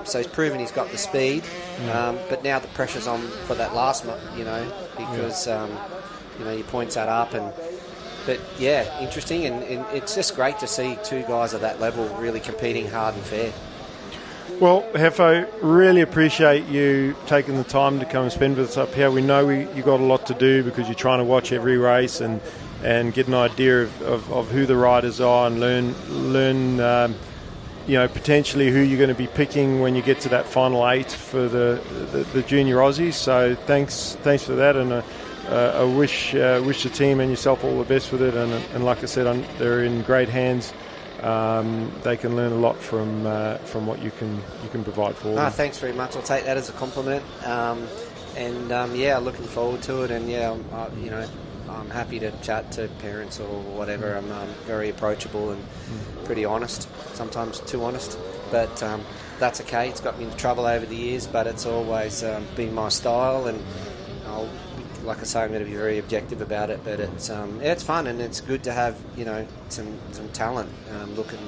So he's proven he's got the speed. But now the pressure's on for that last month, because, your points add up. But, yeah, interesting. And it's just great to see 2 guys at that level really competing hard and fair. Well, Hefo, really appreciate you taking the time to come and spend with us up here. We know you got a lot to do because you're trying to watch every race and get an idea of who the riders are and learn potentially who you're going to be picking when you get to that final 8 for the Junior Aussies. So thanks for that, and I wish the team and yourself all the best with it. And like I said, they're in great hands. They can learn a lot from what you can provide for them. Thanks very much. I'll take that as a compliment. Looking forward to it. And I'm happy to chat to parents or whatever. I'm very approachable and pretty honest. Sometimes too honest, but that's okay. It's got me into trouble over the years, but it's always been my style. And like I say, I'm going to be very objective about it, but it's fun and it's good to have some talent looking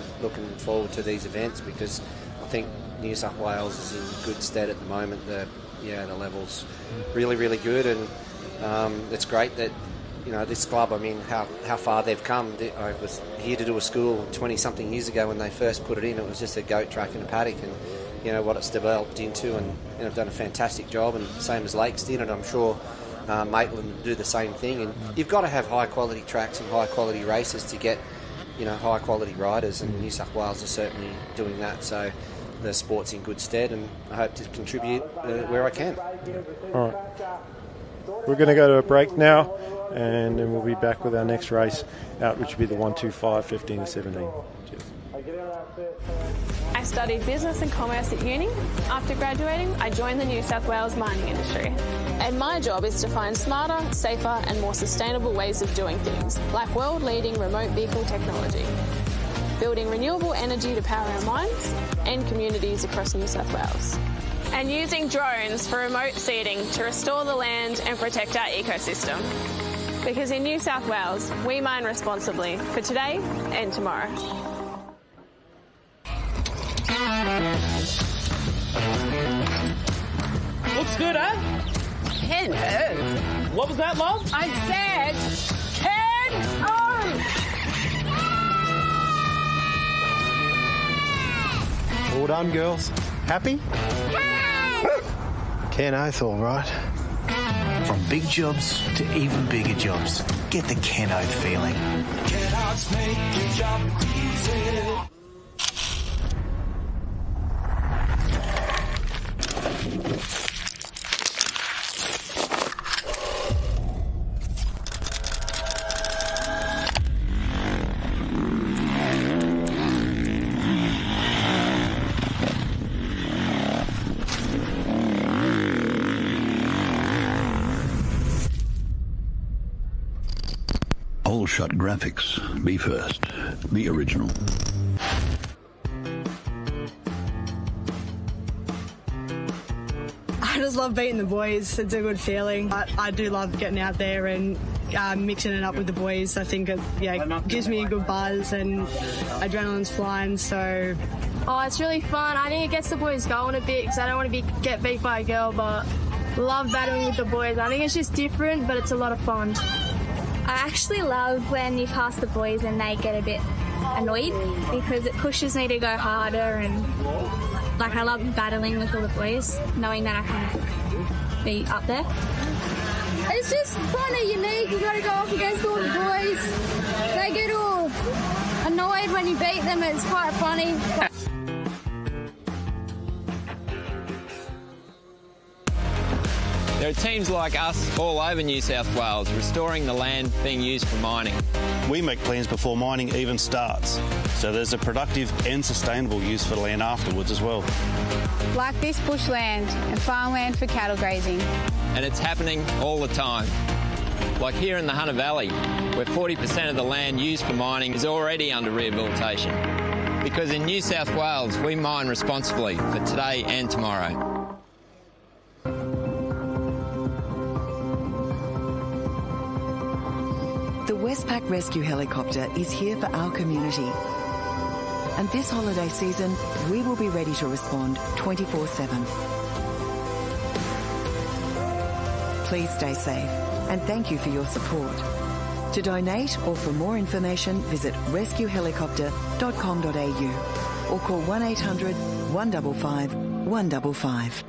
forward to these events, because I think New South Wales is in good stead at the moment. The level's really, really good, and it's great that this club. I mean, how far they've come. I was here to do a school 20-something years ago when they first put it in. It was just a goat track and a paddock, and what it's developed into, and have done a fantastic job, and same as Lakes did, and I'm sure Maitland will do the same thing. And you've got to have high quality tracks and high quality races to get high quality riders, and New South Wales is certainly doing that. So the sport's in good stead, and I hope to contribute where I can. All right, we're going to go to a break now, and then we'll be back with our next race out, which will be the 125 15 to 17. Cheers. I studied business and commerce at uni. After graduating, I joined the New South Wales mining industry. And my job is to find smarter, safer and more sustainable ways of doing things, like world-leading remote vehicle technology, building renewable energy to power our mines and communities across New South Wales, and using drones for remote seeding to restore the land and protect our ecosystem. Because in New South Wales, we mine responsibly for today and tomorrow. Looks good, huh? Ken Earth. What was that, Love? I said Ken Earth. All done, girls. Happy? Ken Oath, all right. From big jobs to even bigger jobs, get the Ken Oath feeling. Ken Oath's make your job easy. all shot graphics. Be first. Be original. I just love beating the boys. It's a good feeling. I do love getting out there and mixing it up with the boys. I think it gives me a good buzz and adrenaline's flying, so... Oh, it's really fun. I think it gets the boys going a bit because I don't want to get beat by a girl, but love battling with the boys. I think it's just different, but it's a lot of fun. I actually love when you pass the boys and they get a bit annoyed because it pushes me to go harder, and like I love battling with all the boys, knowing that I can be up there. It's just fun and unique. You got to go up against all the boys. They get all annoyed when you beat them. It's quite funny. There are teams like us all over New South Wales restoring the land being used for mining. We make plans before mining even starts, so there's a productive and sustainable use for the land afterwards as well. Like this bushland and farmland for cattle grazing. And it's happening all the time. Like here in the Hunter Valley, where 40% of the land used for mining is already under rehabilitation. Because in New South Wales, we mine responsibly for today and tomorrow. The Westpac Rescue Helicopter is here for our community. And this holiday season, we will be ready to respond 24/7. Please stay safe, and thank you for your support. To donate or for more information, visit rescuehelicopter.com.au or call 1-800 155 155.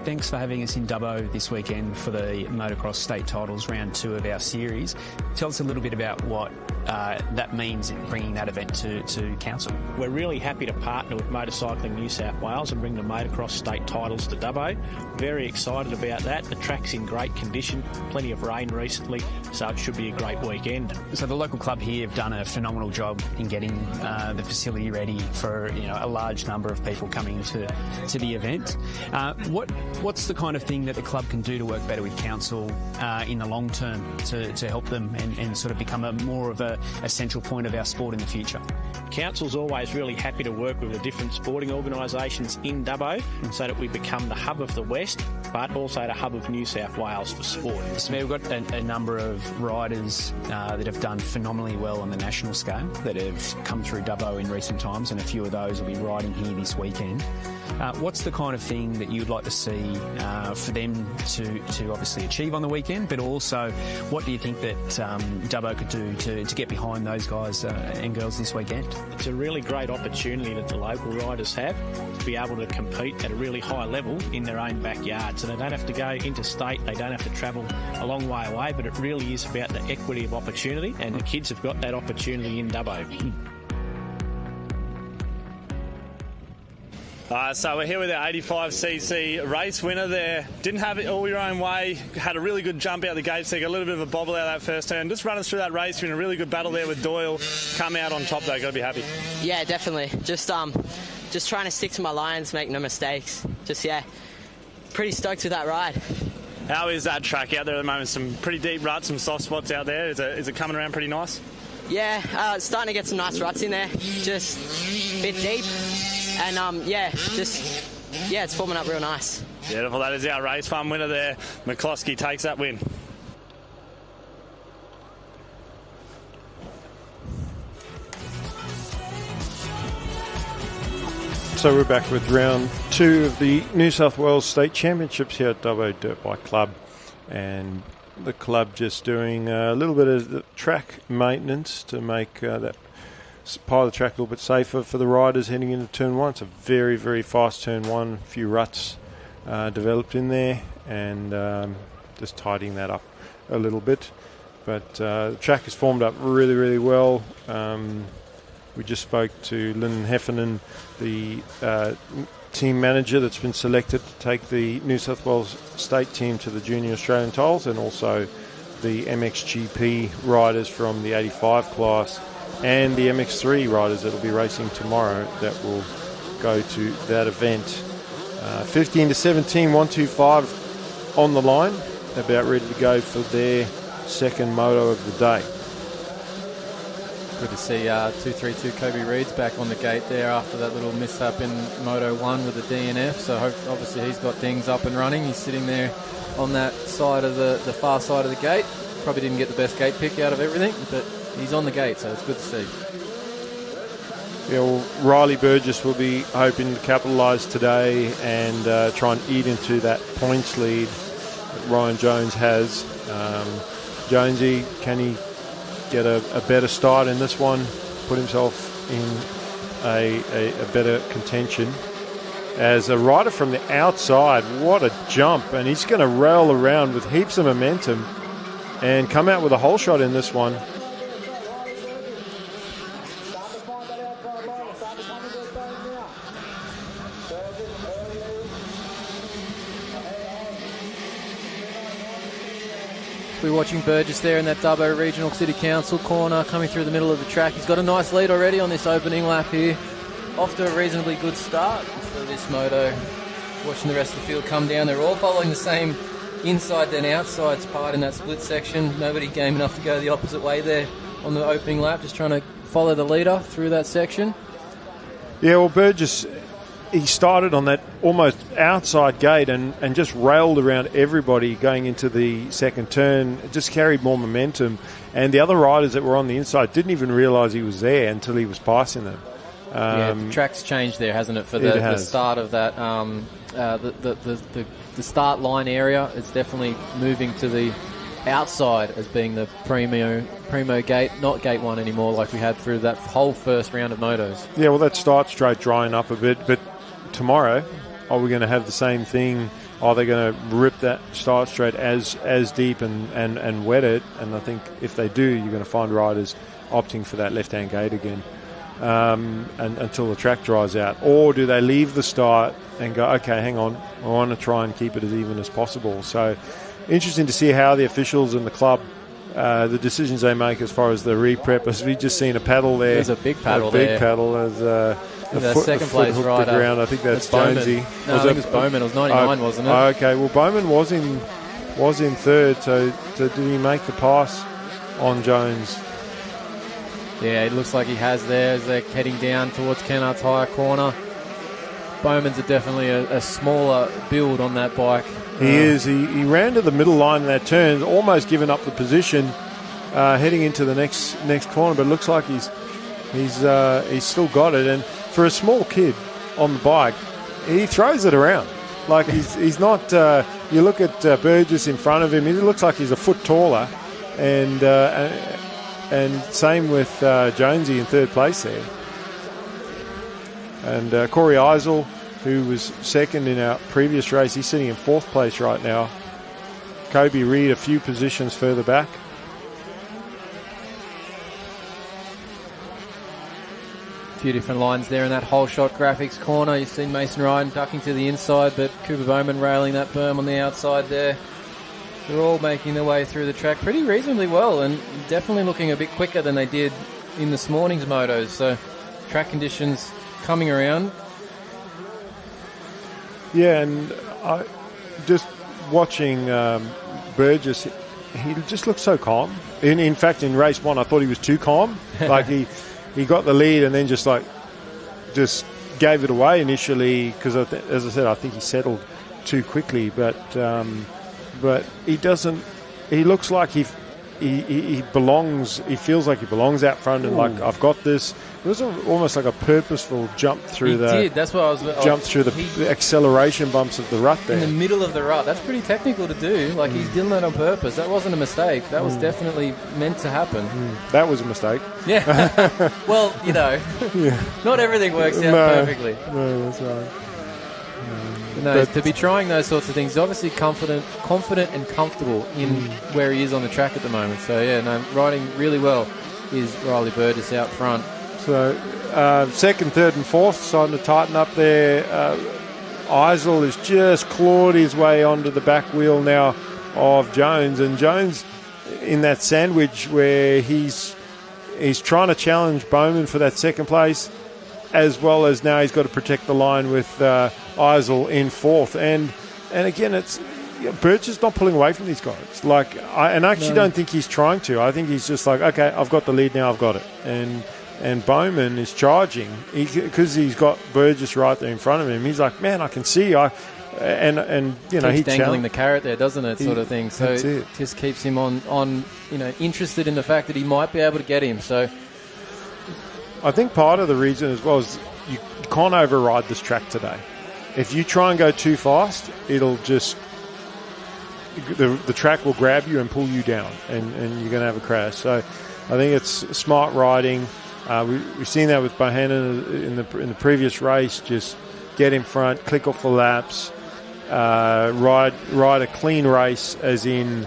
Thanks for having us in Dubbo this weekend for the Motocross State Titles Round 2 of our series. Tell us a little bit about what that means in bringing that event to Council. We're really happy to partner with Motorcycling New South Wales and bring the Motocross State Titles to Dubbo. Very excited about that. The track's in great condition, plenty of rain recently, so it should be a great weekend. So the local club here have done a phenomenal job in getting the facility ready for a large number of people coming to the event. What's the kind of thing that the club can do to work better with Council in the long term to help them and sort of become more of a central point of our sport in the future? Council's always really happy to work with the different sporting organisations in Dubbo so that we become the hub of the West, but also the hub of New South Wales for sport. So we've got a number of riders that have done phenomenally well on the national scale that have come through Dubbo in recent times, and a few of those will be riding here this weekend. What's the kind of thing that you'd like to see for them to obviously achieve on the weekend, but also what do you think that Dubbo could do to get behind those guys and girls this weekend? It's a really great opportunity that the local riders have to be able to compete at a really high level in their own backyard. So they don't have to go interstate, they don't have to travel a long way away, but it really is about the equity of opportunity, and the kids have got that opportunity in Dubbo. So we're here with our 85cc race winner there. Didn't have it all your own way. Had a really good jump out the gates there. Got a little bit of a bobble out of that first turn. Just running through that race. You're in a really good battle there with Doyle. Come out on top though. Got to be happy. Yeah, definitely. Just trying to stick to my lines, make no mistakes. Pretty stoked with that ride. How is that track out there at the moment? Some pretty deep ruts, some soft spots out there. Is it coming around pretty nice? Yeah, starting to get some nice ruts in there. Just a bit deep. And it's forming up real nice. Beautiful. That is our race fun winner there. McCloskey takes that win. So we're back with round 2 of the New South Wales State Championships here at Dubbo Dirt Bike Club, and the club just doing a little bit of the track maintenance to make that part of the track a little bit safer for the riders heading into turn 1. It's a very, very fast turn 1. A few ruts developed in there, and just tidying that up a little bit. But the track has formed up really, really well. We just spoke to Lyndon Heffernan, the team manager that's been selected to take the New South Wales State team to the Junior Australian Titles, and also the MXGP riders from the 85 class and the MX3 riders that will be racing tomorrow that will go to that event. 15-17, 125 on the line, about ready to go for their second moto of the day. Good to see 232 Kobe Reed's back on the gate there after that little mishap in Moto 1 with the DNF. So obviously he's got things up and running. He's sitting there on that side of the far side of the gate. Probably didn't get the best gate pick out of everything, but he's on the gate, so it's good to see. Yeah, well, Riley Burgess will be hoping to capitalise today and try and eat into that points lead that Ryan Jones has. Jonesy, can he get a better start in this one, put himself in a better contention? As a rider from the outside, what a jump, and he's going to rail around with heaps of momentum and come out with a hole shot in this one. We're watching Burgess there in that Dubbo Regional City Council corner coming through the middle of the track. He's got a nice lead already on this opening lap here. Off to a reasonably good start for this moto. Watching the rest of the field come down. They're all following the same inside then outside part in that split section. Nobody game enough to go the opposite way there on the opening lap. Just trying to follow the leader through that section. Yeah, well, Burgess, he started on that almost outside gate and just railed around everybody going into the second turn. It just carried more momentum. And the other riders that were on the inside didn't even realise he was there until he was passing them. The track's changed there, hasn't it? For the start of that, the start line area, it's definitely moving to the outside as being the primo gate, not gate 1 anymore like we had through that whole first round of motos. Yeah, well, that start straight drying up a bit, but tomorrow, are we going to have the same thing? Are they going to rip that start straight as deep and wet it? And I think if they do, you're going to find riders opting for that left-hand gate again. And until the track dries out, or do they leave the start and go, okay, hang on, I want to try and keep it as even as possible? So interesting to see how the officials and the club, the decisions they make as far as the re-prep. As we just seen a paddle there, there's a big paddle there. Big paddle as the second place rider. Ground. I think that's Jonesy. No, I think it was Bowman. It was 99, wasn't it? Okay, well, Bowman was in third. So did he make the pass on Jones? Yeah, it looks like he has there as they're heading down towards Kennard's higher corner. Bowman's definitely a smaller build on that bike. He is. He ran to the middle line in that turn, almost given up the position, heading into the next corner. But it looks like he's still got it. And for a small kid on the bike, he throws it around. Like he's not. You look at Burgess in front of him. He looks like he's a foot taller, and same with Jonesy in third place there. And Corey Eisel, who was second in our previous race, he's sitting in fourth place right now. Kobe Reed a few positions further back. A few different lines there in that whole shot graphics corner. You've seen Mason Ryan ducking to the inside, but Cooper Bowman railing that berm on the outside there. They're all making their way through the track pretty reasonably well and definitely looking a bit quicker than they did in this morning's motos. So track conditions coming around. Yeah, and I just watching Burgess, he just looks so calm. In fact, in race 1, I thought he was too calm. Like he got the lead and then just gave it away initially because, as I said, I think he settled too quickly. But he doesn't. He looks like he belongs. He feels like he belongs out front and like I've got this. It was almost like a purposeful jump through That's what I was. Jumped through the acceleration bumps of the rut there. In the middle of the rut. That's pretty technical to do. Like he's doing that on purpose. That wasn't a mistake. That was definitely meant to happen. That was a mistake. Yeah. Well, not everything works out perfectly. No, that's right. No, to be trying those sorts of things, he's obviously confident and comfortable in where he is on the track at the moment. So, riding really well is Riley Burgess out front. So, second, third and fourth starting to tighten up there. Eisel has just clawed his way onto the back wheel now of Jones. And Jones in that sandwich where he's trying to challenge Bowman for that second place, as well as now he's got to protect the line with Eisel in fourth. And again, Burgess not pulling away from these guys. Like, I actually don't think he's trying to. I think he's just like, okay, I've got the lead now, I've got it. And Bowman is charging because he's got Burgess right there in front of him. He's like, man, I can see. And you know, keeps dangling the carrot there, doesn't it? Sort of thing. So it just keeps him on interested in the fact that he might be able to get him. So I think part of the reason as well is you can't override this track today. If you try and go too fast, it'll just the track will grab you and pull you down, and you're going to have a crash. So I think it's smart riding. We've seen that with Bohannon in the previous race. Just get in front, click off the laps, ride a clean race, as in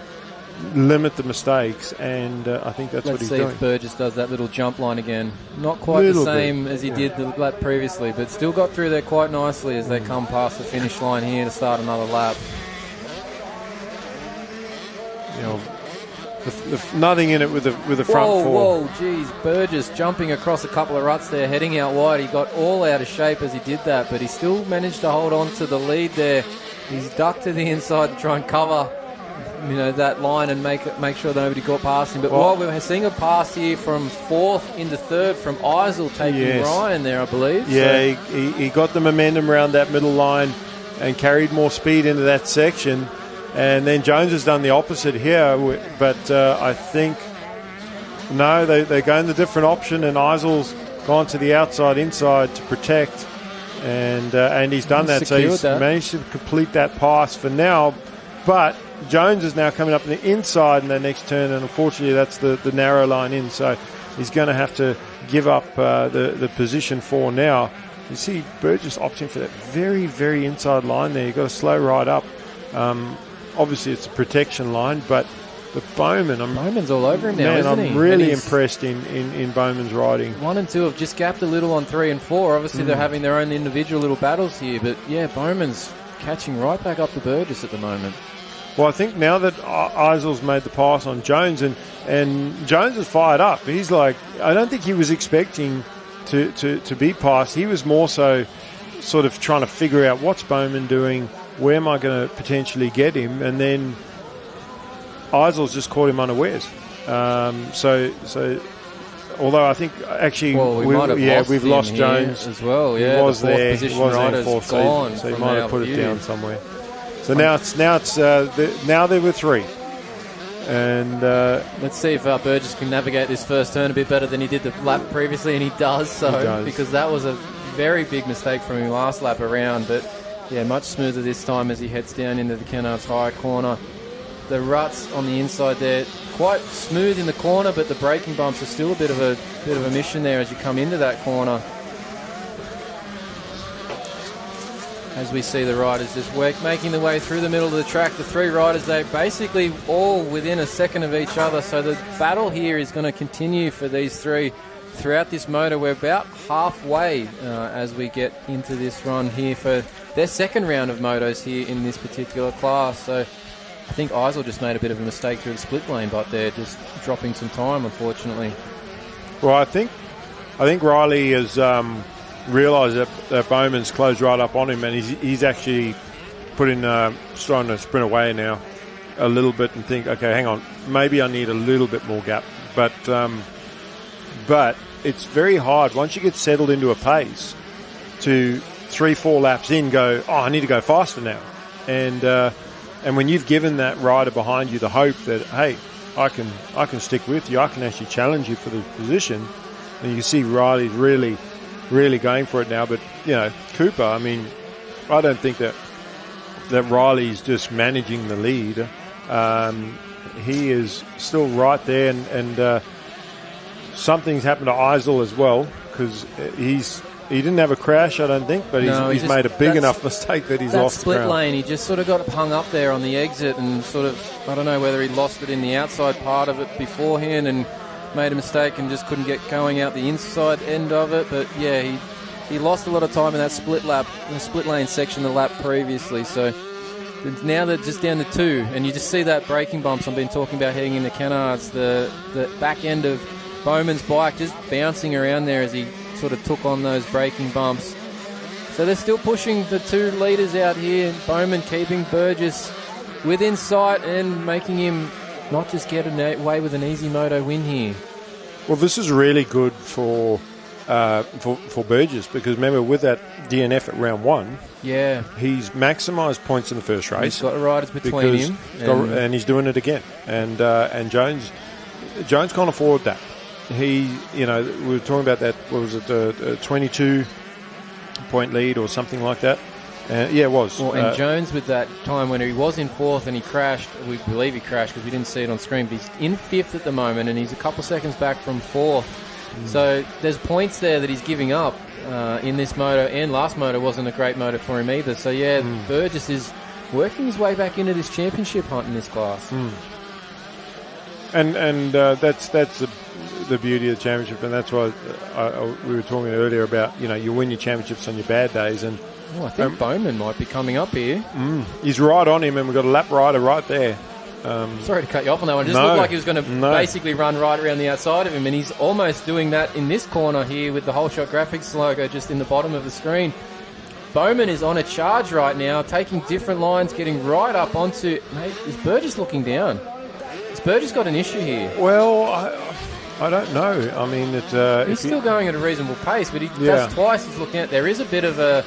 limit the mistakes, and I think that's what he's doing. Let's see if Burgess does that little jump line again. Not quite the same as he did the lap previously, but still got through there quite nicely as they come past the finish line here to start another lap. You know, nothing in it with the front four. Whoa, geez, Burgess jumping across a couple of ruts there, heading out wide. He got all out of shape as he did that, but he still managed to hold on to the lead there. He's ducked to the inside to try and cover, that line and make sure that nobody got past him. But we're seeing a pass here from fourth into third from Eisel taking Ryan there, I believe. Yeah, so he got the momentum around that middle line and carried more speed into that section. And then Jones has done the opposite here. But I think, no, they're going the different option, and Eisel's gone to the inside to protect. And he's done that. So he's managed to complete that pass for now. But Jones is now coming up in the inside in the next turn, and unfortunately that's the narrow line in, so he's going to have to give up the position 4 now. You see Burgess opting for that very, very inside line there. You've got to slow right up. Obviously it's a protection line, but the Bowman's all over him now, isn't he? I'm really impressed in Bowman's riding. 1 and 2 have just gapped a little on 3 and 4. Obviously they're having their own individual little battles here, but yeah, Bowman's catching right back up to Burgess at the moment. Well, I think now that Eisel's made the pass on Jones, and Jones is fired up. He's like, I don't think he was expecting to be passed. He was more so sort of trying to figure out what's Bowman doing, where am I going to potentially get him, and then Eisel's just caught him unawares. So although I think actually we've lost Jones as well. Yeah, he was there. He was there in fourth, so he might have put it down somewhere. So now they're with 3, and let's see if Burgess can navigate this first turn a bit better than he did the lap previously, and he does so, because that was a very big mistake from him last lap around. But yeah, much smoother this time as he heads down into the Kennards High corner. The ruts on the inside there, quite smooth in the corner, but the braking bumps are still a bit of a mission there as you come into that corner. As we see the riders just making their way through the middle of the track. The 3 riders, they're basically all within a second of each other. So the battle here is going to continue for these 3 throughout this motor. We're about halfway as we get into this run here for their second round of motos here in this particular class. So I think Eisel just made a bit of a mistake through the split lane, but they're just dropping some time, unfortunately. Well, I think Riley has realised that Bowman's closed right up on him, and he's actually trying to sprint away now a little bit and think, okay, hang on, maybe I need a little bit more gap. But it's very hard once you get settled into a pace to 3-4 laps in go, I need to go faster now. And when you've given that rider behind you the hope that, hey, I can stick with you, I can actually challenge you for the position, and you see Riley's really going for it now. But Cooper, I mean, I don't think that Riley's just managing the lead. He is still right there, and something's happened to Eisel as well, because he didn't have a crash, I don't think, but he's made a big enough mistake that he's lost the ground. That split lane, he just sort of got hung up there on the exit, and sort of, I don't know whether he lost it in the outside part of it beforehand and made a mistake and just couldn't get going out the inside end of it. But yeah, he lost a lot of time in that split lane section the lap previously. So now they're just down to 2, and you just see that braking bumps I've been talking about heading into Kennards, the back end of Bowman's bike just bouncing around there as he sort of took on those braking bumps. So they're still pushing the 2 leaders out here. Bowman keeping Burgess within sight and making him not just get away with an easy moto win here. Well, this is really good for Burgess, because remember, with that DNF at round 1, he's maximised points in the first race. He's got the riders between him, and he's doing it again. And Jones can't afford that. We were talking about that. What was it, a 22-point lead or something like that? It was. Well, and Jones, with that time when he was in 4th and he crashed, we believe he crashed because we didn't see it on screen, but he's in 5th at the moment and he's a couple seconds back from 4th. So there's points there that he's giving up in this moto, and last moto wasn't a great moto for him either. So Burgess is working his way back into this championship hunt in this class. And that's the beauty of the championship, and that's why we were talking earlier about, you win your championships on your bad days. And I think Bowman might be coming up here. He's right on him, and we've got a lap rider right there. Sorry to cut you off on that one. It just looked like he was going to basically run right around the outside of him, and he's almost doing that in this corner here with the Whole Shot Graphics logo just in the bottom of the screen. Bowman is on a charge right now, taking different lines, getting right up onto... Mate, is Burgess looking down? Has Burgess got an issue here? Well, I don't know. I mean, he's still going at a reasonable pace, but that's twice he's looking at. There is a bit of a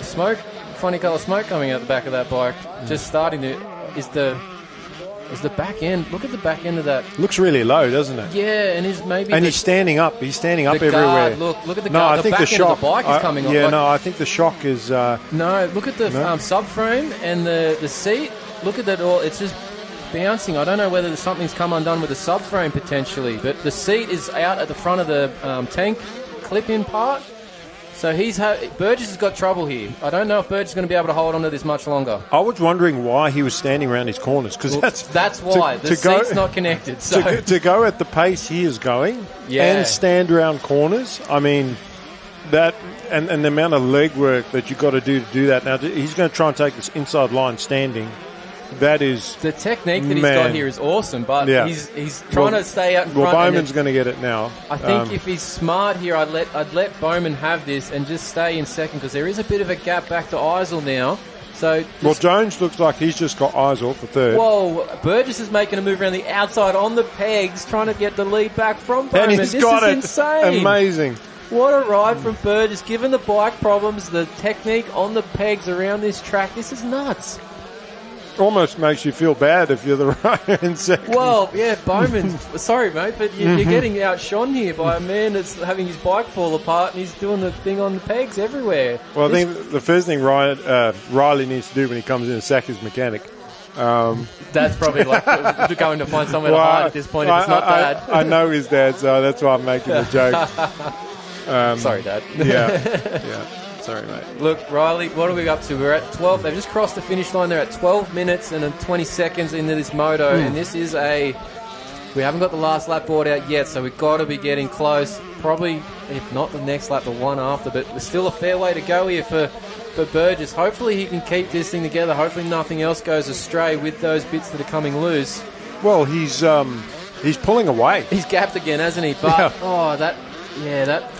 smoke, funny colour smoke coming out the back of that bike. Just starting to... Is the back end? Look at the back end of that. Looks really low, doesn't it? Yeah, and he's standing up. He's standing up guard, everywhere. Look at the guard. The back end of the bike is coming off. Yeah, I think the shock is. No, look at the subframe and the seat. Look at that all. It's just bouncing. I don't know whether something's come undone with the subframe potentially, but the seat is out at the front of the tank clip-in part. So Burgess has got trouble here. I don't know if Burgess is going to be able to hold on to this much longer. I was wondering why he was standing around his corners, because that's why. The seat's not connected. So. To go at the pace he is going and stand around corners, I mean, that and the amount of leg work that you've got to do that. Now, he's going to try and take this inside line standing. That is... The technique that he's got here is awesome, but he's trying to stay out in front. Well, Bowman's going to get it now. I think if he's smart here, I'd let Bowman have this and just stay in second, because there is a bit of a gap back to Eisel now. So Jones looks like he's just got Eisel for 3rd. Whoa, Burgess is making a move around the outside on the pegs, trying to get the lead back from Bowman. And he's got it. Insane. Amazing. What a ride from Burgess. Given the bike problems, the technique on the pegs around this track, this is nuts. Almost makes you feel bad if you're the rider in second. Well, yeah, Bowman, sorry, mate, but you're getting outshone here by a man that's having his bike fall apart, and he's doing the thing on the pegs everywhere. Well, I think the first thing Riley needs to do when he comes in is sack his mechanic. That's probably like going to find somewhere to hide at this point if it's not Dad. I know his dad, so that's why I'm making a joke. Sorry, Dad. Yeah. Sorry, mate. Look, Riley, what are we up to? We're at 12. They've just crossed the finish line. They're at 12 minutes and 20 seconds into this moto. And this is we haven't got the last lap board out yet, so we've got to be getting close. Probably, if not the next lap, the one after. But there's still a fair way to go here for Burgess. Hopefully he can keep this thing together. Hopefully nothing else goes astray with those bits that are coming loose. Well, he's pulling away. He's gapped again, hasn't he? But,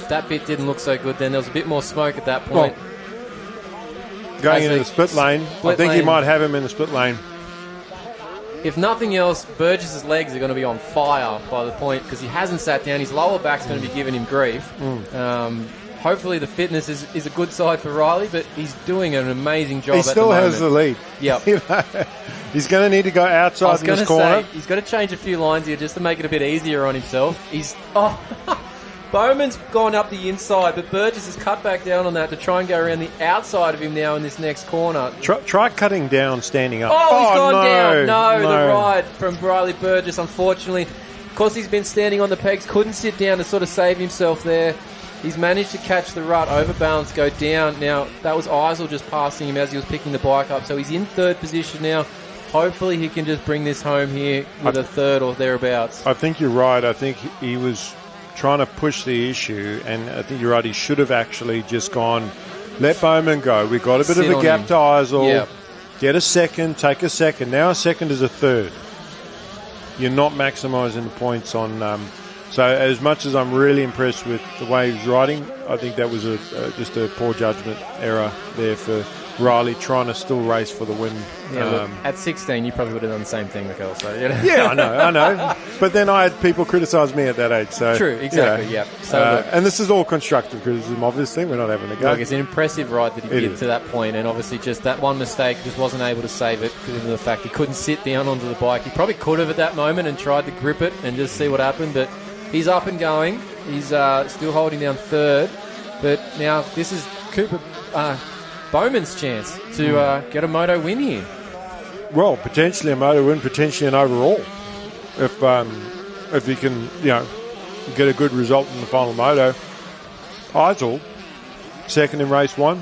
that bit didn't look so good then. There was a bit more smoke at that point. Well, going into the split lane, I think he might have him in the split lane. If nothing else, Burgess's legs are going to be on fire by the point, because he hasn't sat down. His lower back's going to be giving him grief. Hopefully the fitness is a good side for Riley, but he's doing an amazing job. He still has the lead. Yep. He's going to need to go outside in this corner. He's got to change a few lines here just to make it a bit easier on himself. Bowman's gone up the inside, but Burgess has cut back down on that to try and go around the outside of him now in this next corner. Try cutting down, standing up. Oh, he's gone down. No, the ride from Riley Burgess, unfortunately. Of course, he's been standing on the pegs, couldn't sit down to sort of save himself there. He's managed to catch the rut, overbalance, go down. Now, that was Eisel just passing him as he was picking the bike up, so he's in 3rd position now. Hopefully he can just bring this home here with a 3rd or thereabouts. I think you're right. I think he was trying to push the issue, and I think you're right. He should have actually just gone, let Bowman go. We've got a bit of a gap to Eisel. Yep. Get a second, take a second. Now a second is a 3rd. You're not maximising the points on So as much as I'm really impressed with the way he was riding, I think that was just a poor judgment error there for Riley, trying to still race for the win. Yeah, look, at 16, you probably would have done the same thing, Mikel. So yeah, I know. But then I had people criticise me at that age. So true, exactly. Yeah. So and this is all constructive criticism. Obviously, we're not having a go. Look, it's an impressive ride that he did to that point, and obviously just that one mistake just wasn't able to save it because of the fact he couldn't sit down onto the bike. He probably could have at that moment and tried to grip it and just see what happened, but he's up and going. He's still holding down third, but now this is Cooper Bowman's chance to get a moto win here. Well, potentially a moto win, potentially an overall. If he can, get a good result in the final moto. Eisel, second in race one.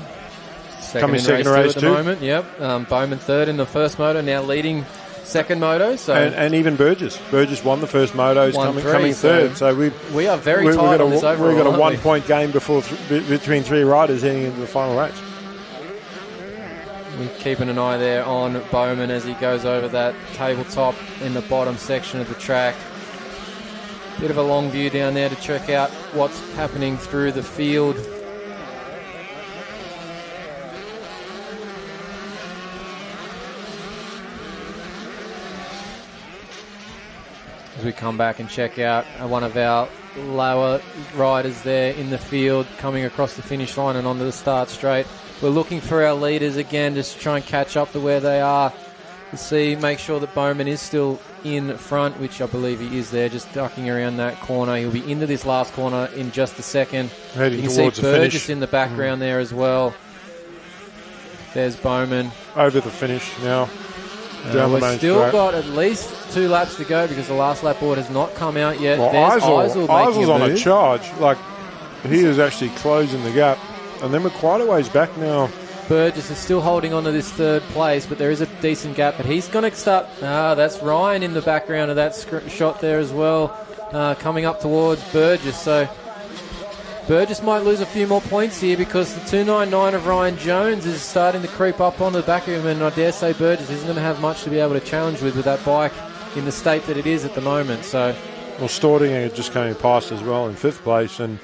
Coming second in race two at the moment, yep. Bowman third in the first moto, now leading second moto. So and even Burgess. Burgess won the first moto, he's coming third. So we are very tight on this overall. We've got a 1 point game between three riders heading into the final race. We're keeping an eye there on Bowman as he goes over that tabletop in the bottom section of the track. Bit of a long view down there to check out what's happening through the field. As we come back and check out one of our lower riders there in the field coming across the finish line and onto the start straight. We're looking for our leaders again, just to try and catch up to where they are. To make sure that Bowman is still in front, which I believe he is there, just ducking around that corner. He'll be into this last corner in just a second. Heading you can towards see the Burgess finish in the background there as well. There's Bowman. Over the finish now. We've still got at least 2 laps to go because the last lap board has not come out yet. Well, There's Eisel Eisel's on a charge. He is actually closing the gap. And then we're quite a ways back now. Burgess is still holding on to this third place, but there is a decent gap. But he's going to start. That's Ryan in the background of that shot there as well, coming up towards Burgess. So Burgess might lose a few more points here because the 299 of Ryan Jones is starting to creep up onto the back of him, and I dare say Burgess isn't going to have much to be able to challenge with that bike in the state that it is at the moment. So, well, Stordinger just came past as well in 5th place, and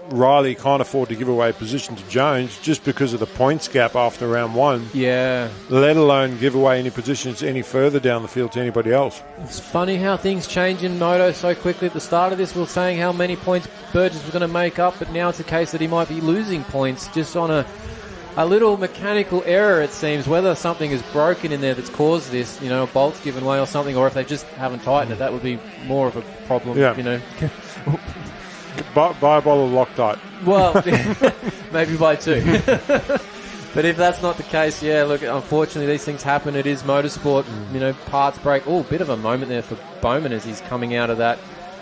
Riley can't afford to give away position to Jones just because of the points gap after round 1. Yeah. Let alone give away any positions any further down the field to anybody else. It's funny how things change in moto so quickly. At the start of this, we were saying how many points Burgess was going to make up, but now it's a case that he might be losing points just on a little mechanical error, it seems. Whether something is broken in there that's caused this, a bolt's given way or something, or if they just haven't tightened it, that would be more of a problem, Buy a bottle of Loctite. Well, maybe buy 2. But if that's not the case, unfortunately these things happen. It is motorsport. Parts break. Oh, bit of a moment there for Bowman as he's coming out of that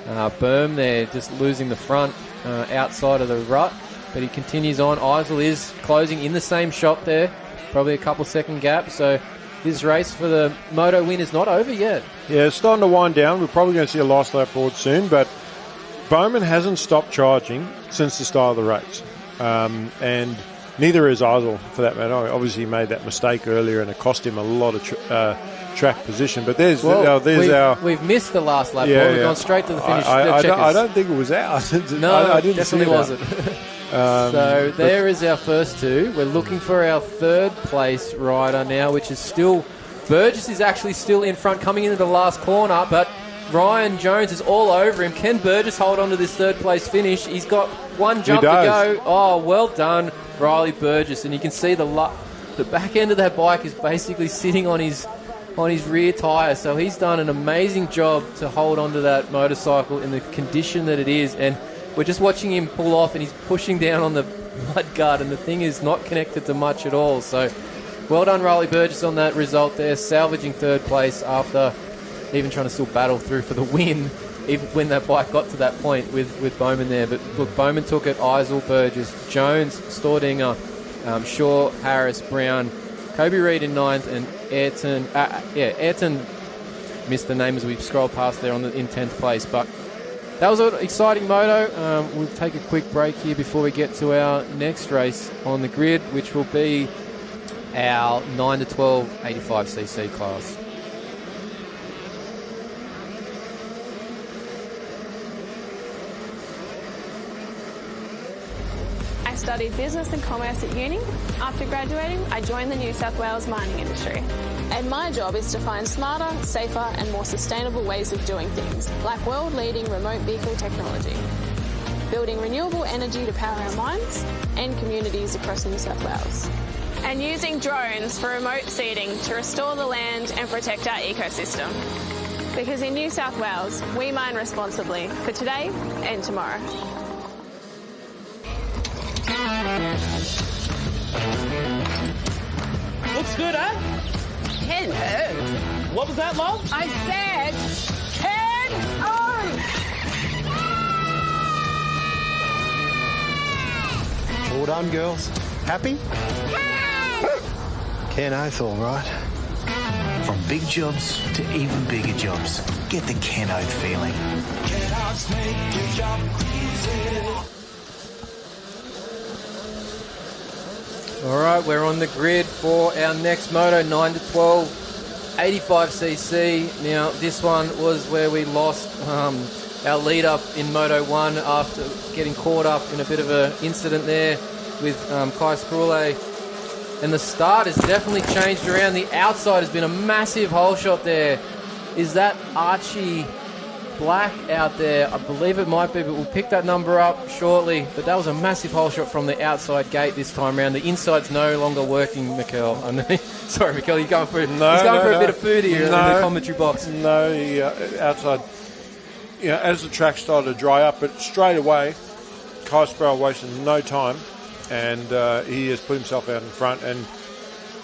berm there, just losing the front outside of the rut. But he continues on. Eisel is closing in the same shot there. Probably a couple second gap. So this race for the moto win is not over yet. Yeah, it's starting to wind down. We're probably going to see a last lap board soon, but Bowman hasn't stopped charging since the start of the race, and neither is Eisel for that matter. Obviously, he made that mistake earlier, and it cost him a lot of track position. But we've missed the last lap. We've gone straight to the finish. I don't think it was out. No, I didn't definitely see wasn't. So there is our first 2. We're looking for our 3rd place rider now, which is still Burgess is actually still in front, coming into the last corner, but Ryan Jones is all over him. Can Burgess hold on to this 3rd place finish? He's got 1 jump to go. Oh, well done, Riley Burgess. And you can see the back end of that bike is basically sitting on his rear tyre. So he's done an amazing job to hold onto that motorcycle in the condition that it is. And we're just watching him pull off, and he's pushing down on the mudguard, and the thing is not connected to much at all. So well done, Riley Burgess, on that result there, salvaging 3rd place after even trying to still battle through for the win, even when that bike got to that point with Bowman there. But look, Bowman took it, Eisel, Burgess, Jones, Stordinger, Shaw, Harris, Brown, Kobe Reed in 9th, and Ayrton. Ayrton missed the name as we scrolled past there in 10th place. But that was an exciting moto. We'll take a quick break here before we get to our next race on the grid, which will be our 9 to 12 85cc class. studied business and commerce at uni. After graduating, I joined the New South Wales mining industry. And my job is to find smarter, safer and more sustainable ways of doing things, like world-leading remote vehicle technology, building renewable energy to power our mines and communities across New South Wales, and using drones for remote seeding to restore the land and protect our ecosystem. Because in New South Wales, we mine responsibly for today and tomorrow. Looks good, eh? Hello. What was that, Mom? I said, turn on. All done, girls. Happy? Ken Oath, all right. From big jobs to even bigger jobs, get the Ken Oath feeling. All right, we're on the grid for our next moto, 9 to 12, 85cc. Now, this one was where we lost our lead up in Moto 1 after getting caught up in a bit of an incident there with Kai Sprule. And the start has definitely changed around. The outside has been a massive hole shot there. Is that Archie Black out there? I believe it might be, but we'll pick that number up shortly. But that was a massive hole shot from the outside gate this time around. The inside's no longer working, Mikkel. Sorry, Mikkel, you're going for, he's going for a bit of food here in the commentary box. No, the outside, as the track started to dry up, but straight away, Kai Sprule wasted no time. And he has put himself out in front, and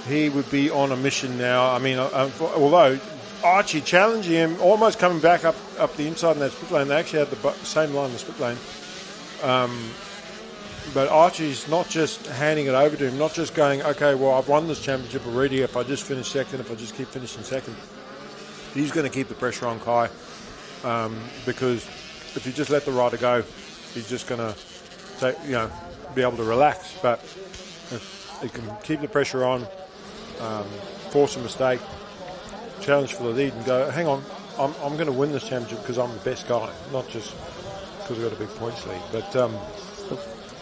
he would be on a mission now. I mean, although Archie challenging him, almost coming back up the inside in that split lane. They actually had the same line in the split lane. But Archie's not just handing it over to him, not just going, okay, well, I've won this championship already. If I just finish second, if I just keep finishing second, he's going to keep the pressure on Kai, because if you just let the rider go, he's just going to be able to relax. But if he can keep the pressure on, force a mistake, challenge for the lead, and go, hang on, I'm going to win this championship because I'm the best guy, not just because we've got a big points lead. But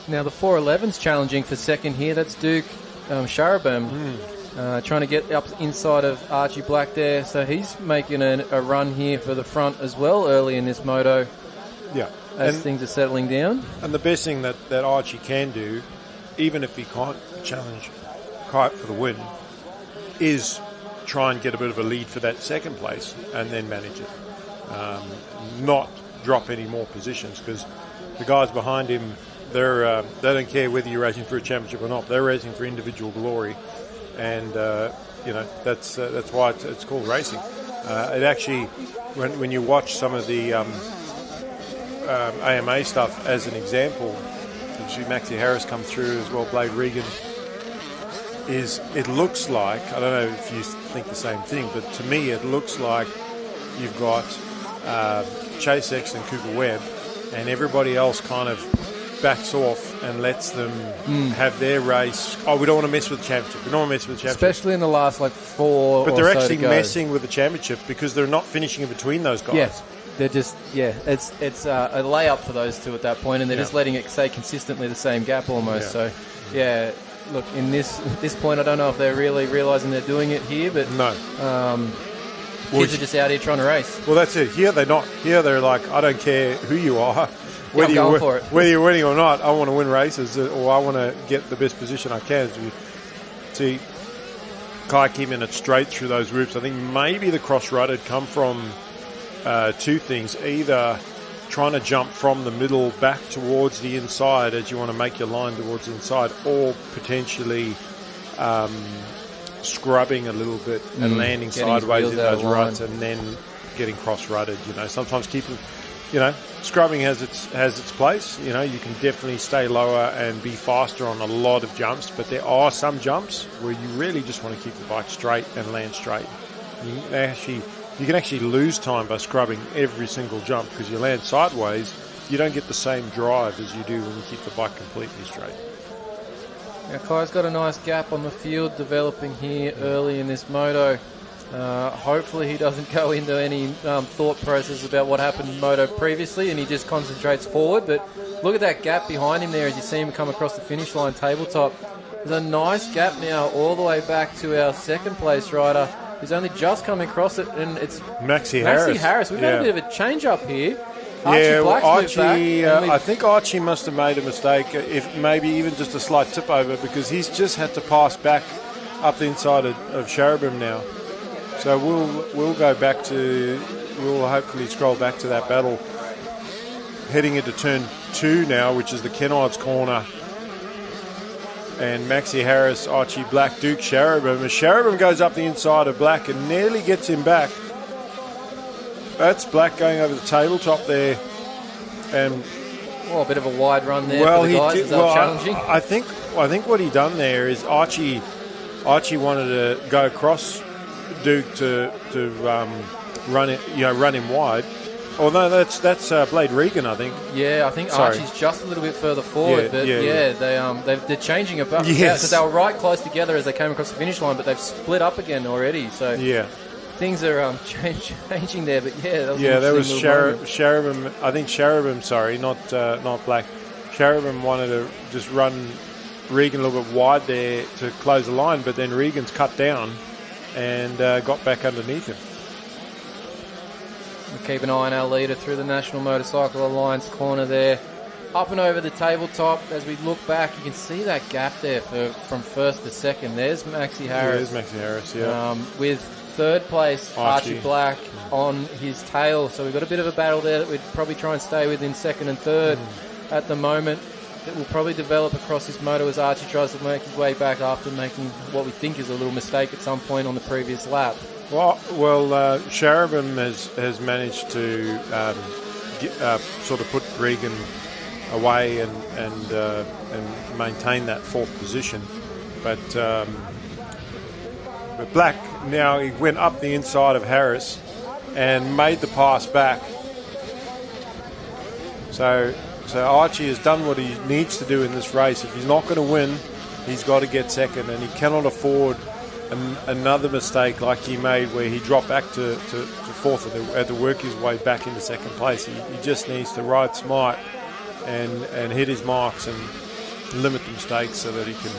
now the 411's challenging for second here. That's Duke Sharabam trying to get up inside of Archie Black there. So he's making a run here for the front as well early in this moto. Yeah. As things are settling down. And the best thing that Archie can do, even if he can't challenge Kite for the win, is try and get a bit of a lead for that second place and then manage it. Not drop any more positions, because the guys behind him, they don't care whether you're racing for a championship or not. They're racing for individual glory, and that's why it's called racing. It actually, when you watch some of the AMA stuff as an example, you see Maxie Harris come through as well, Blade Regan, it looks like, I don't know if you think the same thing, but to me it looks like you've got Chase X and Cooper Webb, and everybody else kind of backs off and lets them have their race. Oh, we don't want to mess with the championship. We don't want to mess with the championship. Especially in the last 4 But they're or so actually to go. messing with the championship because they're not finishing in between those guys. Yeah, they're just, it's a layup for those two at that point, and they're just letting it stay consistently the same gap almost. So, look, in this point, I don't know if they're really realising they're doing it here, but kids are just out here trying to race. Well, that's it. Here they're not. Here they're like, I don't care who you are, whether you're winning or not. I want to win races, or I want to get the best position I can. As you see, Kai keeping it straight through those routes. I think maybe the cross rut had come from two things: either trying to jump from the middle back towards the inside as you want to make your line towards the inside, or potentially scrubbing a little bit and landing sideways in those ruts and then getting cross-rutted. Sometimes keeping, scrubbing has its place. You can definitely stay lower and be faster on a lot of jumps, but there are some jumps where you really just want to keep the bike straight and land straight. You can actually lose time by scrubbing every single jump, because you land sideways, you don't get the same drive as you do when you keep the bike completely straight. Now, Kai's got a nice gap on the field developing here early in this moto. Hopefully he doesn't go into any thought process about what happened in Moto previously, and he just concentrates forward. But look at that gap behind him there as you see him come across the finish line tabletop. There's a nice gap now all the way back to our second place rider, who's only just coming across it, and it's Maxi Harris. We've had a bit of a change up here. Archie, I think Archie must have made a mistake, if maybe even just a slight tip over, because he's just had to pass back up the inside of Sharabim now. So we'll go back to, we'll hopefully scroll back to that battle, heading into turn 2 now, which is the Kennards corner. And Maxi Harris, Archie Black, Duke Sharabim. As Sharabim goes up the inside of Black and nearly gets him back. That's Black going over the tabletop there. And a bit of a wide run there for the guys. Challenging. I think what he done there is Archie wanted to go across Duke to run him wide. Oh no, that's Blade Regan, I think. Yeah, I think Archie's just a little bit further forward, they're changing about because they were right close together as they came across the finish line, but they've split up again already. So things are changing there. But that was Sharabim. I think Sharabim. Sorry, not Black. Sharabim wanted to just run Regan a little bit wide there to close the line, but then Regan's cut down and got back underneath him. We'll keep an eye on our leader through the National Motorcycle Alliance corner there. Up and over the tabletop, as we look back, you can see that gap there from first to second. There's Maxi Harris. There's Maxi Harris, yeah. With third place, Archie Black on his tail. So we've got a bit of a battle there that we'd probably try and stay with in second and third at the moment. That will probably develop across this moto as Archie tries to make his way back after making what we think is a little mistake at some point on the previous lap. Well, Sharabim has managed to sort of put Regan away and maintain that fourth position, but Black now he went up the inside of Harris and made the pass back. So Archie has done what he needs to do in this race. If he's not going to win, he's got to get second, and he cannot afford another mistake like he made where he dropped back to fourth and had to work his way back into second place. He just needs to ride smart and hit his marks and limit the mistakes so that he can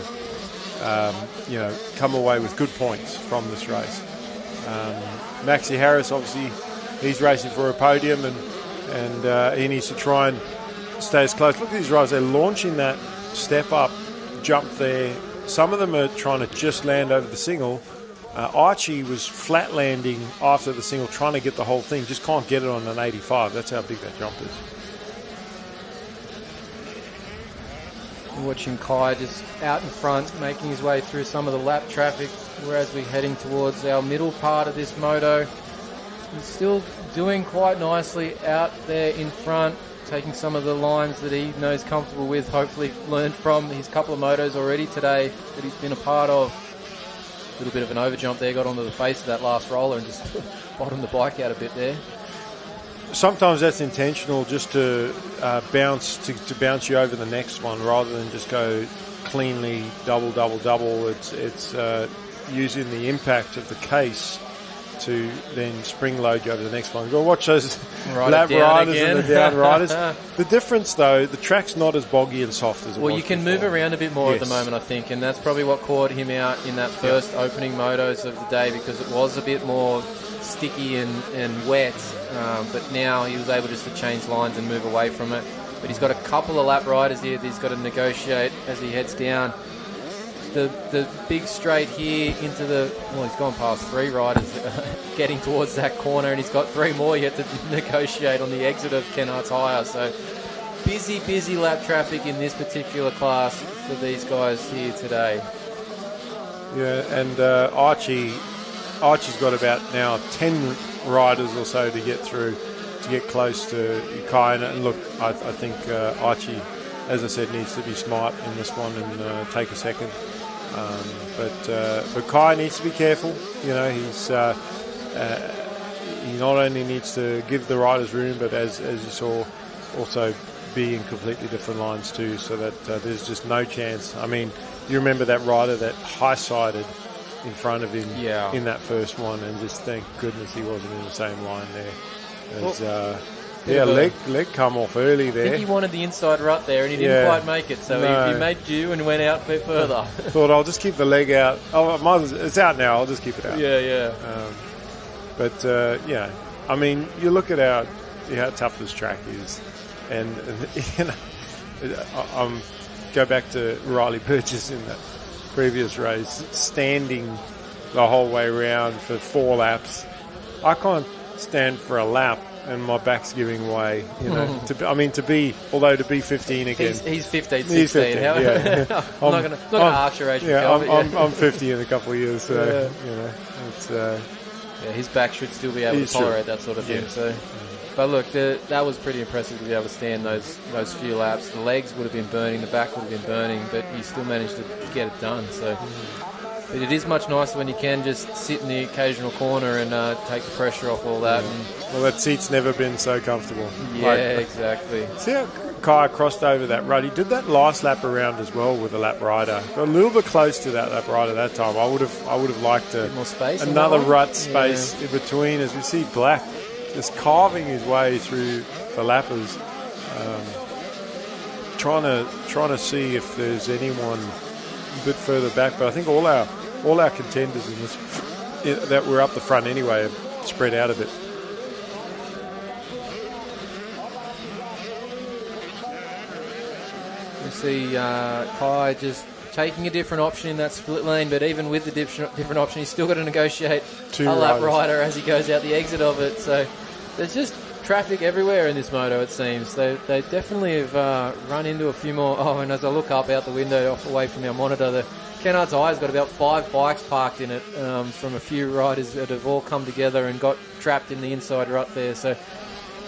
come away with good points from this race. Maxi Harris, obviously, he's racing for a podium and he needs to try and stay as close. Look at these riders, they're launching that step up jump there. Some of them are trying to just land over the single. Archie was flat landing after the single, trying to get the whole thing. Just can't get it on an 85. That's how big that jump is. Watching Kai just out in front, making his way through some of the lap traffic, whereas we're heading towards our middle part of this moto. He's still doing quite nicely out there in front, taking some of the lines that he knows comfortable with, hopefully learned from his couple of motos already today that he's been a part of. A little bit of an overjump there, got onto the face of that last roller and just bottomed the bike out a bit there. Sometimes that's intentional, just to bounce you over the next one rather than just go cleanly double. It's using the impact of the case to then spring load you over the next one. Go watch those lap riders and the down riders. The difference, though, the track's not as boggy and soft as it was. Well, you can move around a bit more at the moment, I think, and that's probably what caught him out in that first opening motos of the day, because it was a bit more sticky and wet, but now he was able just to change lines and move away from it. But he's got a couple of lap riders here that he's got to negotiate as he heads down the big straight here into the... Well, he's gone past three riders getting towards that corner, and he's got three more yet to negotiate on the exit of Kennards Hire. So busy lap traffic in this particular class for these guys here today. Yeah, and Archie's got about now 10 riders or so to get through, to get close to Kai. And look, I think Archie, as I said, needs to be smart in this one and take a second. But Kai needs to be careful. You know, he not only needs to give the riders room, but as you saw, also be in completely different lines too, so that there's just no chance. I mean, you remember that rider that high-sided in front of him Yeah. in that first one, and just thank goodness he wasn't in the same line there. As, leg come off early there. I think he wanted the inside rut there, and he didn't quite make it, so he made due and went out a bit further. Thought I'll just keep the leg out. It's out now. I'll just keep it out. Yeah. I mean, you look at how tough this track is, and go back to Riley Burgess in that previous race, standing the whole way around for 4 laps. I can't stand for a lap and my back's giving way. To be 15 again. He's 15, 16. He's 15, yeah. I'm not going to arch your age. I'm 50 in a couple of years, so it's. His back should still be able to tolerate that sort of thing. Yeah. So, but look, that was pretty impressive to be able to stand those few laps. The legs would have been burning, the back would have been burning, but he still managed to get it done. So, but it is much nicer when you can just sit in the occasional corner and take the pressure off all that. Well, that seat's never been so comfortable. Yeah, exactly. See how Kai crossed over that rut? He did that last lap around as well with a lap rider. Got a little bit close to that lap rider that time. I would have liked more space, another rut space in between, as we see Black just carving his way through the lappers, trying to see if there's anyone a bit further back. But I think all our contenders in this that were up the front anyway have spread out a bit. We see Kai just taking a different option in that split lane, but even with the different option, he's still got to negotiate a lap rider as he goes out the exit of it. So there's just traffic everywhere in this moto, it seems. They definitely have run into a few more. Oh, and as I look up out the window away from our monitor, the Kennard's Eye's got about 5 bikes parked in it from a few riders that have all come together and got trapped in the inside rut there. So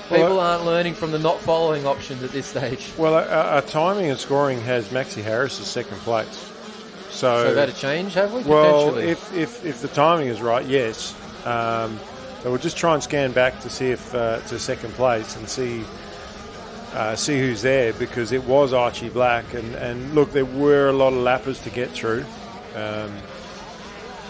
people aren't learning from the not following options at this stage. Well, our timing and scoring has Maxi Harris as second place. So that a change, have we? Well, potentially? if the timing is right, yes. So we'll just try and scan back to see if to second place and see who's there, because it was Archie Black, and look, there were a lot of lappers to get through.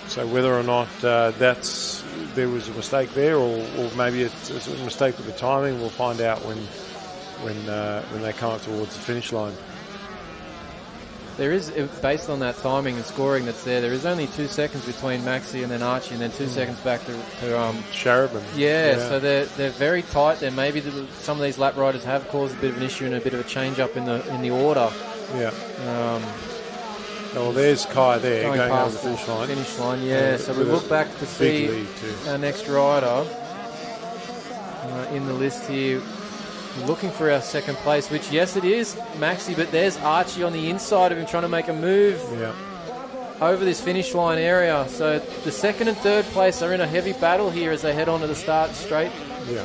So whether or not there was a mistake there, or maybe it's a mistake with the timing, we'll find out when they come up towards the finish line. There is, based on that timing and scoring that's there is only 2 seconds between Maxi and then Archie, and then 2 seconds back to Sharaban. Yeah, so they're very tight there. Maybe some of these lap riders have caused a bit of an issue and a bit of a change up in the order. Yeah. Well, there's Kai there going over the finish line. Yeah. So we look back to see our next rider in the list here. Looking for our second place, which, yes, it is Maxi, but there's Archie on the inside of him trying to make a move over this finish line area. So the second and third place are in a heavy battle here as they head on to the start straight. Yeah.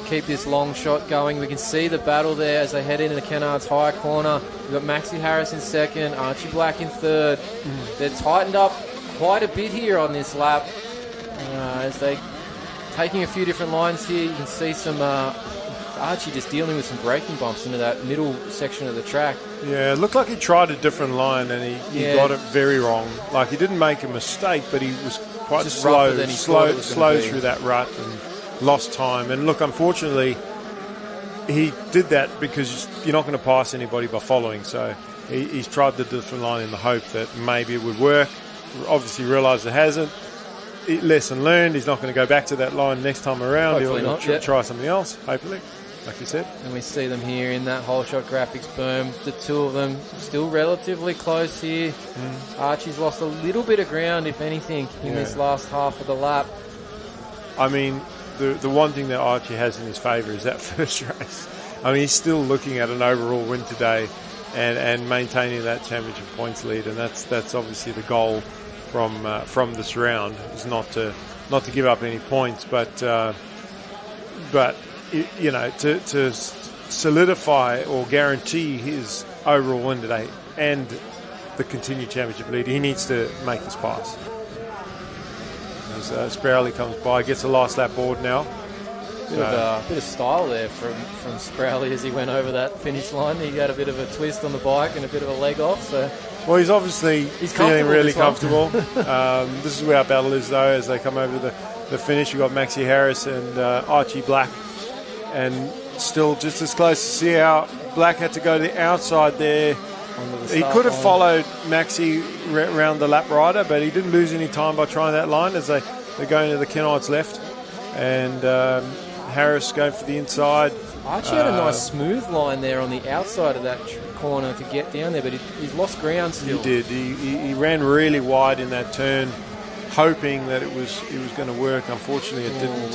Keep this long shot going. We can see the battle there as they head into the Kennard's High corner. We've got Maxi Harris in second, Archie Black in third. They're tightened up quite a bit here on this lap as they taking a few different lines here. You can see some Archie just dealing with some braking bumps into that middle section of the track. Yeah, it looked like he tried a different line and he got it very wrong. Like, he didn't make a mistake, but he was quite slow through that rut and lost time. And look, unfortunately, he did that because you're not going to pass anybody by following. So he's tried the different line in the hope that maybe it would work. Obviously realised it hasn't. Lesson learned. He's not going to go back to that line next time around. Hopefully He'll try something else, hopefully, like you said. And we see them here in that whole shot graphics berm. The two of them still relatively close here. Archie's lost a little bit of ground, if anything, in this last half of the lap. I mean, the one thing that Archie has in his favour is that first race. I mean, he's still looking at an overall win today and maintaining that championship points lead, and that's obviously the goal from this round, is not to give up any points, but you know, to solidify or guarantee his overall win today and the continued championship lead, he needs to make this pass. As Sperrelli comes by, gets a last lap board now. Bit of style there from Sprowley as he went over that finish line. He had a bit of a twist on the bike and a bit of a leg off. So, well, he's obviously feeling really comfortable. This is where our battle is, though, as they come over the finish. You've got Maxi Harris and Archie Black, and still just as close to see how Black had to go to the outside there. He could have followed Maxi around the lap rider, but he didn't lose any time by trying that line as they're going to the Kennards left. And Harris going for the inside. Archie had a nice smooth line there on the outside of that corner to get down there, but he's lost ground still. He did. He ran really wide in that turn, hoping that it was going to work. Unfortunately, it didn't.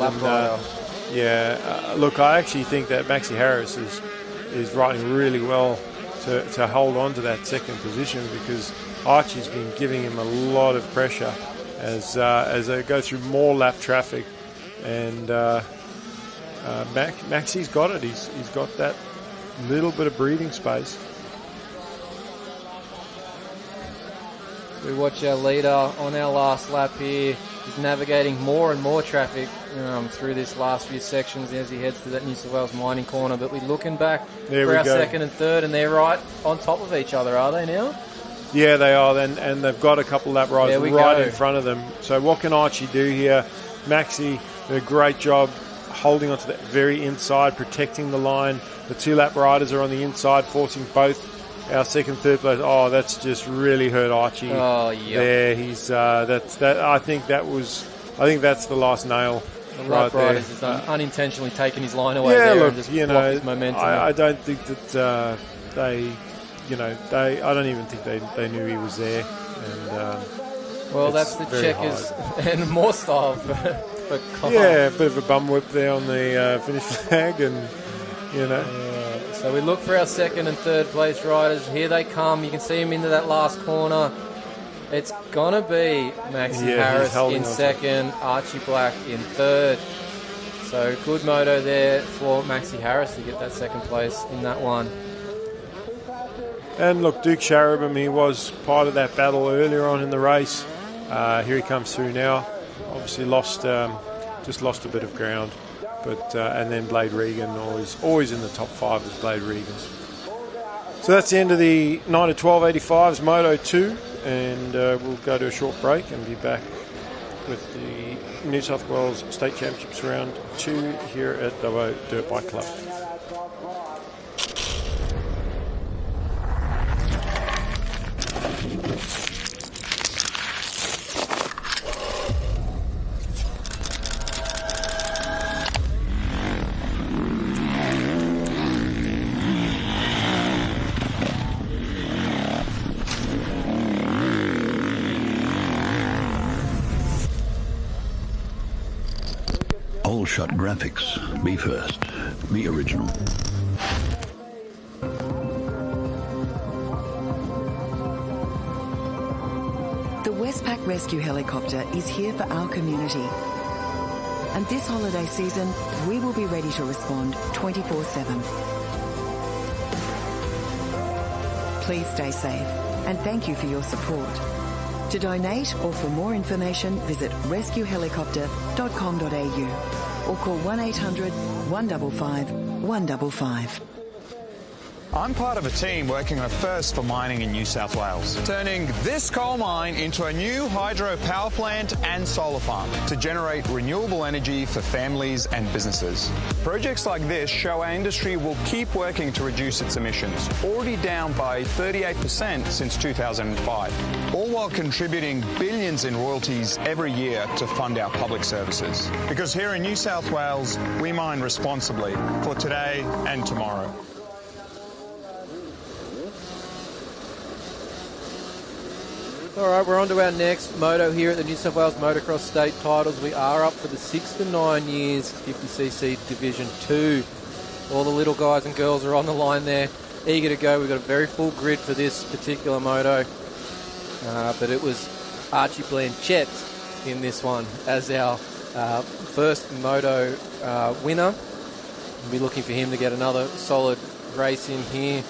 Look, I actually think that Maxi Harris is riding really well to hold on to that second position, because Archie's been giving him a lot of pressure as they go through more lap traffic. And Maxi's got it. He's got that little bit of breathing space. We watch our leader on our last lap here. He's navigating more and more traffic through this last few sections as he heads to that New South Wales mining corner. But we're looking back for our second and third, and they're right on top of each other, are they now? Yeah, they are, and they've got a couple lap riders right in front of them. So what can Archie do here? Maxi did a great job holding onto the very inside, protecting the line. The two lap riders are on the inside, forcing both our second, third place. Oh, that's just really hurt Archie. Oh, yeah. There, he's that's that. I think that's the last nail. The lap riders is unintentionally taking his line away there and just blocked his momentum. I don't think that they. I don't even think they knew he was there. And well, that's the checkers and more style for Kyle. Yeah, a bit of a bum whip there on the finish flag, and so we look for our second and third place riders. Here they come. You can see him into that last corner. It's gonna be Maxi Harris in second, Archie Black in third. So good moto there for Maxi Harris to get that second place in that one. And look, Duke Sharabam, he was part of that battle earlier on in the race. Here he comes through now. Obviously lost a bit of ground, but and then Blade Regan, always in the top 5 is Blade Regan. So that's the end of the night of 1285's Moto 2, and we'll go to a short break and be back with the New South Wales State Championships Round 2 here at Dubbo Dirt Bike Club. All shot graphics. Be first. Be original. The Westpac Rescue Helicopter is here for our community. And this holiday season, we will be ready to respond 24/7. Please stay safe, and thank you for your support. To donate or for more information, visit rescuehelicopter.com.au or call 1800 155 155. I'm part of a team working on a first for mining in New South Wales, turning this coal mine into a new hydro power plant and solar farm to generate renewable energy for families and businesses. Projects like this show our industry will keep working to reduce its emissions, already down by 38% since 2005, all while contributing billions in royalties every year to fund our public services. Because here in New South Wales, we mine responsibly for today and tomorrow. All right, we're on to our next moto here at the New South Wales Motocross State Titles. We are up for the 6 to 9 years 50cc Division 2. All the little guys and girls are on the line there, eager to go. We've got a very full grid for this particular moto. But it was Archie Blanchett in this one as our first moto winner. We'll be looking for him to get another solid race in here.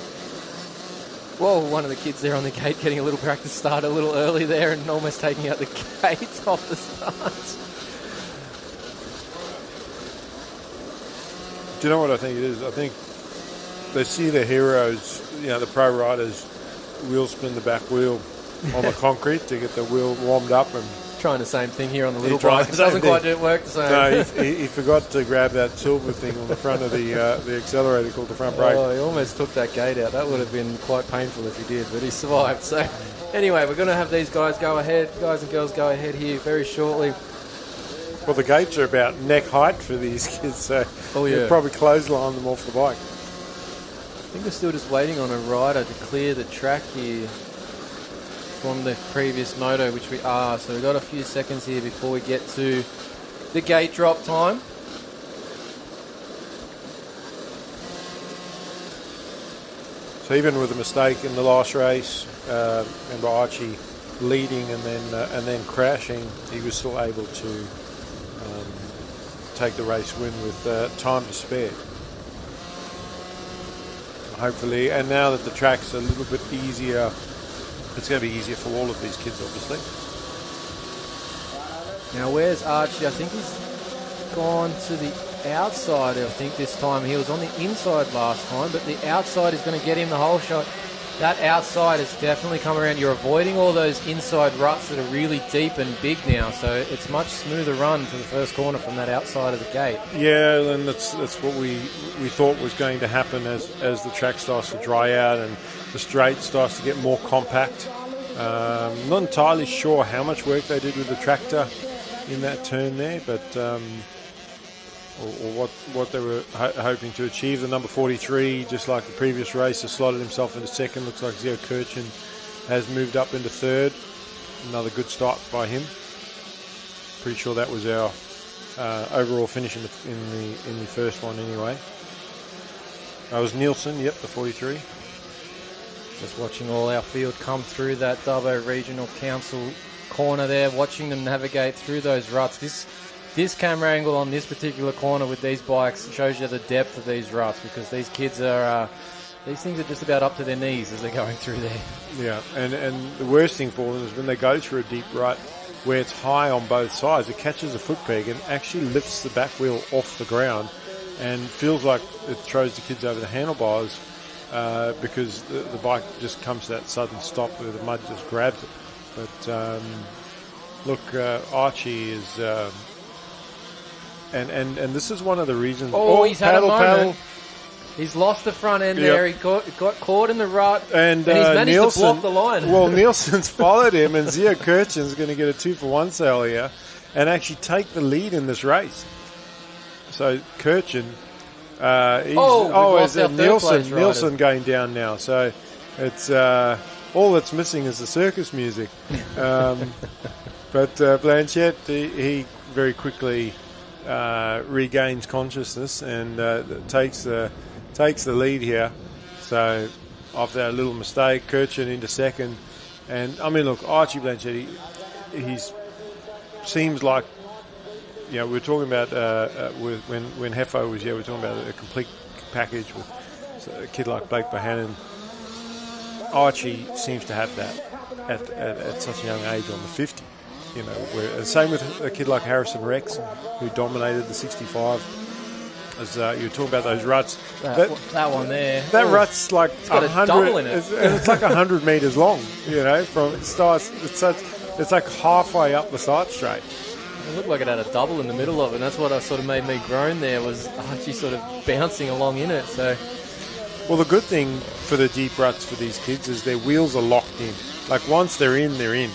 Whoa, one of the kids there on the gate getting a little practice start a little early there and almost taking out the gate off the start. Do you know what I think it is? I think they see their heroes, the pro riders, wheel spin the back wheel on the concrete to get the wheel warmed up, and trying the same thing here on the little bike. It doesn't quite work the same. No, he forgot to grab that silver thing on the front of the accelerator called the front brake. Oh, he almost took that gate out. That would have been quite painful if he did, but he survived. So anyway, we're going to have these guys and girls go ahead here very shortly. Well, the gates are about neck height for these kids, so you'll probably clothesline them off the bike. I think we're still just waiting on a rider to clear the track here from the previous moto, which we are. So we've got a few seconds here before we get to the gate drop time. So even with a mistake in the last race, remember Archie leading and then crashing, he was still able to take the race win with time to spare. Hopefully, and now that the track's a little bit easier, it's going to be easier for all of these kids, obviously. Now, where's Archie? I think he's gone to the outside, I think, this time. He was on the inside last time, but the outside is going to get him the whole shot. That outside has definitely come around. You're avoiding all those inside ruts that are really deep and big now, so it's much smoother run to the first corner from that outside of the gate. Yeah, and that's what we thought was going to happen as the track starts to dry out and the straight starts to get more compact. Not entirely sure how much work they did with the tractor in that turn there, but or what they were hoping to achieve. The number 43, just like the previous race, has slotted himself into second. Looks like Zio Kirchen has moved up into third. Another good start by him. Pretty sure that was our overall finish in the first one anyway. That was Nielsen, yep, the 43. Just watching all our field come through that Dubbo Regional Council corner there, watching them navigate through those ruts. This camera angle on this particular corner with these bikes shows you the depth of these ruts, because these kids are, these things are just about up to their knees as they're going through there. Yeah, and the worst thing for them is when they go through a deep rut where it's high on both sides, it catches a foot peg and actually lifts the back wheel off the ground and feels like it throws the kids over the handlebars because the bike just comes to that sudden stop where the mud just grabs it. But look, Archie is... And this is one of the reasons... he's had a moment. He's lost the front end there. He got caught in the rut, and he's managed to block the line. Well, Nielsen's followed him, and Zio Kirchen's going to get a 2-for-1 sale here and actually take the lead in this race. So Kirchen... Nielsen going down now. So it's all that's missing is the circus music. But Blanchette, he very quickly... regains consciousness and takes the lead here. So after that little mistake, Kirchen into second, and I mean, look, Archie Blanchette, he seems like, we were talking about when Hefo was here, we were talking about a complete package with a kid like Blake Bohannon. Archie seems to have that at such a young age on the 50. And same with a kid like Harrison Rex, who dominated the 65. As you were talking about those ruts, that one there, that rut's like 100 in it. It's like 100 meters long. From it starts, it's like halfway up the start straight. It looked like it had a double in the middle of it, and that's what sort of made me groan there, was Archie sort of bouncing along in it. So, well, the good thing for the deep ruts for these kids is their wheels are locked in. Like once they're in, they're in.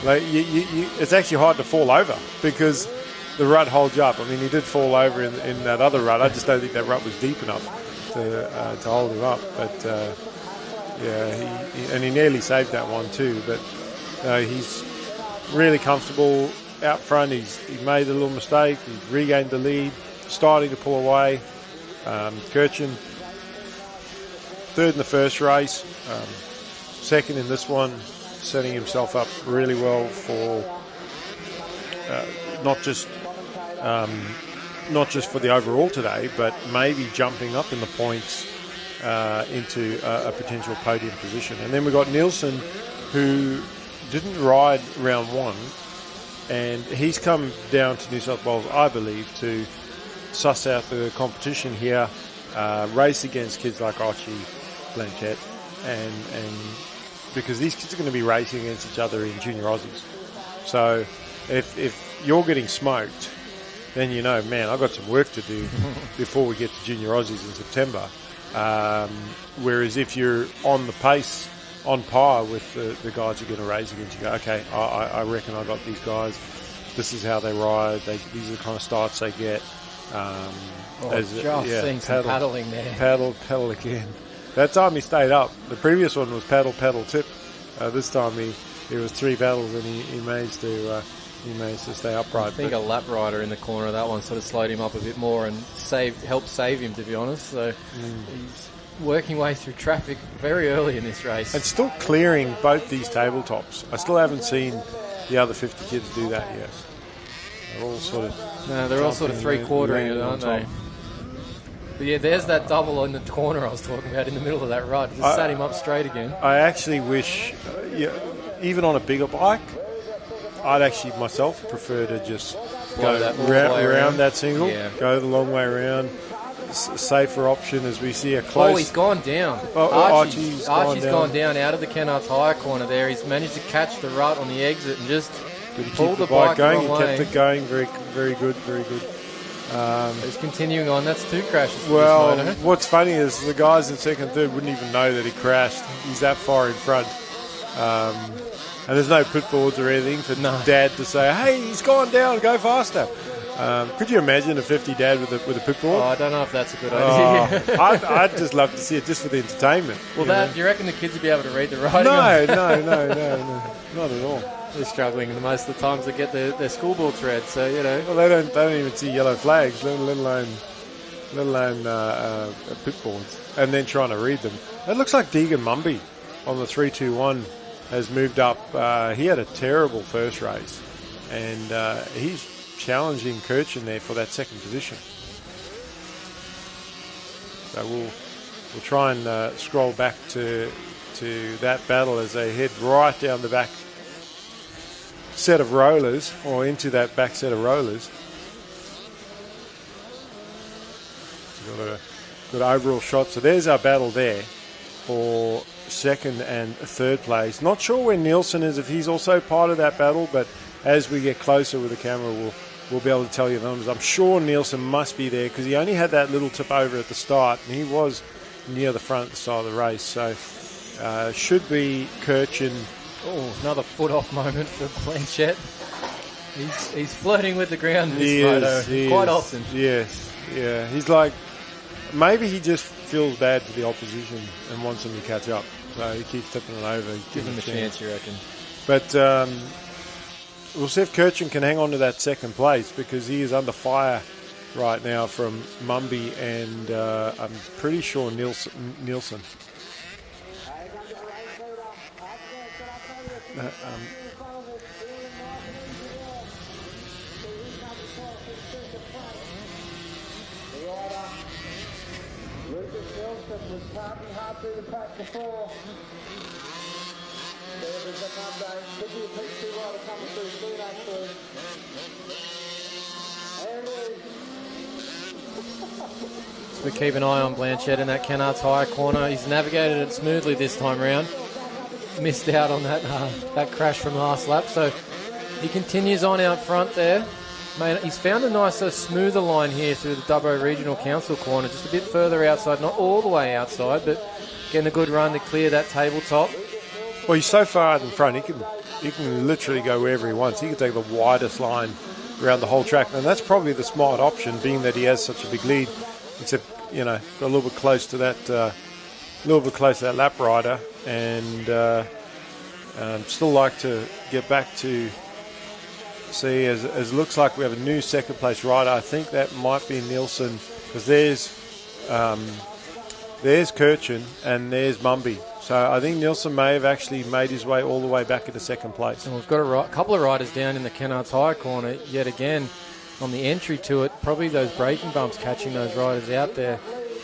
Like it's actually hard to fall over because the rut holds you up. I mean, he did fall over in that other rut. I just don't think that rut was deep enough to hold him up. But he nearly saved that one too. But he's really comfortable out front. He made a little mistake. He regained the lead, starting to pull away. Kirchen, third in the first race, second in this one. Setting himself up really well for not just for the overall today, but maybe jumping up in the points into a potential podium position. And then we got Nielsen, who didn't ride round one, and he's come down to New South Wales, I believe, to suss out the competition here, race against kids like Archie, Blanchette, and because these kids are going to be racing against each other in junior Aussies. So if you're getting smoked, then you know, man, I've got some work to do before we get to junior Aussies in September. Whereas if you're on the pace, on par with the guys you're going to race against, you go, okay, I reckon I got these guys. This is how they ride. These are the kind of starts they get. Seeing some paddling there. Paddle again. That time he stayed up. The previous one was paddle, tip. This time he was 3 paddles and he managed to stay upright. I think a lap rider in the corner of that one sort of slowed him up a bit more and helped save him, to be honest. So he's working way through traffic very early in this race. And still clearing both these tabletops. I still haven't seen the other 50 kids do that yet. They're all sort of three-quartering it, aren't they? But yeah, there's that double in the corner I was talking about in the middle of that ride. Just sat him up straight again. I actually wish, even on a bigger bike, I'd actually myself prefer to just go around that single, go the long way around. Safer option as we see a close. Oh, he's gone down. Archie's gone down out of the Kennard's higher corner there. He's managed to catch the rut on the exit and just pull the bike going. He kept it going. Very, very good. Very good. He's continuing on. That's 2 crashes. Well, what's funny is the guys in second, third wouldn't even know that he crashed. He's that far in front. And there's no pit boards or anything for Dad to say, hey, he's gone down, go faster. Could you imagine a 50 Dad with a pit board? I don't know if that's a good idea. I'd just love to see it just for the entertainment. Well, do you reckon the kids would be able to read the writing? No, not at all. They're struggling, and most of the times they get their school books read, so, you know. Well, they don't even see yellow flags, let alone pit boards, and then trying to read them. It looks like Deegan Mumby on the 3-2-1 has moved up. He had a terrible first race, and he's challenging Kirchin there for that second position. So we'll try and scroll back to that battle as they head right down the back set of rollers, or into that back set of rollers. So got an overall shot. So there's our battle there for second and third place. Not sure where Nielsen is, if he's also part of that battle, but as we get closer with the camera, we'll be able to tell you the numbers. I'm sure Nielsen must be there because he only had that little tip over at the start, and he was near the front at the start of the race. So should be Kirchin. Oh, another foot off moment for Blanchette. He's flirting with the ground in this photo quite often. Yes, yeah. He's like, maybe he just feels bad for the opposition and wants them to catch up. So he keeps tipping it over. Give him a chance, you reckon? But we'll see if Kirchin can hang on to that second place, because he is under fire right now from Mumby and I'm pretty sure Nielsen. We keep an eye on Blanchette in that Kennard's higher corner. He's navigated it smoothly this time round. Missed out on that crash from last lap, so he continues on out front there. He's found a nicer, smoother line here through the Dubbo Regional Council corner, just a bit further outside, not all the way outside, but getting a good run to clear that tabletop. Well, he's so far out in front, he can literally go wherever he wants. He can take the widest line around the whole track, and that's probably the smart option, being that he has such a big lead. Except, got a little bit close to that, lap rider, and still like to get back to see as it looks like we have a new second place rider. I think that might be Nielsen, because there's Kirchin and there's Mumby. So I think Nielsen may have actually made his way all the way back into second place. And we've got a couple of riders down in the Kennard's higher corner yet again on the entry to it. Probably those braking bumps catching those riders out there.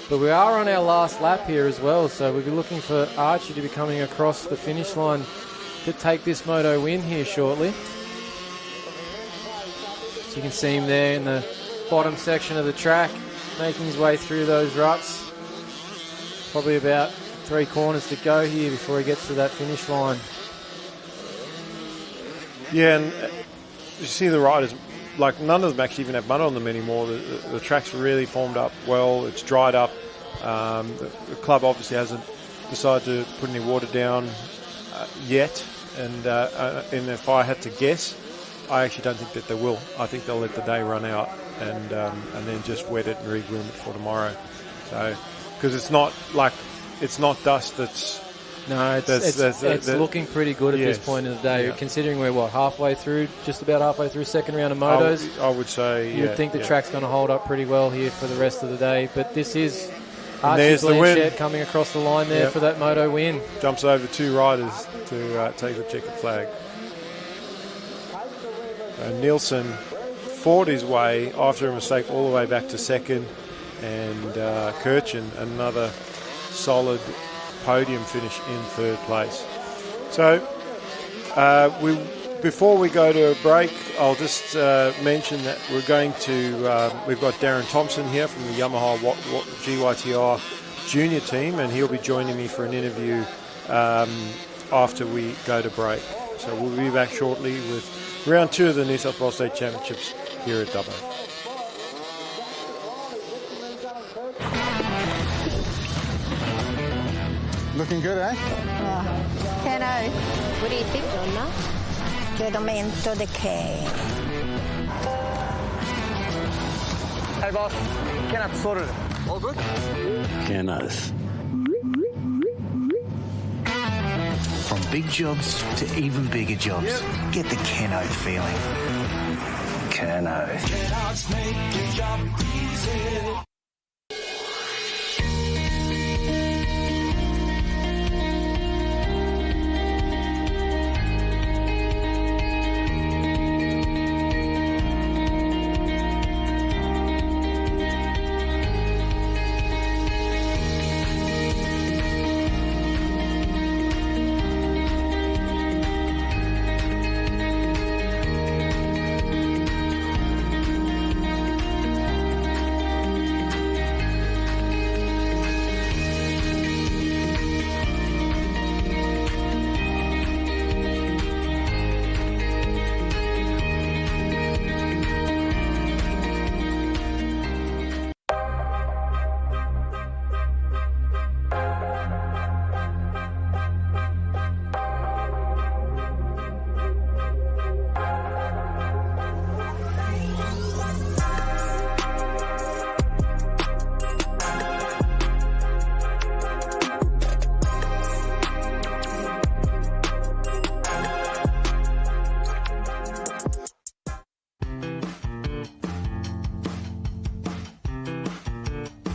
But we are on our last lap here as well, so we'll be looking for Archie to be coming across the finish line to take this moto win here shortly. So you can see him there in the bottom section of the track, making his way through those ruts. Probably about 3 corners to go here before he gets to that finish line. Yeah, and you see the riders, like none of them actually even have mud on them anymore. The track's really formed up well. It's dried up. The club obviously hasn't decided to put any water down yet. And if I had to guess, I actually don't think that they will. I think they'll let the day run out and then just wet it and regroom it for tomorrow. So, because it's not dust that's. No, it's looking pretty good at this point in the day, considering we're, halfway through, just about halfway through second round of motos. I would say, You'd think the track's going to hold up pretty well here for the rest of the day, but this is there's the win. coming across the line there for that moto win. Jumps over 2 riders to take the checkered flag. Nielsen fought his way after a mistake all the way back to second, and Kirchen another solid podium finish in 3rd place. So before we go to a break, I'll just mention that we're going to we've got Darren Thompson here from the Yamaha GYTR junior team, and he'll be joining me for an interview after we go to break. So we'll be back shortly with round 2 of the New South Wales State Championships here at Dubbo. Looking good, eh? Hello. What do you think, Donna? Chiarimento de che? Hey, boss. Kenneth sorted it. All good? Kenneth. From big jobs to even bigger jobs, get the Keno feeling. Keno. Keno's make your job easy.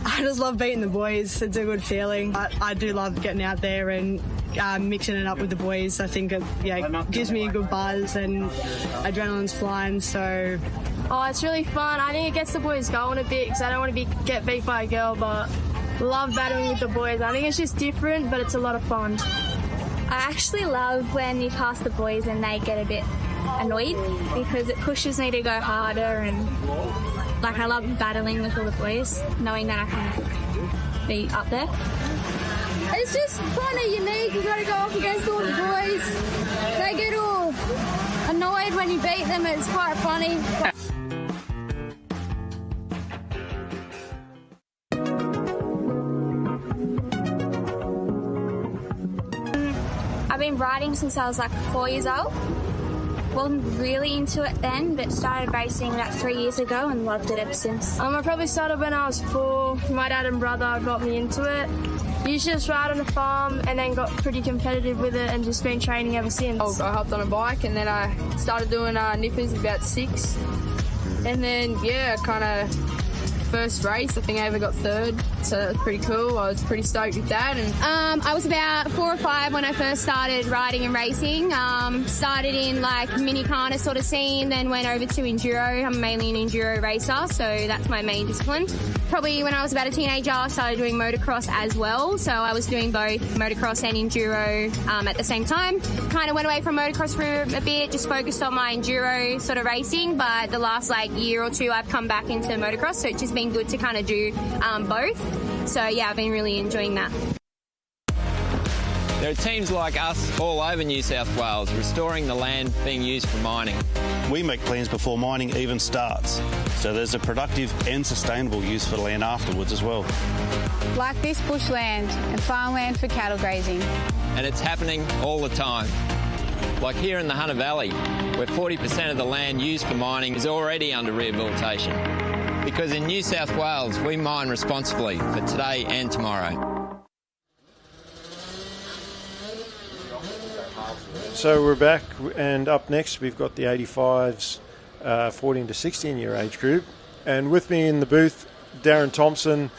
I just love beating the boys. It's a good feeling. I do love getting out there and mixing it up with the boys. I think it gives me a good buzz and adrenaline's flying. So, it's really fun. I think it gets the boys going a bit because I don't want to get beat by a girl, but love battling with the boys. I think it's just different, but it's a lot of fun. I actually love when you pass the boys and they get a bit annoyed because it pushes me to go harder, and I love battling with all the boys, knowing that I can be up there. It's just fun and unique. You got to go up against all the boys. They get all annoyed when you beat them. It's quite funny. I've been riding since I was 4 years old. Wasn't really into it then, but started racing about 3 years ago and loved it ever since. I probably started when I was 4. My dad and brother got me into it. Used to just ride on the farm and then got pretty competitive with it and just been training ever since. I hopped on a bike and then I started doing nippers about 6. And then, kind of first race. I think I ever got third, so that was pretty cool. I was pretty stoked with that. And I was about 4 or 5 when I first started riding and racing. Started in like mini carner sort of scene, then went over to enduro. I'm mainly an enduro racer, so that's my main discipline. Probably when I was about a teenager, I started doing motocross as well. So I was doing both motocross and enduro at the same time. Kind of went away from motocross for a bit, just focused on my enduro sort of racing. But the last like year or two, I've come back into motocross, so it's just been good to kind of do both. So yeah, I've been really enjoying that. There are teams like us all over New South Wales restoring the land being used for mining. We make plans before mining even starts, so there's a productive and sustainable use for the land afterwards as well. Like this bushland and farmland for cattle grazing. And it's happening all the time. Like here in the Hunter Valley, where 40% of the land used for mining is already under rehabilitation. Because in New South Wales, we mine responsibly for today and tomorrow. So we're back, and up next we've got the 85s, 14 to 16 year age group. And with me in the booth, Darren Thompson,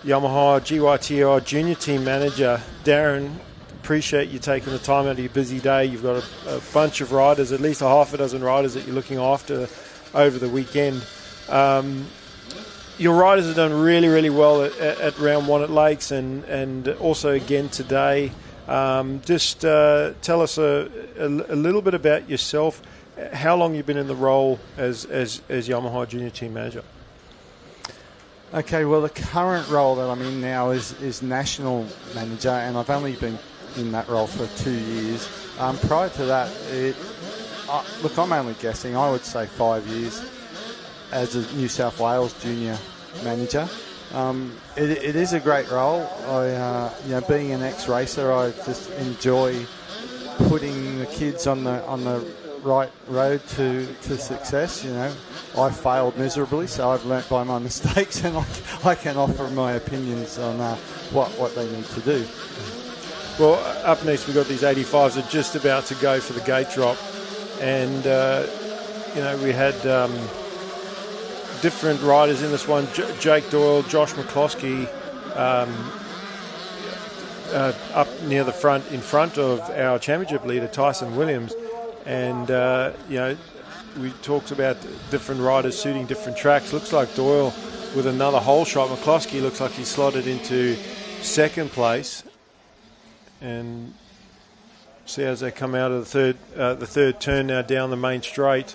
Yamaha GYTR Junior Team Manager. Darren, appreciate you taking the time out of your busy day. You've got a bunch of riders, at least a half a dozen riders that you're looking after over the weekend. Your riders have done really, really well at round 1 at Lakes and also again today. Just tell us a little bit about yourself, how long you've been in the role as Yamaha Junior Team Manager. Okay, well, the current role that I'm in now is National Manager, and I've only been in that role for 2 years. Prior to that, look, I'm only guessing, I would say 5 years as a New South Wales Junior Manager. It is a great role. Being an ex-racer, I just enjoy putting the kids on the right road to success. I failed miserably, so I've learnt by my mistakes, and I can offer my opinions on what they need to do. Well, up next we've got these 85s that are just about to go for the gate drop, and we had different riders in this one. Jake Doyle, Josh McCloskey, up near the front, in front of our championship leader Tyson Williams, and we talked about different riders suiting different tracks. Looks like Doyle with another hole shot. McCloskey looks like he slotted into second place, and see as they come out of the third turn now down the main straight.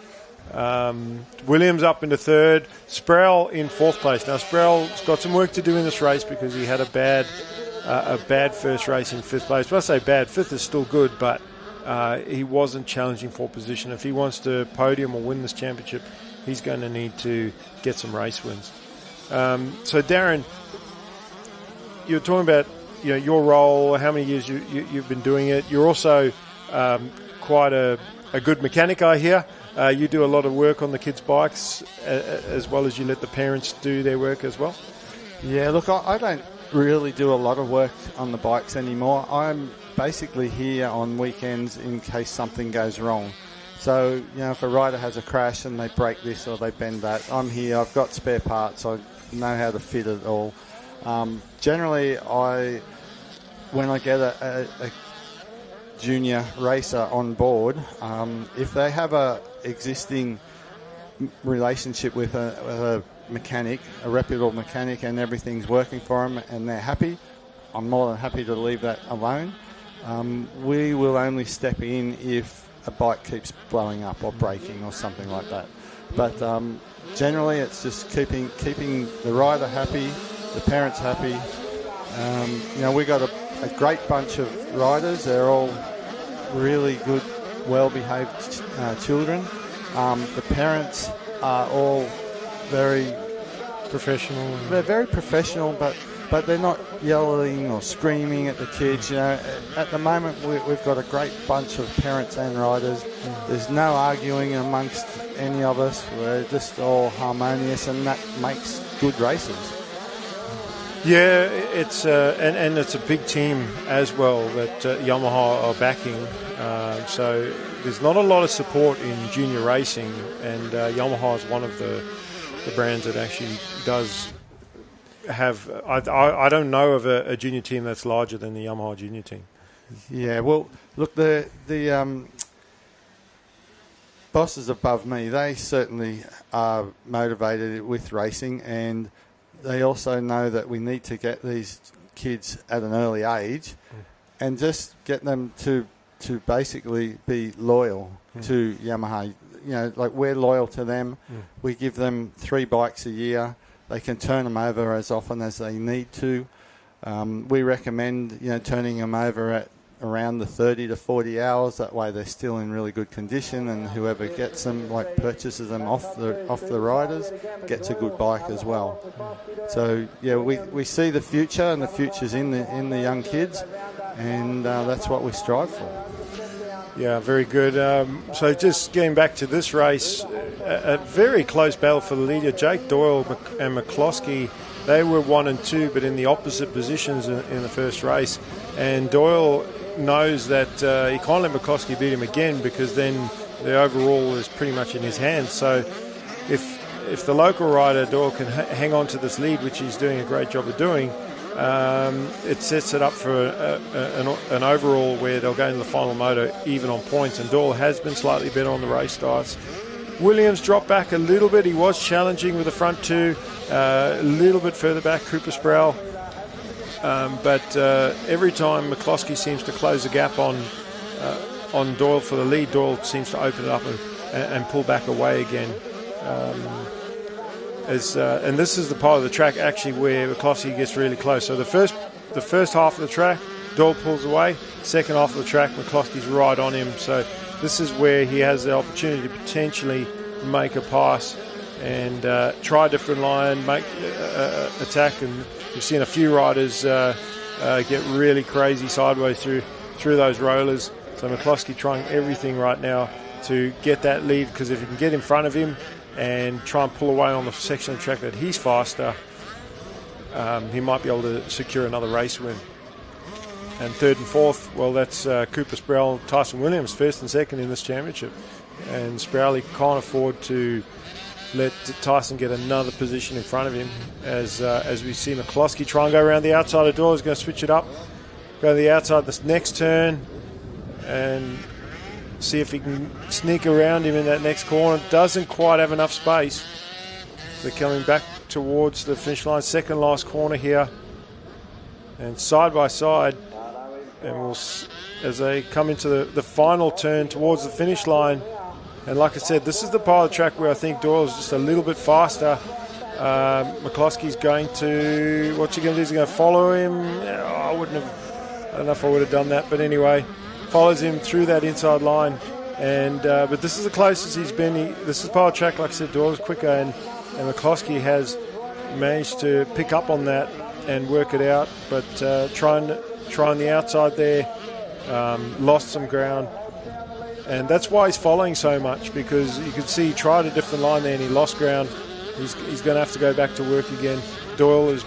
Williams up into third, Sproul in fourth place. Now Sproul's got some work to do in this race because he had a bad first race in fifth place. When I say bad, fifth is still good, but he wasn't challenging for position. If he wants to podium or win this championship, he's going to need to get some race wins. So Darren, you're talking about your role, how many years you've been doing it. You're also quite a good mechanic, I hear. You do a lot of work on the kids' bikes as well as you let the parents do their work as well? Yeah, look, I don't really do a lot of work on the bikes anymore. I'm basically here on weekends in case something goes wrong. So, if a rider has a crash and they break this or they bend that, I'm here, I've got spare parts, I know how to fit it all. Generally, when I get a junior racer on board, if they have a existing relationship with a mechanic, a reputable mechanic, and everything's working for them and they're happy, I'm more than happy to leave that alone. We will only step in if a bike keeps blowing up or breaking or something like that. But generally it's just keeping the rider happy, the parents happy. We got a great bunch of riders. They're all really good, well-behaved children. The parents are all very professional. They're very professional, but they're not yelling or screaming at the kids. At the moment we've got a great bunch of parents and riders. There's no arguing amongst any of us. We're just all harmonious, and that makes good races. Yeah, it's and it's a big team as well that Yamaha are backing. So there's not a lot of support in junior racing, and Yamaha is one of the brands that actually does have. I don't know of a junior team that's larger than the Yamaha junior team. Yeah, well, look, the bosses above me, they certainly are motivated with racing, and they also know that we need to get these kids at an early age and just get them to basically be loyal to Yamaha. You know, like, we're loyal to them. We give them 3 bikes a year. They can turn them over as often as they need to. We recommend, turning them over at around the 30 to 40 hours. That way they're still in really good condition, and whoever gets them, purchases them off the riders, gets a good bike as well. So yeah, we see the future, and the future's in the young kids, and that's what we strive for. Yeah, very good. So just getting back to this race, a very close battle for the leader. Jake Doyle and McCloskey, they were 1 and 2, but in the opposite positions in the first race. And Doyle knows that he can't let McCloskey beat him again, because then the overall is pretty much in his hands. So if the local rider, Doyle, can hang on to this lead, which he's doing a great job of doing, it sets it up for an overall where they'll go into the final moto even on points. And Doyle has been slightly better on the race starts. Williams dropped back a little bit. He was challenging with the front two, a little bit further back, Cooper Sproul. But every time McCloskey seems to close the gap on Doyle for the lead, Doyle seems to open it up and pull back away again. And this is the part of the track actually where McCloskey gets really close. So the first half of the track, Doyle pulls away. Second half of the track, McCloskey's right on him. So this is where he has the opportunity to potentially make a pass and try a different line, make attack. And we've seen a few riders get really crazy sideways through those rollers. So McCloskey trying everything right now to get that lead, because if he can get in front of him and try and pull away on the section of the track that he's faster, he might be able to secure another race win. And third and fourth, well, that's Cooper Sproul, Tyson Williams, first and second in this championship. And Sproul can't afford to let Tyson get another position in front of him, as we see McCloskey try and go around the outside of the door. He's going to switch it up, go to the outside this next turn, and see if he can sneak around him in that next corner. Doesn't quite have enough space. They're coming back towards the finish line. Second last corner here. And side by side. And as they come into the final turn towards the finish line. And like I said, this is the part of the track where I think Doyle's just a little bit faster. McCloskey's going to... What's he going to do? Is he going to follow him? I don't know if I would have done that. But anyway, follows him through that inside line, and but this is the closest he's been. This is part of the track, like I said, Doyle's quicker, and McCloskey has managed to pick up on that and work it out, but trying the outside there, lost some ground, and that's why he's following so much, because you could see he tried a different line there and he lost ground. He's going to have to go back to work again. Doyle is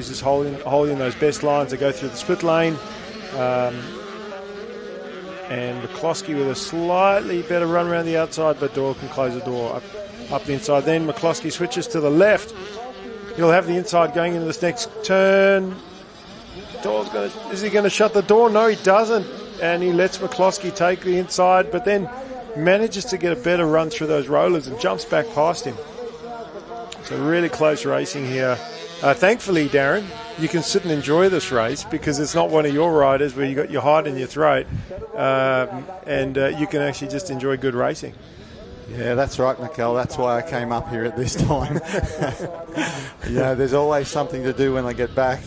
just holding those best lines that go through the split lane. And McCloskey with a slightly better run around the outside, but Doyle can close the door up the inside. Then McCloskey switches to the left. He'll have the inside going into this next turn. Is he going to shut the door? No, he doesn't. And he lets McCloskey take the inside, but then manages to get a better run through those rollers and jumps back past him. So really close racing here. Thankfully, Darren, you can sit and enjoy this race, because it's not one of your riders where you got your heart in your throat, and you can actually just enjoy good racing. Yeah, that's right, Mikel. That's why I came up here at this time. There's always something to do when I get back.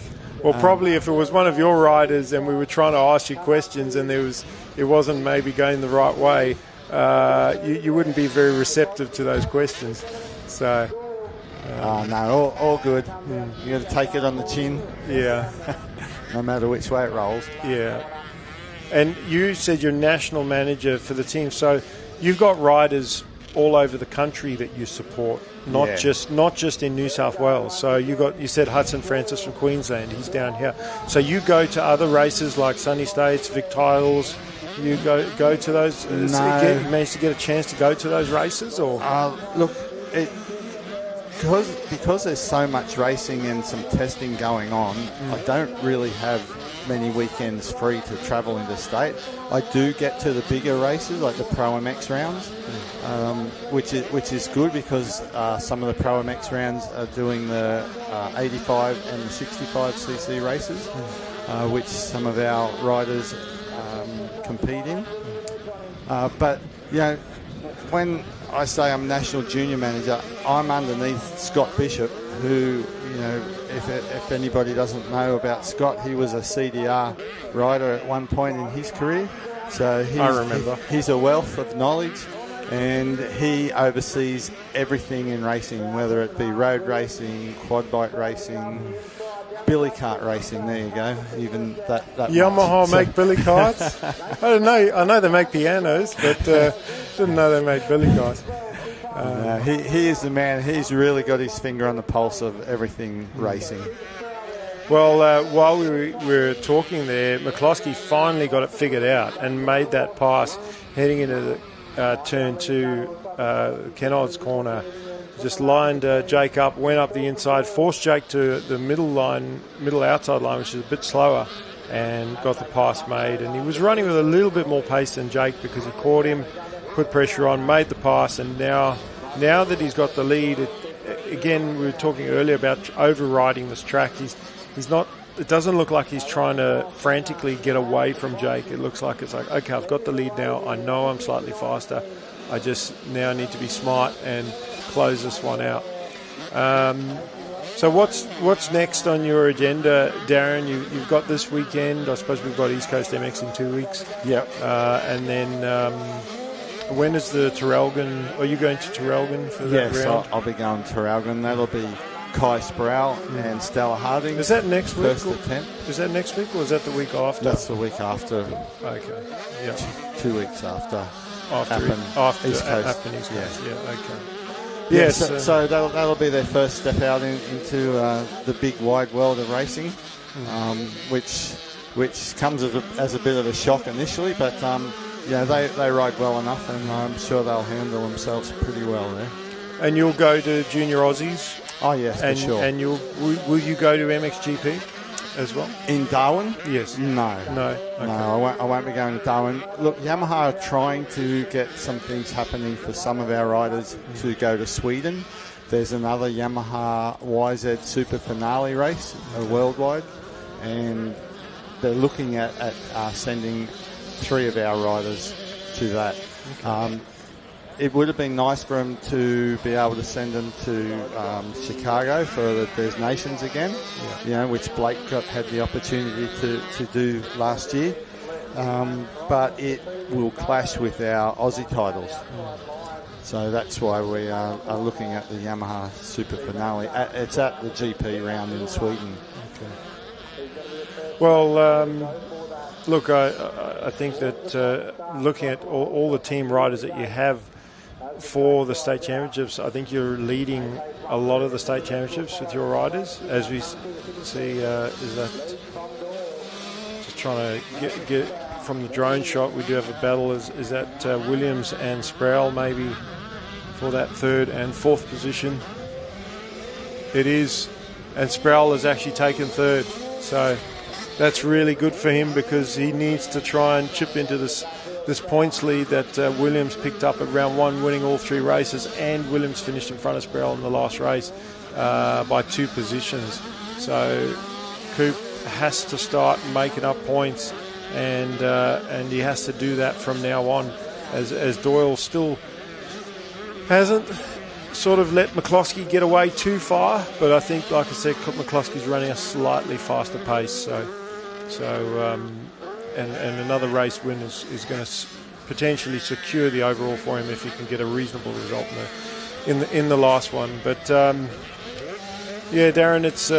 Well, probably if it was one of your riders and we were trying to ask you questions and it wasn't maybe going the right way, you wouldn't be very receptive to those questions. So... no, all good. You got to take it on the chin. Yeah. No matter which way it rolls. Yeah. And you said you're national manager for the team, so you've got riders all over the country that you support, not just in New South Wales. So you said Hudson Francis from Queensland, he's down here. So you go to other races like Sunny States, Vic Titles. You go to those. No. You managed to get a chance to go to those races, or look, because there's so much racing and some testing going on, I don't really have many weekends free to travel interstate. I do get to the bigger races like the Pro MX rounds, which is good because some of the Pro MX rounds are doing the 85 and the 65cc races, which some of our riders compete in. But when I say I'm national junior manager, I'm underneath Scott Bishop, who, if anybody doesn't know about Scott, he was a CDR rider at one point in his career. So I remember. He's a wealth of knowledge, and he oversees everything in racing, whether it be road racing, quad bike racing, billy cart racing. There you go. Even that Yamaha make billy carts? I don't know. I know they make pianos, but didn't know they made billy carts. He is the man. He's really got his finger on the pulse of everything racing. Well, while we were talking there, McCloskey finally got it figured out and made that pass heading into the turn 2, Kennard's corner. Just lined Jake up, went up the inside, forced Jake to the middle outside line, which is a bit slower, and got the pass made. And he was running with a little bit more pace than Jake because he caught him, put pressure on, made the pass, and now that he's got the lead, again, we were talking earlier about overriding this track. He's not. It doesn't look like he's trying to frantically get away from Jake. It looks like it's like, okay, I've got the lead now. I know I'm slightly faster. I just now need to be smart and close this one out. So what's next on your agenda, Darren? You've got this weekend. I suppose we've got East Coast MX in 2 weeks. Yep. And then when is the Terrelgan? Are you going to Terrelgan for that round? Yes, I'll be going to Terrelgan. That'll be Kai Sproul and Stella Harding. Is that next week? First attempt. Is that next week or is that the week after? That's the week after. Okay. Yeah. 2 weeks after. After East Coast. After East Coast. Yeah. Okay. Yes. So that'll be their first step out into the big wide world of racing, which comes as a bit of a shock initially, but they ride well enough, and I'm sure they'll handle themselves pretty well there. And you'll go to Junior Aussies? Oh yes, for sure. And will you go to MXGP as well? In Darwin? Yes. No. Okay. No, I won't be going to Darwin. Look, Yamaha are trying to get some things happening for some of our riders to go to Sweden. There's another Yamaha YZ Super Finale race, worldwide, and they're looking at sending 3 of our riders to that. Okay. It would have been nice for them to be able to send them to Chicago for the Des Nations again, which Blake had the opportunity to do last year. But it will clash with our Aussie titles. So that's why we are looking at the Yamaha Super Finale. It's at the GP round in Sweden. Okay. Well, look, I think that looking at all the team riders that you have for the state championships, I think you're leading a lot of the state championships with your riders. As we see, is that just trying to get from the drone shot? We do have a battle. Is that Williams and Sproul maybe for that 3rd and 4th position? It is, and Sproul has actually taken 3rd, so that's really good for him because he needs to try and chip into this points lead that Williams picked up at round 1, winning all 3 races, and Williams finished in front of Sproul in the last race by 2 positions. So Coop has to start making up points, and he has to do that from now on, as Doyle still hasn't sort of let McCloskey get away too far, but I think, like I said, McCloskey's running a slightly faster pace, and another race win is going to potentially secure the overall for him if he can get a reasonable result in the last one. But Darren, it's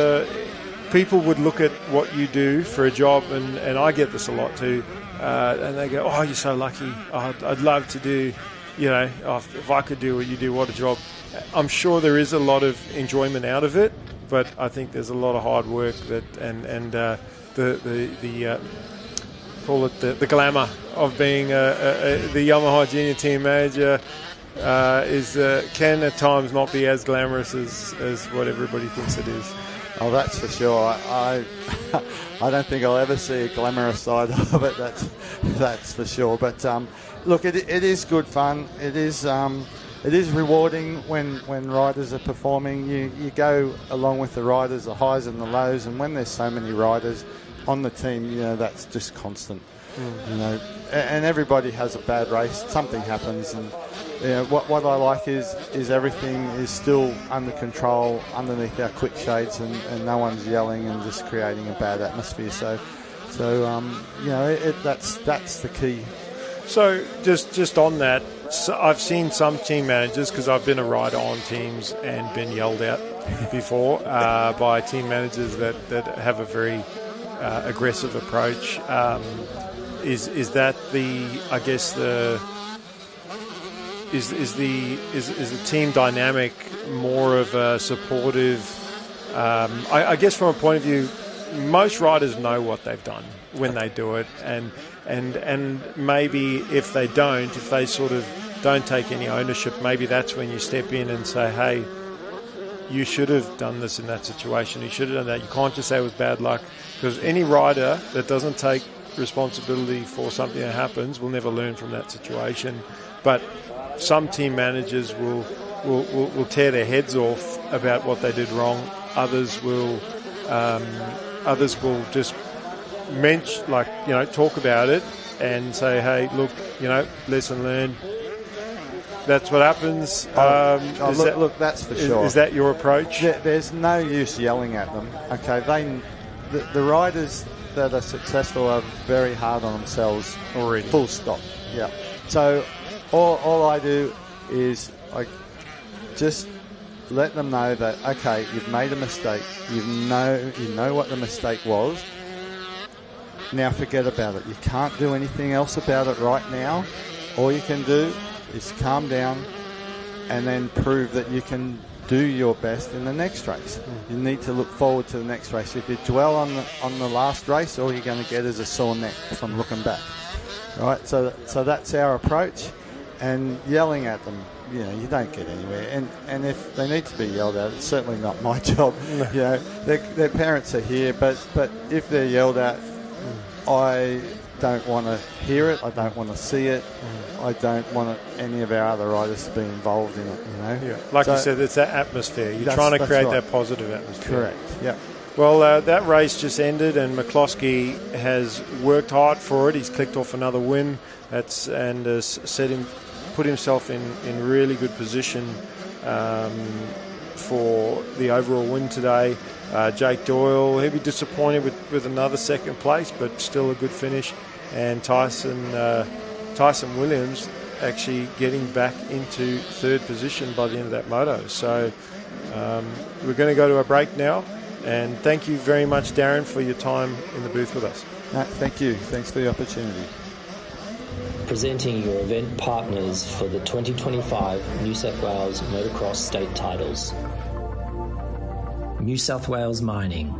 people would look at what you do for a job, and I get this a lot too, and they go, "Oh, you're so lucky. Oh, I'd love to do, if I could do what you do, what a job." I'm sure there is a lot of enjoyment out of it, but I think there's a lot of hard work and the call it the glamour of being the Yamaha junior team manager. can at times not be as glamorous as what everybody thinks it is. Oh, that's for sure. I don't think I'll ever see a glamorous side of it. That's for sure. But look, it is good fun. It is rewarding when riders are performing. You go along with the riders, the highs and the lows, and when there's so many riders on the team, that's just constant. And everybody has a bad race. Something happens, and what I like is everything is still under control underneath our quick shades, and no one's yelling and just creating a bad atmosphere. So that's the key. So just on that, I've seen some team managers, because I've been a rider on teams and been yelled at before by team managers that have a very aggressive approach. Is that the team dynamic more of a supportive? I guess from a point of view, most riders know what they've done when they do it, and maybe if they sort of don't take any ownership, maybe that's when you step in and say, hey, you should have done this in that situation. You should have done that. You can't just say it was bad luck, because any rider that doesn't take responsibility for something that happens will never learn from that situation. But some team managers will tear their heads off about what they did wrong. Others will just talk about it and say, hey, look, lesson learned. That's what happens. Look, that's for sure. Is that your approach? There's no use yelling at them. Okay, the riders that are successful are very hard on themselves already. Full stop. Yeah. So all I do is I just let them know that, okay, you've made a mistake. You know what the mistake was. Now forget about it. You can't do anything else about it right now. All you can do is calm down and then prove that you can do your best in the next race. You need to look forward to the next race. If you dwell on the last race, all you're going to get is a sore neck from looking back. Right? So that's our approach. And yelling at them, you don't get anywhere. And if they need to be yelled at, it's certainly not my job. Their parents are here, but if they're yelled at, I don't want to hear it. I don't want to see it. I don't want any of our other riders to be involved in it. Yeah. Like you said, it's that atmosphere. You're trying to create that positive atmosphere. Correct. Yeah. Well, that race just ended, and McCloskey has worked hard for it. He's clicked off another win. And has put himself in really good position for the overall win today. Jake Doyle, he'll be disappointed with another second place, but still a good finish. And Tyson Williams actually getting back into third position by the end of that moto. So we're going to go to a break now. And thank you very much, Darren, for your time in the booth with us. No, thank you. Thanks for the opportunity. Presenting your event partners for the 2025 New South Wales Motocross State Titles. New South Wales Mining,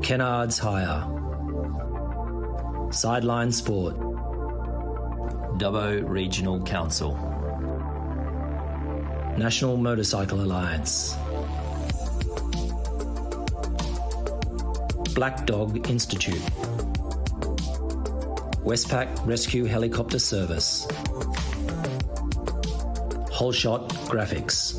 Kennards Hire, Sideline Sport, Dubbo Regional Council, National Motorcycle Alliance, Black Dog Institute, Westpac Rescue Helicopter Service, Wholeshot Graphics.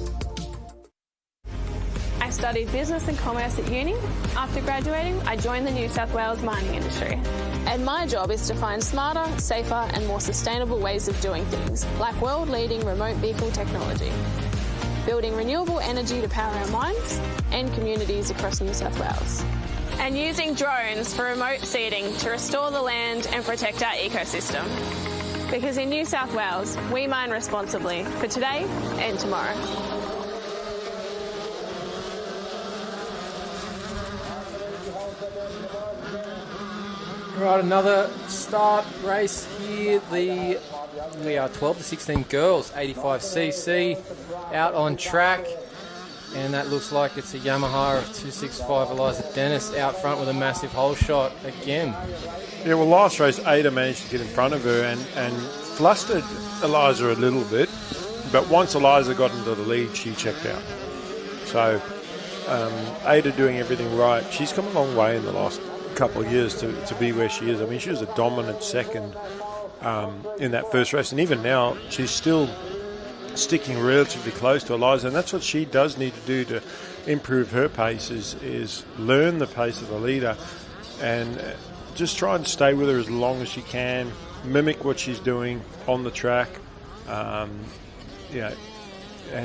I studied business and commerce at uni. After graduating, I joined the New South Wales mining industry. And my job is to find smarter, safer and more sustainable ways of doing things, like world-leading remote vehicle technology, building renewable energy to power our mines and communities across New South Wales, and using drones for remote seeding to restore the land and protect our ecosystem. Because in New South Wales, we mine responsibly for today and tomorrow. Right, another start race here. We are 12 to 16 girls, 85cc, out on track. And that looks like it's a Yamaha of 265 Eliza Dennis out front with a massive hole shot again. Yeah, well, last race, Ada managed to get in front of her, and flustered Eliza a little bit, but once Eliza got into the lead, she checked out. So Ada doing everything right. She's come a long way in the last couple of years to be where she is. I mean, she was a dominant second in that first race, and even now she's still sticking relatively close to Eliza, and that's what she does need to do to improve her pace, is learn the pace of the leader and just try and stay with her as long as she can, mimic what she's doing on the track, and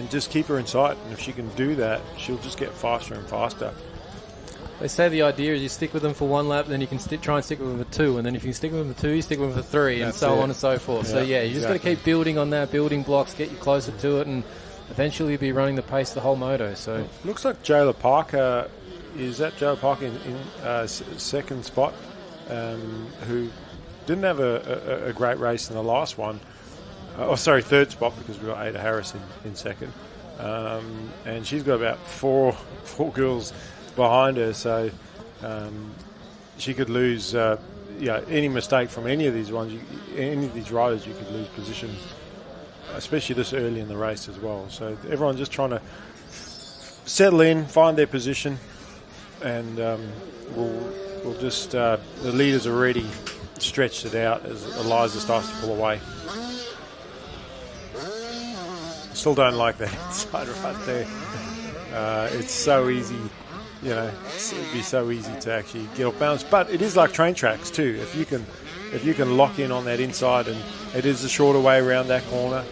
just keep her in sight. And if she can do that, she'll just get faster and faster. They say the idea is you stick with them for one lap, then you can try and stick with them for two, and then if you can stick with them for two, you stick with them for three, and so on and so forth. So you just got to keep building on that, building blocks, get you closer to it, and eventually you'll be running the pace the whole moto. So looks like Jayla Parker, is that Jayla Parker in second spot, who didn't have a great race in the last one. Third spot, because we got Ada Harris in second. And she's got about four girls behind her, so she could lose any mistake from any of these ones, any of these riders, you could lose position, especially this early in the race as well. So everyone's just trying to settle in, find their position, and we'll just the leaders already stretched it out as Eliza starts to pull away. Still don't like that inside right there. It's so easy, it'd be so easy to actually get off balance. But it is like train tracks too. If you can lock in on that inside, and it is a shorter way around that corner.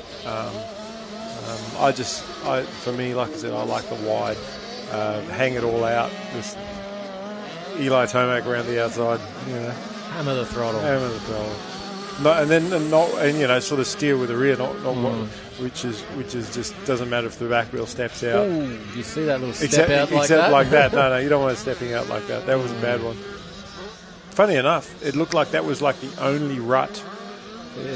For me, like I said, I like the wide, hang it all out. Just Eli Tomac around the outside, hammer the throttle. Sort of steer with the rear, which is just doesn't matter if the back wheel steps out. Ooh, you see that little step out like that? Except like that. No, you don't want it stepping out like that. That was a bad one. Funny enough, it looked like that was like the only rut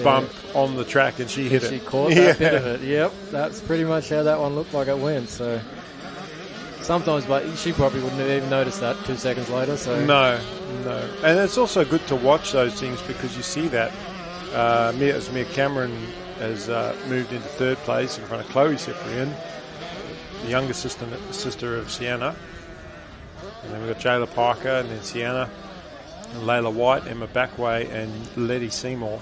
bump on the track, and she hit it. She caught that bit of it. Yep, that's pretty much how that one looked like it went. So sometimes, but she probably wouldn't have even noticed that 2 seconds later. So no, and it's also good to watch those things, because you see that Mia Cameron has moved into third place in front of Chloe Cyprian, the younger sister of Sienna. And then we've got Jayla Parker, and then Sienna, and Layla White, Emma Backway, and Letty Seymour.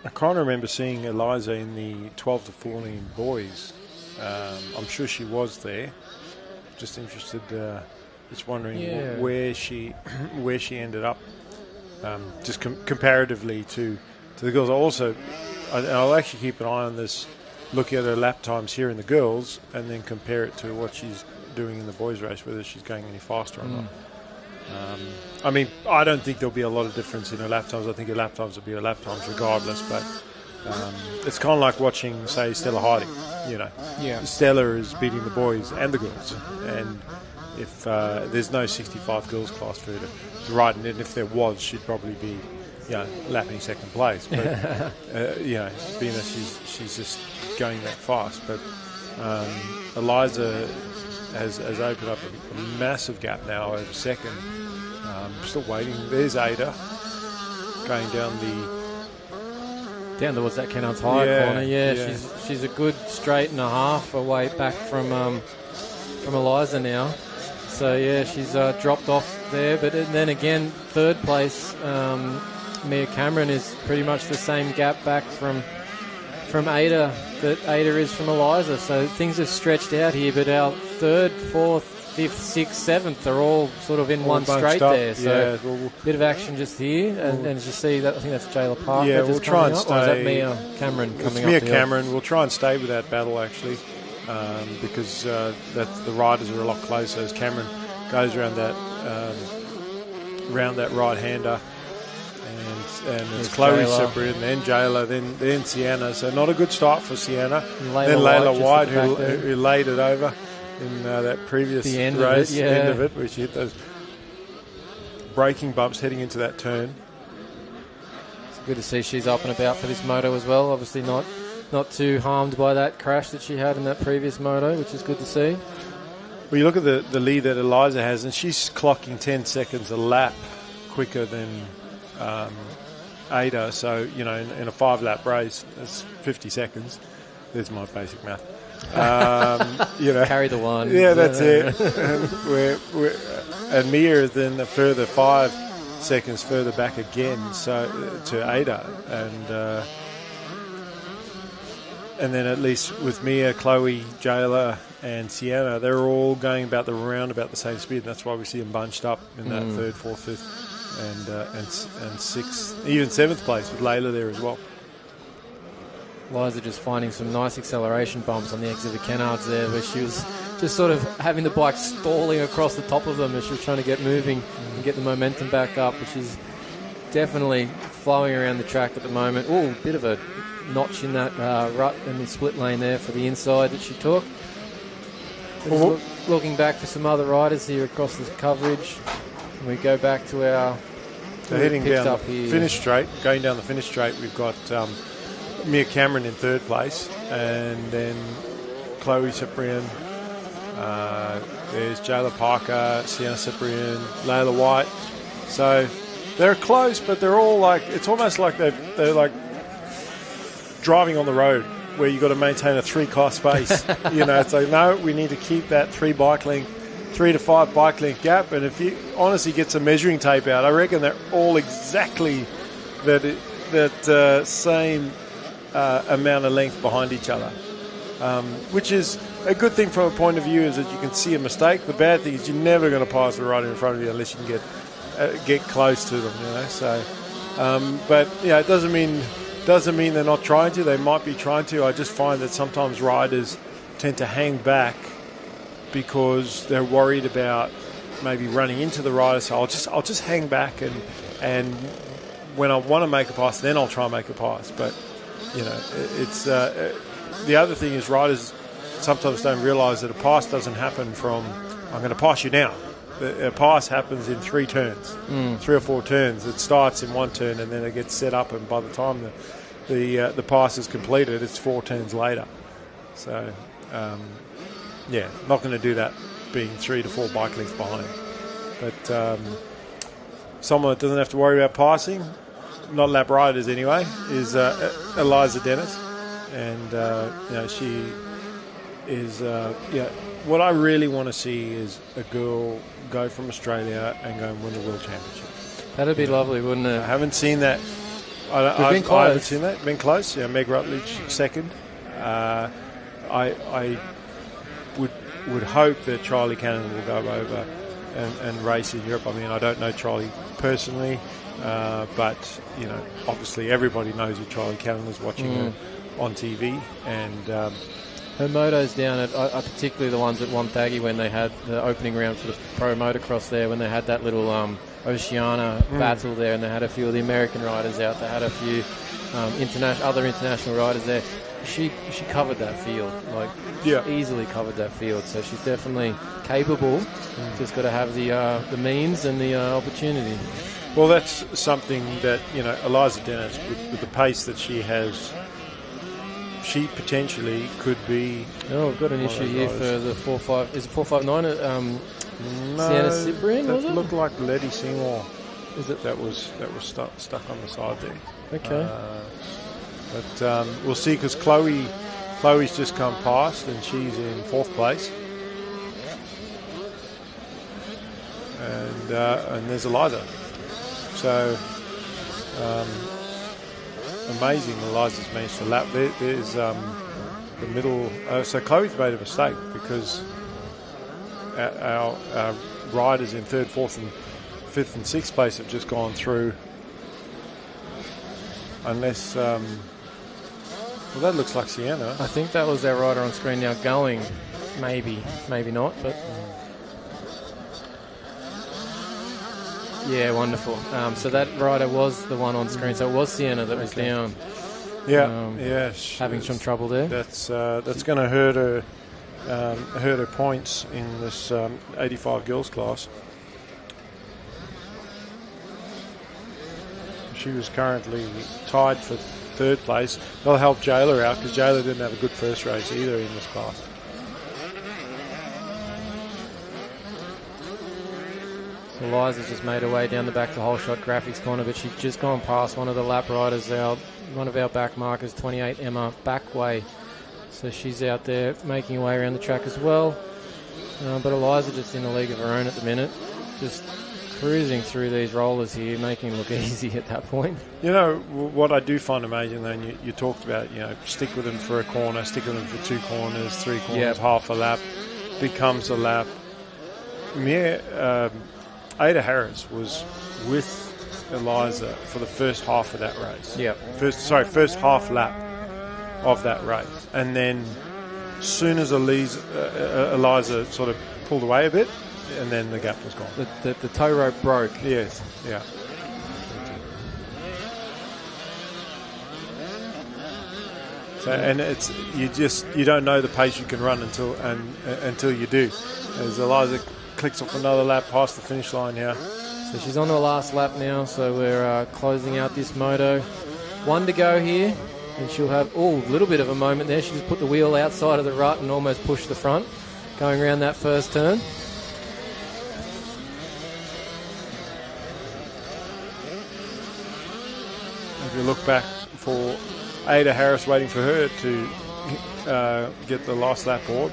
I can't remember seeing Eliza in the 12 to 14 boys. I'm sure she was there. Just interested, just wondering where she ended up. Just comparatively to the girls. I'll actually keep an eye on this. Look at her lap times here in the girls, and then compare it to what she's doing in the boys' race, whether she's going any faster or not. I don't think there'll be a lot of difference in her lap times. I think her lap times will be her lap times regardless, but it's kind of like watching, say, Stella Harding. Stella is beating the boys and the girls, and if there's no 65 girls class for her to ride, and if there was, she'd probably be lapping second place, but being that she's just going that fast. But Eliza has opened up a massive gap now over second. Still waiting. There's Ada going down towards that Kennard's High corner. She's a good straight and a half away back from Eliza now. So she's dropped off there. But then again, third place, Mia Cameron is pretty much the same gap back from Ada that Ada is from Eliza. So things have stretched out here. But our third, fourth, fifth, sixth, seventh are all sort of in one straight there. So bit of action just here, and as you see, that I think that's Jayla Parker. Yeah, we'll try and stay. Or is that Mia Cameron coming up? It's Mia Cameron. We'll try and stay with that battle actually, because the riders are a lot closer as Cameron goes around that right-hander, and it's Chloe Cyprian, then Jayla, then Sienna. So not a good start for Sienna. Then Layla White, who laid it over in that previous race, end of it, where she hit those braking bumps heading into that turn. It's good to see she's up and about for this moto as well. Obviously not not too harmed by that crash that she had in that previous moto, which is good to see. Well, you look at the lead that Eliza has, and she's clocking 10 seconds a lap quicker than Ada. So, in a 5-lap race, that's 50 seconds. There's my basic math. Carry the one. Yeah, that's it. And Mia is then a further 5 seconds further back again, so to Ada, and then at least with Mia, Chloe, Jayla, and Sienna, they're all going about the same speed. And that's why we see them bunched up in that 3rd, 4th, 5th, and 6th, even 7th place with Layla there as well. Liza just finding some nice acceleration bumps on the exit of the Kennards there, where she was just sort of having the bike stalling across the top of them as she was trying to get moving and get the momentum back up, which is definitely flowing around the track at the moment. Oh, bit of a notch in that rut in the split lane there for the inside that she took. Looking back for some other riders here across the coverage. And we go back to our... So heading down the finish straight, going down the finish straight, we've got Mia Cameron in 3rd place, and then Chloe Cyprian, there's Jayla Parker, Sienna Cyprian, Layla White. So they're close, but they're all like, it's almost like they're like driving on the road where you've got to maintain a 3-car space. It's like, no, we need to keep that 3 to 5 bike length gap. And if you honestly get some measuring tape out, I reckon they're all exactly that same amount of length behind each other, which is a good thing from a point of view, is that you can see a mistake. The bad thing is you're never going to pass the rider in front of you unless you can get close to them. So, but it doesn't mean they're not trying to. They might be trying to. I just find that sometimes riders tend to hang back because they're worried about maybe running into the rider. So I'll just hang back, and when I want to make a pass, then I'll try and make a pass. But it's the other thing is riders sometimes don't realise that a pass doesn't happen from I'm going to pass you now. A pass happens in 3 turns, 3 or 4 turns. It starts in 1 turn and then it gets set up, and by the time the pass is completed, it's 4 turns later. So, not going to do that being 3 to 4 bike lengths behind. But someone that doesn't have to worry about passing, not lap riders anyway, is Eliza Dennis, and she is what I really want to see is a girl go from Australia and go and win the World Championship. That'd be lovely, wouldn't it? I haven't seen that. I haven't seen that. Been close. Yeah, Meg Rutledge 2nd. I would hope that Charlie Cannon will go over and race in Europe. I mean, I don't know Charlie personally, but obviously everybody knows who Charlie Cannon is, watching her on TV, and her motos down at particularly the ones at Wonthaggi when they had the opening round for the pro motocross there, when they had that little Oceania battle there, and they had a few of the American riders out. They had a few other international riders there. She covered that field, easily covered that field. So she's definitely capable. Just got to have the means and the opportunity. Well, that's something that Eliza Dennis, with the pace that she has, she potentially could be. Oh, we've got an issue here for the 4.5. Is it 4.59? No, Sienna Cyprian, was it? Looked like Letty Seymour. Is it that was stuck on the side there? Okay. But we'll see, because Chloe's just come past and she's in 4th place, and there's Eliza. So amazing, Eliza's managed to lap. There's the middle. So Chloe's made a mistake, because our riders in 3rd, 4th, and 5th and 6th place have just gone through. Unless, well, that looks like Sienna. I think that was our rider on screen now going. Maybe not, but yeah, wonderful. So that rider was the one on screen. So it was Sienna that was down. Yeah, having some trouble there. That's going to hurt her points in this 85 girls class. She was currently tied for third place. They'll help Jayla out because Jayla didn't have a good first race either in this class. So Liza's just made her way down the back to Whole Shot Graphics corner, but she's just gone past one of the lap riders, one of our back markers, 28 Emma Backway. So she's out there making her way around the track as well. But Eliza just in a league of her own at the minute, just cruising through these rollers here, making it look easy at that point. You know, what I do find amazing, though, and you talked about, stick with them for a corner, stick with them for 2 corners, 3 corners, half a lap, becomes a lap. Ada Harris was with Eliza for the first half of that race. Yeah. First half lap of that race. And then as soon as Eliza sort of pulled away a bit, and then the gap was gone. The tow rope broke. Yes, yeah. So, and it's you don't know the pace you can run until you do. As Eliza clicks off another lap past the finish line here. So she's on her last lap now, so we're closing out this moto. 1 to go here, and she'll have a little bit of a moment there. She just put the wheel outside of the rut and almost pushed the front, going around that first turn. If you look back for Ada Harris, waiting for her to get the last lap board.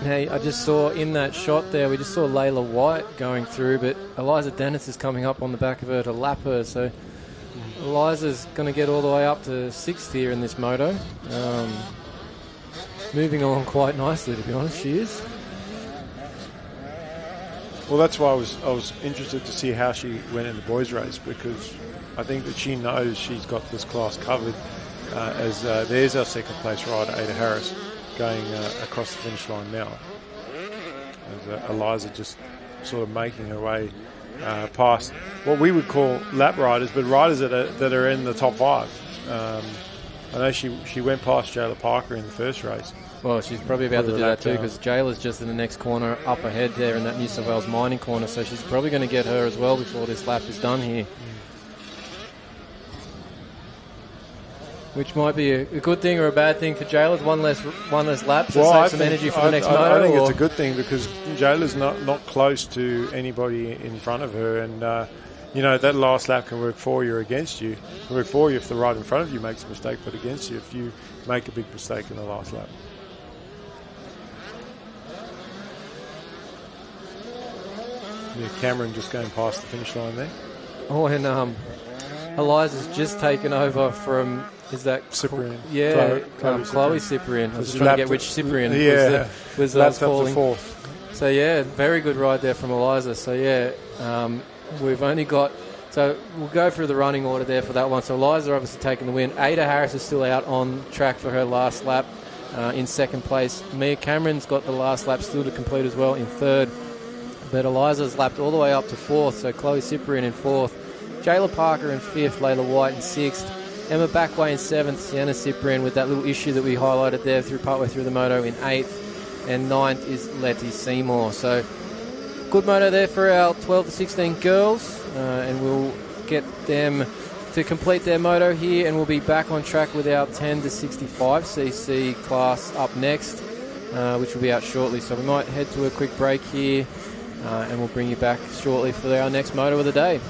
Hey, I just saw in that shot there, we just saw Layla White going through, but Eliza Dennis is coming up on the back of her to lap her, so Eliza's going to get all the way up to 6th here in this moto. Moving along quite nicely, to be honest, she is. Well, that's why I was interested to see how she went in the boys' race, because I think that she knows she's got this class covered. As there's our second place rider, Ada Harris, going across the finish line now. As Eliza just sort of making her way past what we would call lap riders, but riders that are in the top 5. I know she went past Jayla Parker in the first race. Well, she's probably about to do that too, because Jayla's just in the next corner up ahead there in that New South Wales mining corner, so she's probably going to get her as well before this lap is done here. Which might be a good thing or a bad thing for Jayla. One less lap, so save some energy for the next moto. I think it's a good thing, because Jayla's not close to anybody in front of her, and that last lap can work for you or against you. It can work for you if the rider in front of you makes a mistake, but against you if you make a big mistake in the last lap. Yeah, Cameron just going past the finish line there. Oh, and Eliza's just taken over from... Is that Cyprian? Chloe Cyprian. I was just trying to get which Cyprian was calling. 4th. So yeah, very good ride there from Eliza. So yeah, we've only got. So we'll go through the running order there for that one. So Eliza obviously taking the win. Ada Harris is still out on track for her last lap in 2nd place. Mia Cameron's got the last lap still to complete as well in 3rd. But Eliza's lapped all the way up to 4th. So Chloe Cyprian in 4th. Jayla Parker in 5th. Layla White in 6th. Emma Backway in 7th, Sienna Cyprian with that little issue that we highlighted there partway through the moto in 8th, and 9th is Letty Seymour. So good moto there for our 12 to 16 girls, and we'll get them to complete their moto here, and we'll be back on track with our 10 to 65cc class up next, which will be out shortly. So we might head to a quick break here, and we'll bring you back shortly for our next moto of the day.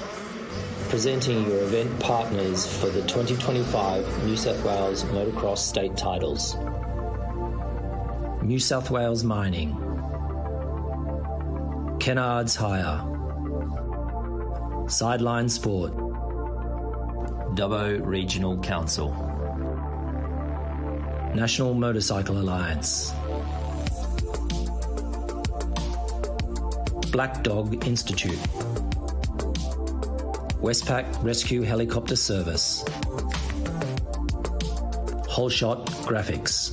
Presenting your event partners for the 2025 New South Wales Motocross State Titles. New South Wales Mining, Kennards Hire, Sideline Sport, Dubbo Regional Council, National Motorcycle Alliance, Black Dog Institute, Westpac Rescue Helicopter Service, Whole Shot Graphics.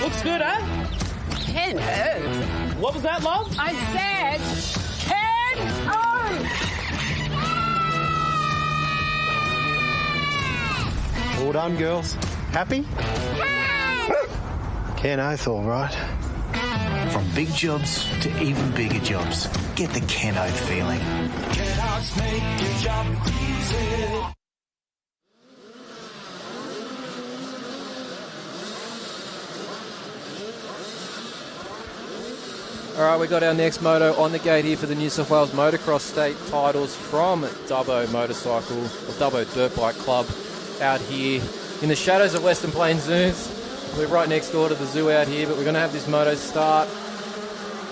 Looks good, huh? Ken O. What was that, love? I said Ken O. Well done, girls. Happy? Ken Oath, all right. From big jobs to even bigger jobs, get the Keno feeling. Kellogg's make your job easy. All right, we got our next moto on the gate here for the New South Wales Motocross State titles from Dubbo Motorcycle, or Dubbo Dirt Bike Club, out here in the shadows of Western Plains Zoos. We're right next door to the zoo out here, but we're going to have this moto start.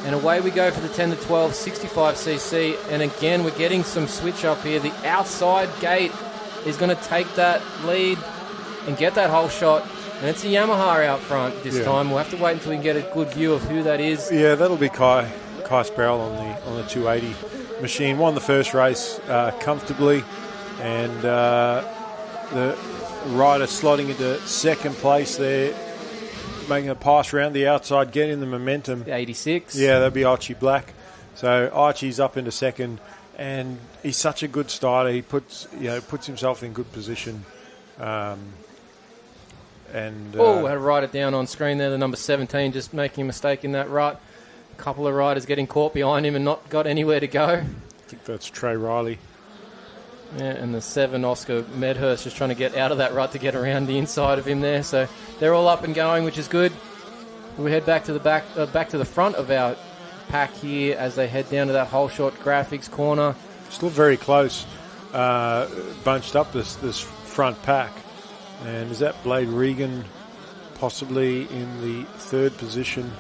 And away we go for the 10 to 12 65cc. And again, we're getting some switch up here. The outside gate is going to take that lead and get that whole shot. And it's a Yamaha out front this time. We'll have to wait until we can get a good view of who that is. Yeah, that'll be Kai Sproul on the 280 machine. Won the first race comfortably, and the rider slotting into second place there, making a pass around the outside, getting the momentum. The 86. Yeah, that'll be Archie Black. So Archie's up into second, and he's such a good starter. He puts himself in good position. Had to write it down on screen there. The number 17 just making a mistake in that rut. A couple of riders getting caught behind him and not got anywhere to go. I think that's Trey Riley. Yeah, and the 7 Oscar Medhurst just trying to get out of that rut to get around the inside of him there. So they're all up and going, which is good. We head back to the front of our pack here as they head down to that whole shot graphics corner. Still very close, bunched up this front pack. And is that Blade Regan possibly in the third position?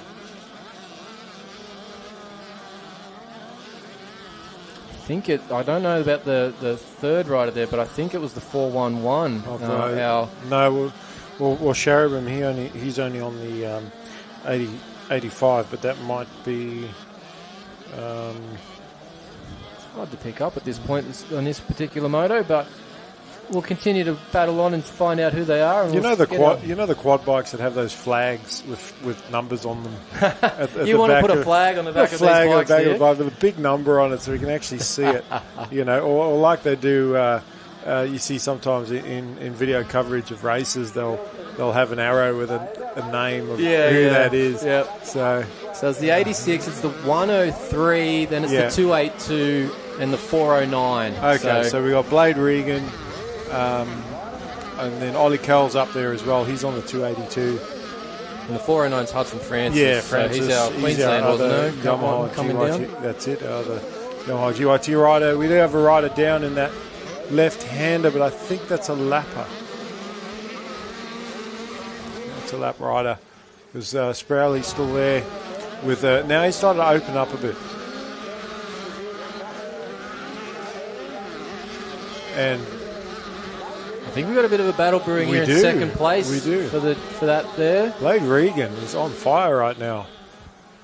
I don't know about the third rider there, but I think it was the 411. No, well, Sheridan, he's only on the 85, but that might be... It's hard to pick up at this point on this particular moto, but we'll continue to battle on and find out who they are. And the quad bikes that have those flags with numbers on them. You want to put a flag on the back of these bikes, with a big number on it so we can actually see it. Or like they do. You see sometimes in video coverage of races, they'll have an arrow with a name of who that is. Yep. So it's the 86, it's the 103, then it's the 282 and the 409. Okay, so we got Blade Regan. And then Ollie Kell's up there as well. He's on the 282. And the 409's Hudson Francis. Yeah, Francis. So he's our Queensland, wasn't he? Yamaha coming GYT, down. That's it. The Yamaha GYT rider. We do have a rider down in that left-hander, but I think that's a lapper. That's a lap rider. Because Sprowley's still there. Now he's starting to open up a bit. And I think we've got a bit of a battle brewing here in second place. We do. For that there. Blade Regan is on fire right now.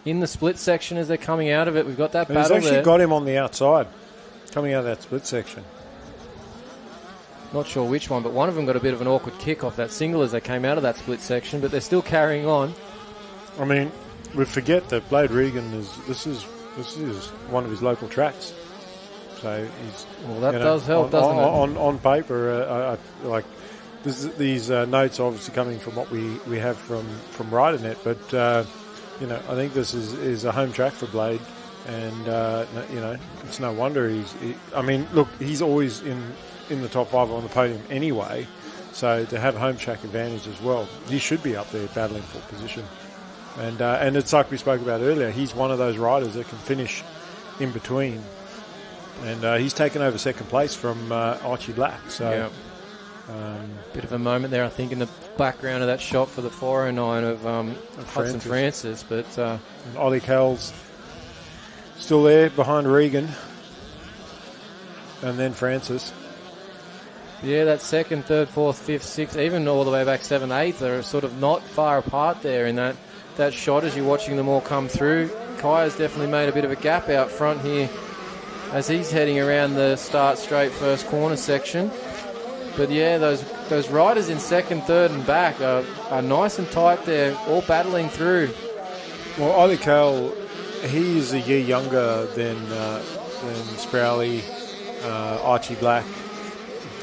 In the split section as they're coming out of it, we've got that battle there. He's actually got him on the outside, coming out of that split section. Not sure which one, but one of them got a bit of an awkward kick off that single as they came out of that split section, but they're still carrying on. I mean, we forget that Blade Regan this is one of his local tracks. So does help, doesn't it? On paper, these notes are obviously coming from what we have from RiderNet, but I think this is a home track for Blade, and it's no wonder he's always in the top 5 on the podium anyway. So to have home track advantage as well, he should be up there battling for position, and it's like we spoke about earlier. He's one of those riders that can finish in between. And he's taken over second place from Archie Black. So, bit of a moment there, I think, in the background of that shot for the 409 of Hudson Francis. But and Ollie Kell's still there behind Regan, and then Francis. Yeah, that second, third, fourth, fifth, sixth, even all the way back 7th, 8th, they're sort of not far apart there in that shot as you're watching them all come through. Kai has definitely made a bit of a gap out front here as he's heading around the start straight first corner section. But yeah, those riders in second, third and back are nice and tight there, all battling through. Well, Ollie Cale, he is a year younger than Sprowley, Archie Black,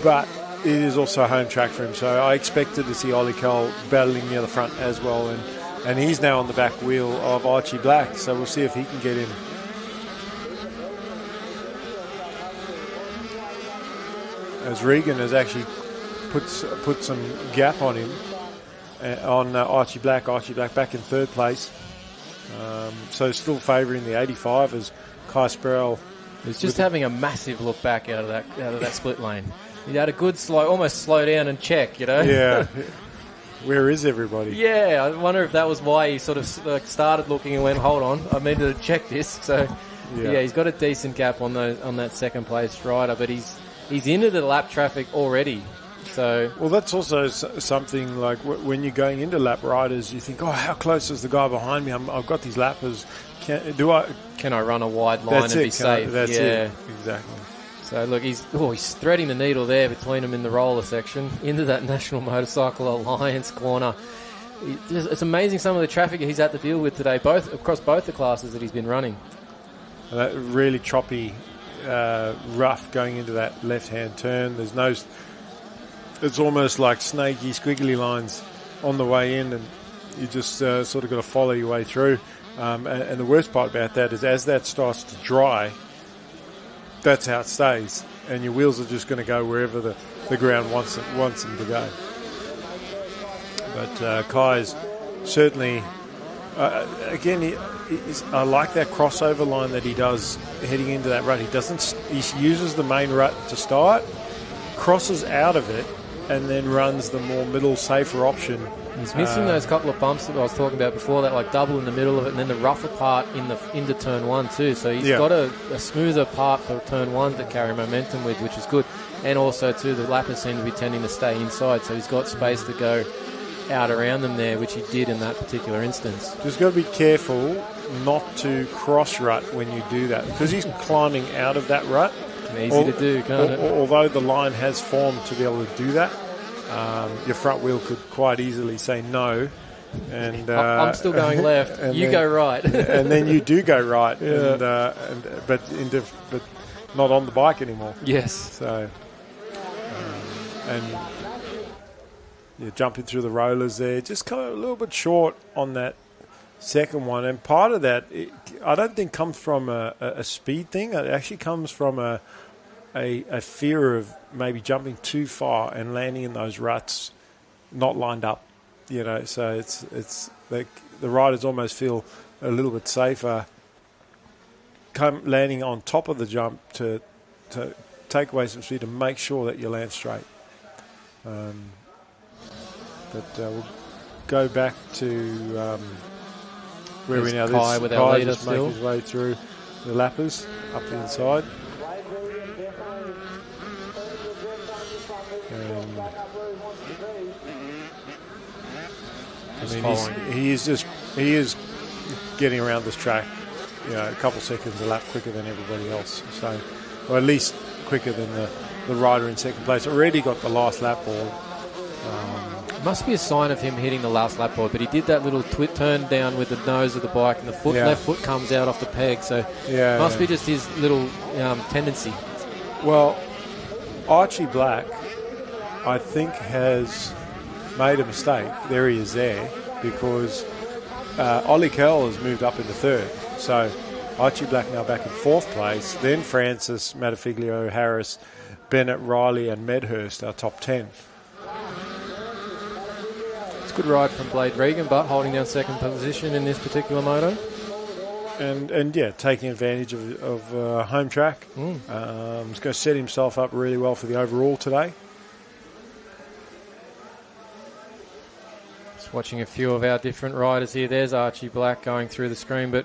but it is also a home track for him, so I expected to see Ollie Cale battling near the front as well, and And he's now on the back wheel of Archie Black, so we'll see if he can get in. As Regan has actually put some gap on him, on Archie Black. Archie Black back in third place. So still favouring the 85 as Kai Sparrow. He's just having a massive look back out of that split lane. He had a good almost slow down and check, you know? Yeah. Where is everybody? Yeah, I wonder if that was why he sort of started looking and went, hold on, I needed to check this. So, yeah, he's got a decent gap on that second place rider, but he's into the lap traffic already. So, well, that's also something like when you're going into lap riders, you think, oh, how close is the guy behind me? I've got these lappers. Can I run a wide line and be safe? That's it. Exactly. So look, he's threading the needle there between them in the roller section into that National Motorcycle Alliance corner. It's amazing some of the traffic he's had to deal with today, across both the classes that he's been running. That really choppy, rough going into that left-hand turn. It's almost like snaky, squiggly lines on the way in, and you just sort of got to follow your way through. And the worst part about that is as that starts to dry, that's how it stays, and your wheels are just going to go wherever the ground wants them to go. But Kai's certainly, again, I like that crossover line that he does heading into that rut. He uses the main rut to start, crosses out of it, and then runs the more middle, safer option. He's missing those couple of bumps that I was talking about before, that like double in the middle of it, and then the rougher part into turn one too. So he's got a smoother part for turn one to carry momentum with, which is good. And also too, the lappers seem to be tending to stay inside, so he's got space to go out around them there, which he did in that particular instance. Just got to be careful not to cross rut when you do that, because he's climbing out of that rut. Easy to do, can't it? Although the line has formed to be able to do that, your front wheel could quite easily say no. And I'm still going left. You go right. And then you do go right, but not on the bike anymore. Yes. So, and you're jumping through the rollers there, just kind of a little bit short on that second one. And part of that, I don't think comes from a speed thing. It actually comes from a fear of maybe jumping too far and landing in those ruts not lined up, so it's like the riders almost feel a little bit safer landing on top of the jump to take away some speed and make sure that you land straight. But we'll go back to where we now. Kai with our leader just making his way through the lappers up the inside. He is getting around this track, a couple seconds a lap quicker than everybody else. So, or at least quicker than the rider in second place. Already got the last lap board. Must be a sign of him hitting the last lap board, but he did that little turn down with the nose of the bike, and the left foot comes out off the peg. So, must be just his little tendency. Well, Archie Black, I think, has made a mistake. There he is there, because Ollie Curl has moved up into third. So Archie Black now back in fourth place. Then Francis, Matafiglio, Harris, Bennett, Riley and Medhurst are top 10. It's a good ride from Blade Regan, but holding down second position in this particular moto. And taking advantage of home track. He's going to set himself up really well for the overall today. Watching a few of our different riders here. There's Archie Black going through the screen, but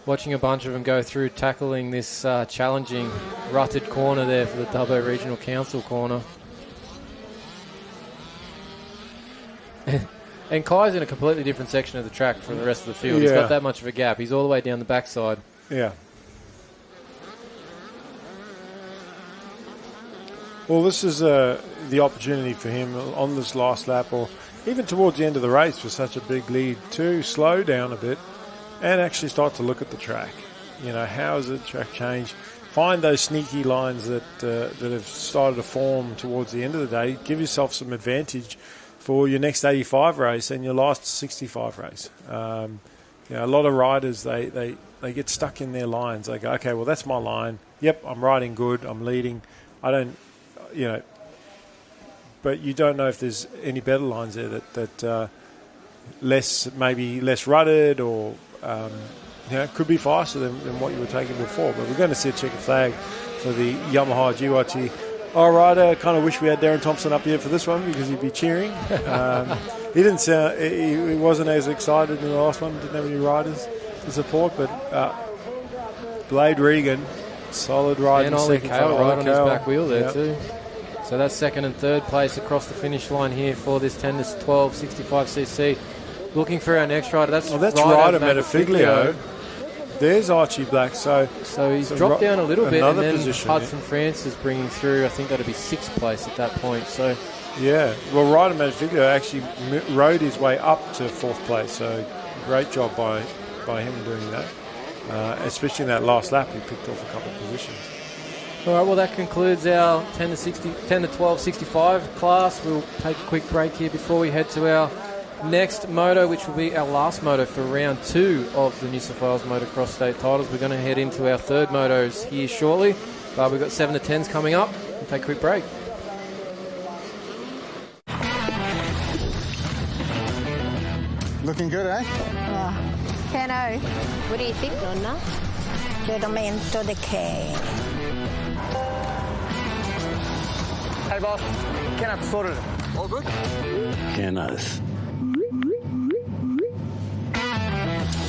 watching a bunch of them go through, tackling this challenging rutted corner there for the Dubbo Regional Council corner. And Kai's in a completely different section of the track from the rest of the field. He's got that much of a gap. He's all the way down the backside. Yeah. Well, this is the opportunity for him on this last lap, or even towards the end of the race with such a big lead, to slow down a bit and actually start to look at the track. How has the track changed? Find those sneaky lines that have started to form towards the end of the day. Give yourself some advantage for your next 85 race and your last 65 race. A lot of riders, they get stuck in their lines. They go, okay, well, that's my line. Yep, I'm riding good. I'm leading. I don't, but you don't know if there's any better lines there that maybe less rutted or, could be faster than what you were taking before. But we're going to see a checkered flag for the Yamaha GYT. All right, I kind of wish we had Darren Thompson up here for this one because he'd be cheering. He didn't sound, he wasn't as excited in the last one, didn't have any riders to support, but Blade Regan, solid ride. And Ollie Cale right on his back wheel there too. So that's second and third place across the finish line here for this 10 to 12 65cc. Looking for our next rider. That's Ryder Metafiglio. There's Archie Black. So he's dropped down a little bit, and then position, Hudson France is bringing through. I think that'll be sixth place at that point. So yeah, well, Ryder Metafiglio actually rode his way up to fourth place. So great job by him doing that, especially in that last lap. He picked off a couple of positions. All right, well, that concludes our 10 to 12 65 class. We'll take a quick break here before we head to our next moto, which will be our last moto for round 2 of the New South Wales Motocross State Titles. We're going to head into our third motos here shortly, but we've got 7 to 10s coming up. We'll take a quick break. Looking good, eh? Keno, what do you think, Nonna? Momento de che. Hey, boss. Kenneth sorted it. All good? Kenneth.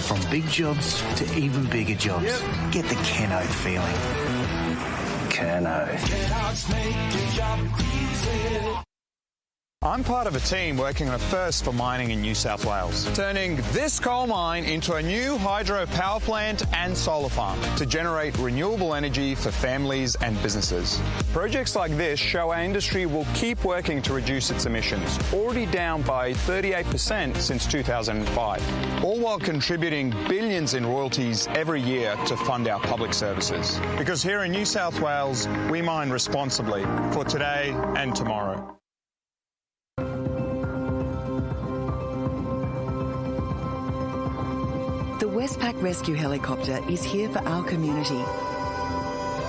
From big jobs to even bigger jobs. Yep. Get the Keno feeling. Keno. I'm part of a team working on a first for mining in New South Wales, turning this coal mine into a new hydro power plant and solar farm to generate renewable energy for families and businesses. Projects like this show our industry will keep working to reduce its emissions, already down by 38% since 2005, all while contributing billions in royalties every year to fund our public services. Because here in New South Wales, we mine responsibly for today and tomorrow. The Westpac Rescue Helicopter is here for our community.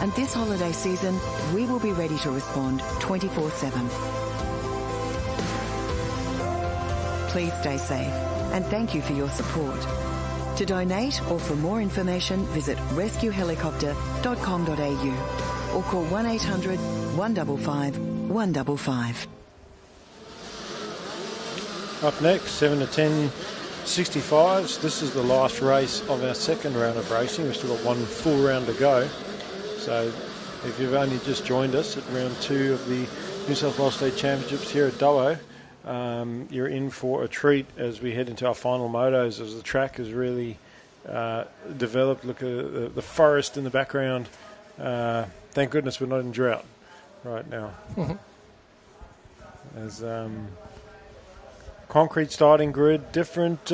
And this holiday season, we will be ready to respond 24/7. Please stay safe, and thank you for your support. To donate or for more information, visit rescuehelicopter.com.au or call 1800 155 155. Up next, 7 to 10 65s. This is the last race of our second round of racing. We've still got one full round to go. So if you've only just joined us at round 2 of the New South Wales State Championships here at Dubbo, you're in for a treat as we head into our final motos, as the track has really developed. Look at the forest in the background. Thank goodness we're not in drought right now. As concrete starting grid, different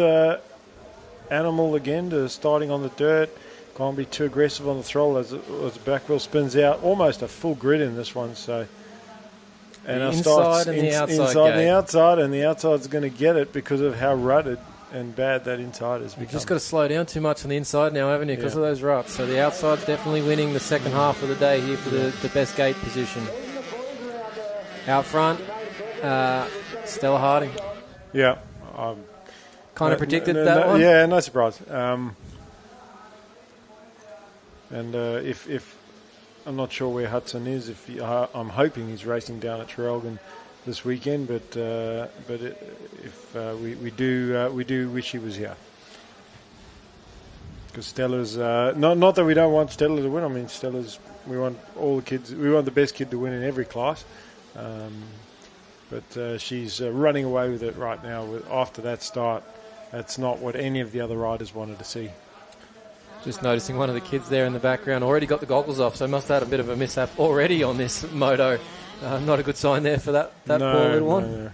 animal again to starting on the dirt. Can't be too aggressive on the throttle as the back wheel spins out. Almost a full grid in this one. So, and the inside and the outside, and the outside's going to get it because of how rutted and bad that inside is. You've just got to slow down too much on the inside now, haven't you, because of those ruts. So the outside's definitely winning the second half of the day here for the best gate position. Out front, Stella Harding. Yeah. Kind of predicted that one? Yeah, no surprise. And if I'm not sure where Hudson is, I'm hoping he's racing down at Traralgon this weekend, but we do wish he was here. Because Stella's not that we don't want Stella to win. I mean, we want all the kids. We want the best kid to win in every class. But she's running away with it right now. After that start, that's not what any of the other riders wanted to see. Just noticing one of the kids there in the background already got the goggles off, so must have had a bit of a mishap already on this moto. Not a good sign there for that poor little one.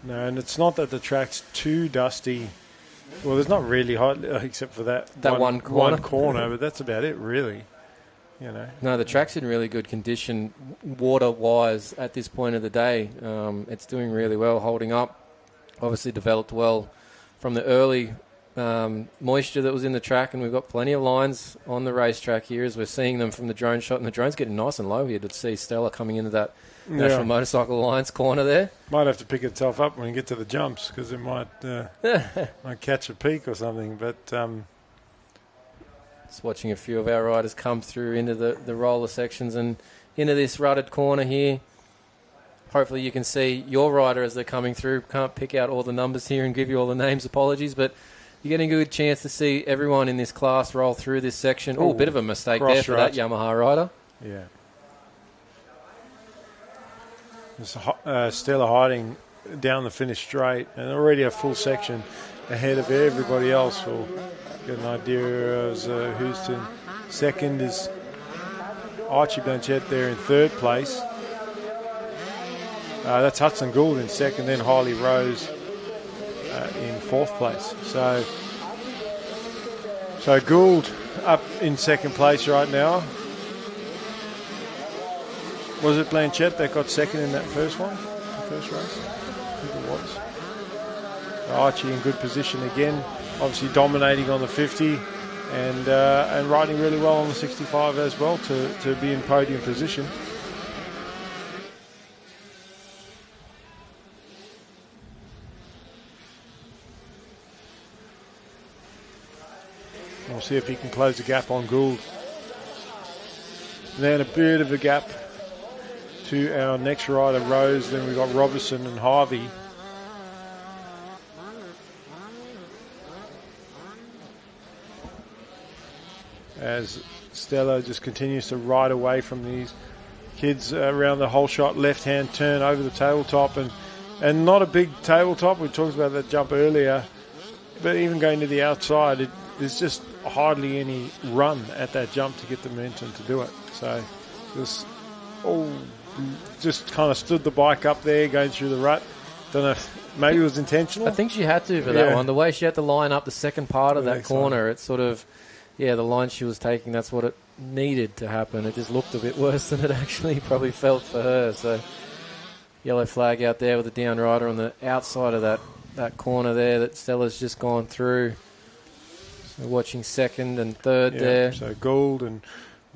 No, and it's not that the track's too dusty. Well, there's not really hot, except for that one corner, but that's about it, really. you know. No, the track's in really good condition, water-wise, at this point of the day. It's doing really well, holding up. Obviously developed well from the early moisture that was in the track, and we've got plenty of lines on the racetrack here as we're seeing them from the drone shot, and the drone's getting nice and low here to see Stella coming into that National Motorcycle Alliance corner there. Might have to pick itself up when you get to the jumps because it might catch a peak or something, but... Just watching a few of our riders come through into the roller sections and into this rutted corner here. Hopefully you can see your rider as they're coming through. Can't pick out all the numbers here and give you all the names, apologies, but you're getting a good chance to see everyone in this class roll through this section. Oh, a bit of a mistake there for that Yamaha rider. Yeah. There's Stella hiding down the finish straight and already a full section ahead of everybody else. We'll get an idea of who's in second is Archie Blanchett there in third place. That's Hudson Gould in second, then Harley Rose in fourth place. So Gould up in second place right now. Was it Blanchett that got second in that first one, the first race? I think it was. Archie in good position again, obviously dominating on the 50 and riding really well on the 65 as well to be in podium position. We'll see if he can close the gap on Gould. Then a bit of a gap to our next rider, Rose. Then we've got Robertson and Harvey. As Stella just continues to ride away from these kids around the whole shot left-hand turn over the tabletop. And not a big tabletop. We talked about that jump earlier. But even going to the outside, there's just hardly any run at that jump to get the momentum to do it. So just kind of stood the bike up there going through the rut. Don't know if maybe it was intentional. I think she had to for that one. The way she had to line up the second part of that corner, it's sort of, the line she was taking, that's what it needed to happen. It just looked a bit worse than it actually probably felt for her. So yellow flag out there with the down rider on the outside of that corner there that Stella's just gone through. So watching second and third there. So Gould and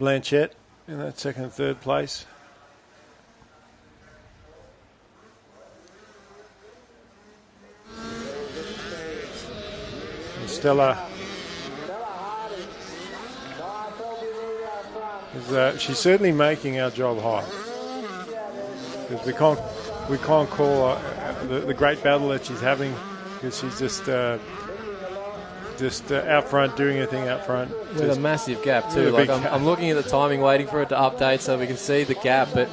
Blanchett in that second and third place. And Stella she's certainly making our job hard. Because we can't call the great battle that she's having because she's just out front, doing anything out front. With a massive gap too. Like I'm looking at the timing, waiting for it to update so we can see the gap, but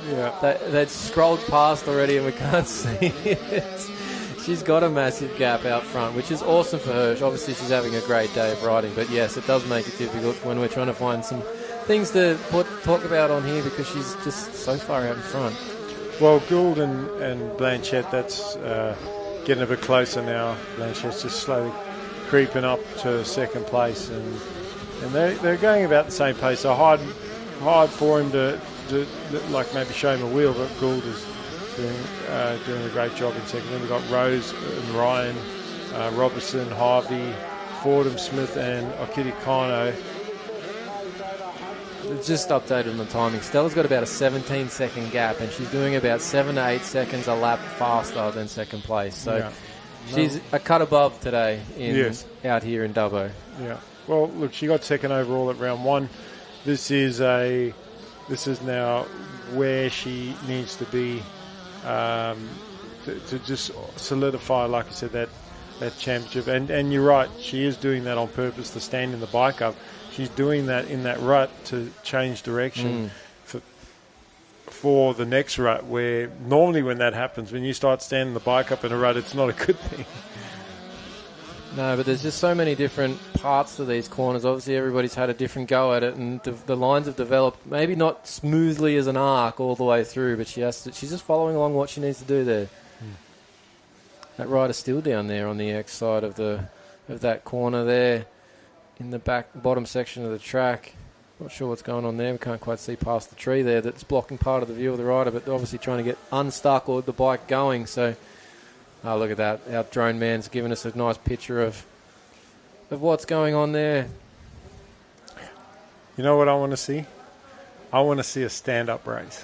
they'd scrolled past already and we can't see it. She's got a massive gap out front, which is awesome for her. Obviously, she's having a great day of riding, but yes, it does make it difficult when we're trying to find some things to talk about on here because she's just so far out in front. Well, Gould and Blanchett, that's getting a bit closer now. Blanchett's just slowly creeping up to second place, and they're going about the same pace. So hard for him to like maybe show him a wheel, but Gould is doing a great job in second. Then we've got Rose and Ryan, Robertson, Harvey, Fordham, Smith, and Okiti Kano. Just updated on the timing. Stella's got about a 17-second gap, and she's doing about 7 to 8 seconds a lap faster than second place. So she's a cut above today out here in Dubbo. Yeah. Well, look, she got second overall at round one. This is now where she needs to be to just solidify, like I said, that championship. And you're right, she is doing that on purpose to stand in the bike up. She's doing that in that rut to change direction for the next rut, where normally when that happens, when you start standing the bike up in a rut, it's not a good thing. No, but there's just so many different parts to these corners. Obviously, everybody's had a different go at it, and the lines have developed maybe not smoothly as an arc all the way through, but she's just following along what she needs to do there. That rider's still down there on the X side of that corner there in the bottom section of the track. Not sure what's going on there. We can't quite see past the tree there that's blocking part of the view of the rider, but they're obviously trying to get unstuck or the bike going. So, look at that. Our drone man's given us a nice picture of what's going on there. You know what I want to see? I want to see a stand-up race.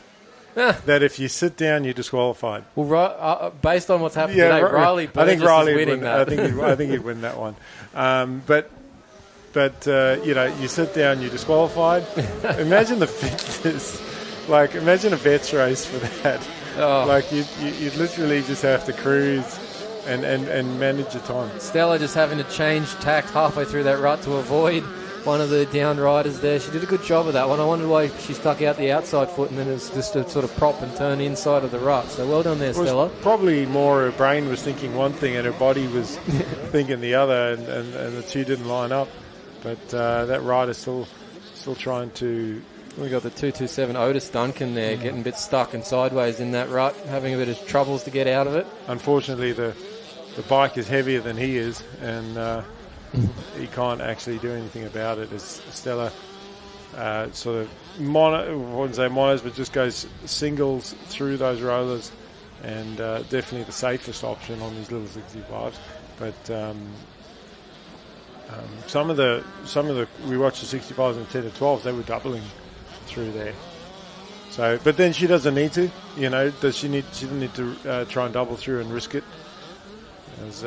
That if you sit down, you're disqualified. Well, based on what's happened today, Riley Burgess is winning that. I think he'd win that one. But you sit down, you're disqualified. Imagine the fitness. Like, imagine a vets race for that. Oh. Like, you'd literally just have to cruise and manage your time. Stella just having to change tack halfway through that rut to avoid one of the down riders there. She did a good job of that one. I wondered why she stuck out the outside foot and then it was just a sort of prop and turn inside of the rut. So well done there, Stella. Probably more her brain was thinking one thing and her body was thinking the other, and the two didn't line up. But that rider's still trying to... We got the 227 Otis Duncan there, getting a bit stuck and sideways in that rut, having a bit of troubles to get out of it. Unfortunately, the bike is heavier than he is, and he can't actually do anything about it. As Stella sort of monos, but just goes singles through those rollers, and definitely the safest option on these little 65s. But some of the we watched the 65s and 10 to 12s, they were doubling through there. So, but then she doesn't need to, does she need? She didn't need to try and double through and risk it. As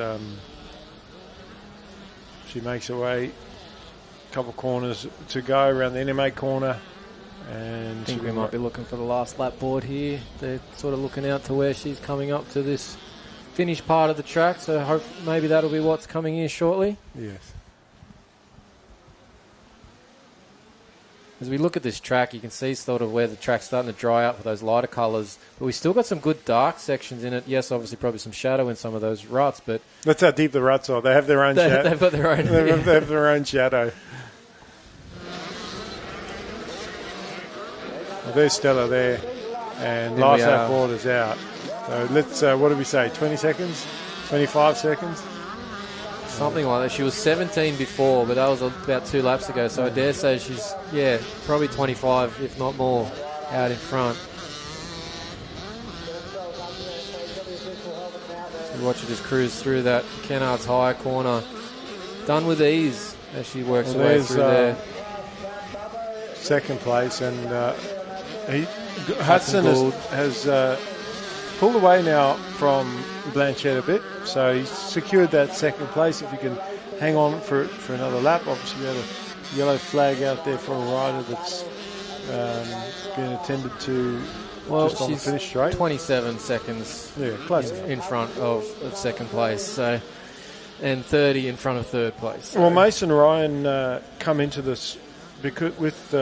she makes her way, a couple corners to go around the NMA corner, and I think we might be looking for the last lap board here. They're sort of looking out to where she's coming up to this finish part of the track. So hope maybe that'll be what's coming here shortly. Yes. As we look at this track, you can see sort of where the track's starting to dry out for those lighter colours. But we still got some good dark sections in it. Yes, obviously probably some shadow in some of those ruts, but... That's how deep the ruts are. They have their own shadow. They've got their own... They have their own shadow. Well, there's Stella there. And last lap board is out. So let's, what did we say, 20 seconds? 25 seconds? Something like that. She was 17 before, but that was about 2 laps ago. So I dare say she's, probably 25, if not more, out in front. So watch her just cruise through that Kennard's high corner. Done with ease as she works her way through there. Second place, and Hudson has pulled away now from Blanchett a bit, so he's secured that second place. If you can hang on for another lap, obviously we have a yellow flag out there for a rider that's been attended to just on the finish straight. 27 seconds close in front of second place, so, and 30 in front of third place. So. Well, Mason Ryan come into this because with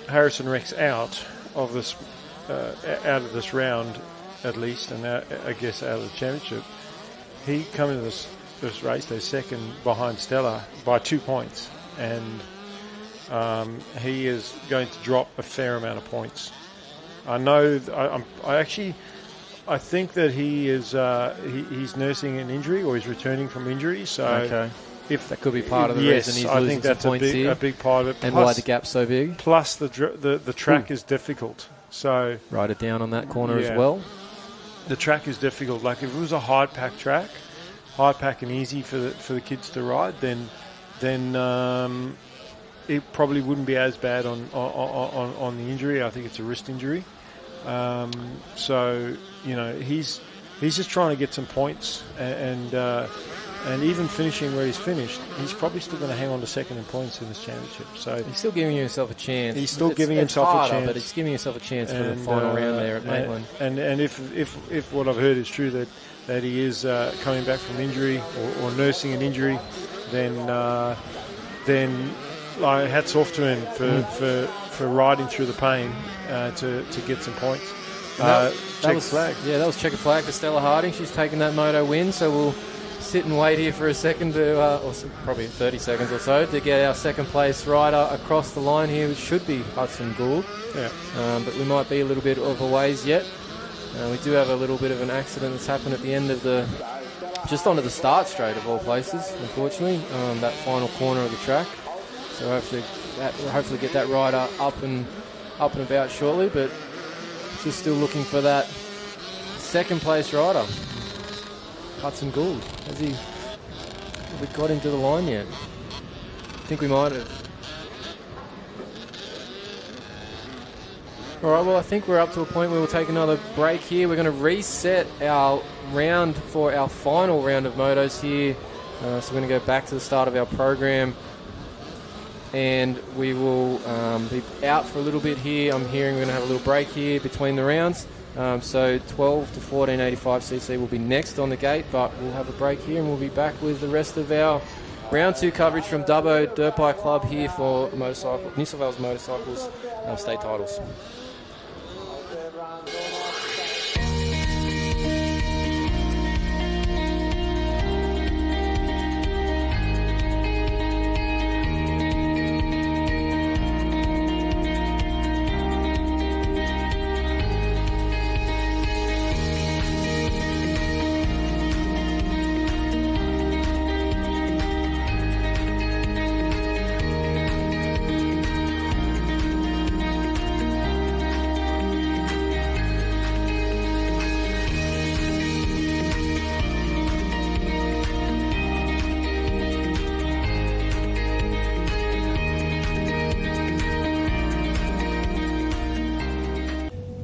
Harrison Rex out of this round, at least, and I guess out of the championship, he come into this race, they're second behind Stella by 2 points, and he is going to drop a fair amount of points. I know. I think that he is he's nursing an injury, or he's returning from injury. So if that could be part of the reason he's losing some points here, a big part of it, and why the gap's so big. Plus the track is difficult. So write it down on that corner as well. The track is difficult. Like if it was a hard pack track, hard pack and easy for the kids to ride, then it probably wouldn't be as bad on the injury. I think it's a wrist injury. So he's just trying to get some points, and even finishing where he's finished, he's probably still going to hang on to second in points in this championship. So he's still giving himself a chance. He's still giving himself a chance, but he's giving himself a chance for the final round there at Maitland. And if what I've heard is true, that he is coming back from injury or nursing an injury, then hats off to him for riding through the pain to get some points. Checkered flag. Yeah, that was checkered flag for Stella Harding. She's taken that moto win, so we'll sit and wait here for a second or probably 30 seconds or so to get our second place rider across the line here, which should be Hudson Gould. Yeah. But we might be a little bit of a ways yet. We do have a little bit of an accident that's happened at the end of just onto the start straight of all places, unfortunately, that final corner of the track. So hopefully get that rider up and about shortly, but just still looking for that second place rider, Hudson Gould. Have we got him to the line yet? I think we might have. All right, well, I think we're up to a point where we'll take another break here. We're going to reset our round for our final round of motos here. So we're going to go back to the start of our program, and we will be out for a little bit here. I'm hearing we're going to have a little break here between the rounds. So 12 to 1485cc will be next on the gate, but we'll have a break here and we'll be back with the rest of our round 2 coverage from Dubbo Dirt Bike Club here for New South Wales Motorcycles state titles.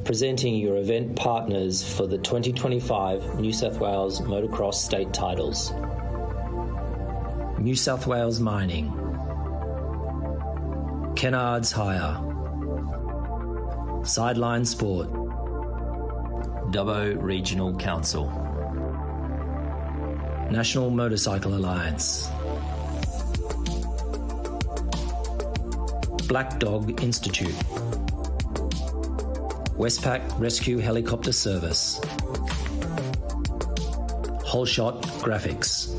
Presenting your event partners for the 2025 New South Wales Motocross state titles. New South Wales Mining, Kennards Hire, Sideline Sport, Dubbo Regional Council, National Motorcycle Alliance, Black Dog Institute, Westpac Rescue Helicopter Service, Whole Shot Graphics.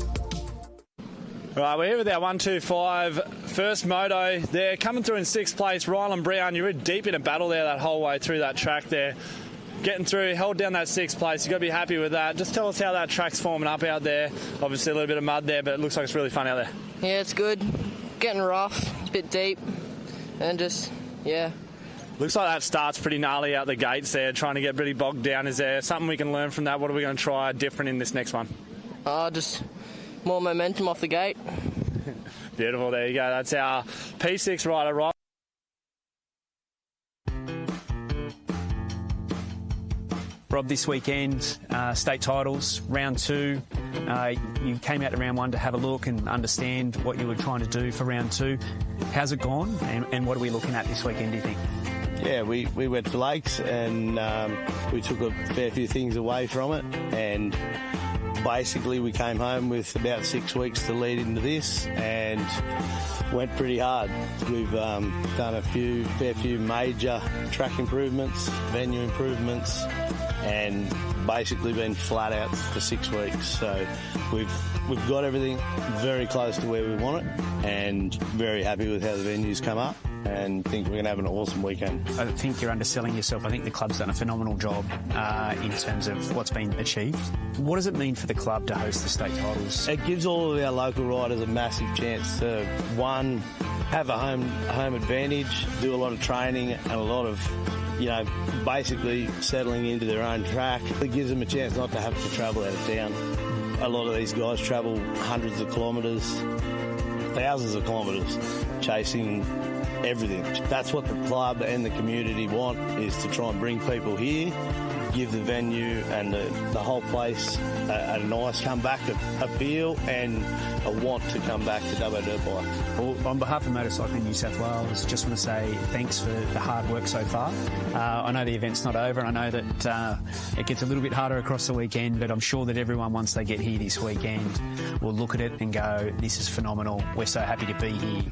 Right, we're here with our 125 first moto. They're coming through in 6th place. Rylan Brown, you're deep in a battle there that whole way through that track there. Getting through, held down that 6th place. You've got to be happy with that. Just tell us how that track's forming up out there. Obviously a little bit of mud there, but it looks like it's really fun out there. Yeah, it's good. Getting rough, a bit deep, and just, yeah. Looks like that start's pretty gnarly out the gates there, trying to get pretty bogged down. Is there something we can learn from that? What are we going to try different in this next one? Just more momentum off the gate. Beautiful, there you go. That's our P6 rider, right? Rob, this weekend, state titles, round 2. You came out to round 1 to have a look and understand what you were trying to do for round 2. How's it gone, and what are we looking at this weekend, do you think? Yeah, we went to Lakes and we took a fair few things away from it, and basically we came home with about 6 weeks to lead into this and went pretty hard. We've done a fair few major track improvements, venue improvements, and basically been flat out for 6 weeks. So we've got everything very close to where we want it, and very happy with how the venue's come up, and think we're going to have an awesome weekend. I think you're underselling yourself. I think the club's done a phenomenal job in terms of what's been achieved. What does it mean for the club to host the state titles? It gives all of our local riders a massive chance to, one, have a home advantage, do a lot of training and a lot of, basically settling into their own track. It gives them a chance not to have to travel out of town. A lot of these guys travel hundreds of kilometres, thousands of kilometres, chasing everything. That's what the club and the community want, is to try and bring people here, give the venue and the whole place a nice comeback appeal and a want to come back to Dubbo Dirt Bike. Well, on behalf of Motorcycling New South Wales, just want to say thanks for the hard work so far. I know the event's not over, and I know that it gets a little bit harder across the weekend, but I'm sure that everyone, once they get here this weekend, will look at it and go, this is phenomenal, we're so happy to be here.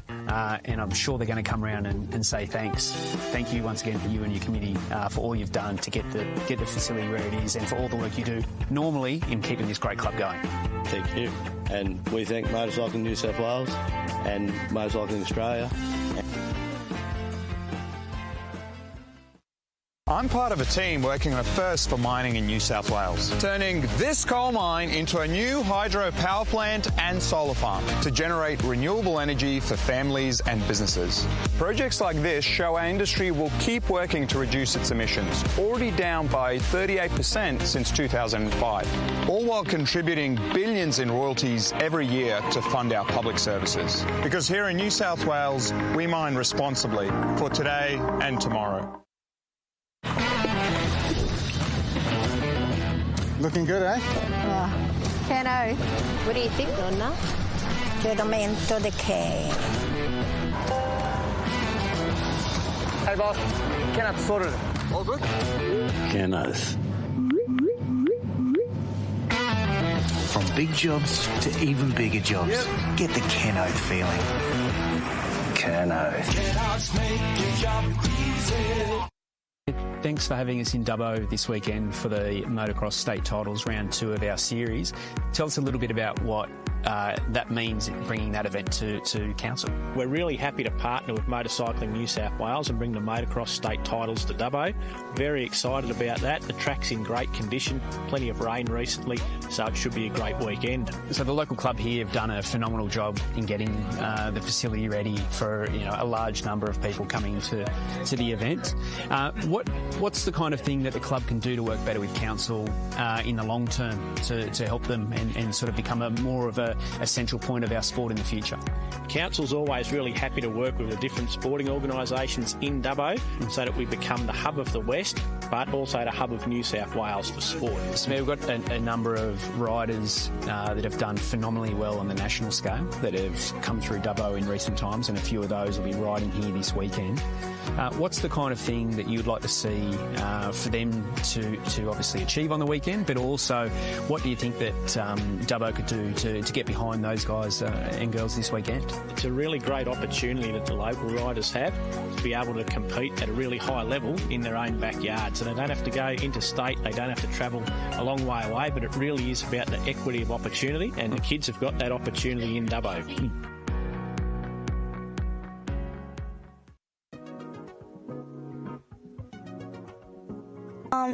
And I'm sure they're going to come around and say thanks. Thank you once again for you and your committee for all you've done to get the facility where it is, and for all the work you do normally in keeping this great club going. Thank you. And we thank Motorcycling New South Wales and Motorcycling Australia. I'm part of a team working on a first for mining in New South Wales, turning this coal mine into a new hydro power plant and solar farm to generate renewable energy for families and businesses. Projects like this show our industry will keep working to reduce its emissions, already down by 38% since 2005, all while contributing billions in royalties every year to fund our public services. Because here in New South Wales, we mine responsibly for today and tomorrow. Looking good, eh? Keno, what do you think, Donna? Giramento de che? Hey, boss. Kenneth sorted it. All good? Kenneth. From big jobs to even bigger jobs. Yep. Get the Keno feeling. Keno. Thanks for having us in Dubbo this weekend for the Motocross State Titles Round 2 of our series. Tell us a little bit about what that means bringing that event to Council. We're really happy to partner with Motorcycling New South Wales and bring the Motocross State Titles to Dubbo. Very excited about that. The track's in great condition, plenty of rain recently, so it should be a great weekend. So the local club here have done a phenomenal job in getting the facility ready for a large number of people coming to the event. What's the kind of thing that the club can do to work better with Council in the long term to help them and sort of become more of a central point of our sport in the future? Council's always really happy to work with the different sporting organisations in Dubbo so that we become the hub of the West, but also the hub of New South Wales for sport. So we've got a number of riders that have done phenomenally well on the national scale that have come through Dubbo in recent times, and a few of those will be riding here this weekend. What's the kind of thing that you'd like to see for them to obviously achieve on the weekend, but also what do you think that Dubbo could do to get behind those guys and girls this weekend? It's a really great opportunity that the local riders have to be able to compete at a really high level in their own backyard. So they don't have to go interstate, they don't have to travel a long way away, but it really is about the equity of opportunity, and the kids have got that opportunity in Dubbo.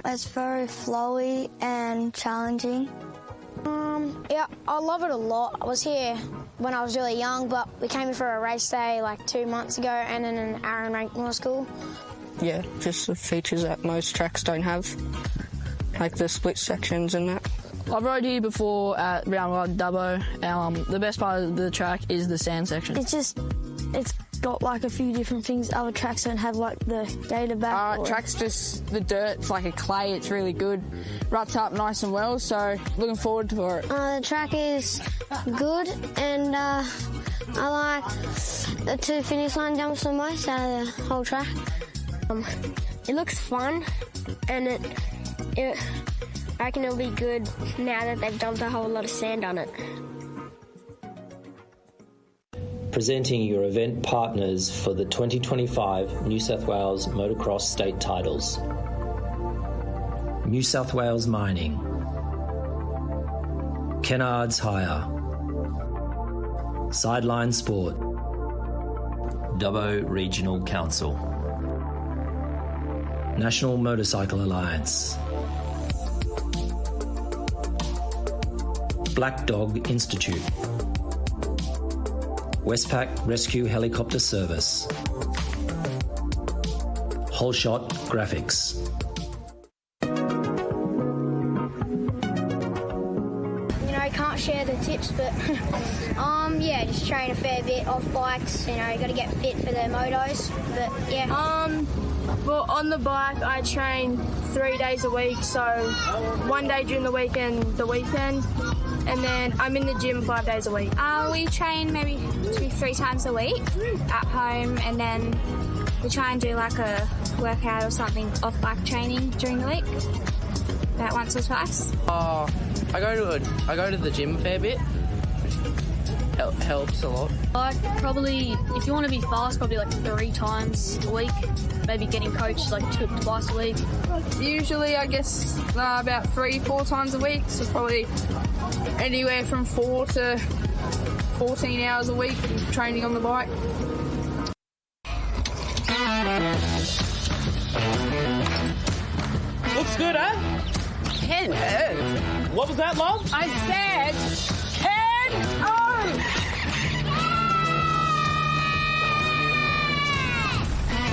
It's very flowy and challenging. Yeah, I love it a lot. I was here when I was really young, but we came here for a race day like 2 months ago and then an Aaron ranked more school. Yeah, just the features that most tracks don't have, like the split sections and that. I've rode here before at Round 1 Dubbo. The best part of the track is the sand section. It's got like a few different things other tracks don't have, like the gator back. Track's just the dirt, it's like a clay, it's really good. Ruts up nice and well, so looking forward for it. The track is good, and I like the 2 finish line jumps the most out of the whole track. It looks fun, and I reckon it'll be good now that they've dumped a whole lot of sand on it. Presenting your event partners for the 2025 New South Wales Motocross State Titles. New South Wales Mining, Kennards Hire, Sideline Sport, Dubbo Regional Council, National Motorcycle Alliance, Black Dog Institute, Westpac Rescue Helicopter Service, Whole Shot Graphics. I can't share the tips, but yeah, just train a fair bit off bikes. You got to get fit for the motos, but yeah. Well, on the bike, I train 3 days a week, so 1 day during the weekend, and then I'm in the gym 5 days a week. We train maybe 3 times a week at home, and then we try and do like a workout or something off bike training during the week, about once or twice. I go to the gym a fair bit. Helps a lot. Like probably, if you want to be fast, probably like 3 times a week. Maybe getting coached like twice a week. Usually, I guess about 3-4 times a week. So probably anywhere from 4 to 14 hours a week training on the bike. scooter. Ken Earth. What was that, love? I said Ken Earth.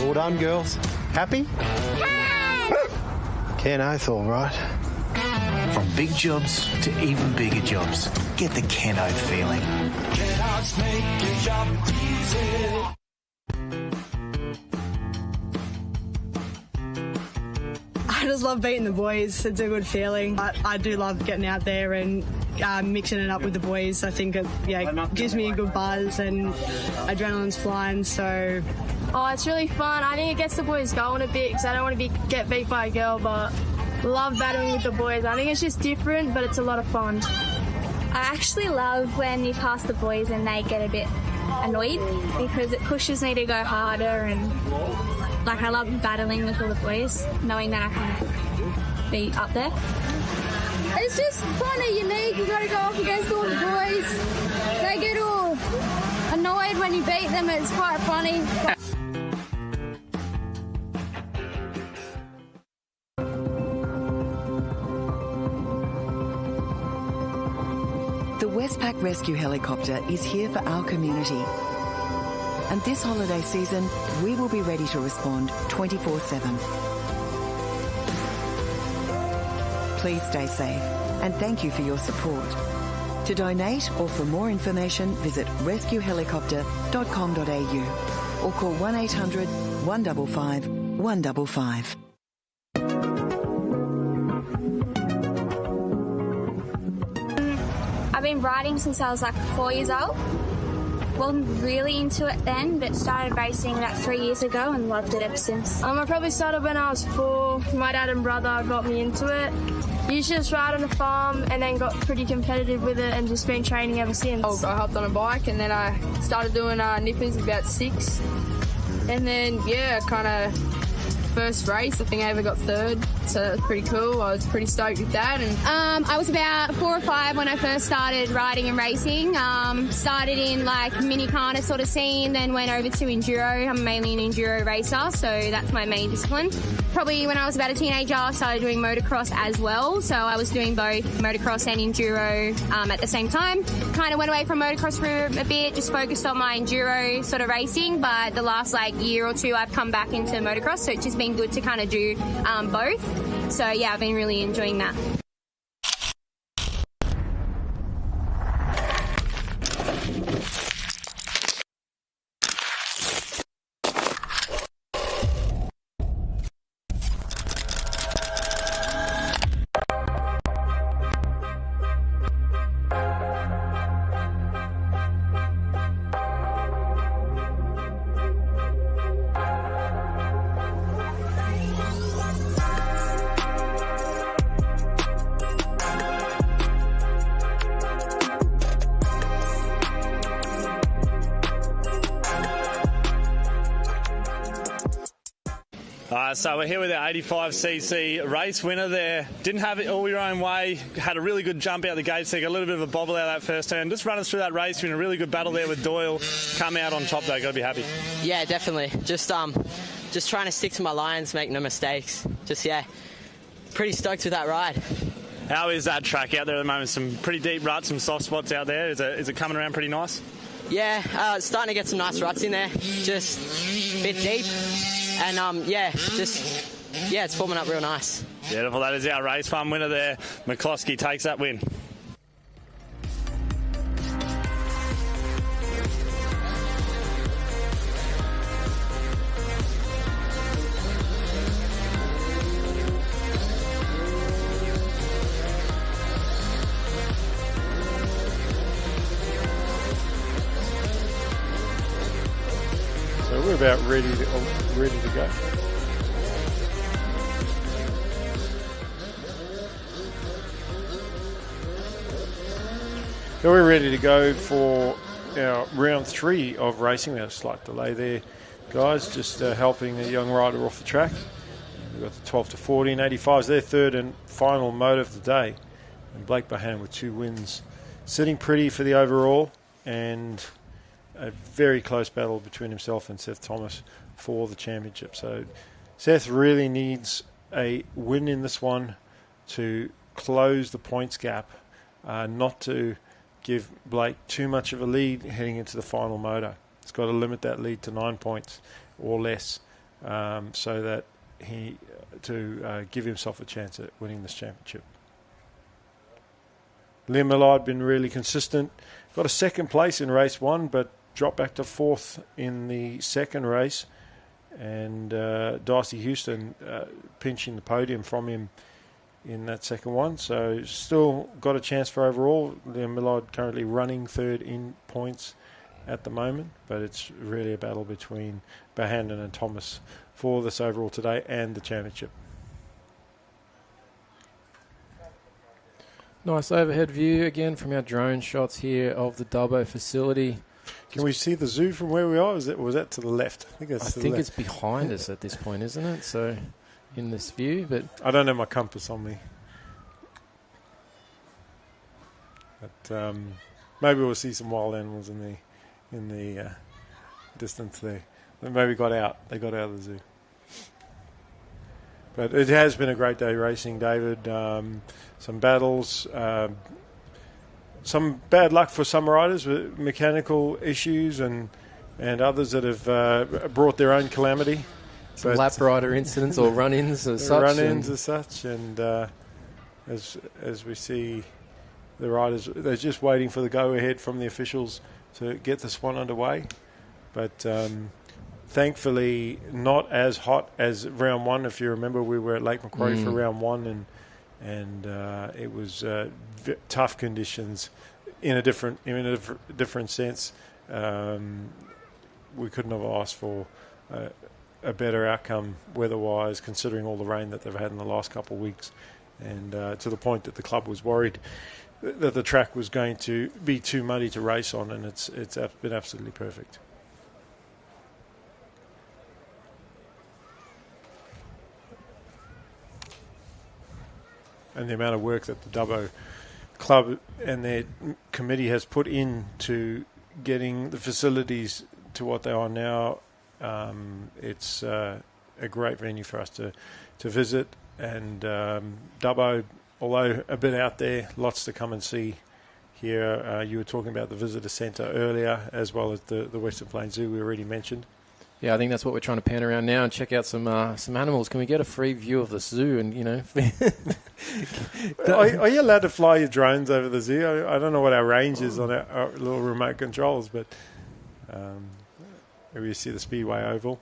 Well done, girls. Happy? Ken Oath, all right. From big jobs to even bigger jobs, get the Ken Oath feeling. Kellogg's make your job easy. I just love beating the boys. It's a good feeling. I do love getting out there and mixing it up with the boys. I think it gives me a good buzz and adrenaline's flying, so... Oh, it's really fun. I think it gets the boys going a bit because I don't want to get beat by a girl, but love battling with the boys. I think it's just different, but it's a lot of fun. I actually love when you pass the boys and they get a bit annoyed because it pushes me to go harder, and I love battling with all the boys, knowing that I can be up there. It's just fun and unique. You got to go up against all the boys. They get all annoyed when you beat them. It's quite funny. The Westpac Rescue Helicopter is here for our community. And this holiday season, we will be ready to respond 24/7. Please stay safe and thank you for your support. To donate or for more information, visit rescuehelicopter.com.au or call 1800 155 155. I've been riding since I was 4 years old. Wasn't really into it then, but started racing about 3 years ago and loved it ever since. I probably started when I was 4. My dad and brother got me into it. Used to just ride on the farm and then got pretty competitive with it and just been training ever since. I hopped on a bike and then I started doing nippers about 6. And then, kind of first race, I think I ever got 3rd, so that was pretty cool. I was pretty stoked with that. And I was about 4 or 5 when I first started riding and racing. Started in mini kind sort of scene, then went over to enduro. I'm mainly an enduro racer, so that's my main discipline. Probably when I was about a teenager, I started doing motocross as well. So I was doing both motocross and enduro at the same time. Kind of went away from motocross for a bit, just focused on my enduro sort of racing. But the last year or two, I've come back into motocross, so it's just been good to kind of do both. So yeah, I've been really enjoying that. So we're here with our 85cc race winner there. Didn't have it all your own way. Had a really good jump out the gates there. Got a little bit of a bobble out of that first turn. Just run us through that race. You're in a really good battle there with Doyle. Come out on top though. Got to be happy. Yeah, definitely. Just trying to stick to my lines, make no mistakes. Pretty stoked with that ride. How is that track out there at the moment? Some pretty deep ruts, some soft spots out there. Is it coming around pretty nice? Yeah, starting to get some nice ruts in there. Just a bit deep. And, it's forming up real nice. Beautiful. That is our race farm winner there. McCloskey takes that win. So we're about ready to go. So we're ready to go for our round 3 of racing. There's a slight delay there, guys, just helping the young rider off the track. We've got the 12 to 14 85s, their third and final moto of the day. And Blake Bahan with 2 wins, sitting pretty for the overall, and a very close battle between himself and Seth Thomas for the championship. So Seth really needs a win in this one to close the points gap, not to give Blake too much of a lead heading into the final moto. It's got to limit that lead to 9 points or less, so that he to give himself a chance at winning this championship. Liam Millard been really consistent. Got a second place in race 1, but dropped back to 4th in the second race. And Darcy Houston pinching the podium from him in that second one. So still got a chance for overall. Liam Millard currently running 3rd in points at the moment, but it's really a battle between Bohannon and Thomas for this overall today and the championship. Nice overhead view again from our drone shots here of the Dubbo facility. Can we see the zoo from where we are? Was that to the left? I think it's behind us at this point, isn't it? So in this view, but I don't have my compass on me. But maybe we'll see some wild animals in the distance there. They maybe got out. They got out of the zoo. But it has been a great day racing, David. Some battles, some bad luck for some riders with mechanical issues and others that have brought their own calamity. Some lap rider incidents or run-ins as such. Run-ins as such, and as we see the riders, they're just waiting for the go-ahead from the officials to get this one underway. But thankfully not as hot as round 1. If you remember, we were at Lake Macquarie for round 1, and it was tough conditions in a different sense. We couldn't have asked for a better outcome weather-wise, considering all the rain that they've had in the last couple of weeks, and to the point that the club was worried that the track was going to be too muddy to race on, and it's been absolutely perfect. And the amount of work that the Dubbo club and their committee has put into getting the facilities to what they are now, it's a great venue for us to visit. And Dubbo, although a bit out there, lots to come and see here. You were talking about the visitor centre earlier, as well as the Western Plains Zoo we already mentioned. Yeah, I think that's what we're trying to pan around now and check out some animals. Can we get a free view of the zoo? And are you allowed to fly your drones over the zoo? I don't know what our range is on our little remote controls, but maybe you see the Speedway Oval.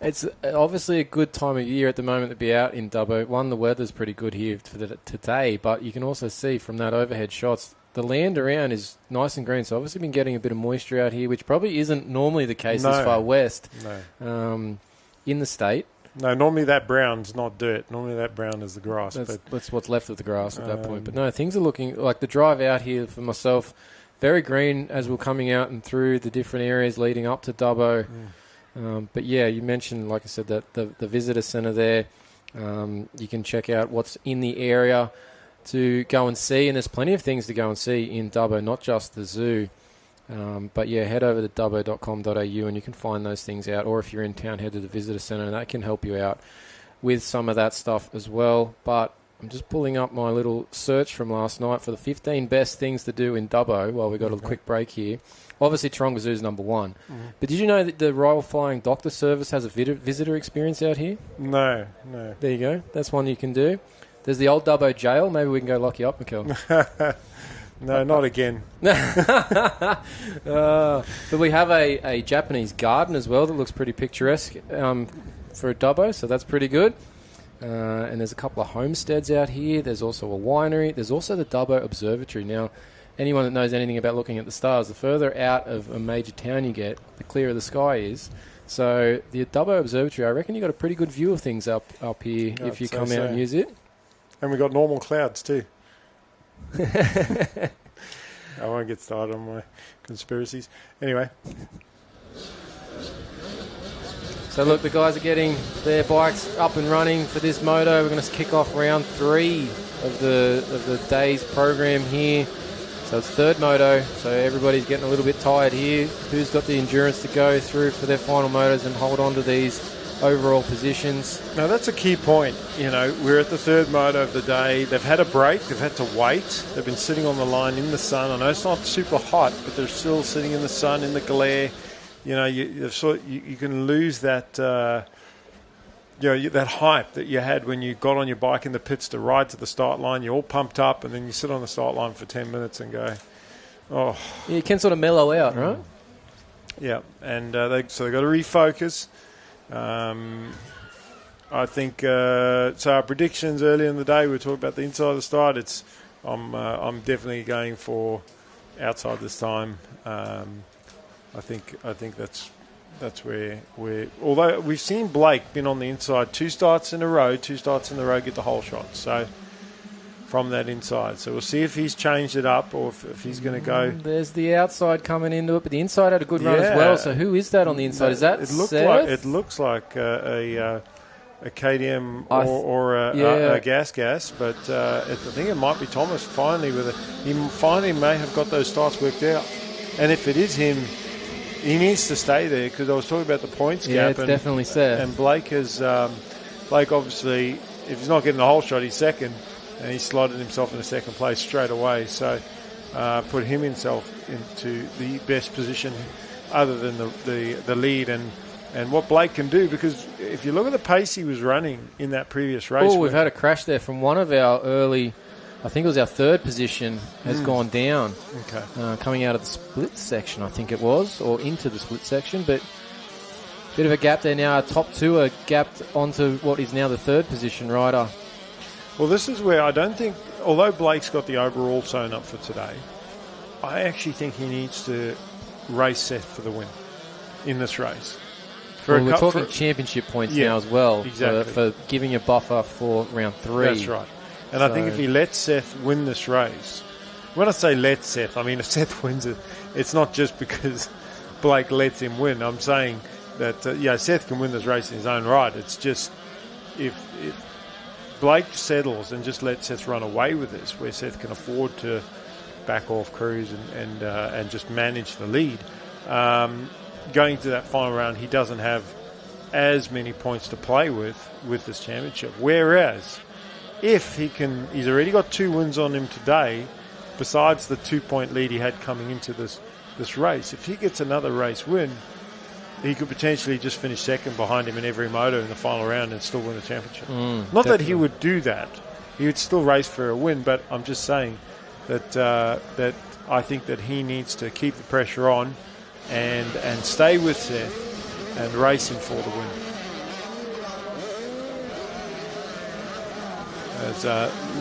It's obviously a good time of year at the moment to be out in Dubbo. One, the weather's pretty good here today, but you can also see from that overhead shots, the land around is nice and green, so obviously been getting a bit of moisture out here, which probably isn't normally the case this far west in the state. No, normally that brown's not dirt. Normally that brown is the grass. That's what's left of the grass at that point. But no, things are looking like the drive out here for myself, very green as we're coming out and through the different areas leading up to Dubbo. But yeah, you mentioned, like I said, that the visitor centre there. You can check out what's in the area to go and see, and there's plenty of things to go and see in Dubbo, not just the zoo. But yeah, head over to dubbo.com.au and you can find those things out, or if you're in town, head to the visitor centre, and that can help you out with some of that stuff as well. But I'm just pulling up my little search from last night for the 15 best things to do in Dubbo while we got a quick break here. Obviously, Taronga Zoo is number 1. But did you know that the Royal Flying Doctor Service has a visitor experience out here? No. There you go. That's one you can do. There's the old Dubbo jail. Maybe we can go lock you up, Mikel. No, not again. But we have a Japanese garden as well that looks pretty picturesque for a Dubbo, so that's pretty good. And there's a couple of homesteads out here. There's also a winery. There's also the Dubbo Observatory. Now, anyone that knows anything about looking at the stars, the further out of a major town you get, the clearer the sky is. So the Dubbo Observatory, I reckon you got a pretty good view of things up here if you come out and use it. And we got normal clouds too. I won't get started on my conspiracies. Anyway. So look, the guys are getting their bikes up and running for this moto. We're going to kick off round 3 of the day's program here. So it's third moto, so everybody's getting a little bit tired here. Who's got the endurance to go through for their final motos and hold on to these overall positions. Now, that's a key point. You know, we're at the third moto of the day. They've had a break. They've had to wait. They've been sitting on the line in the sun. I know it's not super hot, but they're still sitting in the sun, in the glare. You know, you can lose that, that hype that you had when you got on your bike in the pits to ride to the start line. You're all pumped up, and then you sit on the start line for 10 minutes and go, oh. Yeah, you can sort of mellow out, right? Yeah, and so they've got to refocus. I think so. Our predictions earlier in the day, we were talking about the inside of the start. I'm definitely going for outside this time. I think that's where we're. Although we've seen Blake been on the inside 2 starts in a row, get the whole shot. So from that inside, so we'll see if he's changed it up or if he's going to go. There's the outside coming into it, but the inside had a good run as well. So who is that on the inside? Is that Seth? It looks like a KTM or a gas, but I think it might be Thomas finally he finally may have got those starts worked out. And if it is him, he needs to stay there, because I was talking about the points gap. Yeah, it's definitely Seth. And Blake obviously, if he's not getting the whole shot, he's second, and he slotted himself into second place straight away. So put himself into the best position other than the lead and what Blake can do, because if you look at the pace he was running in that previous race. Oh, we've had a crash there from one of our early, I think it was our third position, has gone down. Okay. Coming out of the split section, I think it was, or into the split section, but bit of a gap there now. Our top 2 are gapped onto what is now the third position rider. Well, this is where I don't think, although Blake's got the overall sewn up for today, I actually think he needs to race Seth for the win in this race. We're talking championship points now as well, exactly. for giving a buffer for round 3. That's right. And I think if he lets Seth win this race, when I say let Seth, I mean if Seth wins it, it's not just because Blake lets him win. I'm saying that, Seth can win this race in his own right. It's just if Blake settles and just lets Seth run away with this, where Seth can afford to back off Cruz and just manage the lead, going to that final round, he doesn't have as many points to play with this championship. Whereas, if he's already got 2 wins on him today, besides the 2-point lead he had coming into this race. If he gets another race win, he could potentially just finish second behind him in every moto in the final round and still win the championship. Not definitely. that he would do that. He would still race for a win, but I'm just saying that I think that he needs to keep the pressure on and stay with Seth and race him for the win. As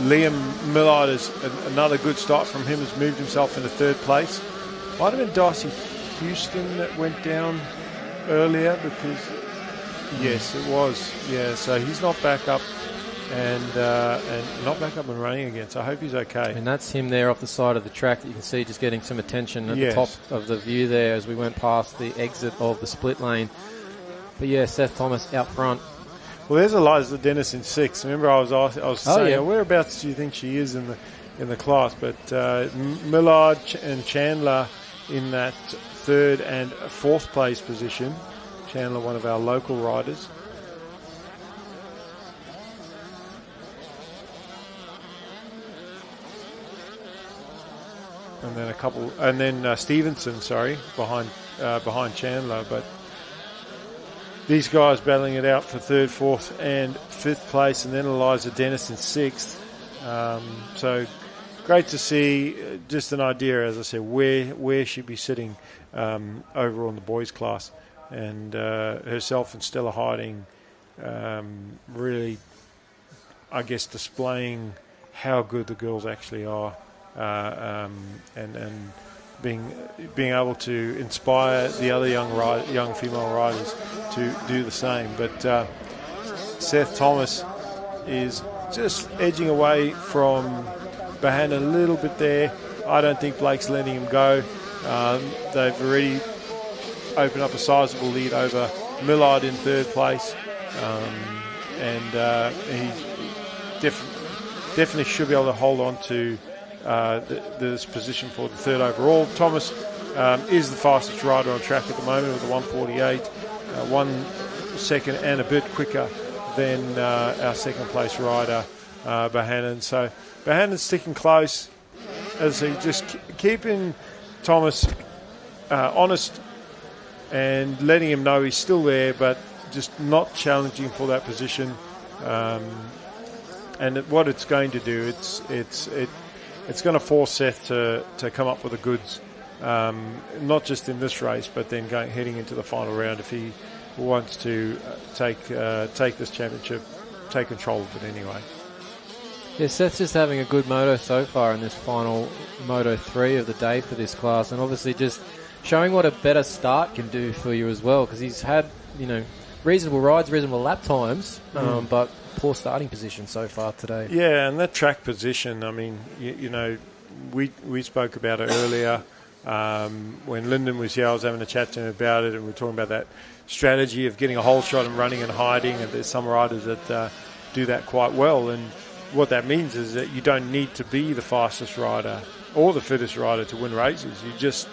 Liam Millard is another good start from him, has moved himself into third place. Might have been Darcy Houston that went down earlier, because yes, it was. Yeah, so he's not back up and not back up and running again. So I hope he's okay. And that's him there off the side of the track that you can see just getting some attention at the top of the view there as we went past the exit of the split lane. But yeah, Seth Thomas out front. Well, there's Eliza Dennis in 6th. Remember, I was saying, whereabouts do you think she is in the class? But Millard and Chandler in that 3rd and 4th place position. Chandler, one of our local riders. And then Stevenson, behind Chandler, but these guys battling it out for 3rd, 4th and 5th place, and then Eliza Dennis in 6th. So great to see, just an idea, as I said, where she'd be sitting over on the boys' class. And herself and Stella Hiding really, I guess, displaying how good the girls actually are, and being able to inspire the other young female riders to do the same. But Seth Thomas is just edging away from Bahan a little bit there. I don't think Blake's letting him go. They've already opened up a sizable lead over Millard in 3rd place, and he definitely should be able to hold on to this position for the 3rd overall. Thomas is the fastest rider on track at the moment with a 1:48. second and a bit quicker than our second place rider, Bohannon. So Bohannon's sticking close as he just keeping Thomas honest and letting him know he's still there, but just not challenging for that position. And what it's going to do, it's going to force Seth to come up with the goods, not just in this race, but then heading into the final round if he wants to take this championship, take control of it anyway. Yeah, Seth's just having a good moto so far in this final Moto 3 of the day for this class, and obviously just showing what a better start can do for you as well, because he's had, reasonable rides, reasonable lap times, but poor starting position so far today. Yeah, and that track position, I mean, we spoke about it earlier. When Lyndon was here, I was having a chat to him about it, and we were talking about that strategy of getting a hole shot and running and hiding, and there's some riders that do that quite well, and what that means is that you don't need to be the fastest rider or the fittest rider to win races. You just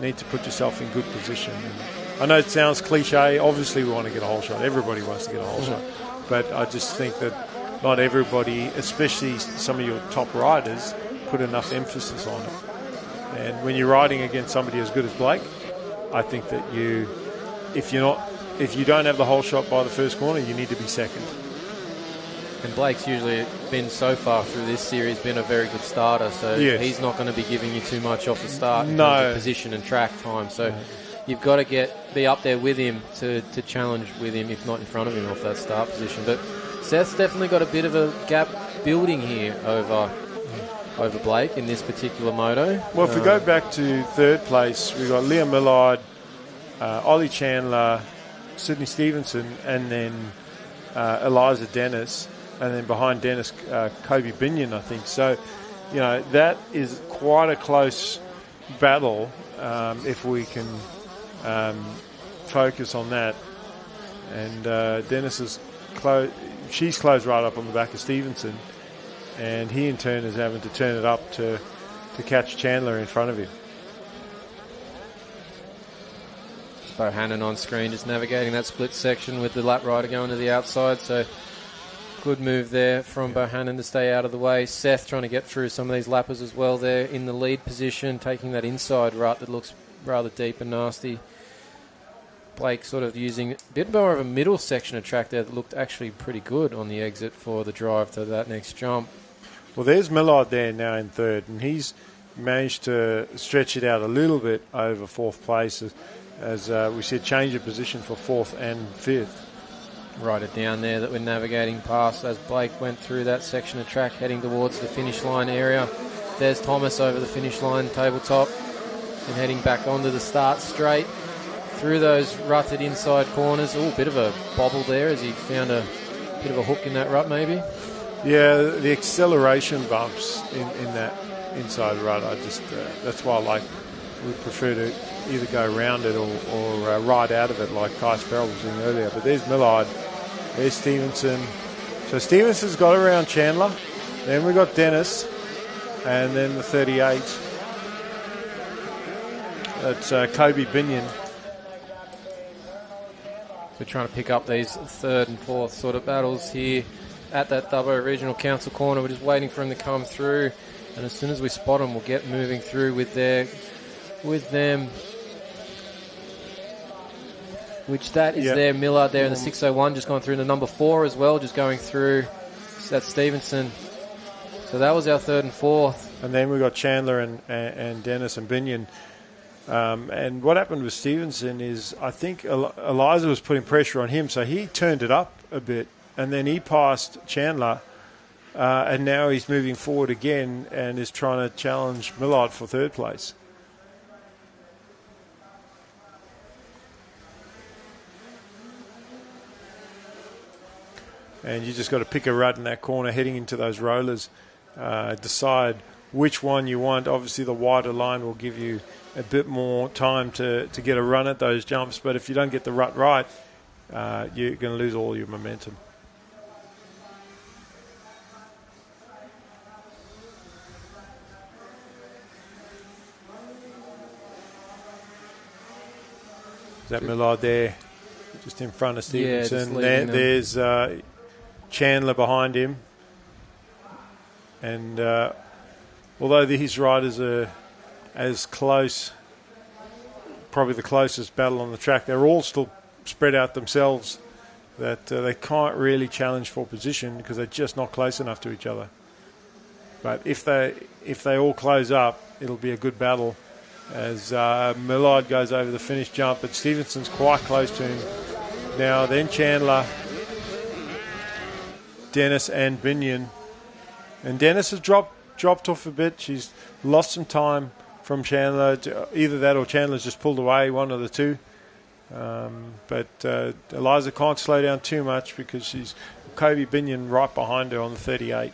need to put yourself in good position. And I know it sounds cliche. Obviously, we want to get a hole shot. Everybody wants to get a hole shot. But I just think that not everybody, especially some of your top riders, put enough emphasis on it. And when you're riding against somebody as good as Blake, I think that if you don't have the hole shot by the first corner, you need to be second. And Blake's usually been, so far through this series, been a very good starter, so he's not going to be giving you too much off the start in terms of position and track time. So you've got to be up there with him to challenge with him, if not in front of him, off that start position. But Seth's definitely got a bit of a gap building here over Blake in this particular moto. Well, if we go back to third place, we've got Liam Millard, Ollie Chandler, Sydney Stevenson, and then Eliza Dennis. And then behind Dennis, Kobe Binion, I think. So, that is quite a close battle if we can focus on that. And Dennis is she's closed right up on the back of Stevenson. And he, in turn, is having to turn it up to catch Chandler in front of him. It's Bohannon on screen, just navigating that split section with the lap rider going to the outside. So, good move there from Bohannon to stay out of the way. Seth trying to get through some of these lappers as well there in the lead position, taking that inside rut that looks rather deep and nasty. Blake sort of using a bit more of a middle section of track there that looked actually pretty good on the exit for the drive to that next jump. Well, there's Millard there now in third, and he's managed to stretch it out a little bit over fourth place as we said, change of position for fourth and fifth. Write it down there that we're navigating past as Blake went through that section of track heading towards the finish line area. There's Thomas over the finish line tabletop and heading back onto the start straight through those rutted inside corners. Oh, bit of a bobble there as he found a bit of a hook in that rut maybe. Yeah, the acceleration bumps in that inside rut, that's why we prefer to either go around it or ride out of it like Kai Sparrow was doing earlier. But there's Millard, there's Stevenson. So Stevenson's got around Chandler. Then we got Dennis, and then the 38. That's Kobe Binion. We're trying to pick up these third and fourth sort of battles here at that Dubbo Regional Council corner. We're just waiting for him to come through, and as soon as we spot him, we'll get moving through with them. Which that is there, Millard there in the 601, just going through the number 4 as well, just going through. That's Stevenson. So that was our third and fourth. And then we got Chandler and Dennis and Binion. And what happened with Stevenson is I think Eliza was putting pressure on him, so he turned it up a bit, and then he passed Chandler, and now he's moving forward again and is trying to challenge Millard for third place. And you just got to pick a rut in that corner heading into those rollers. Decide which one you want. Obviously, the wider line will give you a bit more time to get a run at those jumps. But if you don't get the rut right, you're going to lose all your momentum. Is that Millard there? just in front of Yeah, Stevenson. just leading them. There's Chandler behind him. And although these riders are as close, probably the closest battle on the track, they're all still spread out themselves, that they can't really challenge for position because they're just not close enough to each other. But if they all close up, it'll be a good battle as Millard goes over the finish jump, but Stevenson's quite close to him now. Then Chandler, Dennis and Binion. And Dennis has dropped off a bit. She's lost some time from Chandler. Either that or Chandler's just pulled away, one of the two. But Eliza can't slow down too much because she's Kobe Binion right behind her on the 38.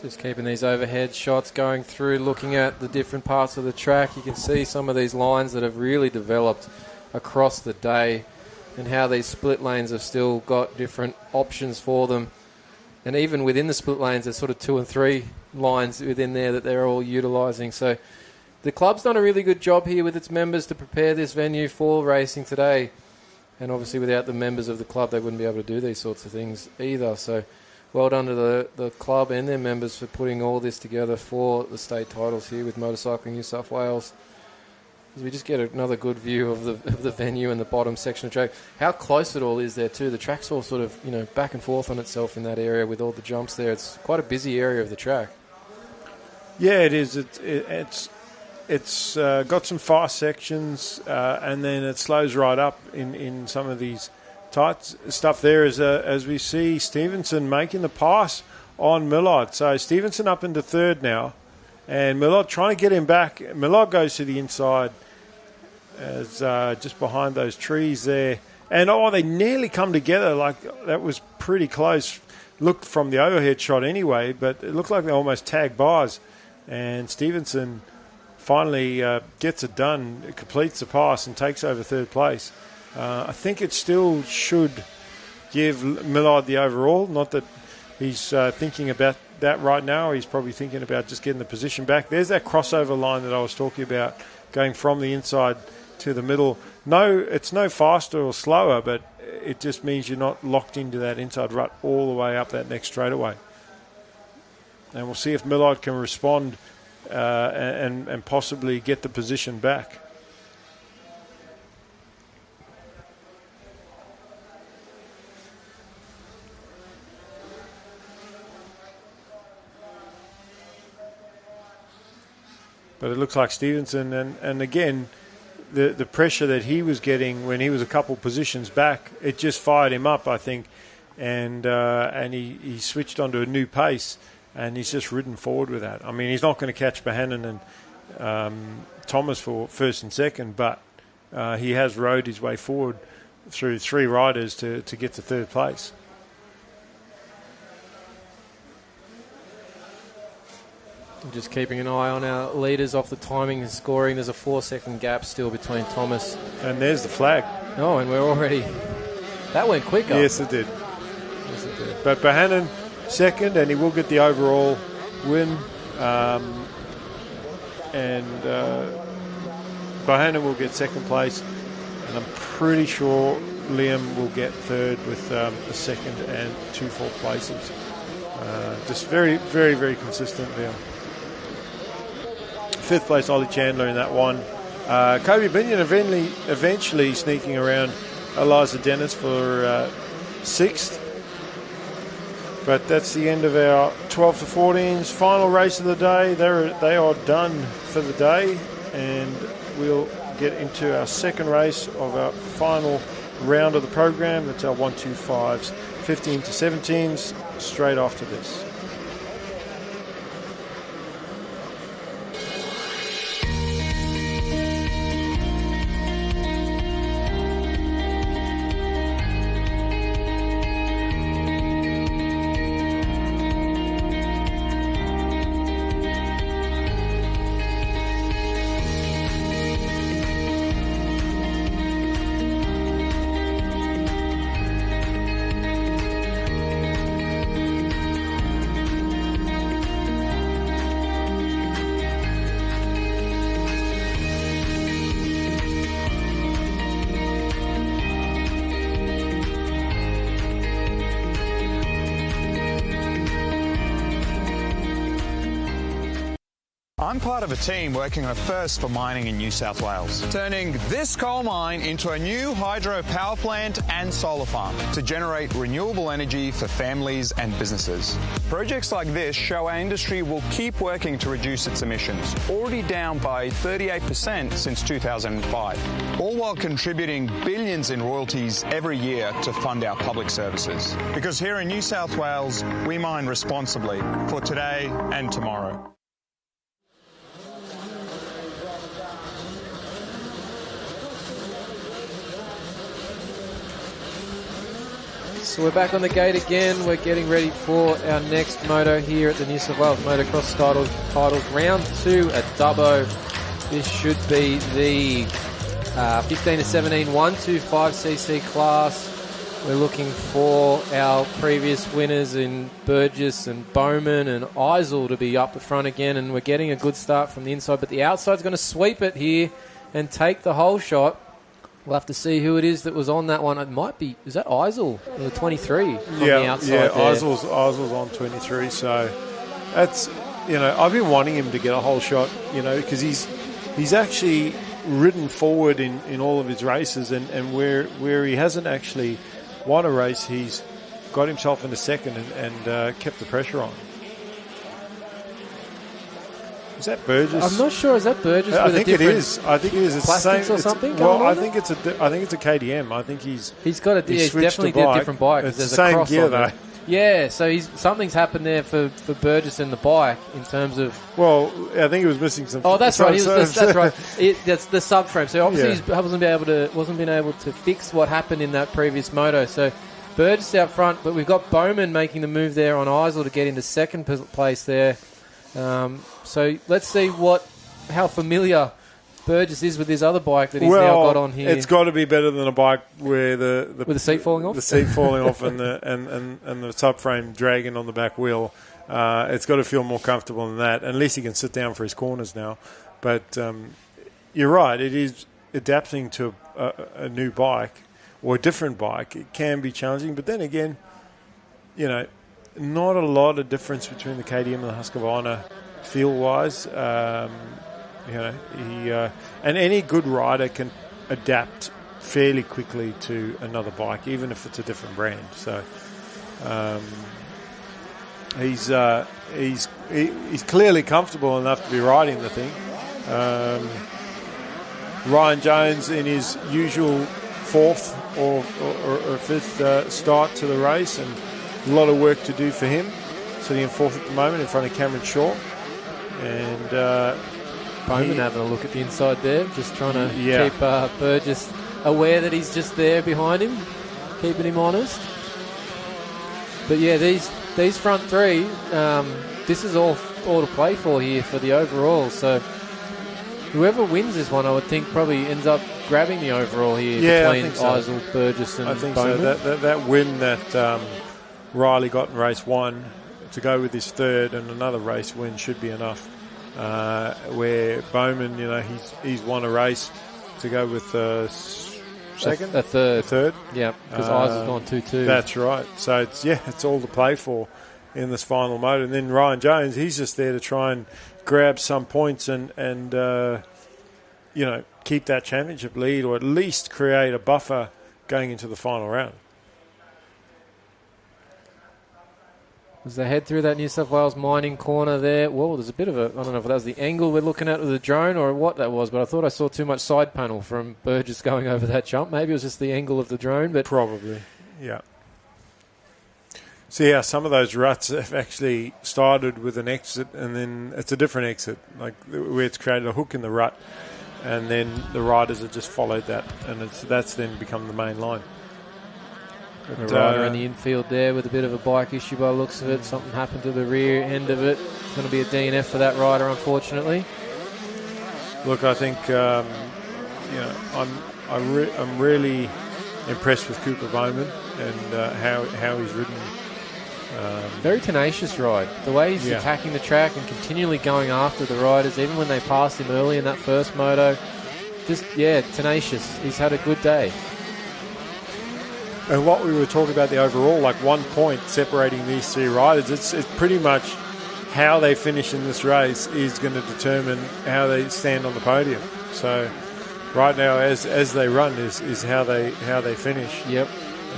Just keeping these overhead shots going through, looking at the different parts of the track. You can see some of these lines that have really developed across the day and how these split lanes have still got different options for them. And even within the split lanes, there's sort of 2 and 3 lines within there that they're all utilising. So the club's done a really good job here with its members to prepare this venue for racing today. And obviously without the members of the club, they wouldn't be able to do these sorts of things either. So well done to the club and their members for putting all this together for the state titles here with Motorcycling New South Wales. As we just get another good view of the venue and the bottom section of track. How close it all is there too. The track's all sort of back and forth on itself in that area with all the jumps there. It's quite a busy area of the track. Yeah, it is. It's got some fast sections and then it slows right up in some of these tight stuff there as we see Stevenson making the pass on Millard. So Stevenson up into third now and Millard trying to get him back. Millard goes to the inside as just behind those trees there. And they nearly come together. Like that was pretty close. Looked from the overhead shot anyway, but it looked like they almost tagged bars. And Stevenson finally gets it done, completes the pass and takes over third place. I think it still should give Millard the overall. Not that he's thinking about that right now. He's probably thinking about just getting the position back. There's that crossover line that I was talking about, going from the inside to the middle. No, it's no faster or slower, but it just means you're not locked into that inside rut all the way up that next straightaway. And we'll see if Millard can respond and possibly get the position back. But it looks like Stevenson, and again, the pressure that he was getting when he was a couple positions back, it just fired him up, I think, and he switched onto a new pace, and he's just ridden forward with that. I mean, he's not going to catch Bohannon and Thomas for first and second, but he has rode his way forward through 3 riders to get to third place. Just keeping an eye on our leaders off the timing and scoring. There's a 4-second gap still between Thomas. And there's the flag. Oh, and we're already... That went quicker. Yes, it did. Yes, it did. But Bohannon second, and he will get the overall win. And Bohannon will get second place. And I'm pretty sure Liam will get third with a second and 2 fourth places. Just very, very, very consistent, Liam. 5th place, Ollie Chandler in that one. Kobe Binion eventually sneaking around Eliza Dennis for 6th. But that's the end of our 12 to 14s. Final race of the day. They are done for the day. And we'll get into our second race of our final round of the program. That's our 125s, 15 to 17s, straight after this. I'm part of a team working on a first for mining in New South Wales, turning this coal mine into a new hydro power plant and solar farm to generate renewable energy for families and businesses. Projects like this show our industry will keep working to reduce its emissions, already down by 38% since 2005, all while contributing billions in royalties every year to fund our public services. Because here in New South Wales, we mine responsibly for today and tomorrow. So we're back on the gate again. We're getting ready for our next moto here at the New South Wales Motocross titles round 2 at Dubbo. This should be the 15 to 17 125cc class. We're looking for our previous winners in Burgess and Bowman and Eisel to be up the front again, and we're getting a good start from the inside, but the outside's going to sweep it here and take the whole shot. We'll have to see who it is that was on that one. It might be, is that Eisel, the 23 from the outside there? Eisel's on 23, so that's, I've been wanting him to get a whole shot, because he's actually ridden forward in all of his races, and where he hasn't actually won a race, he's got himself into second and kept the pressure on. Is that Burgess? I'm not sure. Is that Burgess? I think it is. It's plastics the same, or something. I think it's a KDM. I think he's got he's definitely a different bike. It's the there's same a cross gear on though. It. Yeah, so something's happened there for Burgess and the bike in terms of. Well, I think he was missing some. Oh, that's right. That's right. That's the subframe. So obviously he wasn't been able to fix what happened in that previous moto. So Burgess out front, but we've got Bowman making the move there on Eisel to get into second place there. So let's see how familiar Burgess is with his other bike that he's now got on here. It's got to be better than a bike where with the seat falling off, the seat falling off, and the subframe dragging on the back wheel. It's got to feel more comfortable than that. At least he can sit down for his corners now. But you're right; it is adapting to a new bike or a different bike. It can be challenging, but then again, not a lot of difference between the KDM and the Husqvarna feel-wise. And any good rider can adapt fairly quickly to another bike, even if it's a different brand. So he's clearly comfortable enough to be riding the thing. Ryan Jones in his usual fourth or fifth start to the race, and a lot of work to do for him. Sitting in fourth at the moment in front of Cameron Shaw. And Bowman having a look at the inside there, just trying to keep Burgess aware that he's just there behind him, keeping him honest. But yeah, these front three, this is all to play for here for the overall. So whoever wins this one, I would think probably ends up grabbing the overall here between Eisel, Burgess and Bowman. I think so. That win that Riley got in race 1 to go with his third and another race win should be enough. Where Bowman, he's won a race to go with second, a third, yeah, because Eisel's gone 2-2. That's right. So it's all to play for in this final motor. And then Ryan Jones, he's just there to try and grab some points and keep that championship lead, or at least create a buffer going into the final round. As they head through that New South Wales mining corner there, well, there's a bit of I don't know if that was the angle we're looking at with the drone or what that was, but I thought I saw too much side panel from Burgess going over that jump. Maybe it was just the angle of the drone, but probably, yeah. See how some of those ruts have actually started with an exit, and then it's a different exit, like where it's created a hook in the rut, and then the riders have just followed that, and that's then become the main line. A rider in the infield there with a bit of a bike issue by the looks of it. Something happened to the rear end of it. It's going to be a DNF for that rider, unfortunately. Look, I think I'm really impressed with Cooper Bowman and how he's ridden. Very tenacious ride. The way he's attacking the track and continually going after the riders, even when they passed him early in that first moto. Just, tenacious. He's had a good day. And what we were talking about the overall, like 1 point separating these three riders, it's pretty much how they finish in this race is going to determine how they stand on the podium. So right now, as they run, is how they finish. Yep.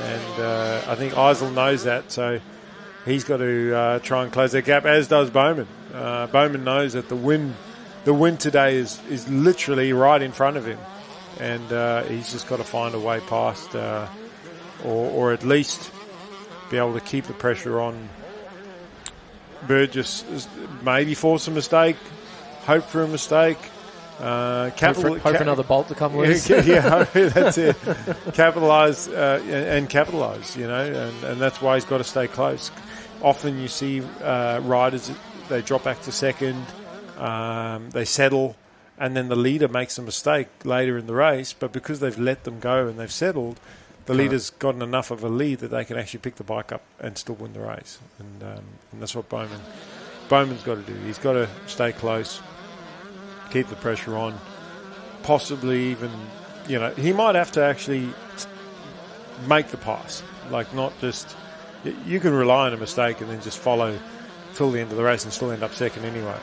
And I think Eisel knows that, so he's got to try and close that gap, as does Bowman. Bowman knows that the win today is literally right in front of him, and he's just got to find a way past, or at least be able to keep the pressure on Burgess. Maybe force a mistake, hope for a mistake. Hope for another bolt to come loose. Yeah, that's it. Capitalise and capitalise, and that's why he's got to stay close. Often you see riders, they drop back to second, they settle, and then the leader makes a mistake later in the race, but because they've let them go and they've settled, the leader's gotten enough of a lead that they can actually pick the bike up and still win the race. And that's what Bowman's got to do. He's got to stay close, keep the pressure on, possibly even, he might have to actually make the pass, like not just, you can rely on a mistake and then just follow till the end of the race and still end up second anyway.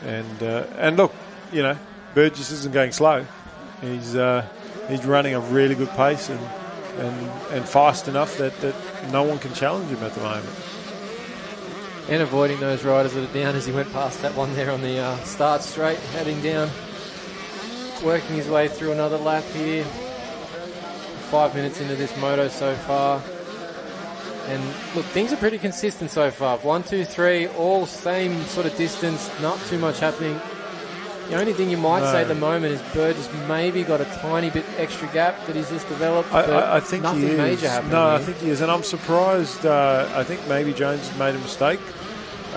And look, Burgess isn't going slow. He's running a really good pace and fast enough that no one can challenge him at the moment. And avoiding those riders that are down as he went past that one there on the start straight, heading down, working his way through another lap here. 5 minutes into this moto so far. And look, things are pretty consistent so far. 1, 2, 3, all same sort of distance, not too much happening. The only thing you might say at the moment is Burgess maybe got a tiny bit extra gap that he's just developed. I think nothing he is. major happening. No, here. I think he is, and I'm surprised. I think maybe Jones has made a mistake.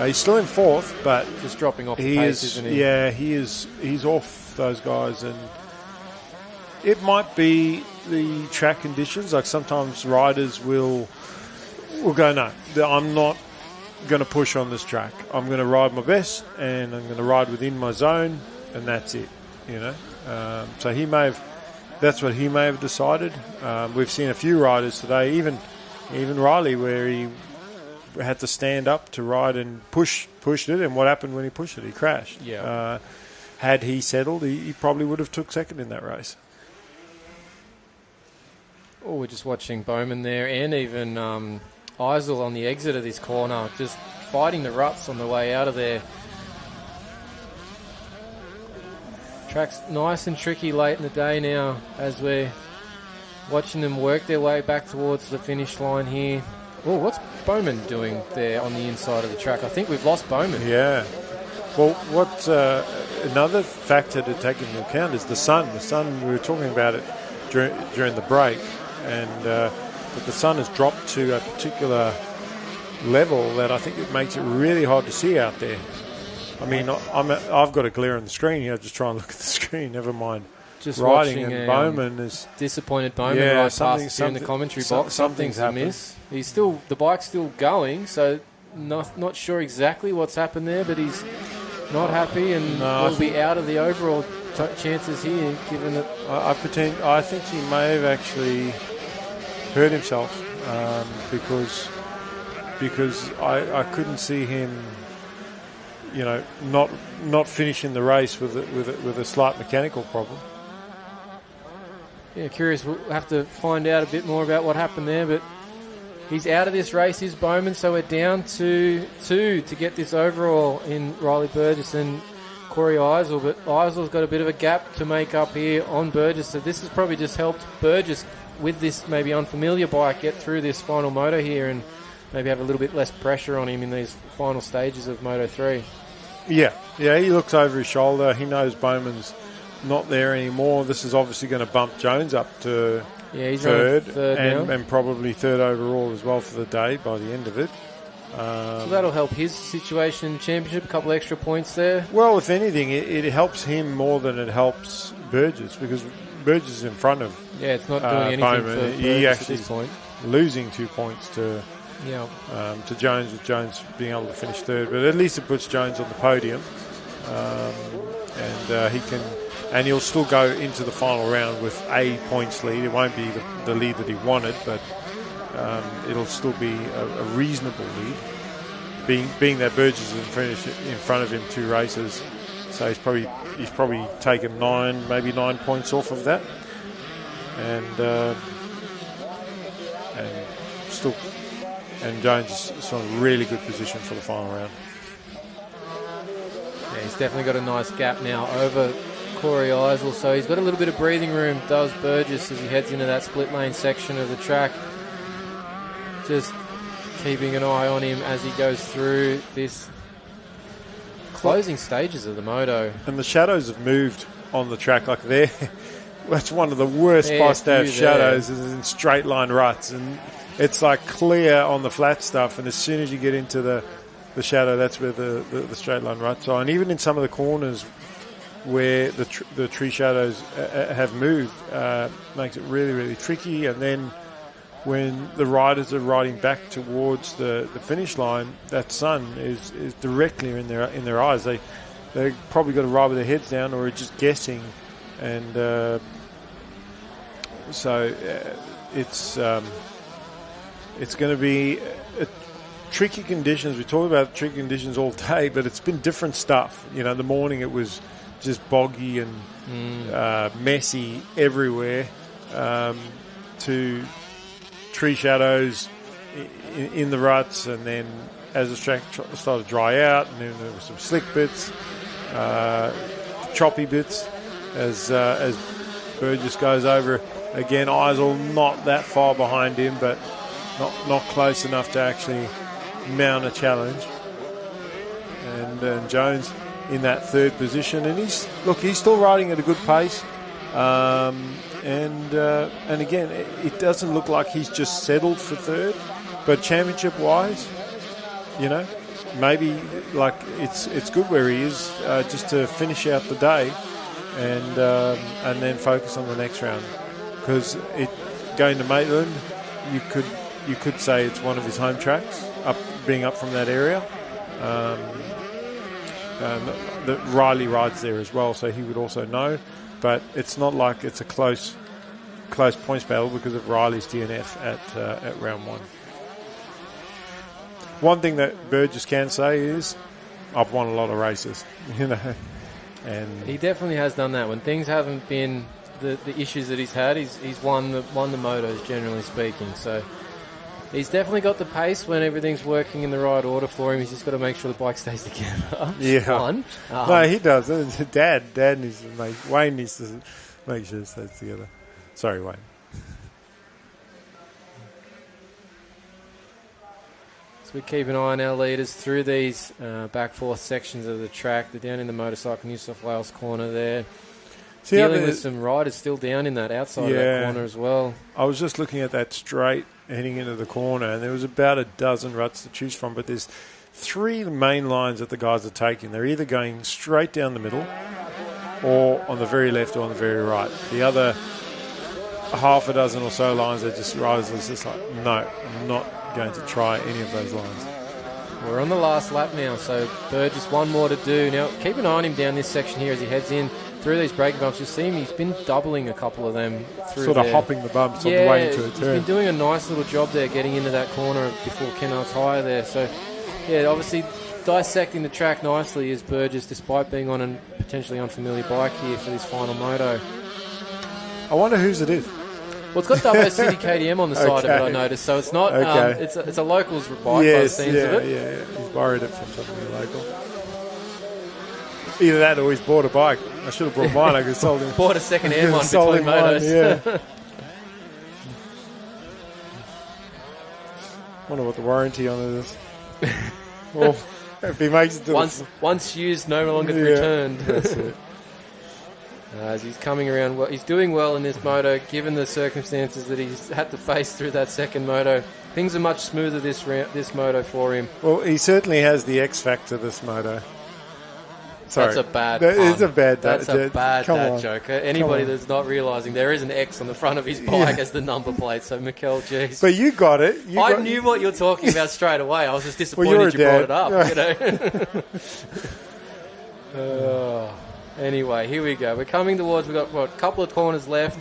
He's still in fourth, but just dropping off the pace, isn't he? Yeah, he is. He's off those guys, and it might be the track conditions. Like sometimes riders will go, no, I'm not going to push on this track. I'm going to ride my best, and I'm going to ride within my zone, and that's it. So he may have. That's what he may have decided. We've seen a few riders today, even Riley, where he had to stand up to ride and pushed it, and what happened when he pushed it? He crashed. Yeah. Had he settled, he probably would have took second in that race. Oh, we're just watching Bowman there, and even Eisel on the exit of this corner, just fighting the ruts on the way out of there. Track's nice and tricky late in the day now as we're watching them work their way back towards the finish line here. Oh, what's Bowman doing there on the inside of the track? I think we've lost Bowman. Yeah. Well, what another factor to take into account is the sun. The sun, we were talking about it during the break, and but the sun has dropped to a particular level that I think it makes it really hard to see out there. I mean, I've got a glare on the screen here. Just try and look at the screen. Never mind. Just riding, watching and Bowman is disappointed. Bowman right past here in the commentary box. Something's amiss. He's still, the bike's still going, so not sure exactly what's happened there, but he's not happy and will be out of the overall chances here. Given that I think he may have actually hurt himself because I couldn't see him, not finishing the race with a slight mechanical problem. Yeah, curious. We'll have to find out a bit more about what happened there, but he's out of this race, is Bowman, so we're down to 2 to get this overall in Riley Burgess and Corey Eisel, but Eisel's got a bit of a gap to make up here on Burgess, so this has probably just helped Burgess with this maybe unfamiliar bike get through this final moto here and maybe have a little bit less pressure on him in these final stages of Moto 3. Yeah, he looks over his shoulder. He knows Bowman's not there anymore. This is obviously going to bump Jones up to he's third now. And probably third overall as well for the day by the end of it. So that'll help his situation in the championship, a couple extra points there. Well, if anything, it helps him more than it helps Burgess, because Burgess is in front of it's not doing anything Bowman. for Burgess at this point. Losing 2 points to Jones, with Jones being able to finish third, but at least it puts Jones on the podium, and he can. And he'll still go into the final round with a points lead. It won't be the lead that he wanted, but it'll still be a reasonable lead. being that Burgess is in front of him 2 races, so he's probably taken 9 points off of that, and Jones is in a really good position for the final round. Yeah, he's definitely got a nice gap now over Corey Eisel, so he's got a little bit of breathing room, does Burgess, as he heads into that split lane section of the track. Just keeping an eye on him as he goes through this closing stages of the moto. And the shadows have moved on the track, like there. That's one of the worst spots to have shadows, is in straight line ruts, and it's like clear on the flat stuff, and as soon as you get into the shadow, that's where the straight line ruts are. And even in some of the corners where the tree shadows have moved, makes it really, really tricky. And then when the riders are riding back towards the finish line, that sun is directly in their eyes. They probably got to ride with their heads down or are just guessing, and so it's going to be tricky conditions. We talk about tricky conditions all day, but it's been different stuff. You know, in the morning it was just boggy and messy everywhere, to tree shadows in the ruts, and then as the track started to dry out, and then there were some slick bits, choppy bits, as Burgess goes over. Again, Eisel not that far behind him, but not close enough to actually mount a challenge. And Jones in that 3rd position, and he's still riding at a good pace. And again, it doesn't look like he's just settled for 3rd, but championship-wise, you know, maybe like it's good where he is, just to finish out the day, and then focus on the next round. Because going to Maitland, you could say it's one of his home tracks, being up from that area. Riley rides there as well, so he would also know. But it's not like it's a close points battle because of Riley's DNF at round 1. One thing that Burgess can say is, I've won a lot of races, you know, and he definitely has done that. When things haven't been the issues that he's had, he's won the motos, generally speaking. So he's definitely got the pace when everything's working in the right order for him. He's just got to make sure the bike stays together. Yeah. No, he does. Dad needs to Wayne needs to make sure it stays together. Sorry, Wayne. So we keep an eye on our leaders through these back 4th sections of the track. They're down in the Motorcycle New South Wales corner there. Dealing with some riders still down in that outside of that corner as well. I was just looking at that straight heading into the corner, and there was about a dozen ruts to choose from, but there's 3 main lines that the guys are taking. They're either going straight down the middle, or on the very left, or on the very right. The other half a dozen or so lines, are just riders are just like, no, I'm not going to try any of those lines. We're on the last lap now, so Burgess one more to do. Now, keep an eye on him down this section here as he heads in through these braking bumps. You'll see him, he's been doubling a couple of them through sort of hopping the bumps on the way into a turn. He's been doing a nice little job there getting into that corner before Kennard's High there. So, yeah, obviously dissecting the track nicely is Burgess, despite being on a potentially unfamiliar bike here for this final moto. I wonder whose it is. Well, it's got Dubbo City KTM on the side of it, I noticed. So it's not. It's a locals bike by the seams of it. Yeah. He's borrowed it from somebody local. Either that or he's bought a bike. I should have brought mine. I could have sold him. Bought a second-hand one between motos. Yeah. Wonder what the warranty on it is. Well, if he makes it to once used, no longer returned. That's it. As he's coming around, he's doing well in this moto, given the circumstances that he's had to face through that second moto. Things are much smoother this moto for him. Well, he certainly has the X factor this moto. Sorry. That's a bad That pun. is a bad That's a bad Come dad on. joke. Anybody that's not realising there is an X on the front of his bike as the number plate. So, Mikkel, geez. But you got it. I knew what you were talking about straight away. I was just disappointed you brought it up. You know. Anyway, here we go. We're coming towards. We've got a couple of corners left.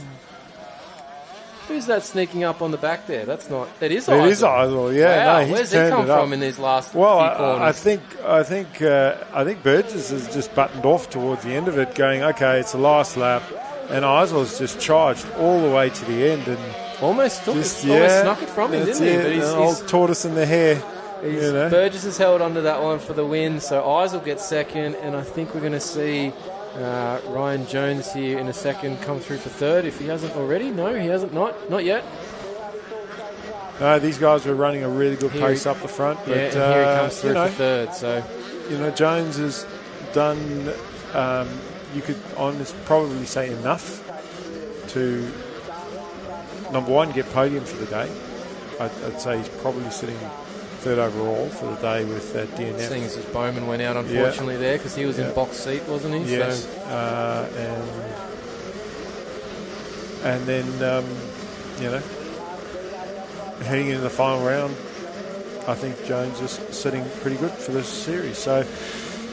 Who's that sneaking up on the back there? That's not. It is It Eisel. is Eisel, yeah. Wow, No, he's where's he turned come it up. from in these last few Well, corners? I think Burgess has just buttoned off towards the end of it, going, okay, it's the last lap, and Eisel's just charged all the way to the end and almost snuck it from him, didn't he? But an old tortoise in the hair. Burgess has held onto that one for the win, so Eisel gets second, and I think we're going to see Ryan Jones here in a second come through for third, if he hasn't already. No, he hasn't. Not yet. No, these guys were running a really good pace up the front. But, and here he comes through for third. So, Jones has done, you could probably say, enough to, number one, get podium for the day. I'd say he's probably sitting third overall for the day with DNF. Seeing as Bowman went out, unfortunately, there, because he was in box seat, wasn't he? Yes. So. And then, heading into the final round, I think Jones is sitting pretty good for this series. So,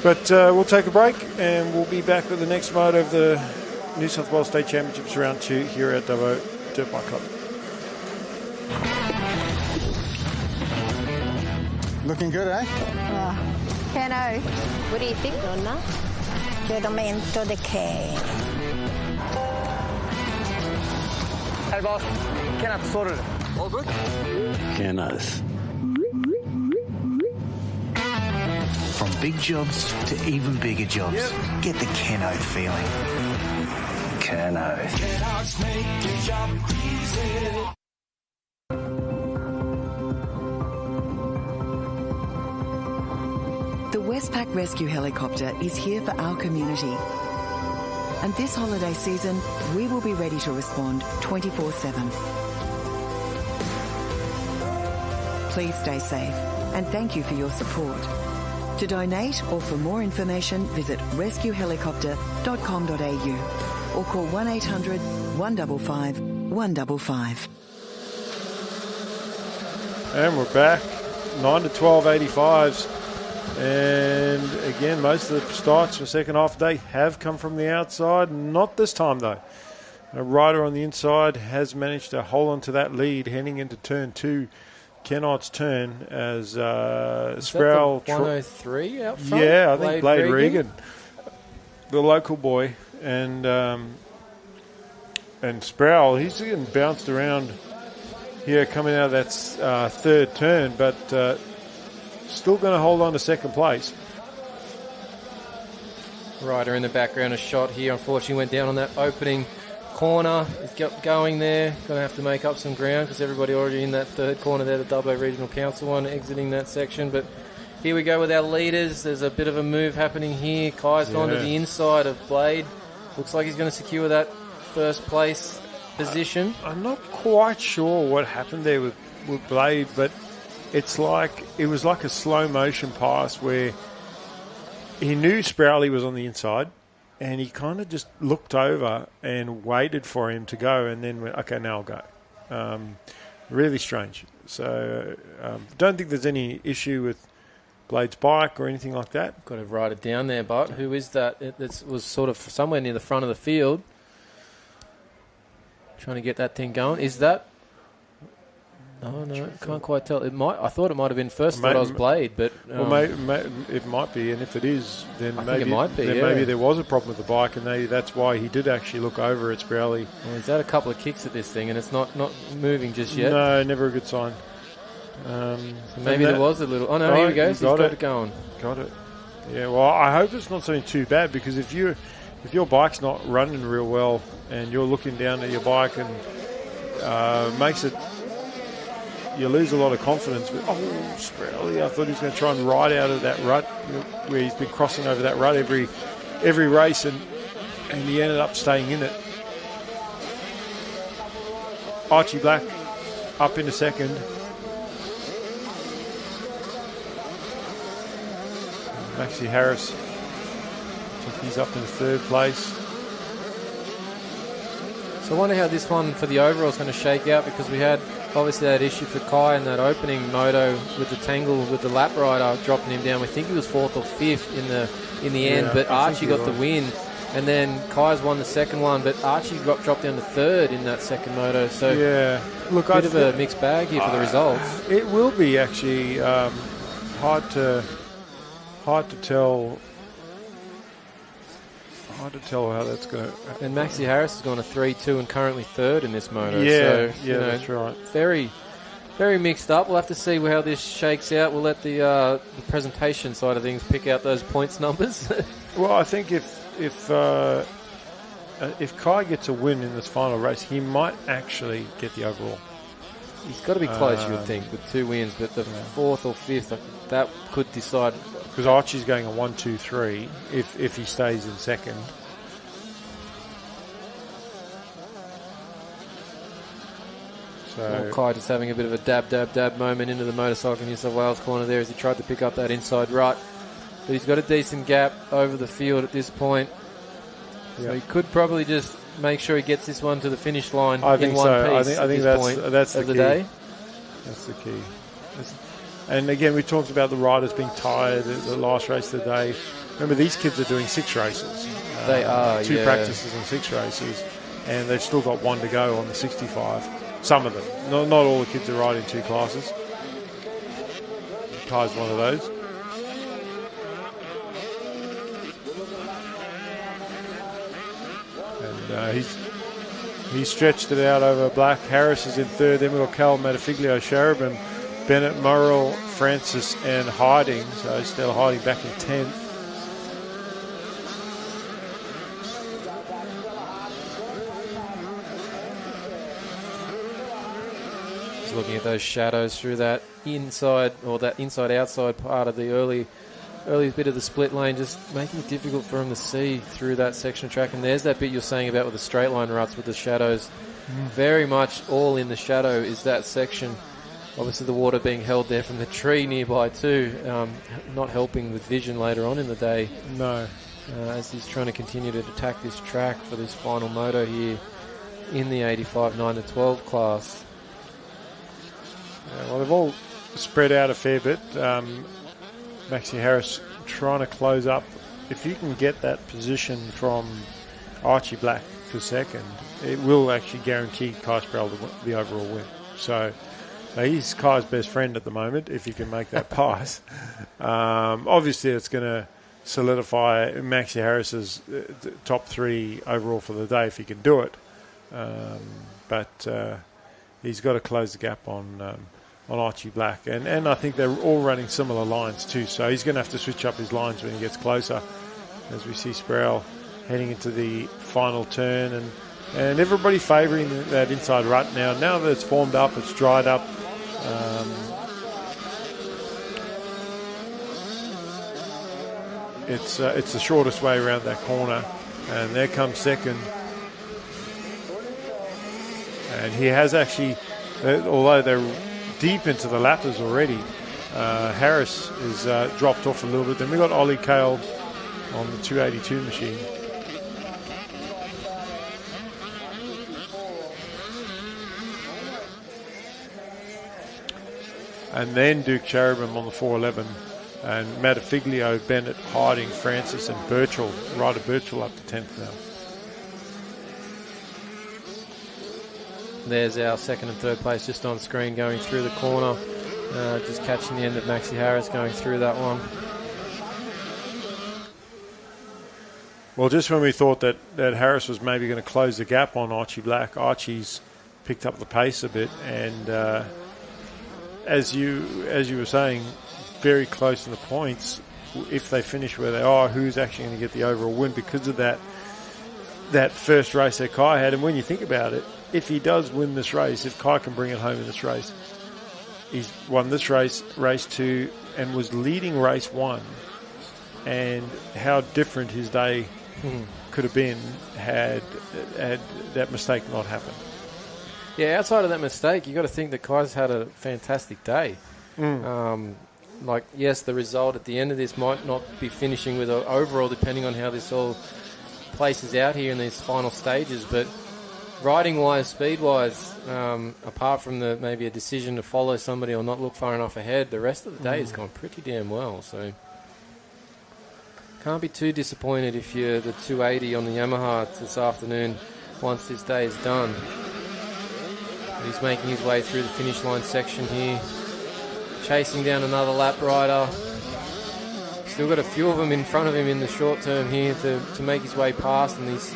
but we'll take a break and we'll be back with the next mode of the New South Wales State Championships Round 2 here at Dubbo Dirt Bike Club. Looking good, eh? Hello. What do you think, Nonna? Chiaramente the cane. Hey, boss. Kenneth sorted it. All good? Kenneth. From big jobs to even bigger jobs. Yep. Get the Keno feeling. Kenneth. Kellogg's make your job easy. The Westpac Rescue Helicopter is here for our community. And this holiday season, we will be ready to respond 24/7. Please stay safe and thank you for your support. To donate or for more information, visit rescuehelicopter.com.au or call 1800 155 155. And we're back, 9 to 12 85s. And again, most of the starts for the second half of the day have come from the outside. Not this time, though. A rider on the inside has managed to hold on to that lead heading into turn 2. Kennard's turn as Sproul. 103 out front? Yeah, I think Blade Regan, the local boy, and Sproul, he's getting bounced around here coming out of that third turn, but still going to hold on to second place. Rider in the background, a shot here. Unfortunately, went down on that opening corner. He's got going there. Going to have to make up some ground because everybody already in that third corner there, the Dubbo Regional Council one, exiting that section. But here we go with our leaders. There's a bit of a move happening here. Kai's gone to the inside of Blade. Looks like he's going to secure that first place position. I'm not quite sure what happened there with Blade, but it was like a slow motion pass where he knew Sprowley was on the inside and he kind of just looked over and waited for him to go and then went, okay, now I'll go. Really strange. So don't think there's any issue with Blade's bike or anything like that. Got to write it down there, but who is that? It was sort of somewhere near the front of the field. Trying to get that thing going. Is that... Oh, no, can't quite tell. I thought it might have been first. Thought I was Blade, but it might be. And if it is, then maybe it might be. Maybe there was a problem with the bike, and that's why he did actually look over at Sprowley. Well, he's had a couple of kicks at this thing, and it's not moving just yet. No, never a good sign. So maybe there was a little. Oh no, here he goes. He's got it going. Got it. Yeah. Well, I hope it's not something too bad, because if your bike's not running real well and you're looking down at your bike and makes it. You lose a lot of confidence. But, Sprowley, I thought he was going to try and ride out of that rut where he's been crossing over that rut every race, and he ended up staying in it. Archie Black up into second. Maxie Harris, he's up in third place. So I wonder how this one for the overall is going to shake out, because we had obviously that issue for Kai in that opening moto with the tangle with the lap rider dropping him down. We think he was fourth or fifth in the end, but Archie got the win. And then Kai's won the second one, but Archie dropped down to third in that second moto. So yeah, look, bit of a mixed bag here for the results. It will be actually hard to tell. Hard to tell how that's going to... And Maxi Harris has gone a 3-2 and currently third in this moto. Yeah, so, that's right. Very, very mixed up. We'll have to see how this shakes out. We'll let the presentation side of things pick out those points numbers. Well, I think if Kai gets a win in this final race, he might actually get the overall. He's got to be close, you would think, with 2 wins, but the fourth or fifth, that could decide. Because Archie's going a 1-2-3 if he stays in second. So Kai just having a bit of a dab moment into the Motorcycle New South Wales corner there as he tried to pick up that inside rut. But he's got a decent gap over the field at this point. So he could probably just make sure he gets this one to the finish line in one piece. I think that's the key. Day. That's the key. And again, we talked about the riders being tired at the last race of the day. Remember, these kids are doing 6 races. They are, 2 practices and 6 races. And they've still got 1 to go on the 65. Some of them. Not all the kids are riding 2 classes. Kai's one of those. And he's stretched it out over Black. Harris is in third. Then we've got Cal Matafiglio, Sherabin, Bennett, Murrell, Francis, and Harding. So still Harding back in 10th. Just looking at those shadows through that inside or that inside-outside part of the early bit of the split lane, just making it difficult for him to see through that section of track. And there's that bit you're saying about with the straight line ruts with the shadows. Very much all in the shadow is that section. Obviously the water being held there from the tree nearby too, not helping with vision later on in the day. No. As he's trying to continue to attack this track for this final moto here in the 85 9-12 class. Well, they've all spread out a fair bit. Maxi Harris trying to close up. If you can get that position from Archie Black for second, it will actually guarantee Kai Sproul the overall win. So he's Kai's best friend at the moment, if he can make that pass. Obviously, it's going to solidify Maxi Harris's top 3 overall for the day if he can do it. But he's got to close the gap on Archie Black. And I think they're all running similar lines too, so he's going to have to switch up his lines when he gets closer, as we see Sproul heading into the final turn. And everybody favouring that inside rut now. Now that it's formed up, it's dried up. It's the shortest way around that corner. And there comes second. And he has actually, although they're deep into the lappers already, Harris is dropped off a little bit. Then we got Ollie Kale on the 282 machine. And then Duke Cherubim on the 411. And Matafiglio, Bennett, Harding, Francis, and Birchall. Ryder Birchall up to 10th now. There's our second and third place just on screen going through the corner. Just catching the end of Maxi Harris going through that one. Well, just when we thought that Harris was maybe going to close the gap on Archie Black, Archie's picked up the pace a bit. And as you were saying, very close in the points. If they finish where they are, who's actually going to get the overall win because of that first race that Kai had? And when you think about it, if he does win this race, if Kai can bring it home in this race, he's won this race 2, and was leading race 1. And how different his day could have been had that mistake not happened. Yeah, outside of that mistake, you got to think that Kai's had a fantastic day. Yes, the result at the end of this might not be finishing with an overall, depending on how this all places out here in these final stages, but riding-wise, speed-wise, apart from maybe a decision to follow somebody or not look far enough ahead, the rest of the day has gone pretty damn well. So Can't be too disappointed if you're the 280 on the Yamaha this afternoon once this day is done. And he's making his way through the finish line section here, chasing down another lap rider. Still got a few of them in front of him in the short term here to make his way past, and he's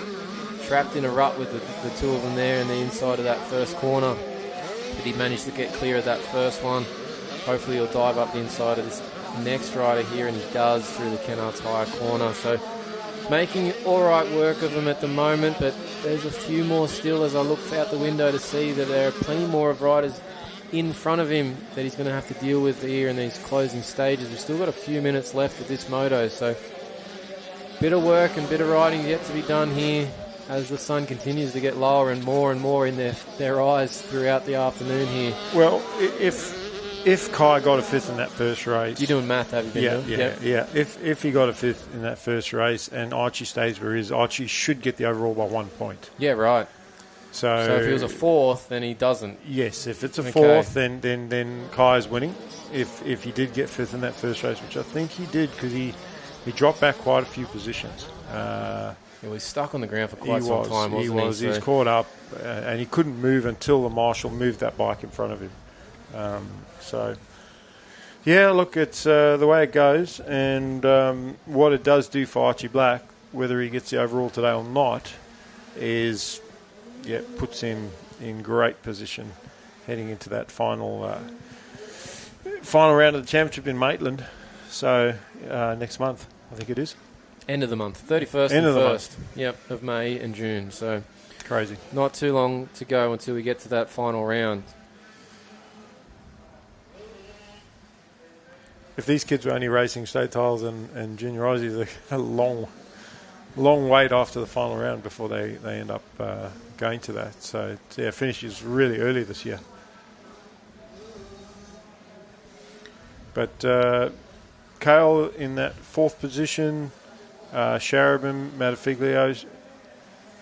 trapped in a rut with the two of them there in the inside of that first corner. But he managed to get clear of that first one. Hopefully he'll dive up the inside of this next rider here, and he does through the Kennards higher corner. So making all right work of them at the moment, but there's a few more still as I look out the window to see that there are plenty more of riders in front of him that he's going to have to deal with here in these closing stages. We've still got a few minutes left of this moto, so bit of work and bit of riding yet to be done here as the sun continues to get lower and more in their eyes throughout the afternoon here. Well, if Kai got a fifth in that first race... You're doing math, have you been doing? Yeah. If he got a fifth in that first race and Archie stays where he is, Archie should get the overall by 1 point. Yeah, right. So if he was a fourth, then he doesn't. Yes, if it's a fourth, then Kai is winning. If he did get fifth in that first race, which I think he did, because he dropped back quite a few positions. He was stuck on the ground for quite some time, wasn't he? He was caught up, and he couldn't move until the marshal moved that bike in front of him. Yeah, look, it's the way it goes, and what it does do for Archie Black, whether he gets the overall today or not, is puts him in great position heading into that final round of the championship in Maitland. So next month, I think it is. End of the month, 31st and 1st. Yep, of May and June. So crazy. Not too long to go until we get to that final round. If these kids were only racing state titles and junior Aussies, they're a long wait after the final round before they end up going to that. So, finishes really early this year. But Kale in that fourth position, Sharabin, Matafiglio's,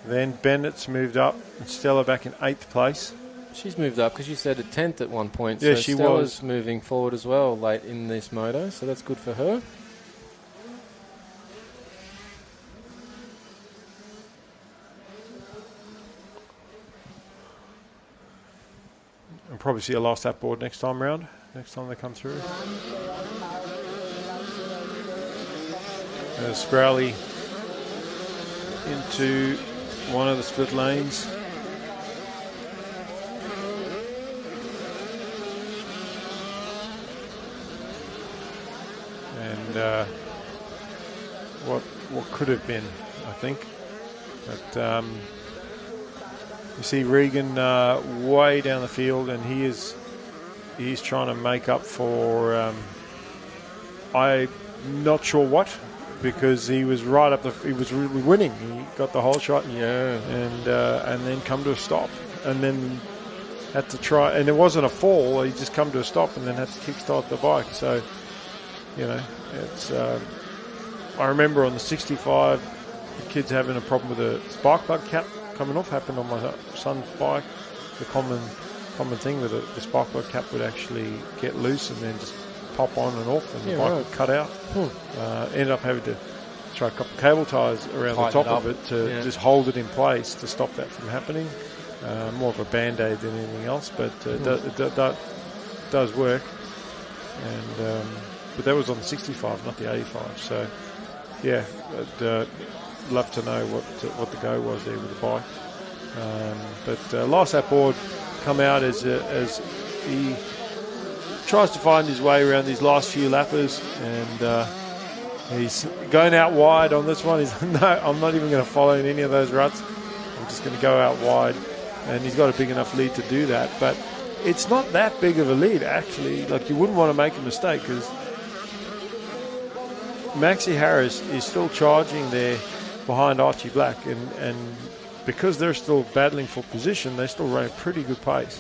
then Bennett's moved up, and Stella back in 8th place. She's moved up because you said a 10th at one point. Yeah, so she Stella's was moving forward as well late in this moto, so that's good for her. We'll probably see a last lap board next time round, next time they come through. Sprowley into one of the split lanes. And what could have been, I think. But you see Regan way down the field, and he's trying to make up for I'm not sure what, because he was right up he was really winning. He got the whole shot, and then come to a stop, and then had to try, and it wasn't a fall. He just come to a stop and then had to kickstart the bike. So it's. I remember on the 65, the kids having a problem with the spark plug cap coming off. Happened on my son's bike. The common thing with the spark plug cap would actually get loose and then just pop on and off, and the bike would cut out. Ended up having to try a couple of cable ties around the top of it to just hold it in place to stop that from happening. More of a band-aid than anything else, but it does work. And but that was on the 65, not the 85. So I'd love to know what the go was there with the bike. But last lap board come out as he tries to find his way around these last few lappers, and he's going out wide on this one. He's no, I'm not even going to follow in any of those ruts. I'm just going to go out wide, and he's got a big enough lead to do that. But it's not that big of a lead, actually. Like, you wouldn't want to make a mistake, because Maxie Harris is still charging there behind Archie Black, and because they're still battling for position, they still run a pretty good pace.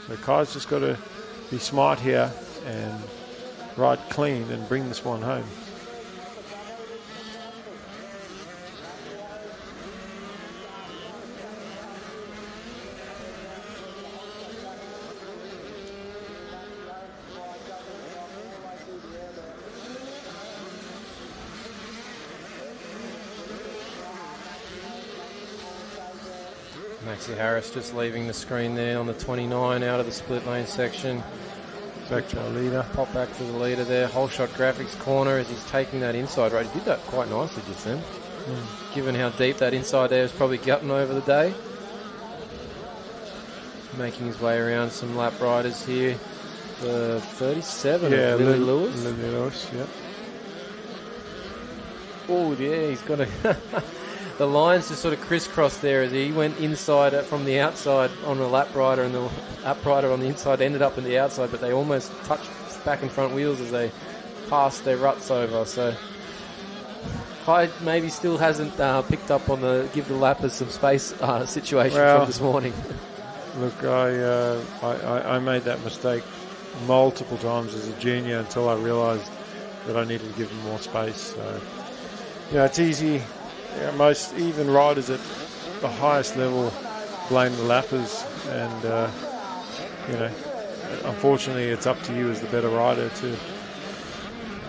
So Kai's just got to be smart here and ride clean and bring this one home. Maxie Harris just leaving the screen there on the 29 out of the split lane section. Back to our leader. Pop back to the leader there. Whole shot graphics corner as he's taking that inside right. He did that quite nicely just then. Given how deep that inside there is probably gotten over the day. Making his way around some lap riders here. The 37 of Lily Lewis. Lily Lewis, yeah. Oh, yeah, he's got a... The lines just sort of crisscrossed there as he went inside from the outside on the lap rider, and the lap rider on the inside ended up in the outside, but they almost touched back and front wheels as they passed their ruts over. So Hyde maybe still hasn't picked up on the give the lappers some space situation from this morning. Look, I made that mistake multiple times as a junior until I realised that I needed to give them more space. So, it's easy. Most even riders at the highest level blame the lappers, and unfortunately, it's up to you as the better rider to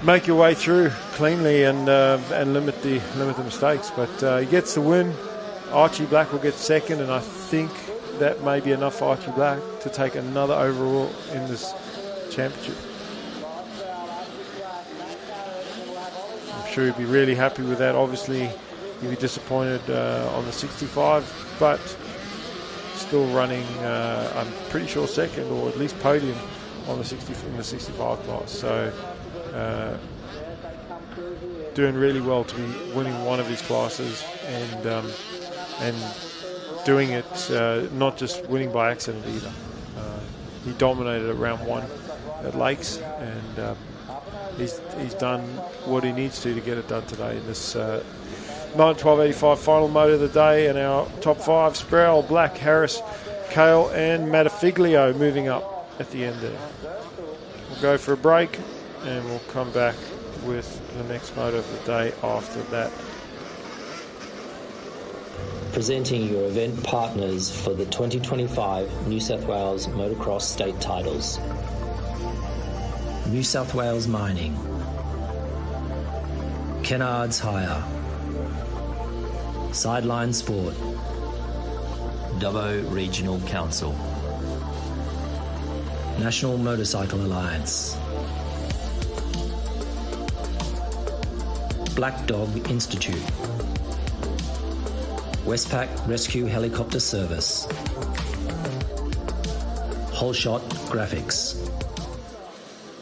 make your way through cleanly and limit the mistakes. But he gets the win. Archie Black will get second, and I think that may be enough for Archie Black to take another overall in this championship. I'm sure he'd be really happy with that. Obviously, he'd be disappointed on the 65, but still running, I'm pretty sure, second or at least podium on the 65 class. So doing really well to be winning one of his classes and doing it not just winning by accident either. He dominated at round one at Lakes, and he's done what he needs to get it done today in this 9:12.85 final motor of the day. And our top five: Sproul, Black, Harris, Kale and Matafiglio moving up at the end there. We'll go for a break and we'll come back with the next motor of the day after that. Presenting your event partners for the 2025 New South Wales Motocross State Titles. New South Wales Mining, Kennards Hire, Sideline Sport, Dubbo Regional Council, National Motorcycle Alliance, Black Dog Institute, Westpac Rescue Helicopter Service, Whole Shot Graphics.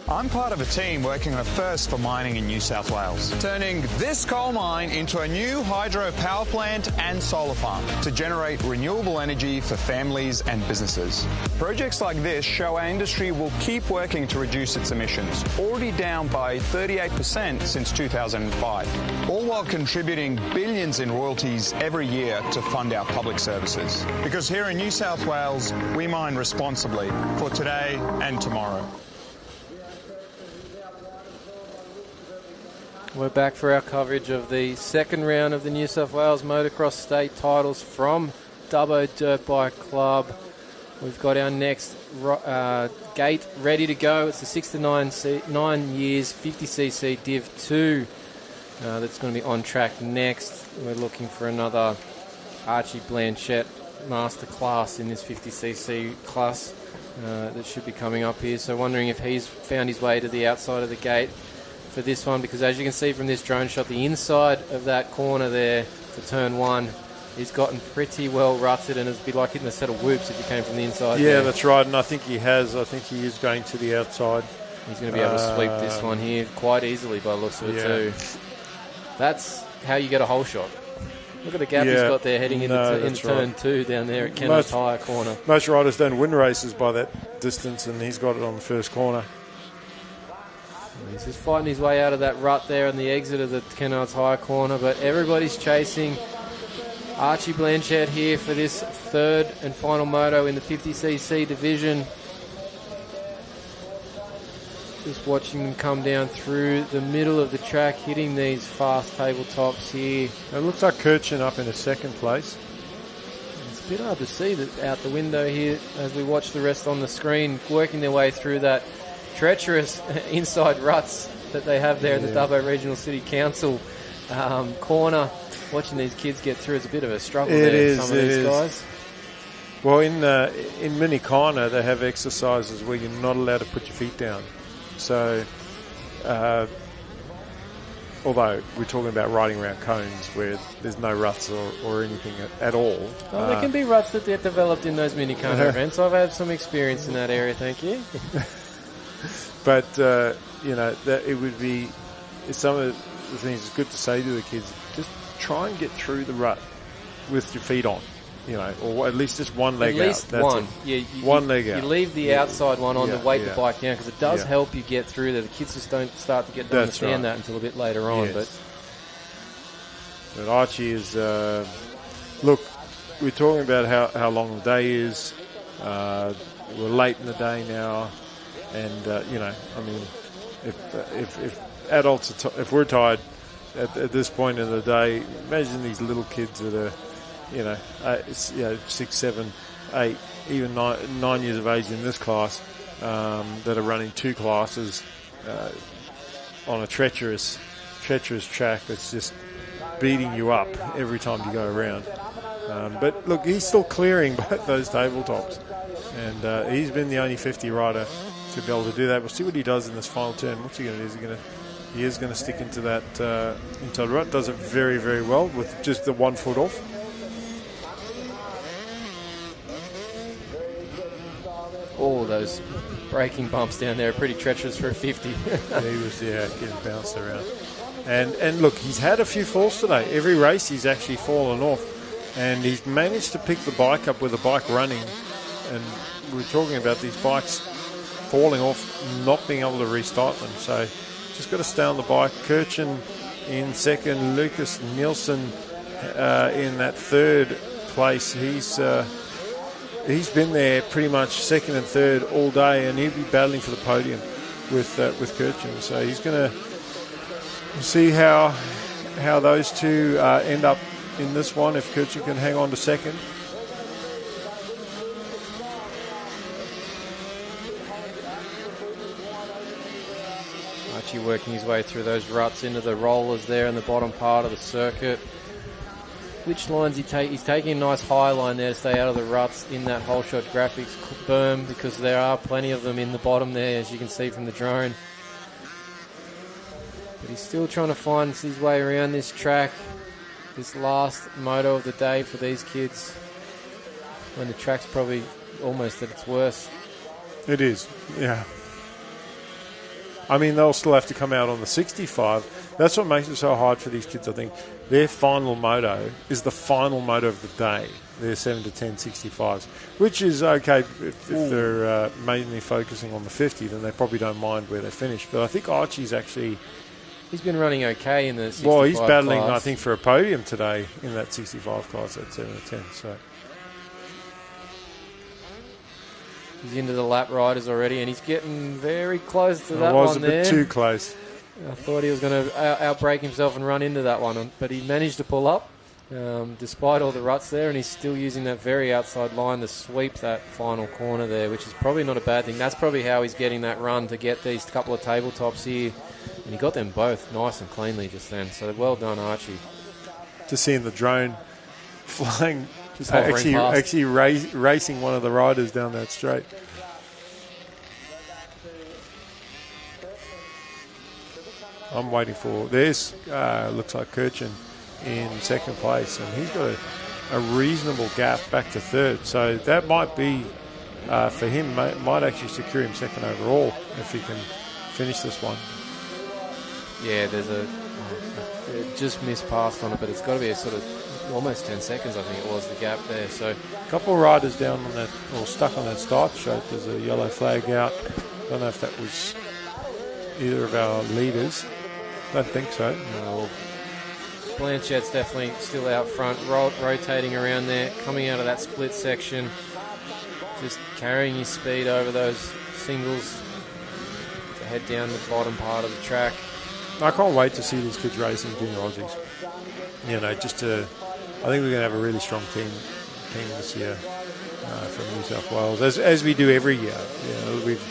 I'm part of a team working on a first for mining in New South Wales, turning this coal mine into a new hydro power plant and solar farm to generate renewable energy for families and businesses. Projects like this show our industry will keep working to reduce its emissions, already down by 38% since 2005, all while contributing billions in royalties every year to fund our public services. Because here in New South Wales, we mine responsibly for today and tomorrow. We're back for our coverage of the second round of the New South Wales Motocross State Titles from Dubbo Dirt Bike Club. We've got our next gate ready to go. It's the 6 to 9 years 50cc Div 2 that's going to be on track next. We're looking for another Archie Blanchette masterclass in this 50cc class that should be coming up here. So wondering if he's found his way to the outside of the gate for this one, because as you can see from this drone shot, the inside of that corner there to turn one, he's gotten pretty well rutted, and it'd be like hitting a set of whoops if he came from the inside. Yeah, there. That's right, and I think he has. I think he is going to the outside. He's going to be able to sweep this one here quite easily by the looks of it too. That's how you get a whole shot. Look at the gap he's got there heading into turn two down there at Kennards Hire corner. Most riders don't win races by that distance, and he's got it on the first corner. He's just fighting his way out of that rut there on the exit of the Kennards High corner, but everybody's chasing Archie Blanchette here for this third and final moto in the 50cc division. Just watching them come down through the middle of the track, hitting these fast tabletops here. It looks like Kirchen up in a second place. It's a bit hard to see that out the window here as we watch the rest on the screen, working their way through that treacherous inside ruts that they have there in the Dubbo Regional City Council corner. Watching these kids get through is a bit of a struggle there for some of these guys. Well, in Minicana, they have exercises where you're not allowed to put your feet down. So, although we're talking about riding around cones where there's no ruts or anything at all. Oh, there can be ruts that get developed in those Minicana events. I've had some experience in that area, thank you. But, that it would be, some of the things it's good to say to the kids, just try and get through the rut with your feet on, or at least just one leg out. At least one. One leg out. You leave the outside one on to weight the bike down, because it does Yeah. help you get through there. The kids just don't start to understand that until a bit later on. Yes. But Archie is, look, we're talking about how long the day is. We're late in the day now. And, if adults, if we're tired at this point in the day, imagine these little kids that are, 6, 7, 8, even 9 years of age in this class, that are running 2 classes on a treacherous track that's just beating you up every time you go around. But look, he's still clearing both those tabletops, and he's been the only 50 rider to be able to do that. We'll see what he does in this final turn. What's he going to do? He is going to stick into that inside rut. Does it very, very well with just the 1 foot off. Oh, those braking bumps down there are pretty treacherous for a 50. He was, getting bounced around. And look, he's had a few falls today. Every race he's actually fallen off. And he's managed to pick the bike up with the bike running. And we're talking about these bikes falling off, not being able to restart them. So just got to stay on the bike. Kirchen in second, Lucas Nielsen in that third place. He's been there pretty much second and third all day, and he'll be battling for the podium with Kirchen. So he's going to see how those two end up in this one, if Kirchen can hang on to second. Archie working his way through those ruts into the rollers there in the bottom part of the circuit. Which lines he take? He's taking a nice high line there to stay out of the ruts in that whole shot graphics berm, because there are plenty of them in the bottom there, as you can see from the drone. But he's still trying to find his way around this track, this last moto of the day for these kids, when the track's probably almost at its worst. It is, yeah. I mean, they'll still have to come out on the 65. That's what makes it so hard for these kids, I think. Their final moto is the final moto of the day, their 7 to 10 65s, which is okay if they're mainly focusing on the 50, then they probably don't mind where they finish. But I think Archie's actually... He's been running okay in the 65 Well, he's battling, class. I think, for a podium today in that 65 class at 7 to 10, so... He's into the lap riders already, and he's getting very close to that one there. It was a bit too close. I thought he was going to outbrake himself and run into that one, but he managed to pull up despite all the ruts there, and he's still using that very outside line to sweep that final corner there, which is probably not a bad thing. That's probably how he's getting that run, to get these couple of tabletops here, and he got them both nice and cleanly just then. So well done, Archie. Just seeing the drone flying... Just hovering past. racing one of the riders down that straight. I'm waiting for... There's, looks like Kirchen in second place, and he's got a reasonable gap back to third. So that might be, for him, might actually secure him second overall if he can finish this one. Yeah, there's just missed past on it, but it's got to be a sort of almost 10 seconds, I think it was, the gap there. So a couple of riders down on that, or stuck on that start straight. There's a yellow flag out. I don't know if that was either of our leaders. I don't think so. No. Blanchett's definitely still out front, rotating around there, coming out of that split section, just carrying his speed over those singles to head down the bottom part of the track. I can't wait to see these kids racing junior Aussies. I think we're going to have a really strong team this year from New South Wales, as we do every year. We've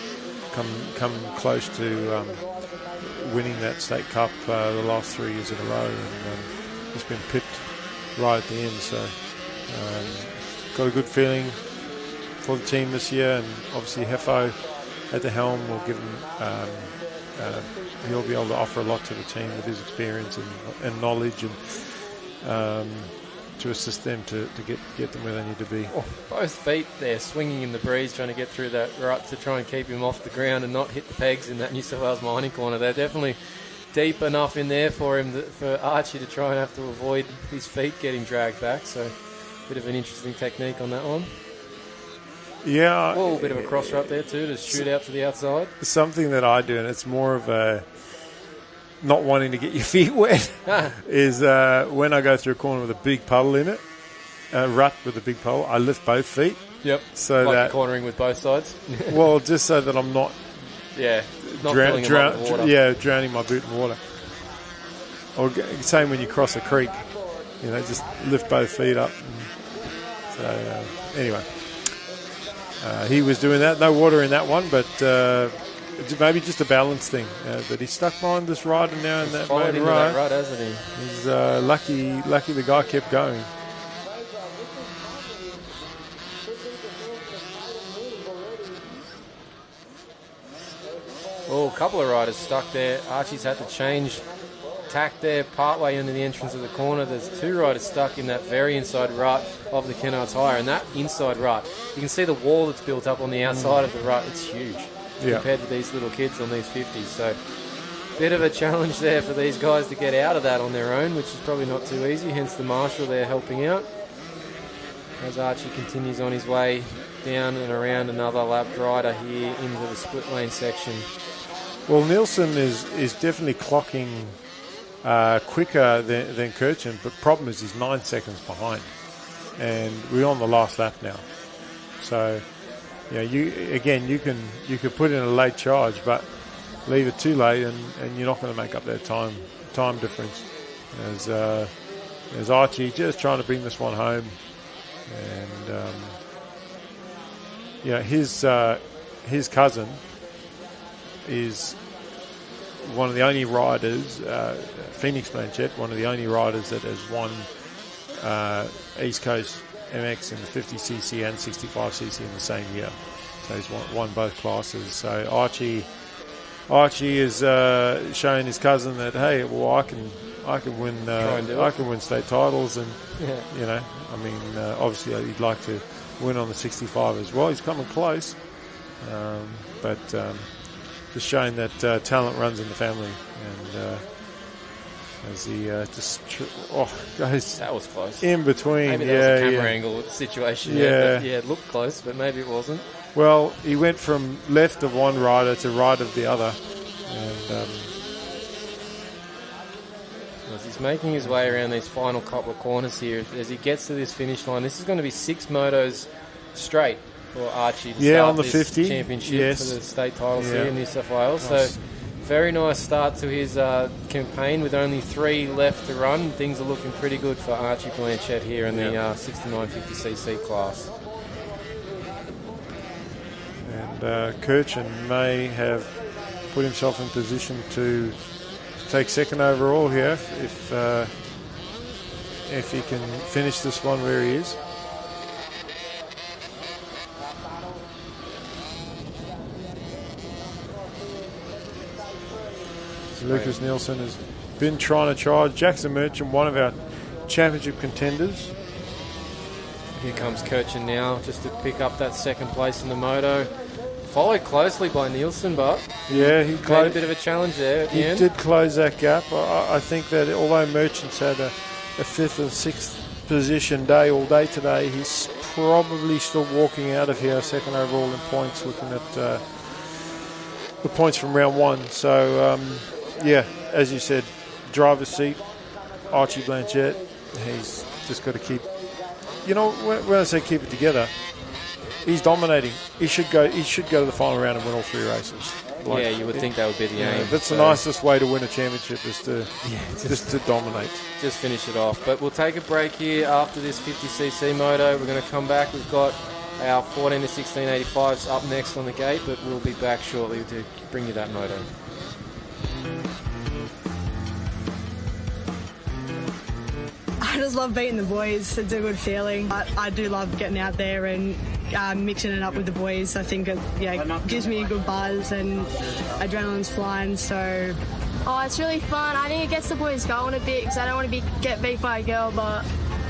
come close to winning that state cup the last 3 years in a row, and it's been pipped right at the end. So got a good feeling for the team this year, and obviously Hefo at the helm will give him. He'll be able to offer a lot to the team with his experience and knowledge, and to assist them to get them where they need to be. Oh, both feet there swinging in the breeze, trying to get through that rut to try and keep him off the ground and not hit the pegs in that New South Wales mining corner. They're definitely deep enough in there for him for Archie to try and have to avoid his feet getting dragged back. So a bit of an interesting technique on that one. Yeah. A bit of a cross rut there too to shoot out to the outside. Something that I do, and it's more of a not wanting to get your feet wet, is when I go through a corner with a big puddle in it, a rut with a big puddle, I lift both feet. Yep. So like that cornering with both sides. Well, just so that I'm not. Yeah. Not filling them up with water. Yeah, drowning my boot in water. Or same when you cross a creek, just lift both feet up. So anyway, he was doing that. No water in that one, but. Maybe just a balance thing, but he's stuck behind this rider now in that main that rut, hasn't he? He's lucky the guy kept going. Oh, a couple of riders stuck there. Archie's had to change tack there partway into the entrance of the corner. There's two riders stuck in that very inside rut of the Kennards Hire, and that inside rut, you can see the wall that's built up on the outside of the rut. It's huge. Compared to these little kids on these 50s. So bit of a challenge there for these guys to get out of that on their own, which is probably not too easy, hence the marshal there helping out. As Archie continues on his way down and around another lapped rider here into the split lane section. Well, Nielsen is definitely clocking quicker than Kirchen, but problem is he's 9 seconds behind. And we're on the last lap now. So... you could put in a late charge, but leave it too late, and you're not going to make up that time difference. As Archie just trying to bring this one home, and his cousin is one of the only riders, Phoenix Blanchett, one of the only riders that has won East Coast MX in the 50cc and 65cc in the same year. So he's won both classes. So Archie is showing his cousin that, hey, well, I can win state titles, and obviously he'd like to win on the 65 as well. He's coming close, but just showing that talent runs in the family, and as he goes that was close in between. Maybe that was a camera angle situation there, but it looked close, but maybe it wasn't. Well, he went from left of one rider to right of the other, and as he's making his way around these final couple of corners here, as he gets to this finish line, this is going to be 6 motos straight for Archie to start on the this 50 championship for the state titles here in New South Wales. Nice. So very nice start to his campaign with only 3 left to run. Things are looking pretty good for Archie Blanchett here in the 6950cc class. And Kirchen may have put himself in position to take second overall here if he can finish this one where he is. Lucas Nielsen has been trying to charge. Jackson Merchant, one of our championship contenders. Here comes Kirchen now, just to pick up that second place in the moto. Followed closely by Nielsen, but he made a bit of a challenge there at the end. He did close that gap. I think that although Merchant's had a 5th and 6th position day all day today, he's probably still walking out of here second overall in points, looking at the points from round 1. So, as you said, driver's seat, Archie Blanchett. He's just got to keep, when I say keep it together, he's dominating. He should go to the final round and win all 3 races. You would think that would be the aim. That's the nicest way to win a championship, is to just to dominate. Just finish it off. But we'll take a break here after this 50cc moto. We're going to come back. We've got our 14 to 1685s up next on the gate, but we'll be back shortly to bring you that moto. I just love beating the boys. It's a good feeling. I do love getting out there and mixing it up with the boys. I think it gives me a good buzz and adrenaline's flying, so... Oh, it's really fun. I think it gets the boys going a bit because I don't want to get beat by a girl, but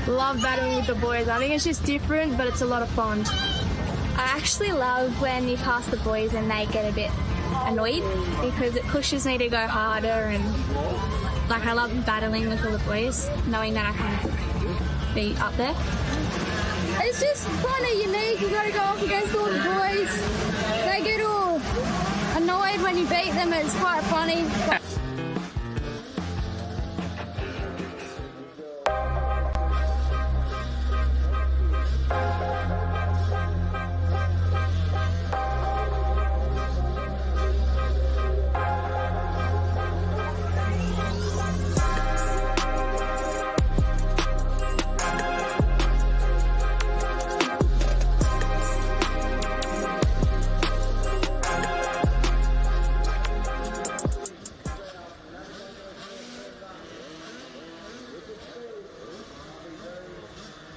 love battling with the boys. I think it's just different, but it's a lot of fun. I actually love when you pass the boys and they get a bit annoyed because it pushes me to go harder, and like I love battling with all the boys, knowing that I can be up there. It's just fun and unique. You got to go up against all the boys. They get all annoyed when you beat them. It's quite funny.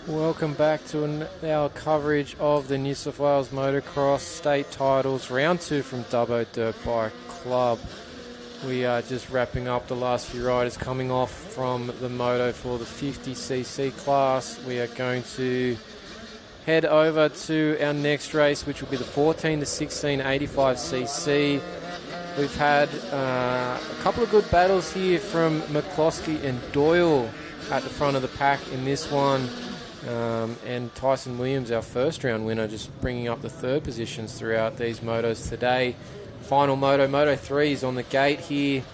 Welcome back to our coverage of the New South Wales Motocross State Titles, Round 2 from Dubbo Dirt Bike Club. We are just wrapping up the last few riders coming off from the moto for the 50cc class. We are going to head over to our next race, which will be the 14 to 16 85cc. We've had a couple of good battles here from McCloskey and Doyle at the front of the pack in this one. And Tyson Williams, our first round winner, just bringing up the third positions throughout these motos today. Final moto, Moto 3 is on the gate here.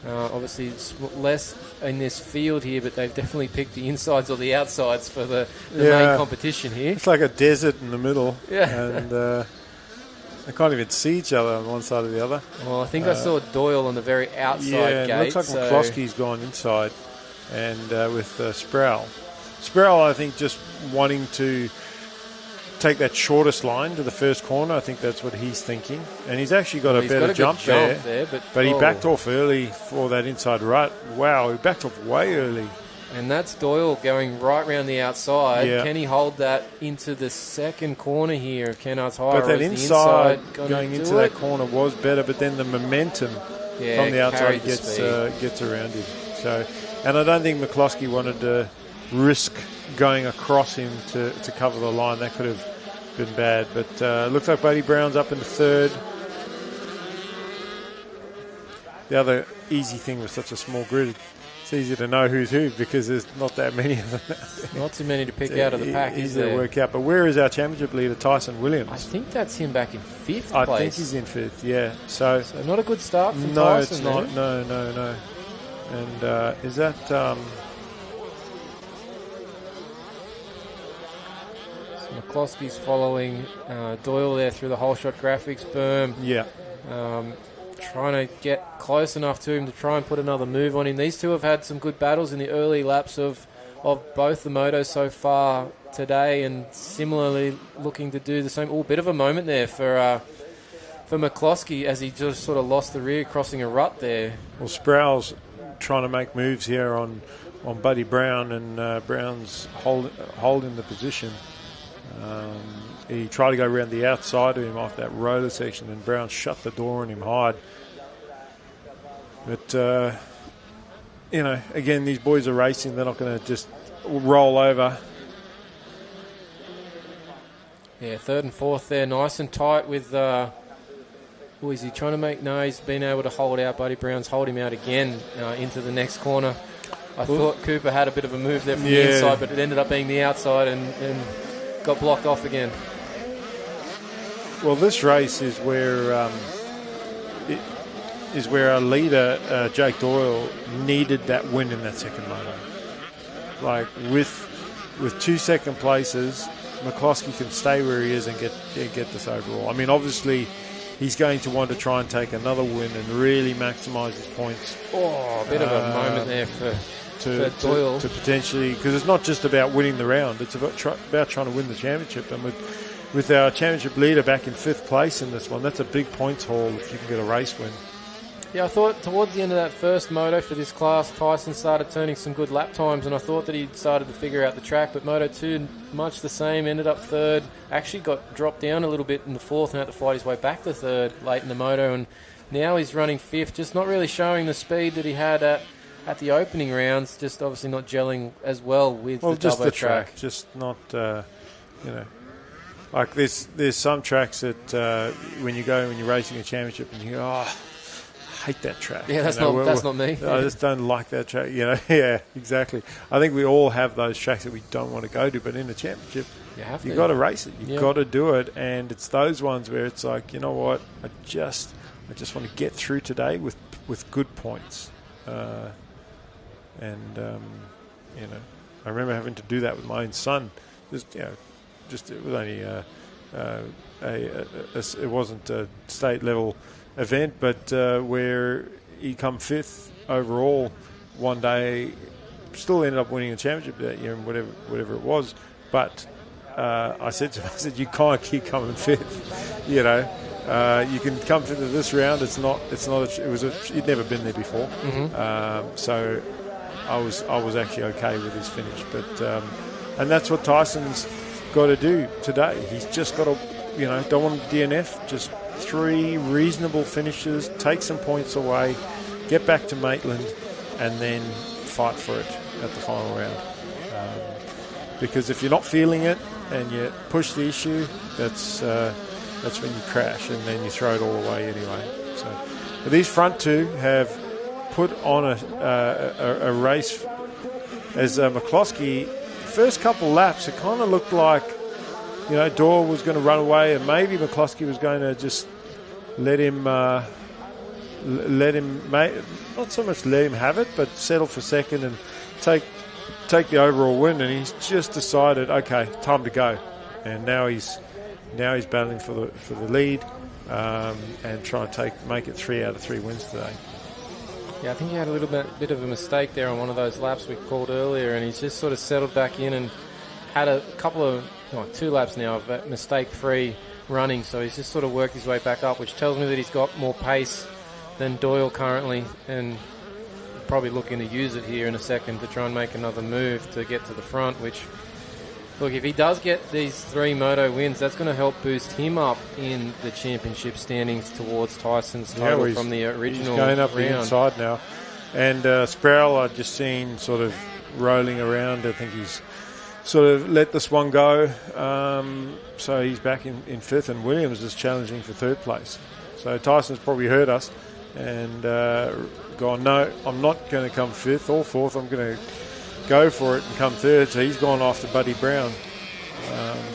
Obviously it's less in this field here, but they've definitely picked the insides or the outsides for the main competition here. It's like a desert in the middle. Yeah. And they can't even see each other on one side or the other. Well, I think I saw Doyle on the very outside gate. Yeah, it looks like McCloskey's gone inside, and with Sproul. Sproul, I think, just wanting to take that shortest line to the first corner. I think that's what he's thinking. And he's actually got a better jump there. But he backed off early for that inside rut. Wow, he backed off way early. And that's Doyle going right round the outside. Yeah. Can he hold that into the second corner here of Kennard's High? But that inside going into that corner was better, but then the momentum from the outside gets around him. So, and I don't think McCloskey wanted to risk going across him to cover the line. That could have been bad. But looks like Buddy Brown's up into third. The other easy thing with such a small grid, it's easy to know who's who because there's not that many of them. Not too many to pick out of the pack, is there? Easy to work out. But where is our championship leader, Tyson Williams? I think that's him back in fifth place. I think he's in fifth, yeah. So not a good start from no, Tyson. It's not. No. And is that... McCloskey's following Doyle there through the whole shot graphics berm. Yeah. Trying to get close enough to him to try and put another move on him. These two have had some good battles in the early laps of both the motos so far today, and similarly looking to do the same. Oh, bit of a moment there for McCloskey as he just sort of lost the rear crossing a rut there. Well, Sproul's trying to make moves here on Buddy Brown, and Brown's holding the position. He tried to go around the outside of him off that roller section, and Brown shut the door on him hard. But, again, these boys are racing. They're not going to just roll over. Yeah, third and fourth there, nice and tight with... who is he trying to make? No, he's been able to hold out. Buddy Brown's hold him out again into the next corner. I thought Cooper had a bit of a move there from the inside, but it ended up being the outside and got blocked off again. Well, this race is where our leader, Jake Doyle, needed that win in that second moto. Like with 2 second places, McCloskey can stay where he is and get this overall. I mean, obviously, he's going to want to try and take another win and really maximise his points. Oh, a bit of a moment there for Doyle. To potentially, because it's not just about winning the round, it's about trying to win the championship. And with our championship leader back in fifth place in this one, that's a big points haul if you can get a race win. Yeah, I thought towards the end of that first moto for this class, Tyson started turning some good lap times, and I thought that he'd started to figure out the track, but Moto 2, much the same, ended up third, actually got dropped down a little bit in the fourth and had to fight his way back to third late in the moto, and now he's running fifth, just not really showing the speed that he had at the opening rounds, just obviously not gelling as well with the just Dubbo the track. Just not, like there's some tracks that when you're racing a championship and you go, oh, I hate that track. Yeah, that's not me. I just don't like that track. Yeah, exactly. I think we all have those tracks that we don't want to go to, but in a championship, you've got to race it. You've got to do it, and it's those ones where it's like, you know what, I just want to get through today with good points. I remember having to do that with my own son. It was only it wasn't a state level event, but where he come fifth overall one day, still ended up winning a championship that year and whatever it was. But I said to him, you can't keep coming fifth. You can come fifth of this round. He'd never been there before. Mm-hmm. So I was actually okay with his finish, but and that's what Tyson's got to do today. He's just got to, don't want to DNF, just 3 reasonable finishes, take some points away, get back to Maitland, and then fight for it at the final round. Because if you're not feeling it and you push the issue, that's when you crash, and then you throw it all away anyway. So these front two have put on a race. As McCloskey, first couple laps, it kind of looked like, Doyle was going to run away, and maybe McCloskey was going to just let him, not so much let him have it, but settle for second and take the overall win. And he's just decided, okay, time to go. And now he's battling for the lead and trying to make it 3 out of 3 wins today. Yeah, I think he had a little bit of a mistake there on one of those laps we called earlier, and he's just sort of settled back in and had a couple of, 2 laps now of mistake-free running, so he's just sort of worked his way back up, which tells me that he's got more pace than Doyle currently, and probably looking to use it here in a second to try and make another move to get to the front, which, look, if he does get these 3 moto wins, that's going to help boost him up in the championship standings towards Tyson's title from the original he's going up round. The inside now. And Sproul, I've just seen sort of rolling around. I think he's sort of let this one go. So he's back in 5th, and Williams is challenging for 3rd place. So Tyson's probably heard us and gone, no, I'm not going to come 5th or 4th. I'm going to go for it and come 3rd. So he's gone after Buddy Brown.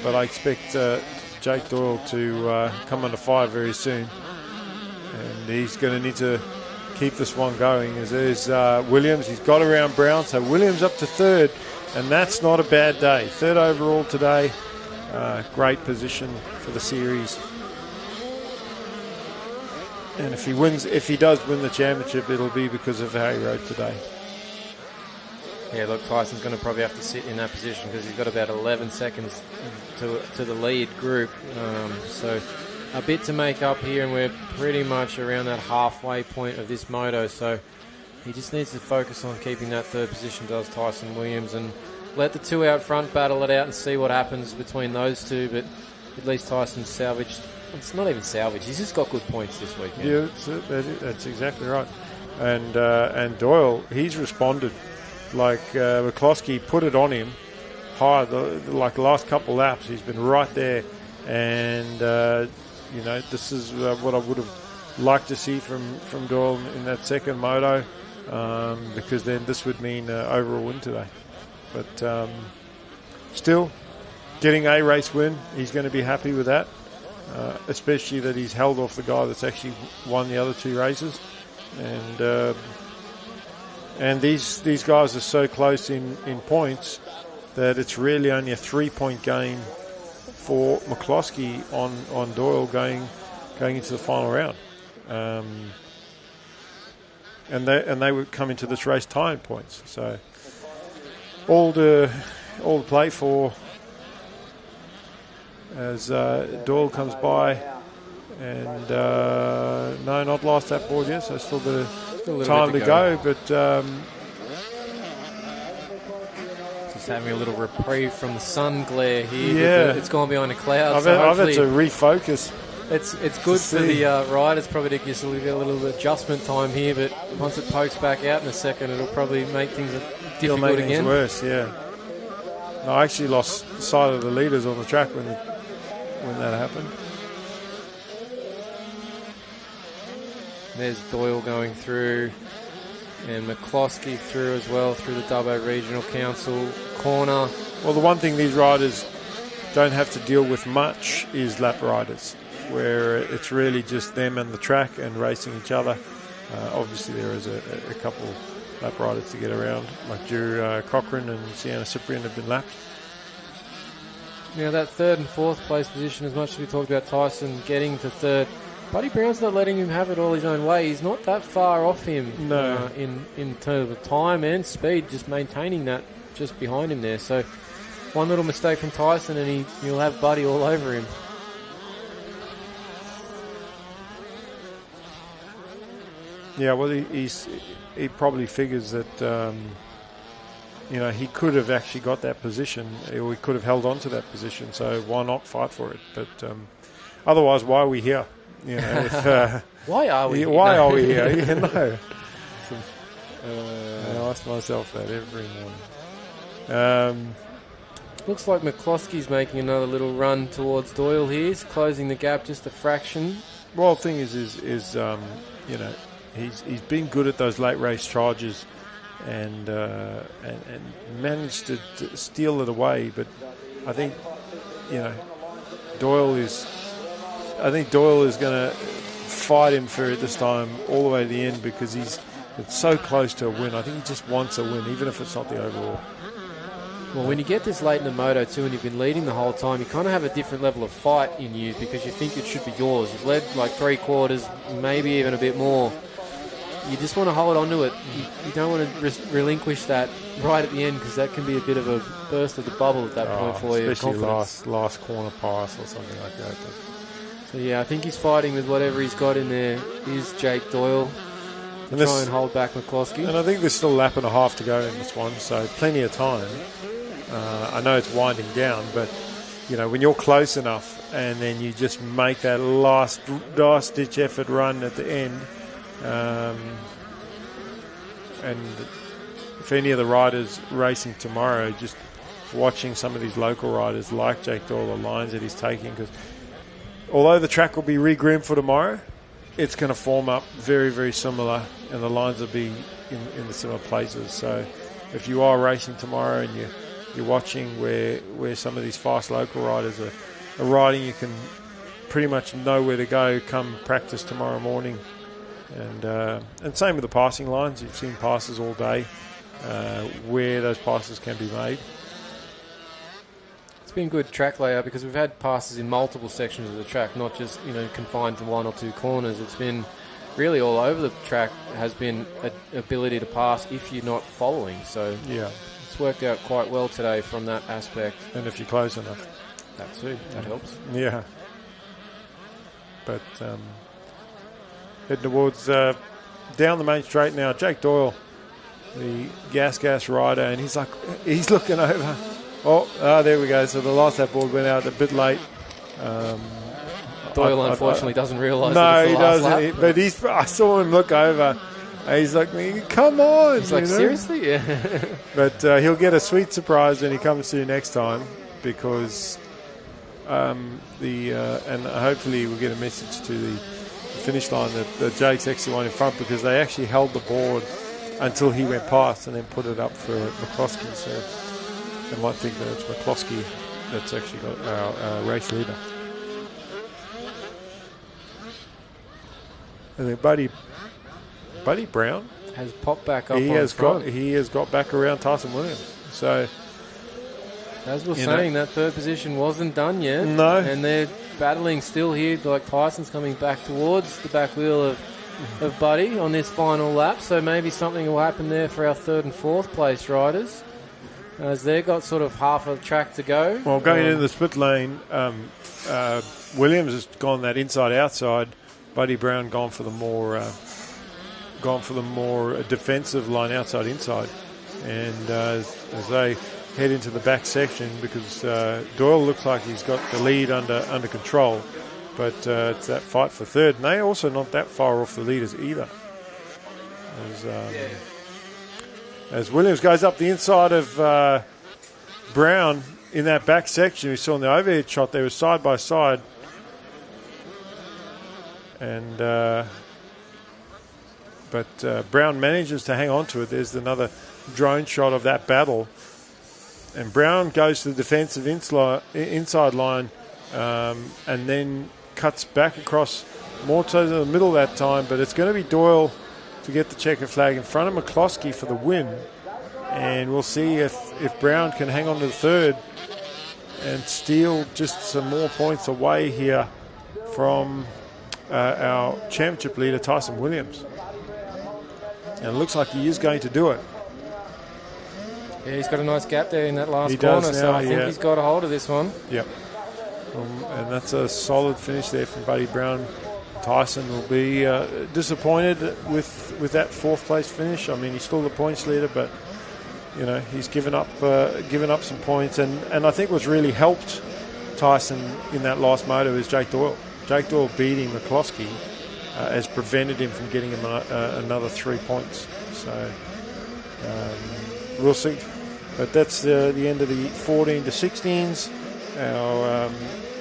But I expect Jake Doyle to come under fire very soon. And he's going to need to keep this one going. As there's Williams, he's got around Brown. So Williams up to 3rd. And that's not a bad day. 3rd overall today. Great position for the series. And if he does win the championship, it'll be because of how he rode today. Yeah, look, Tyson's going to probably have to sit in that position because he's got about 11 seconds to the lead group. So a bit to make up here, and we're pretty much around that halfway point of this moto. So he just needs to focus on keeping that 3rd position, does Tyson Williams, and let the 2 out front battle it out and see what happens between those 2. But at least Tyson's salvaged. It's not even salvaged. He's just got good points this weekend. Yeah, that's exactly right. And Doyle, he's responded. Like McCloskey put it on him hard. The last couple of laps, he's been right there. And, this is what I would have liked to see from Doyle in that 2nd moto. Because then this would mean overall win today. But still, getting a race win, he's going to be happy with that, especially that he's held off the guy that's actually won the other 2 races. And these guys are so close in points that it's really only a 3-point gain for McCloskey on Doyle going into the final round. And they would come into this race tying points. So all to play for as Doyle comes by And no, not lost that board yet, so still a bit of time to go. But just having a little reprieve from the sun glare here. Yeah, it's gone behind a cloud. I've had to refocus. It's good for the riders probably to get a little bit of adjustment time here, but once it pokes back out in a second, it'll probably make things difficult make again. Things worse, yeah. No, I actually lost sight of the leaders on the track when that happened. There's Doyle going through, and McCloskey through as well, through the Dubbo Regional Council corner. Well, the one thing these riders don't have to deal with much is lap riders, where it's really just them and the track and racing each other. Obviously, there is a couple lap riders to get around, like Drew Cochrane and Sienna Cyprian have been lapped. Now, that third and fourth place position, as much as we talked about Tyson getting to third, Buddy Brown's not letting him have it all his own way. He's not that far off him in terms of time and speed, just maintaining that just behind him there. So one little mistake from Tyson and he'll have Buddy all over him. Yeah, well, he probably figures that he could have actually got that position, or he could have held on to that position. So why not fight for it? But otherwise, why are we here? Why are we? Why are we here? I ask myself that every morning. Looks like McCloskey's making another little run towards Doyle here. He's closing the gap just a fraction. Well, the thing is he's been good at those late race charges and managed to steal it away. But I think Doyle is going to fight him for it this time all the way to the end, because it's so close to a win. I think he just wants a win, even if it's not the overall. Well, when you get this late in the Moto 2 and you've been leading the whole time, you kind of have a different level of fight in you because you think it should be yours. You've led like 3/4, maybe even a bit more. You just want to hold on to it. You don't want to relinquish that right at the end, because that can be a bit of a burst of the bubble at that point for you. Especially last corner pass or something like that. So, yeah, I think he's fighting with whatever he's got in there. Is Jake Doyle to try and hold back McCloskey. And I think there's still a lap and a half to go in this one, so plenty of time. I know it's winding down, but, when you're close enough and then you just make that last-ditch effort run at the end, and if any of the riders racing tomorrow, just watching some of these local riders like Jake Doyle, the lines that he's taking, because although the track will be re-groomed for tomorrow, it's going to form up very, very similar, and the lines will be in the similar places. So if you are racing tomorrow and you're watching where some of these fast local riders are riding, you can pretty much know where to go come practice tomorrow morning. And same with the passing lines. You've seen passes all day, where those passes can be made. It's been good track layout because we've had passes in multiple sections of the track, not just confined to one or two corners. It's been really all over the track. Has been an ability to pass if you're not following. So yeah, it's worked out quite well today from that aspect. And if you're close enough, that too. That helps. Yeah, but heading towards down the main straight now. Jake Doyle, the gas rider, and he's looking over. Oh, there we go. So the last lap board went out a bit late. Doyle unfortunately doesn't realise. No, he doesn't. But I saw him look over. And he's like, "Come on!" He's like, "Seriously?" Yeah. But he'll get a sweet surprise when he comes to next time, because and hopefully we'll get a message to the finish line that Jake's actually won in front, because they actually held the board until he went past and then put it up for McCloskey. So they might think that it's McCloskey that's actually got our race leader. And then Buddy Brown has popped back up. He has got back around Tyson Williams. So as we're saying, that third position wasn't done yet. No, and they're battling still here. Like Tyson's coming back towards the back wheel of Buddy on this final lap. So maybe something will happen there for our third and fourth place riders. As they've got sort of half a track to go. Well, going into the split lane, Williams has gone that inside-outside. Buddy Brown gone for the more defensive line, outside-inside. And as they head into the back section, because Doyle looks like he's got the lead under control, but it's that fight for third, and they're also not that far off the leaders either. As Williams goes up the inside of Brown in that back section, we saw in the overhead shot they were side by side, and but Brown manages to hang on to it. There's another drone shot of that battle. And Brown goes to the defensive inside line and then cuts back across more to the middle that time. But it's going to be Doyle to get the checker flag in front of McCloskey for the win. And we'll see if Brown can hang on to the third and steal just some more points away here from our championship leader, Tyson Williams. And it looks like he is going to do it. Yeah, he's got a nice gap there in that last corner, so I think he's got a hold of this one. Yep. And that's a solid finish there from Buddy Brown. Tyson will be disappointed with that fourth place finish. I mean, he's still the points leader, but you know he's given up some points. And I think what's really helped Tyson in that last moto is Jake Doyle. Jake Doyle beating McCloskey has prevented him from getting him another 3 points. So we'll see. But that's the end of the 14 to 16s. Our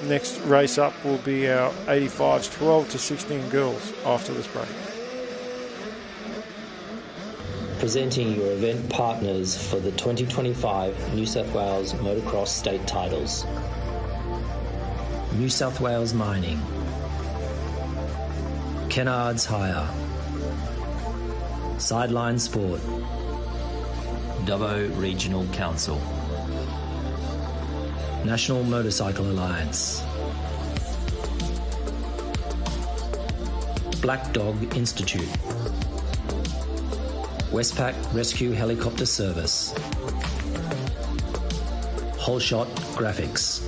next race up will be our 85s 12 to 16 girls after this break. Presenting your event partners for the 2025 New South Wales Motocross State Titles. New South Wales Mining. Kennards Hire. Sideline Sport. Dubbo Regional Council. National Motorcycle Alliance. Black Dog Institute. Westpac Rescue Helicopter Service. Whole Shot Graphics.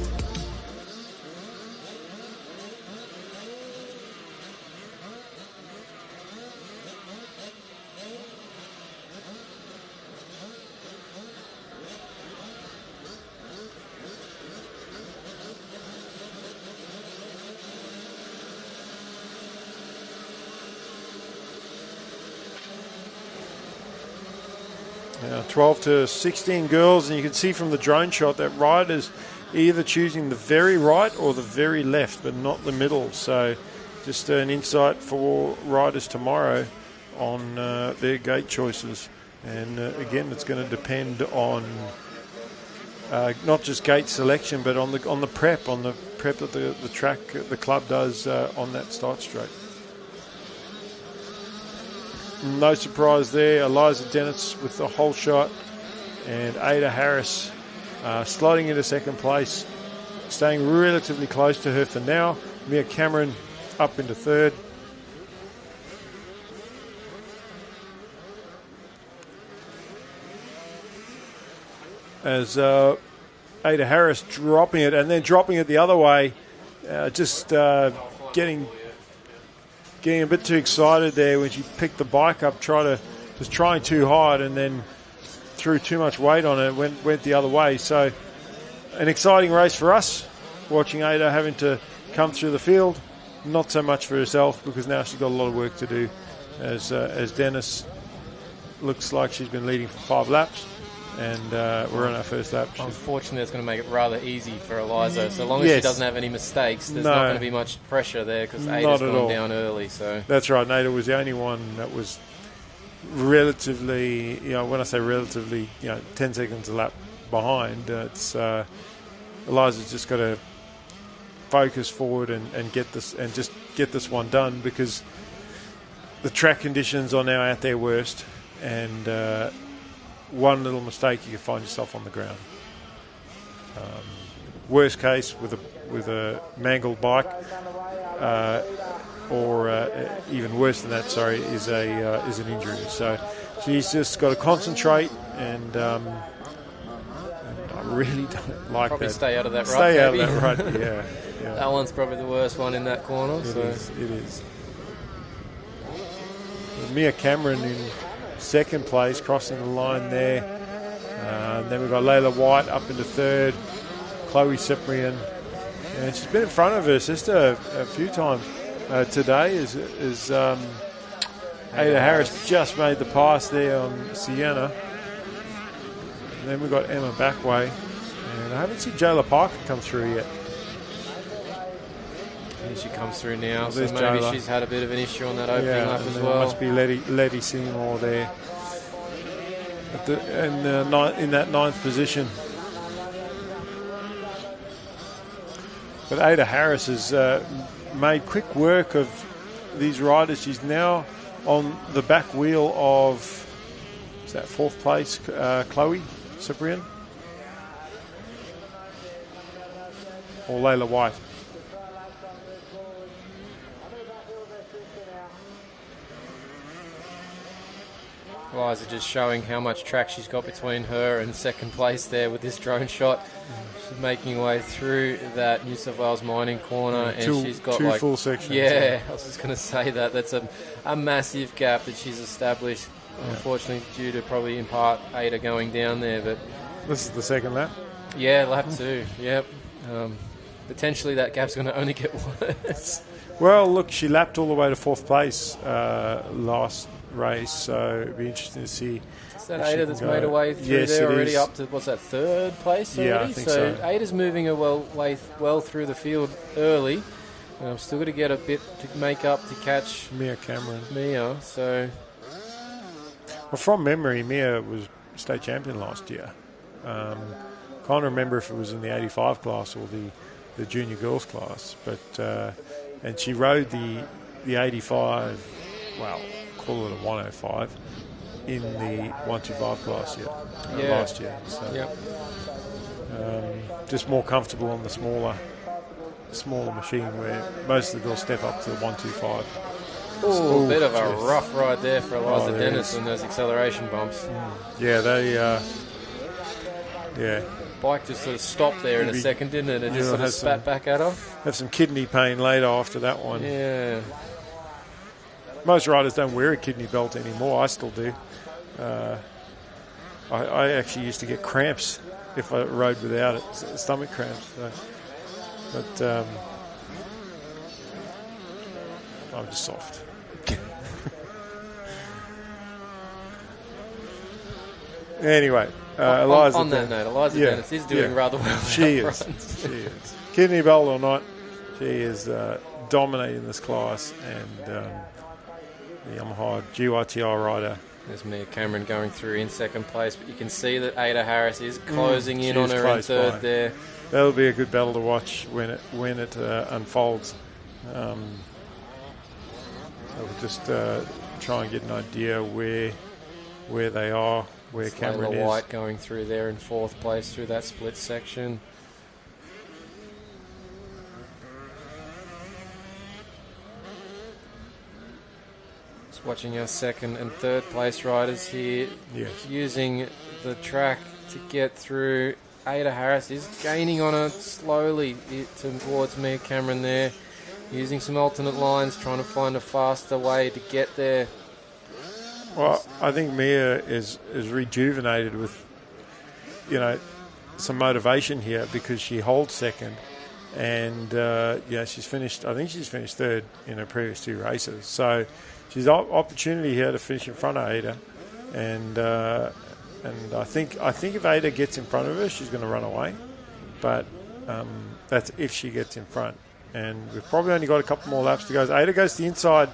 Now 12 to 16 girls, and you can see from the drone shot that riders either choosing the very right or the very left, but not the middle. So just an insight for riders tomorrow on their gate choices. And again, it's going to depend on not just gate selection, but on the prep that the track, the club does on that start straight. No surprise there. Eliza Dennis with the whole shot, and Ada Harris sliding into second place, staying relatively close to her for now. Mia Cameron up into third. As Ada Harris dropping it and then dropping it the other way, getting a bit too excited there when she picked the bike up, trying too hard, and then threw too much weight on it, went the other way. So an exciting race for us, watching Ada having to come through the field. Not so much for herself, because now she's got a lot of work to do, as Dennis looks like she's been leading for 5 laps. And we're on our first lap. Unfortunately, it's going to make it rather easy for Eliza. So long as she doesn't have any mistakes, there's not going to be much pressure there, because Ada's gone down early. So that's right. Ada was the only one that was relatively, when I say relatively, 10 seconds a lap behind. It's Eliza's just got to focus forward and get this one done, because the track conditions are now at their worst, and one little mistake, you can find yourself on the ground. Worst case, with a mangled bike, or even worse than that, is an injury. So she's just got to concentrate and really don't like probably that. Stay out of that rut. Stay out maybe. of that rut, yeah. That one's probably the worst one in that corner. It is. Mia Cameron in second place, crossing the line there. Then we've got Layla White up into third. Chloe Cyprian. And she's been in front of her sister a few times today. Ada Harris just made the pass there on Sienna. And then we've got Emma Backway. And I haven't seen Jayla Parker come through yet. Here she comes through now, so There's maybe Jayla. she's had a bit of an issue on that opening lap as then well. Must be Letty Seymour there. In that ninth position. But Ada Harris has made quick work of these riders. She's now on the back wheel of, is that fourth place, Chloe Cyprian? Or Layla White? Liza just showing how much track she's got between her and second place there with this drone shot. She's making her way through that New South Wales mining corner, and she's got two full sections. Yeah, I was just going to say that. That's a massive gap that she's established. Unfortunately, due to probably in part Ada going down there, but this is the second lap. Yeah, lap 2. Yep. Potentially that gap's going to only get worse. Well, look, she lapped all the way to fourth place last race, so it'd be interesting to see. Is that Ada that's made her way through there already up to, what's that, third place already? Yeah, I think so. Ada's moving her well through the field early. And I'm still got to get a bit to make up to catch Mia Cameron. So, well, from memory, Mia was state champion last year. Can't remember if it was in the 85 class or the junior girls class, but and she rode the 85, well, call it a 105 in the 125 class last year. So, just more comfortable on the smaller machine where most of the girls step up to the 125. a bit of a rough ride there for Eliza Dennis and those acceleration bumps. Yeah, they bike just sort of stopped there in a second, didn't it? And just sort of spat back at her. Have some kidney pain later after that one. Yeah. Most riders don't wear a kidney belt anymore. I still do. I actually used to get cramps if I rode without it, stomach cramps. So. But I'm just soft. Anyway, Eliza. On that note, Eliza Dennis is doing rather well. She is. Kidney belt or not, she is dominating this class, and the Yamaha GYTR rider. There's Mia Cameron going through in second place, but you can see that Ada Harris is closing in on her in third there. That'll be a good battle to watch when it unfolds. So we'll just try and get an idea where they are, where Cameron is. White going through there in fourth place through that split section. Just watching our second and third place riders here, using the track to get through. Ada Harris is gaining on her slowly towards Mia Cameron there, using some alternate lines, trying to find a faster way to get there. Well, I think Mia is rejuvenated with, some motivation here because she holds second, and she's finished. I think she's finished third in her previous two races. So she's opportunity here to finish in front of Ada, and I think if Ada gets in front of her, she's going to run away. But that's if she gets in front, and we've probably only got a couple more laps to go. Ada goes to the inside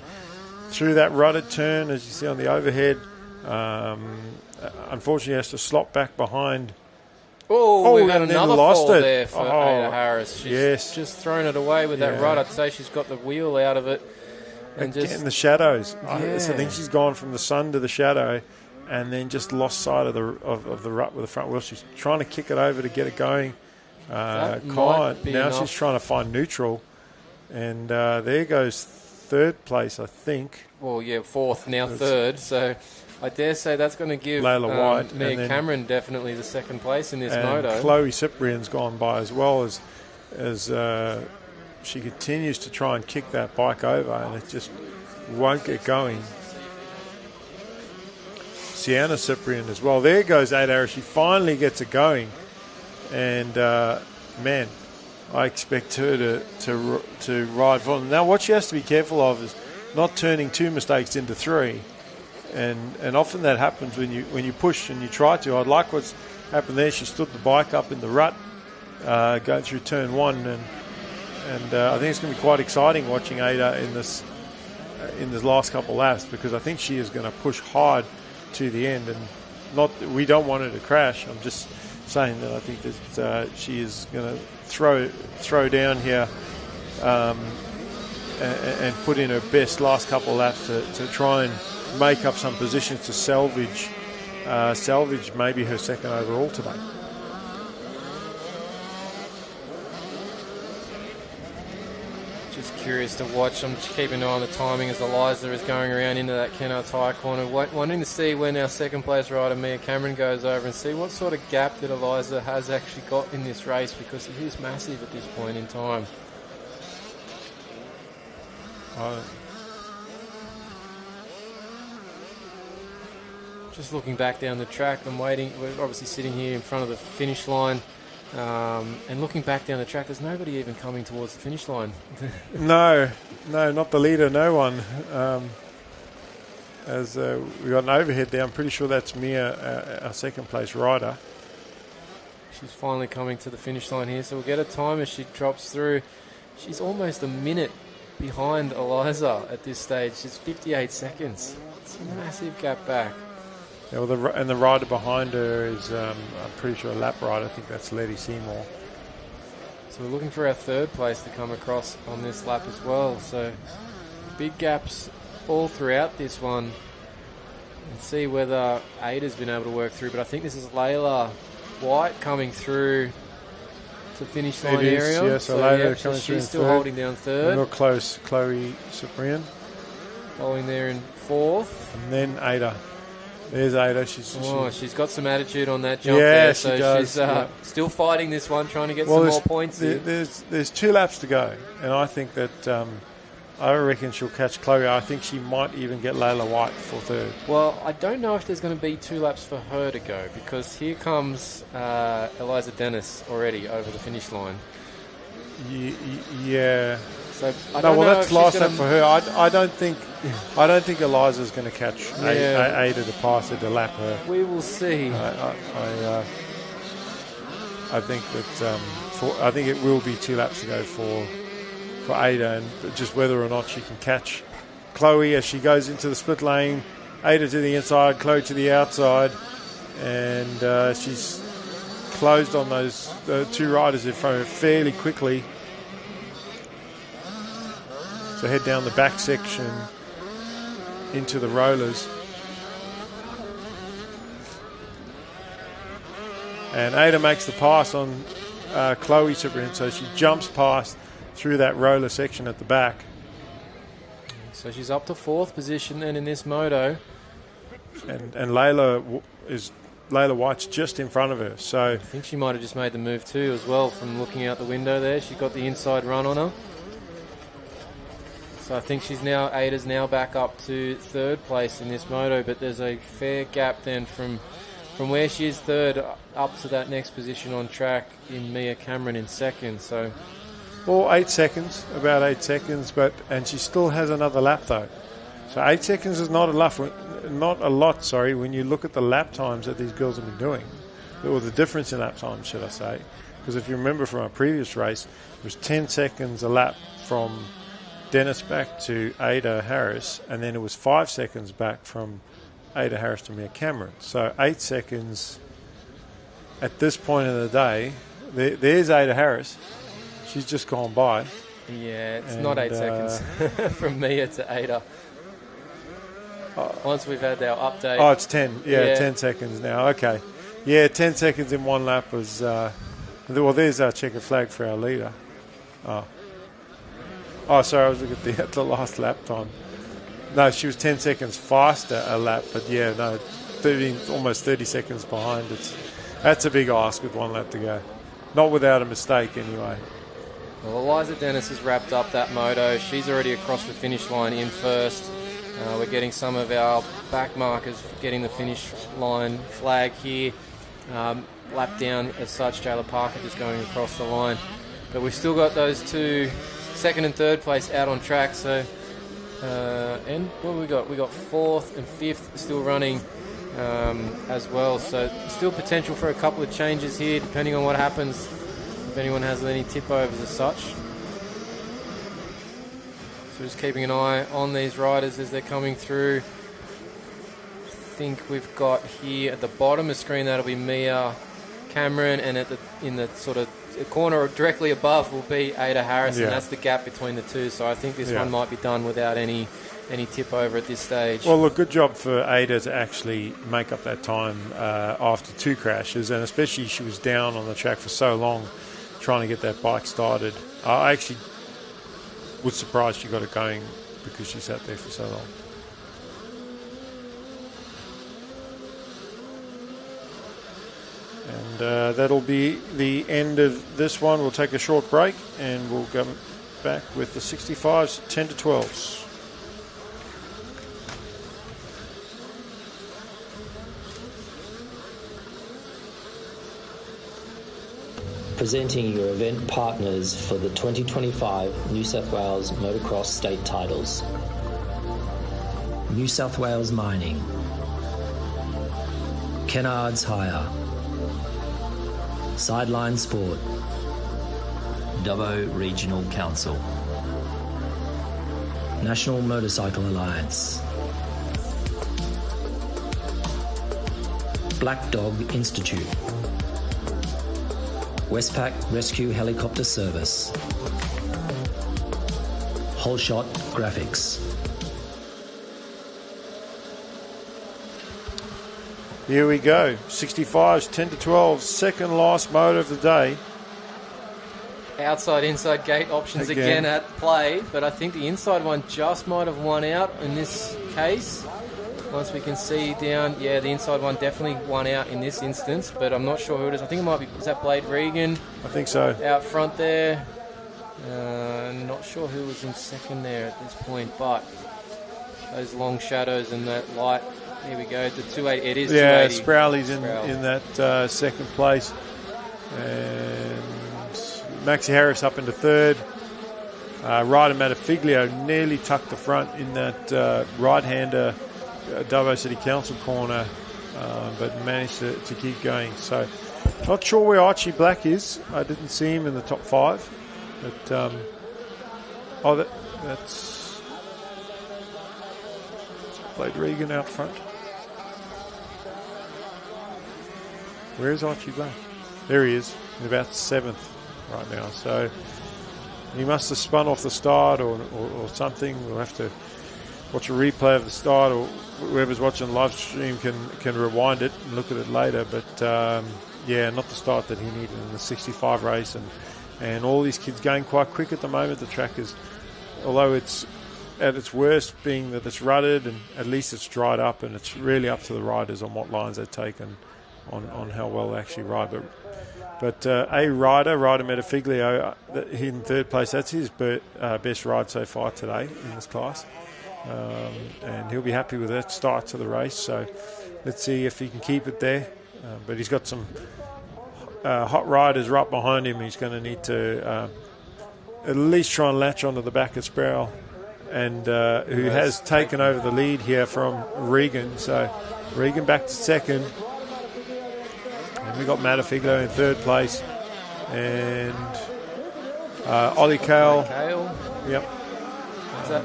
through that rutted turn, as you see on the overhead. Unfortunately, has to slop back behind. We've had another fall there for Ada Harris. She's just thrown it away with that rut. I'd say she's got the wheel out of it. And just in the shadows. I think she's gone from the sun to the shadow and then just lost sight of the rut with the front wheel. She's trying to kick it over to get it going. Now she's trying to find neutral. And there goes third place, I think. Well, fourth, now third. So I dare say that's going to give Layla White Mia Cameron definitely the second place in this moto. Chloe Cyprian's gone by as well as she continues to try and kick that bike over, and it just won't get going. Sienna Cyprian as well. There goes Ada Harris. She finally gets it going, and man, I expect her to ride for them. Now, what she has to be careful of is not turning 2 mistakes into 3, and often that happens when you push and you try to. I'd like what's happened there. She stood the bike up in the rut, going through turn 1, and I think it's going to be quite exciting watching Ada in this last couple of laps, because I think she is going to push hard to the end, and we don't want her to crash. I'm just saying that I think that she is going to throw down here and put in her best last couple of laps to try and make up some positions to salvage maybe her second overall today. Just curious to watch. I'm just keeping an eye on the timing as Eliza is going around into that Kennard tyre corner. Wanting to see when our second place rider, Mia Cameron, goes over and see what sort of gap that Eliza has actually got in this race, because it is massive at this point in time. Just looking back down the track, I'm waiting. We're obviously sitting here in front of the finish line. And looking back down the track, there's nobody even coming towards the finish line. No, not the leader, no one. As we got an overhead there, I'm pretty sure that's Mia, our second place rider. She's finally coming to the finish line here, so we'll get a time as she drops through. She's almost a minute behind Eliza at this stage. She's 58 seconds. It's a massive gap back. Yeah, well, and the rider behind her is, I'm pretty sure, a lap rider. I think that's Letty Seymour. So we're looking for our third place to come across on this lap as well. So big gaps all throughout this one. And see whether Ada's been able to work through. But I think this is Layla White coming through to finish line area. Yeah, so Layla coming through. She's still holding down third. Real close, Chloe Cyprian. Following there in fourth. And then Ada. There's Ada. She's got some attitude on that jump there. So she does, she's still fighting this one, trying to get some more points. There's 2 laps to go, and I think that I reckon she'll catch Chloe. I think she might even get Layla White for third. Well, I don't know if there's going to be 2 laps for her to go, because here comes Eliza Dennis already over the finish line. Yeah. So that's last lap for her. I don't think Eliza's going to catch Ada to pass her to lap her. We will see. I think that I think it will be 2 laps to go for Ada, and just whether or not she can catch Chloe as she goes into the split lane. Ada to the inside, Chloe to the outside, and she's closed on those 2 riders in front of her fairly quickly. So head down the back section into the rollers. And Ada makes the pass on Chloe Cyprian, so she jumps past through that roller section at the back. So she's up to 4th position then in this moto. And Layla White's just in front of her. So I think she might have just made the move too as well from looking out the window there. She got the inside run on her. So I think Ada's now back up to 3rd place in this moto, but there's a fair gap then from where she is 3rd up to that next position on track in Mia Cameron in 2nd. So, well, 8 seconds, about 8 seconds, and she still has another lap though. So 8 seconds is not a lot. When you look at the lap times that these girls have been doing, or the difference in lap times, should I say? Because if you remember from our previous race, it was 10 seconds a lap from Dennis back to Ada Harris, and then it was 5 seconds back from Ada Harris to Mia Cameron. So 8 seconds at this point of the day. There's Ada Harris. She's just gone by. Yeah, it's not 8 seconds from Mia to Ada. Once we've had our update. Oh, it's 10. Yeah, 10 seconds now. Okay. Yeah, 10 seconds in one lap was... well, there's our checkered flag for our leader. Oh, sorry, I was looking at the last lap time. No, she was 10 seconds faster a lap, but yeah, no, almost 30 seconds behind. That's a big ask with 1 lap to go. Not without a mistake, anyway. Well, Eliza Dennis has wrapped up that moto. She's already across the finish line in first. We're getting some of our back markers getting the finish line flag here. Lap down as such, Jayla Parker just going across the line. But we've still got those 2 second and third place out on track. So, and what have we got? We got 4th and 5th still running as well. So still potential for a couple of changes here, depending on what happens. If anyone has any tip overs as such. So just keeping an eye on these riders as they're coming through. I think we've got here at the bottom of the screen, that'll be Mia Cameron, and in the sort of corner directly above will be Ada Harris, and that's the gap between the two. So I think this one might be done without any tip over at this stage. Well, look, good job for Ada to actually make up that time after 2 crashes, and especially she was down on the track for so long trying to get that bike started. I actually was surprised she got it going because she sat there for so long. And that'll be the end of this one. We'll take a short break and we'll go back with the 65s, 10 to 12s. Presenting your event partners for the 2025 New South Wales Motocross State Titles. New South Wales Mining, Kennards Hire, Sideline Sport, Dubbo Regional Council, National Motorcycle Alliance, Black Dog Institute, Westpac Rescue Helicopter Service, Whole Shot Graphics. Here we go. 65s, 10 to 12, second last motor of the day. Outside, inside gate options again at play, but I think the inside one just might have won out in this case. Once we can see down, the inside one definitely won out in this instance, but I'm not sure who it is. I think it might be, is that Blade Regan? I think so. Out front there. Not sure who was in second there at this point, but those long shadows and that light. Here we go, the 280. It is 280. Yeah, Sprowley's in that second place. And Maxi Harris up into third. Ryder Matafiglio nearly tucked the front in that right-hander Dubbo City Council corner, but managed to keep going. So, not sure where Archie Black is. I didn't see him in the top 5. But, that's Blade Regan out front. Where is Archie Black? There he is, in about 7th right now. So, he must have spun off the start or something. We'll have to watch a replay of the start, or whoever's watching the live stream can rewind it and look at it later. But not the start that he needed in the 65 race, and all these kids going quite quick at the moment. The track is, although it's at its worst being that it's rutted, and at least it's dried up, and it's really up to the riders on what lines they take and on how well they actually ride. But Ryder Matafiglio, in third place, that's his best ride so far today in this class. And he'll be happy with that start to the race. So let's see if he can keep it there. But he's got some hot riders right behind him. He's going to need to at least try and latch onto the back of Sproul, and who has taken over the lead here from Regan. So Regan back to second. And we got Matafiglio in third place. And Ollie Cale. Yep. Is that?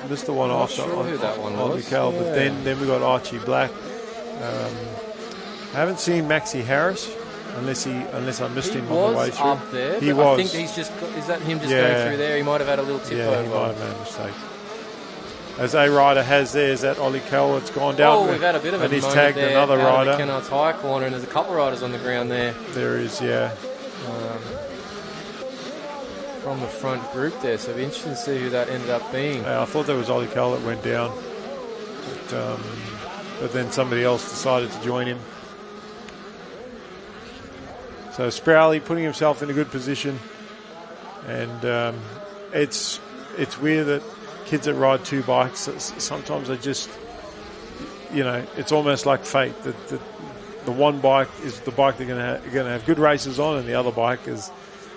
Missed the one off. I'm not sure who that one was. Cal, but then we got Archie Black. I haven't seen Maxi Harris unless I missed him on the way through. Up there. He was. I think he's just. Is that him just going through there? He might have had a little tip over. Yeah, he might have made a mistake. As a rider has there, is that Ollie Cal? It's gone down. Oh, we've had a bit of a moment. And he's tagged there another rider. The Kennards High corner, and there's a couple of riders on the ground there. There is, yeah. from the front group there, so it'll be interesting to see who that ended up being. I thought that was Ollie Cole that went down, but then somebody else decided to join him. So Sprowley putting himself in a good position, and it's weird that kids that ride two bikes, sometimes they just, it's almost like fate. The one bike is the bike they're going to have good races on, and the other bike is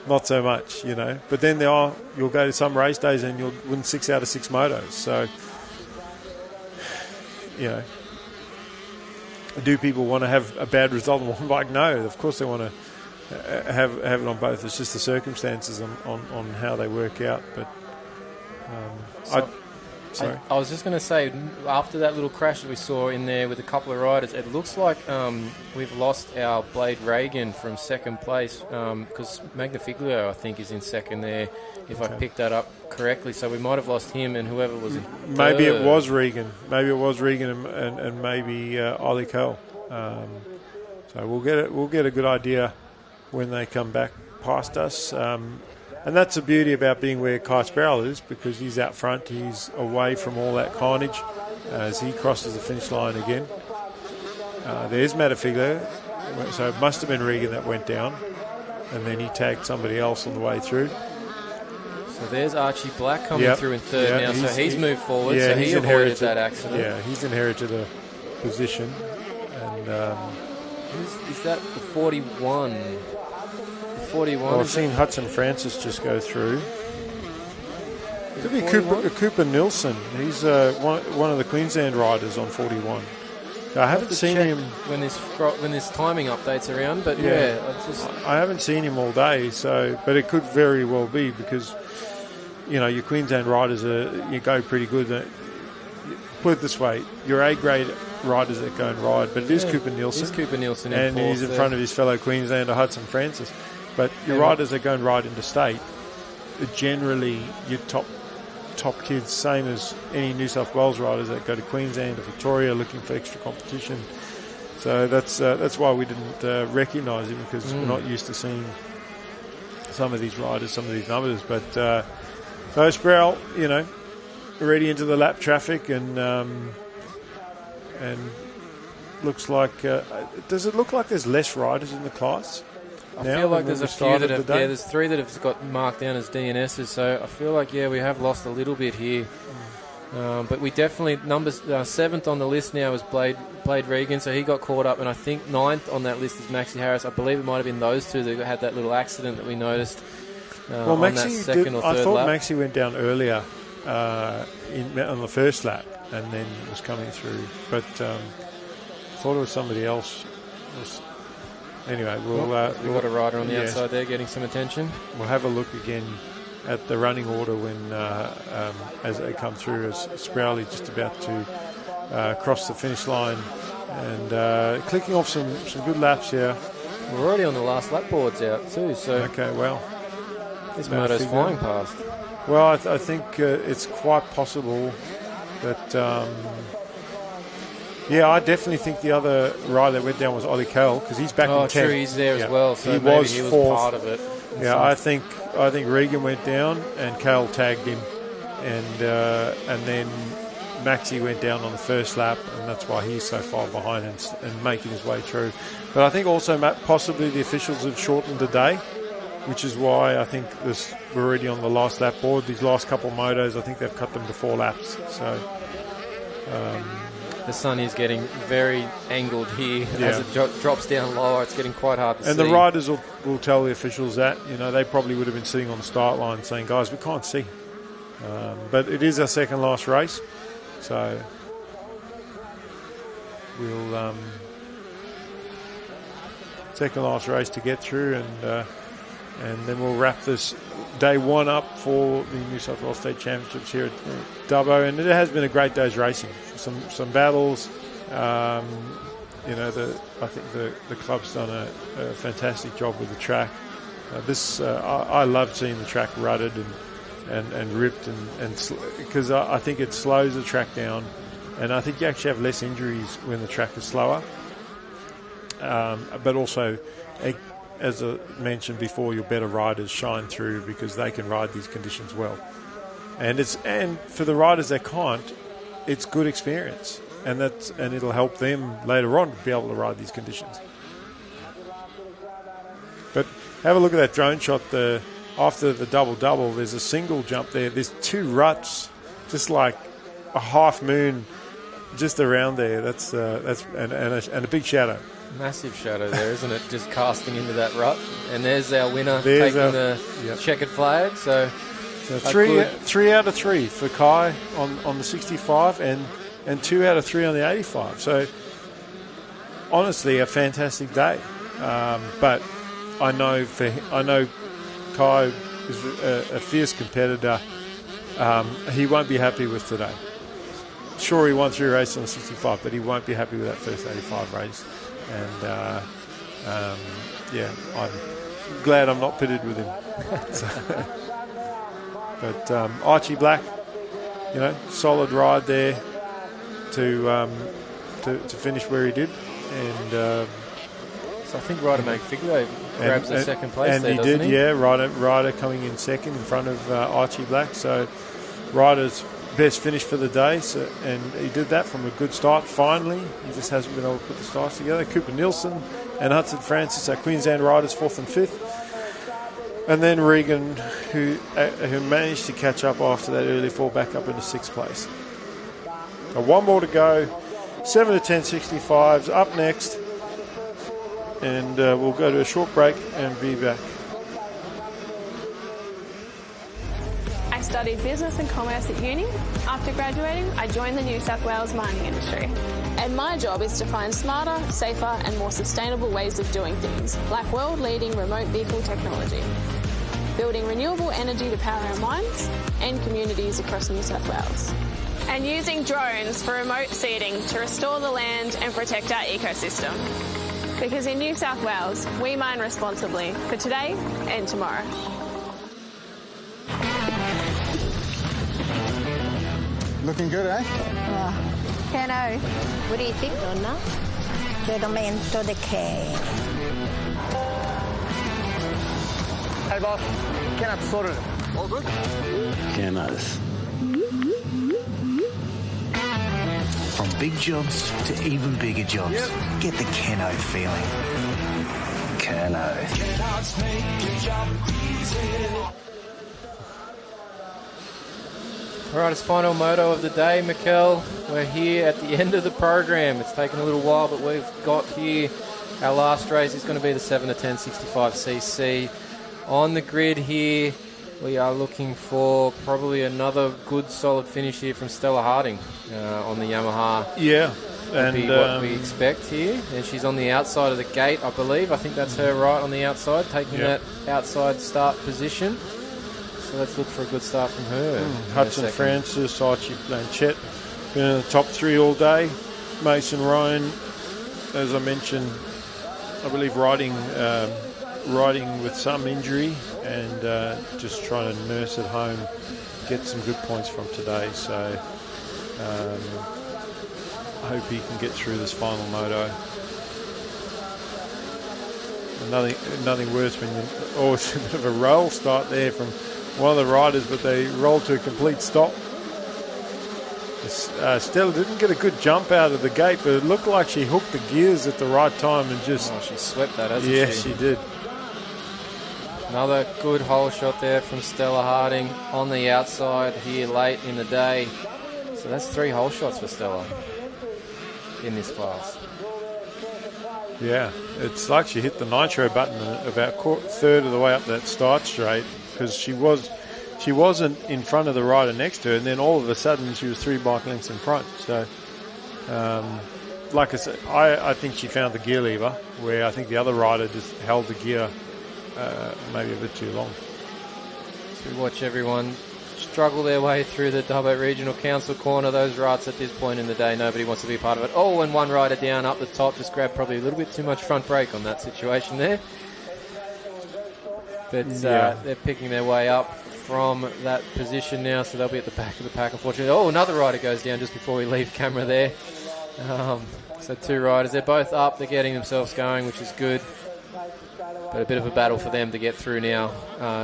not so much, But then you'll go to some race days and you'll win 6 out of 6 motos. So, do people want to have a bad result on one bike? No, of course they want to have it on both. It's just the circumstances on how they work out. But sorry. I was just going to say, after that little crash that we saw in there with a couple of riders, it looks like we've lost our Blade Reagan from second place, because Magnifiglio, I think, is in second there, if I picked that up correctly. So we might have lost him and whoever was in Maybe third. it was Regan. Maybe it was Regan and maybe Ollie Cole. So we'll get a good idea when they come back past us. And that's the beauty about being where Kai Sparrow is, because he's out front, he's away from all that carnage as he crosses the finish line again. There's Matafiglio, so it must have been Regan that went down, and then he tagged somebody else on the way through. So there's Archie Black coming through in third now, so he's moved forward, so he avoided that accident. Yeah, he's inherited a position. And is that the 41? 41. Well, I've seen Hudson Francis just go through. Could be Cooper Nilsson. He's one of the Queensland riders on 41. I haven't seen him when there's timing updates around, but I haven't seen him all day. So, but it could very well be because your Queensland riders you go pretty good. Put it this way, your A-grade riders that go and ride, but it is Cooper Nilsson. It's Cooper Nilsson, and he's in front of his fellow Queenslander Hudson Francis. But your riders that go and ride interstate are generally your top kids, same as any New South Wales riders that go to Queensland or Victoria looking for extra competition. So that's why we didn't recognise him, because we're not used to seeing some of these riders, some of these numbers. But so Sproul, already into the lap traffic, and looks like does it look like there's less riders in the class? I feel like there's a few that have, there's 3 that have got marked down as DNSs, so I feel like, we have lost a little bit here. But we definitely, numbers 7th on the list now is Blade Regan, so he got caught up, and I think 9th on that list is Maxi Harris. I believe it might have been those two that had that little accident that we noticed on that second or third lap. I thought Maxi went down earlier on the first lap and then was coming through, but I thought it was somebody else. Anyway, we've got a rider on the outside there getting some attention. We'll have a look again at the running order when as they come through, as Sprowley just about to cross the finish line and clicking off some good laps here. We're already on the last lap boards out too, so okay, well, this moto's flying past. Well, I think it's quite possible that I definitely think the other rider that went down was Ollie Cole, because he's back in 10th. True, he's there as well, so maybe he was part of it. Yeah, I think Regan went down and Cole tagged him, and then Maxi went down on the first lap, and that's why he's so far behind and making his way through. But I think also possibly the officials have shortened the day, which is why I think we're already on the last lap board. These last couple of motos, I think they've cut them to 4 laps. So the sun is getting very angled here. As it drops down lower, it's getting quite hard to see. And the riders will tell the officials that. They probably would have been sitting on the start line saying, guys, we can't see. But it is our second last race. So we'll second last race to get through, and then we'll wrap this day 1 up for the New South Wales State Championships here at Dubbo. And it has been a great day's racing. Some battles. I think the club's done a fantastic job with the track. I love seeing the track rutted and ripped, and because I think it slows the track down, and I think you actually have less injuries when the track is slower. But also as I mentioned before, your better riders shine through because they can ride these conditions well. And for the riders that can't, it's good experience, and it'll help them later on to be able to ride these conditions. But have a look at that drone shot. After the double, there's a single jump there. There's 2 ruts, just like a half moon, just around there. That's and a big shadow. Massive shadow there, isn't it? Just casting into that rut. And there's our winner taking the checkered flag. So 3 out of 3 for Kai on the 65 and 2 out of 3 on the 85. So honestly, a fantastic day. But I know Kai is a fierce competitor. He won't be happy with today. Sure, he won 3 races on the 65, but he won't be happy with that first 85 race. And I'm glad I'm not pitted with him. But Archie Black, solid ride there to finish where he did, and so I think Ryder Magfigure grabs the second place and there, he did, he? yeah. Ryder coming in second in front of Archie Black. So Ryder's best finish for the day, and he did that from a good start. Finally, he just hasn't been able to put the starts together. Cooper Nielsen and Hudson Francis are Queensland riders, 4th and 5th. And then Regan, who managed to catch up after that early fall, back up into 6th place. So 1 more to go. 7 to 10 65s up next. And we'll go to a short break and be back. I studied business and commerce at uni. After graduating, I joined the New South Wales mining industry. And my job is to find smarter, safer and more sustainable ways of doing things, like world-leading remote vehicle technology, building renewable energy to power our mines and communities across New South Wales, and using drones for remote seeding to restore the land and protect our ecosystem. Because in New South Wales, we mine responsibly for today and tomorrow. Looking good, eh? Piano. What do you think, Donna? Giornamento de che. Hey, boss. Cannot sorted. All good? Canos. From big jobs to even bigger jobs. Get the Keno feeling. Keno. All right, it's final moto of the day, Mikkel. We're here at the end of the program. It's taken a little while, but we've got here our last race. Is going to be the 7 to 10 65cc. On the grid here, we are looking for probably another good, solid finish here from Stella Harding on the Yamaha. Yeah. Would be what we expect here. And she's on the outside of the gate, I believe. I think that's her right on the outside, taking that outside start position. So let's look for a good start from her. Hudson Francis, Archie Blanchett, been in the top 3 all day. Mason Ryan, as I mentioned, I believe riding with some injury and just trying to nurse it home, get some good points from today. So I hope he can get through this final moto. And nothing worse when it's a bit of a roll start there from one of the riders, but they rolled to a complete stop. Stella didn't get a good jump out of the gate, but it looked like she hooked the gears at the right time and just... Oh, she swept that, hasn't she? Yes, she did. Another good hole shot there from Stella Harding on the outside here late in the day. So that's 3 hole shots for Stella in this class. Yeah, it's like she hit the nitro button about third of the way up that start straight, because she wasn't in front of the rider next to her, and then all of a sudden she was 3 bike lengths in front. So, like I said, I think she found the gear lever, where I think the other rider just held the gear maybe a bit too long. So we watch everyone struggle their way through the Dubbo Regional Council corner. Those ruts at this point in the day, nobody wants to be a part of it. Oh, and one rider down up the top just grabbed probably a little bit too much front brake on that situation there. But they're picking their way up from that position now, so they'll be at the back of the pack, unfortunately. Oh, another rider goes down just before we leave camera there. So 2 riders, they're both up, they're getting themselves going, which is good. But a bit of a battle for them to get through now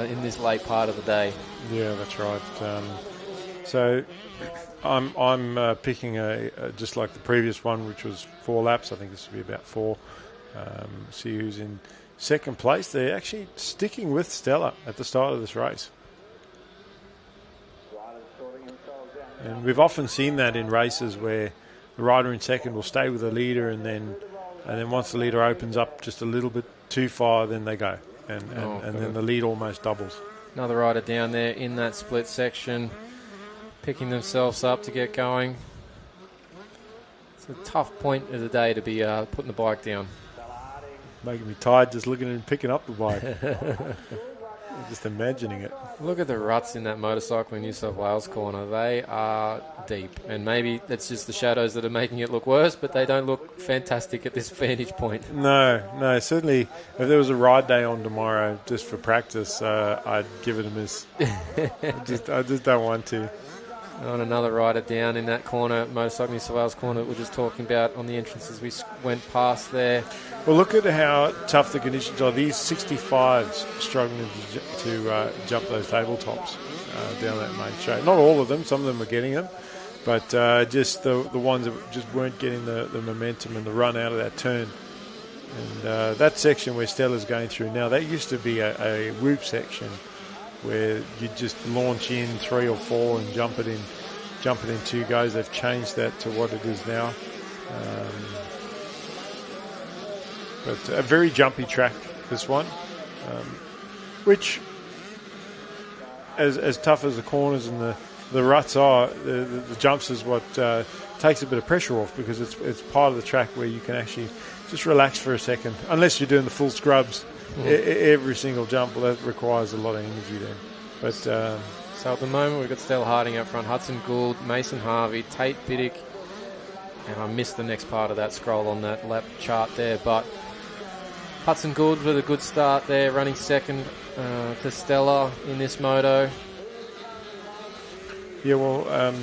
in this late part of the day. Yeah, that's right. So I'm picking just like the previous one, which was 4 laps. I think this will be about 4. See who's in second place. They're actually sticking with Stella at the start of this race. And we've often seen that in races where the rider in second will stay with the leader, and then once the leader opens up just a little bit too far, then they go. And then the lead almost doubles. Another rider down there in that split section, picking themselves up to get going. It's a tough point of the day to be putting the bike down. Making me tired just looking and picking up the bike. Just imagining it. Look at the ruts in that motorcycle in New South Wales corner. They are deep. And maybe that's just the shadows that are making it look worse, but they don't look fantastic at this vantage point. No, certainly if there was a ride day on tomorrow just for practice, I'd give it a miss. I just don't want to. On another rider down in that corner, motorcycle New South Wales corner that we're just talking about on the entrances we went past there. Well, look at how tough the conditions are. These 65s struggling to jump those tabletops down that main straight. Not all of them. Some of them are getting them. But just the ones that just weren't getting the momentum and the run out of that turn. And that section where Stella's going through now, that used to be a whoop section where you just launch in 3 or 4 and jump it in 2 goes. They've changed that to what it is now. But a very jumpy track, this one, which, as tough as the corners and the ruts are, the jumps is what takes a bit of pressure off, because it's part of the track where you can actually just relax for a second, unless you're doing the full scrubs. Every single jump, well, that requires a lot of energy then. But so at the moment we've got Stella Harding up front, Hudson Gould, Mason Harvey, Tate Biddick, and I missed the next part of that scroll on that lap chart there, but Hudson Gould with a good start there, running second to Stella in this moto. Yeah, well,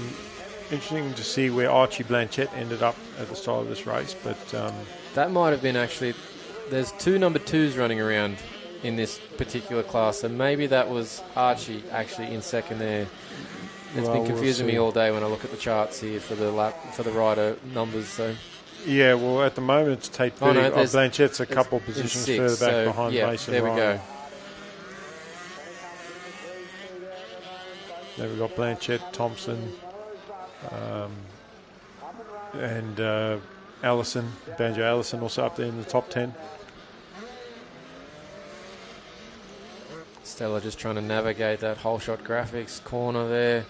interesting to see where Archie Blanchette ended up at the start of this race, but that might have been actually. There's 2 number 2s running around in this particular class, and maybe that was Archie actually in second there. It's been confusing me all day when I look at the charts here for the rider numbers. So yeah, well, at the moment it's Tate Biddick. Blanchette's a couple positions further back behind Mason. There we go. There we got Blanchette, Thompson, and Allison, Banjo Allison also up there in the top 10. Stella just trying to navigate that whole shot graphics corner there.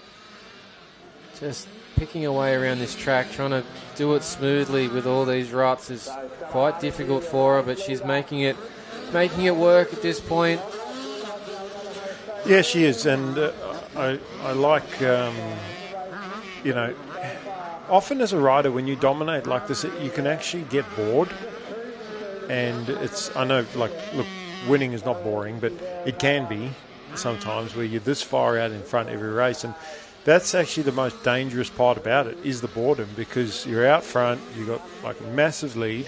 Just picking away around this track, trying to do it smoothly with all these ruts is quite difficult for her, but she's making it work at this point. Yeah, she is, and I like, often as a rider, when you dominate like this, you can actually get bored. And I know, look, winning is not boring, but it can be sometimes where you're this far out in front every race. And that's actually the most dangerous part about it, is the boredom, because you're out front, you've got like a massive lead,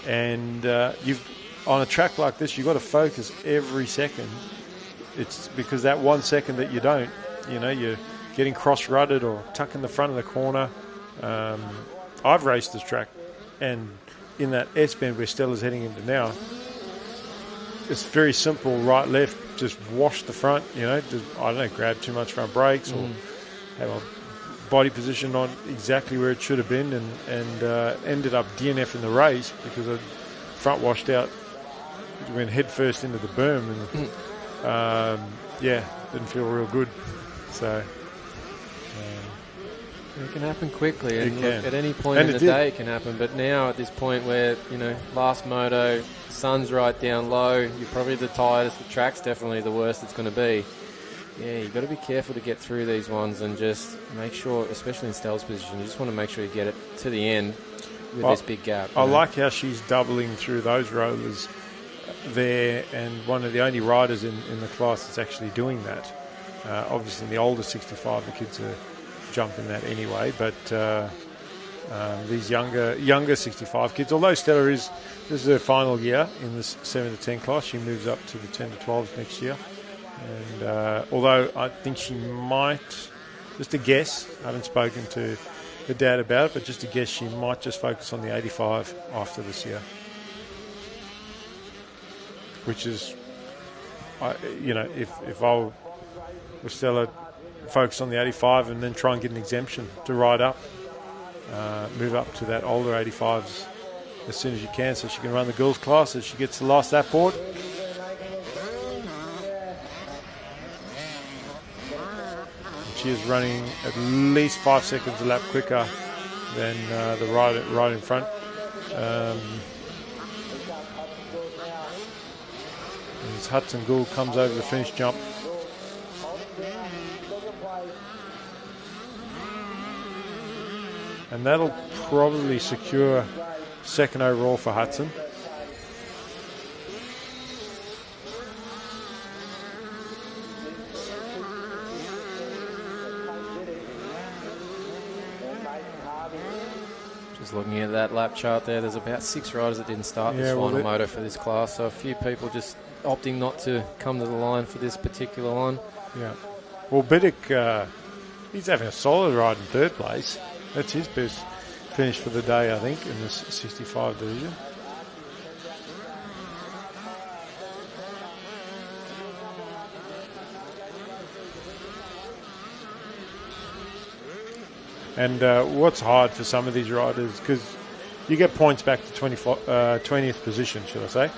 and on a track like this, you've got to focus every second. It's because that 1 second that you don't, you're getting cross-rutted or tuck in the front of the corner. I've raced this track, and in that S-bend where Stella's heading into now, it's very simple, right, left, just wash the front, grab too much front brakes or have a body position on exactly where it should have been, and ended up DNF in the race because the front washed out, went head first into the berm, and didn't feel real good. So it can happen quickly, and at any point in the day it can happen. But now at this point where, last moto, sun's right down low, you're probably the tightest, the track's definitely the worst it's going to be. Yeah, you've got to be careful to get through these ones and just make sure, especially in Stella's position, you just want to make sure you get it to the end with this big gap. I like how she's doubling through those rollers there, and one of the only riders in the class that's actually doing that. Obviously in the older 65, the kids are jumping that anyway, but these younger 65 kids. Although Stella this is her final year in the 7 to 10 class, she moves up to the 10 to 12s next year. And although I think she might, just a guess, I haven't spoken to her dad about it, but just a guess, she might just focus on the 85 after this year. Which is, if I were Stella, focus on the 85 and then try and get an exemption to ride up, move up to that older 85s as soon as you can, so she can run the girls' class as she gets the last lap board. She is running at least 5 seconds a lap quicker than the ride in front. As Hudson Gould comes over the finish jump. And that'll probably secure second overall for Hudson. Just looking at that lap chart there, there's about 6 riders that didn't start this final moto for this class, so a few people just opting not to come to the line for this particular one. Yeah. Well, Biddick, he's having a solid ride in third place. That's his best finish for the day, I think, in this 65 division. And what's hard for some of these riders, because you get points back to 20th position, should I say.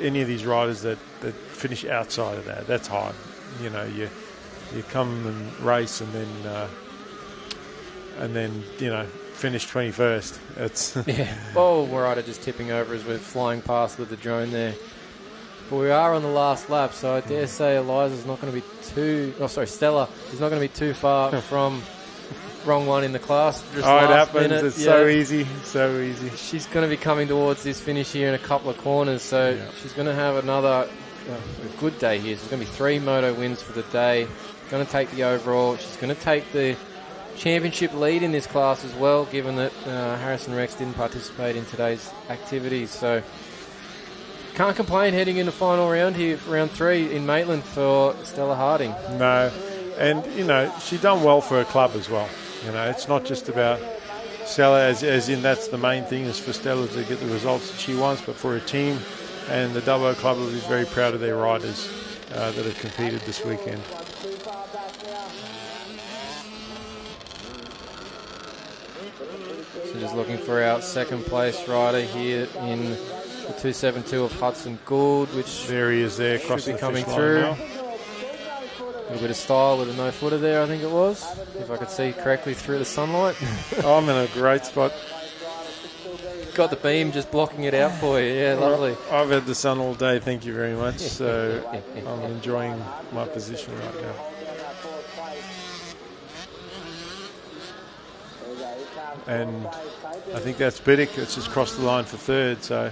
Any of these riders that finish outside of that, that's hard. You know, you come and race and then finish 21st. It's Oh, rider just tipping over as we're flying past with the drone there. But we are on the last lap, so I dare say Eliza's not going to be Stella is not going to be too far from wrong one in the class. Just it happens. Minute. It's so easy. She's going to be coming towards this finish here in a couple of corners, so she's going to have another a good day here. So there's going to be 3 moto wins for the day. Going to take the overall. She's going to take the championship lead in this class as well, given that Harrison Rex didn't participate in today's activities. So can't complain heading into final round here, round 3 in Maitland for Stella Harding. No, and she's done well for her club as well. It's not just about Stella, as in that's the main thing is for Stella to get the results that she wants, but for her team, and the Dubbo Club is very proud of their riders that have competed this weekend. So just looking for our second place rider here in the 272 of Hudson Gould, which there he is there, should be coming through. A little bit of style with a no-footer there, I think it was, if I could see correctly through the sunlight. I'm in a great spot. Got the beam just blocking it out for you. Yeah, lovely. I've had the sun all day, thank you very much. So I'm enjoying my position right now. And I think that's Biddick. It's just crossed the line for third. So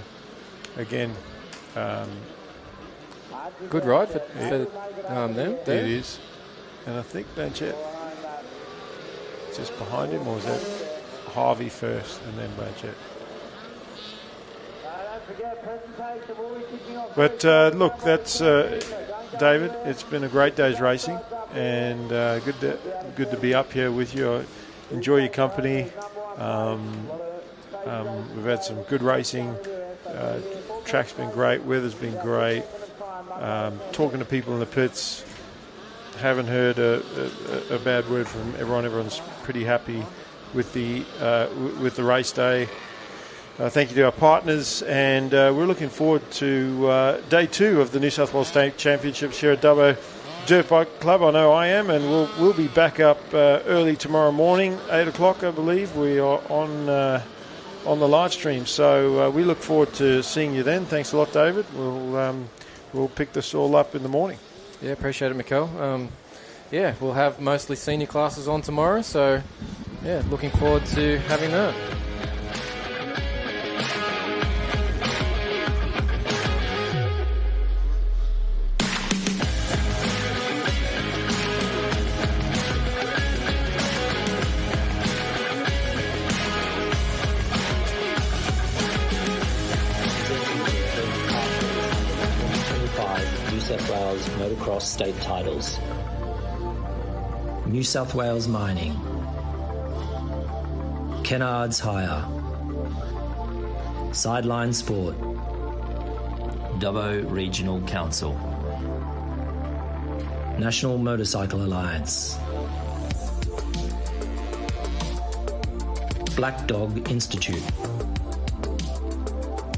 again, good ride for them. It is. And I think Blanchett just behind him, or was that Harvey first and then Blanchett? But look, that's David. It's been a great day's racing, and good to be up here with you. I enjoy your company. We've had some good racing. Track's been great. Weather's been great. Talking to people in the pits, haven't heard a bad word from everyone. Everyone's pretty happy with the race day. Thank you to our partners, and we're looking forward to day 2 of the New South Wales State Championships here at Dubbo Dirt Bike Club. I know I am, and we'll be back up early tomorrow morning, 8 o'clock, I believe. We are on the live stream, so we look forward to seeing you then. Thanks a lot, David. We'll pick this all up in the morning. Yeah, appreciate it, Mikel. We'll have mostly senior classes on tomorrow, so looking forward to having that. South Wales Motocross state titles. New South Wales Mining. Kennards Hire. Sideline Sport. Dubbo Regional Council. National Motorcycle Alliance. Black Dog Institute.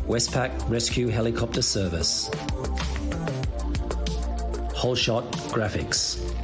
Westpac Rescue Helicopter Service. Whole Shot Graphics.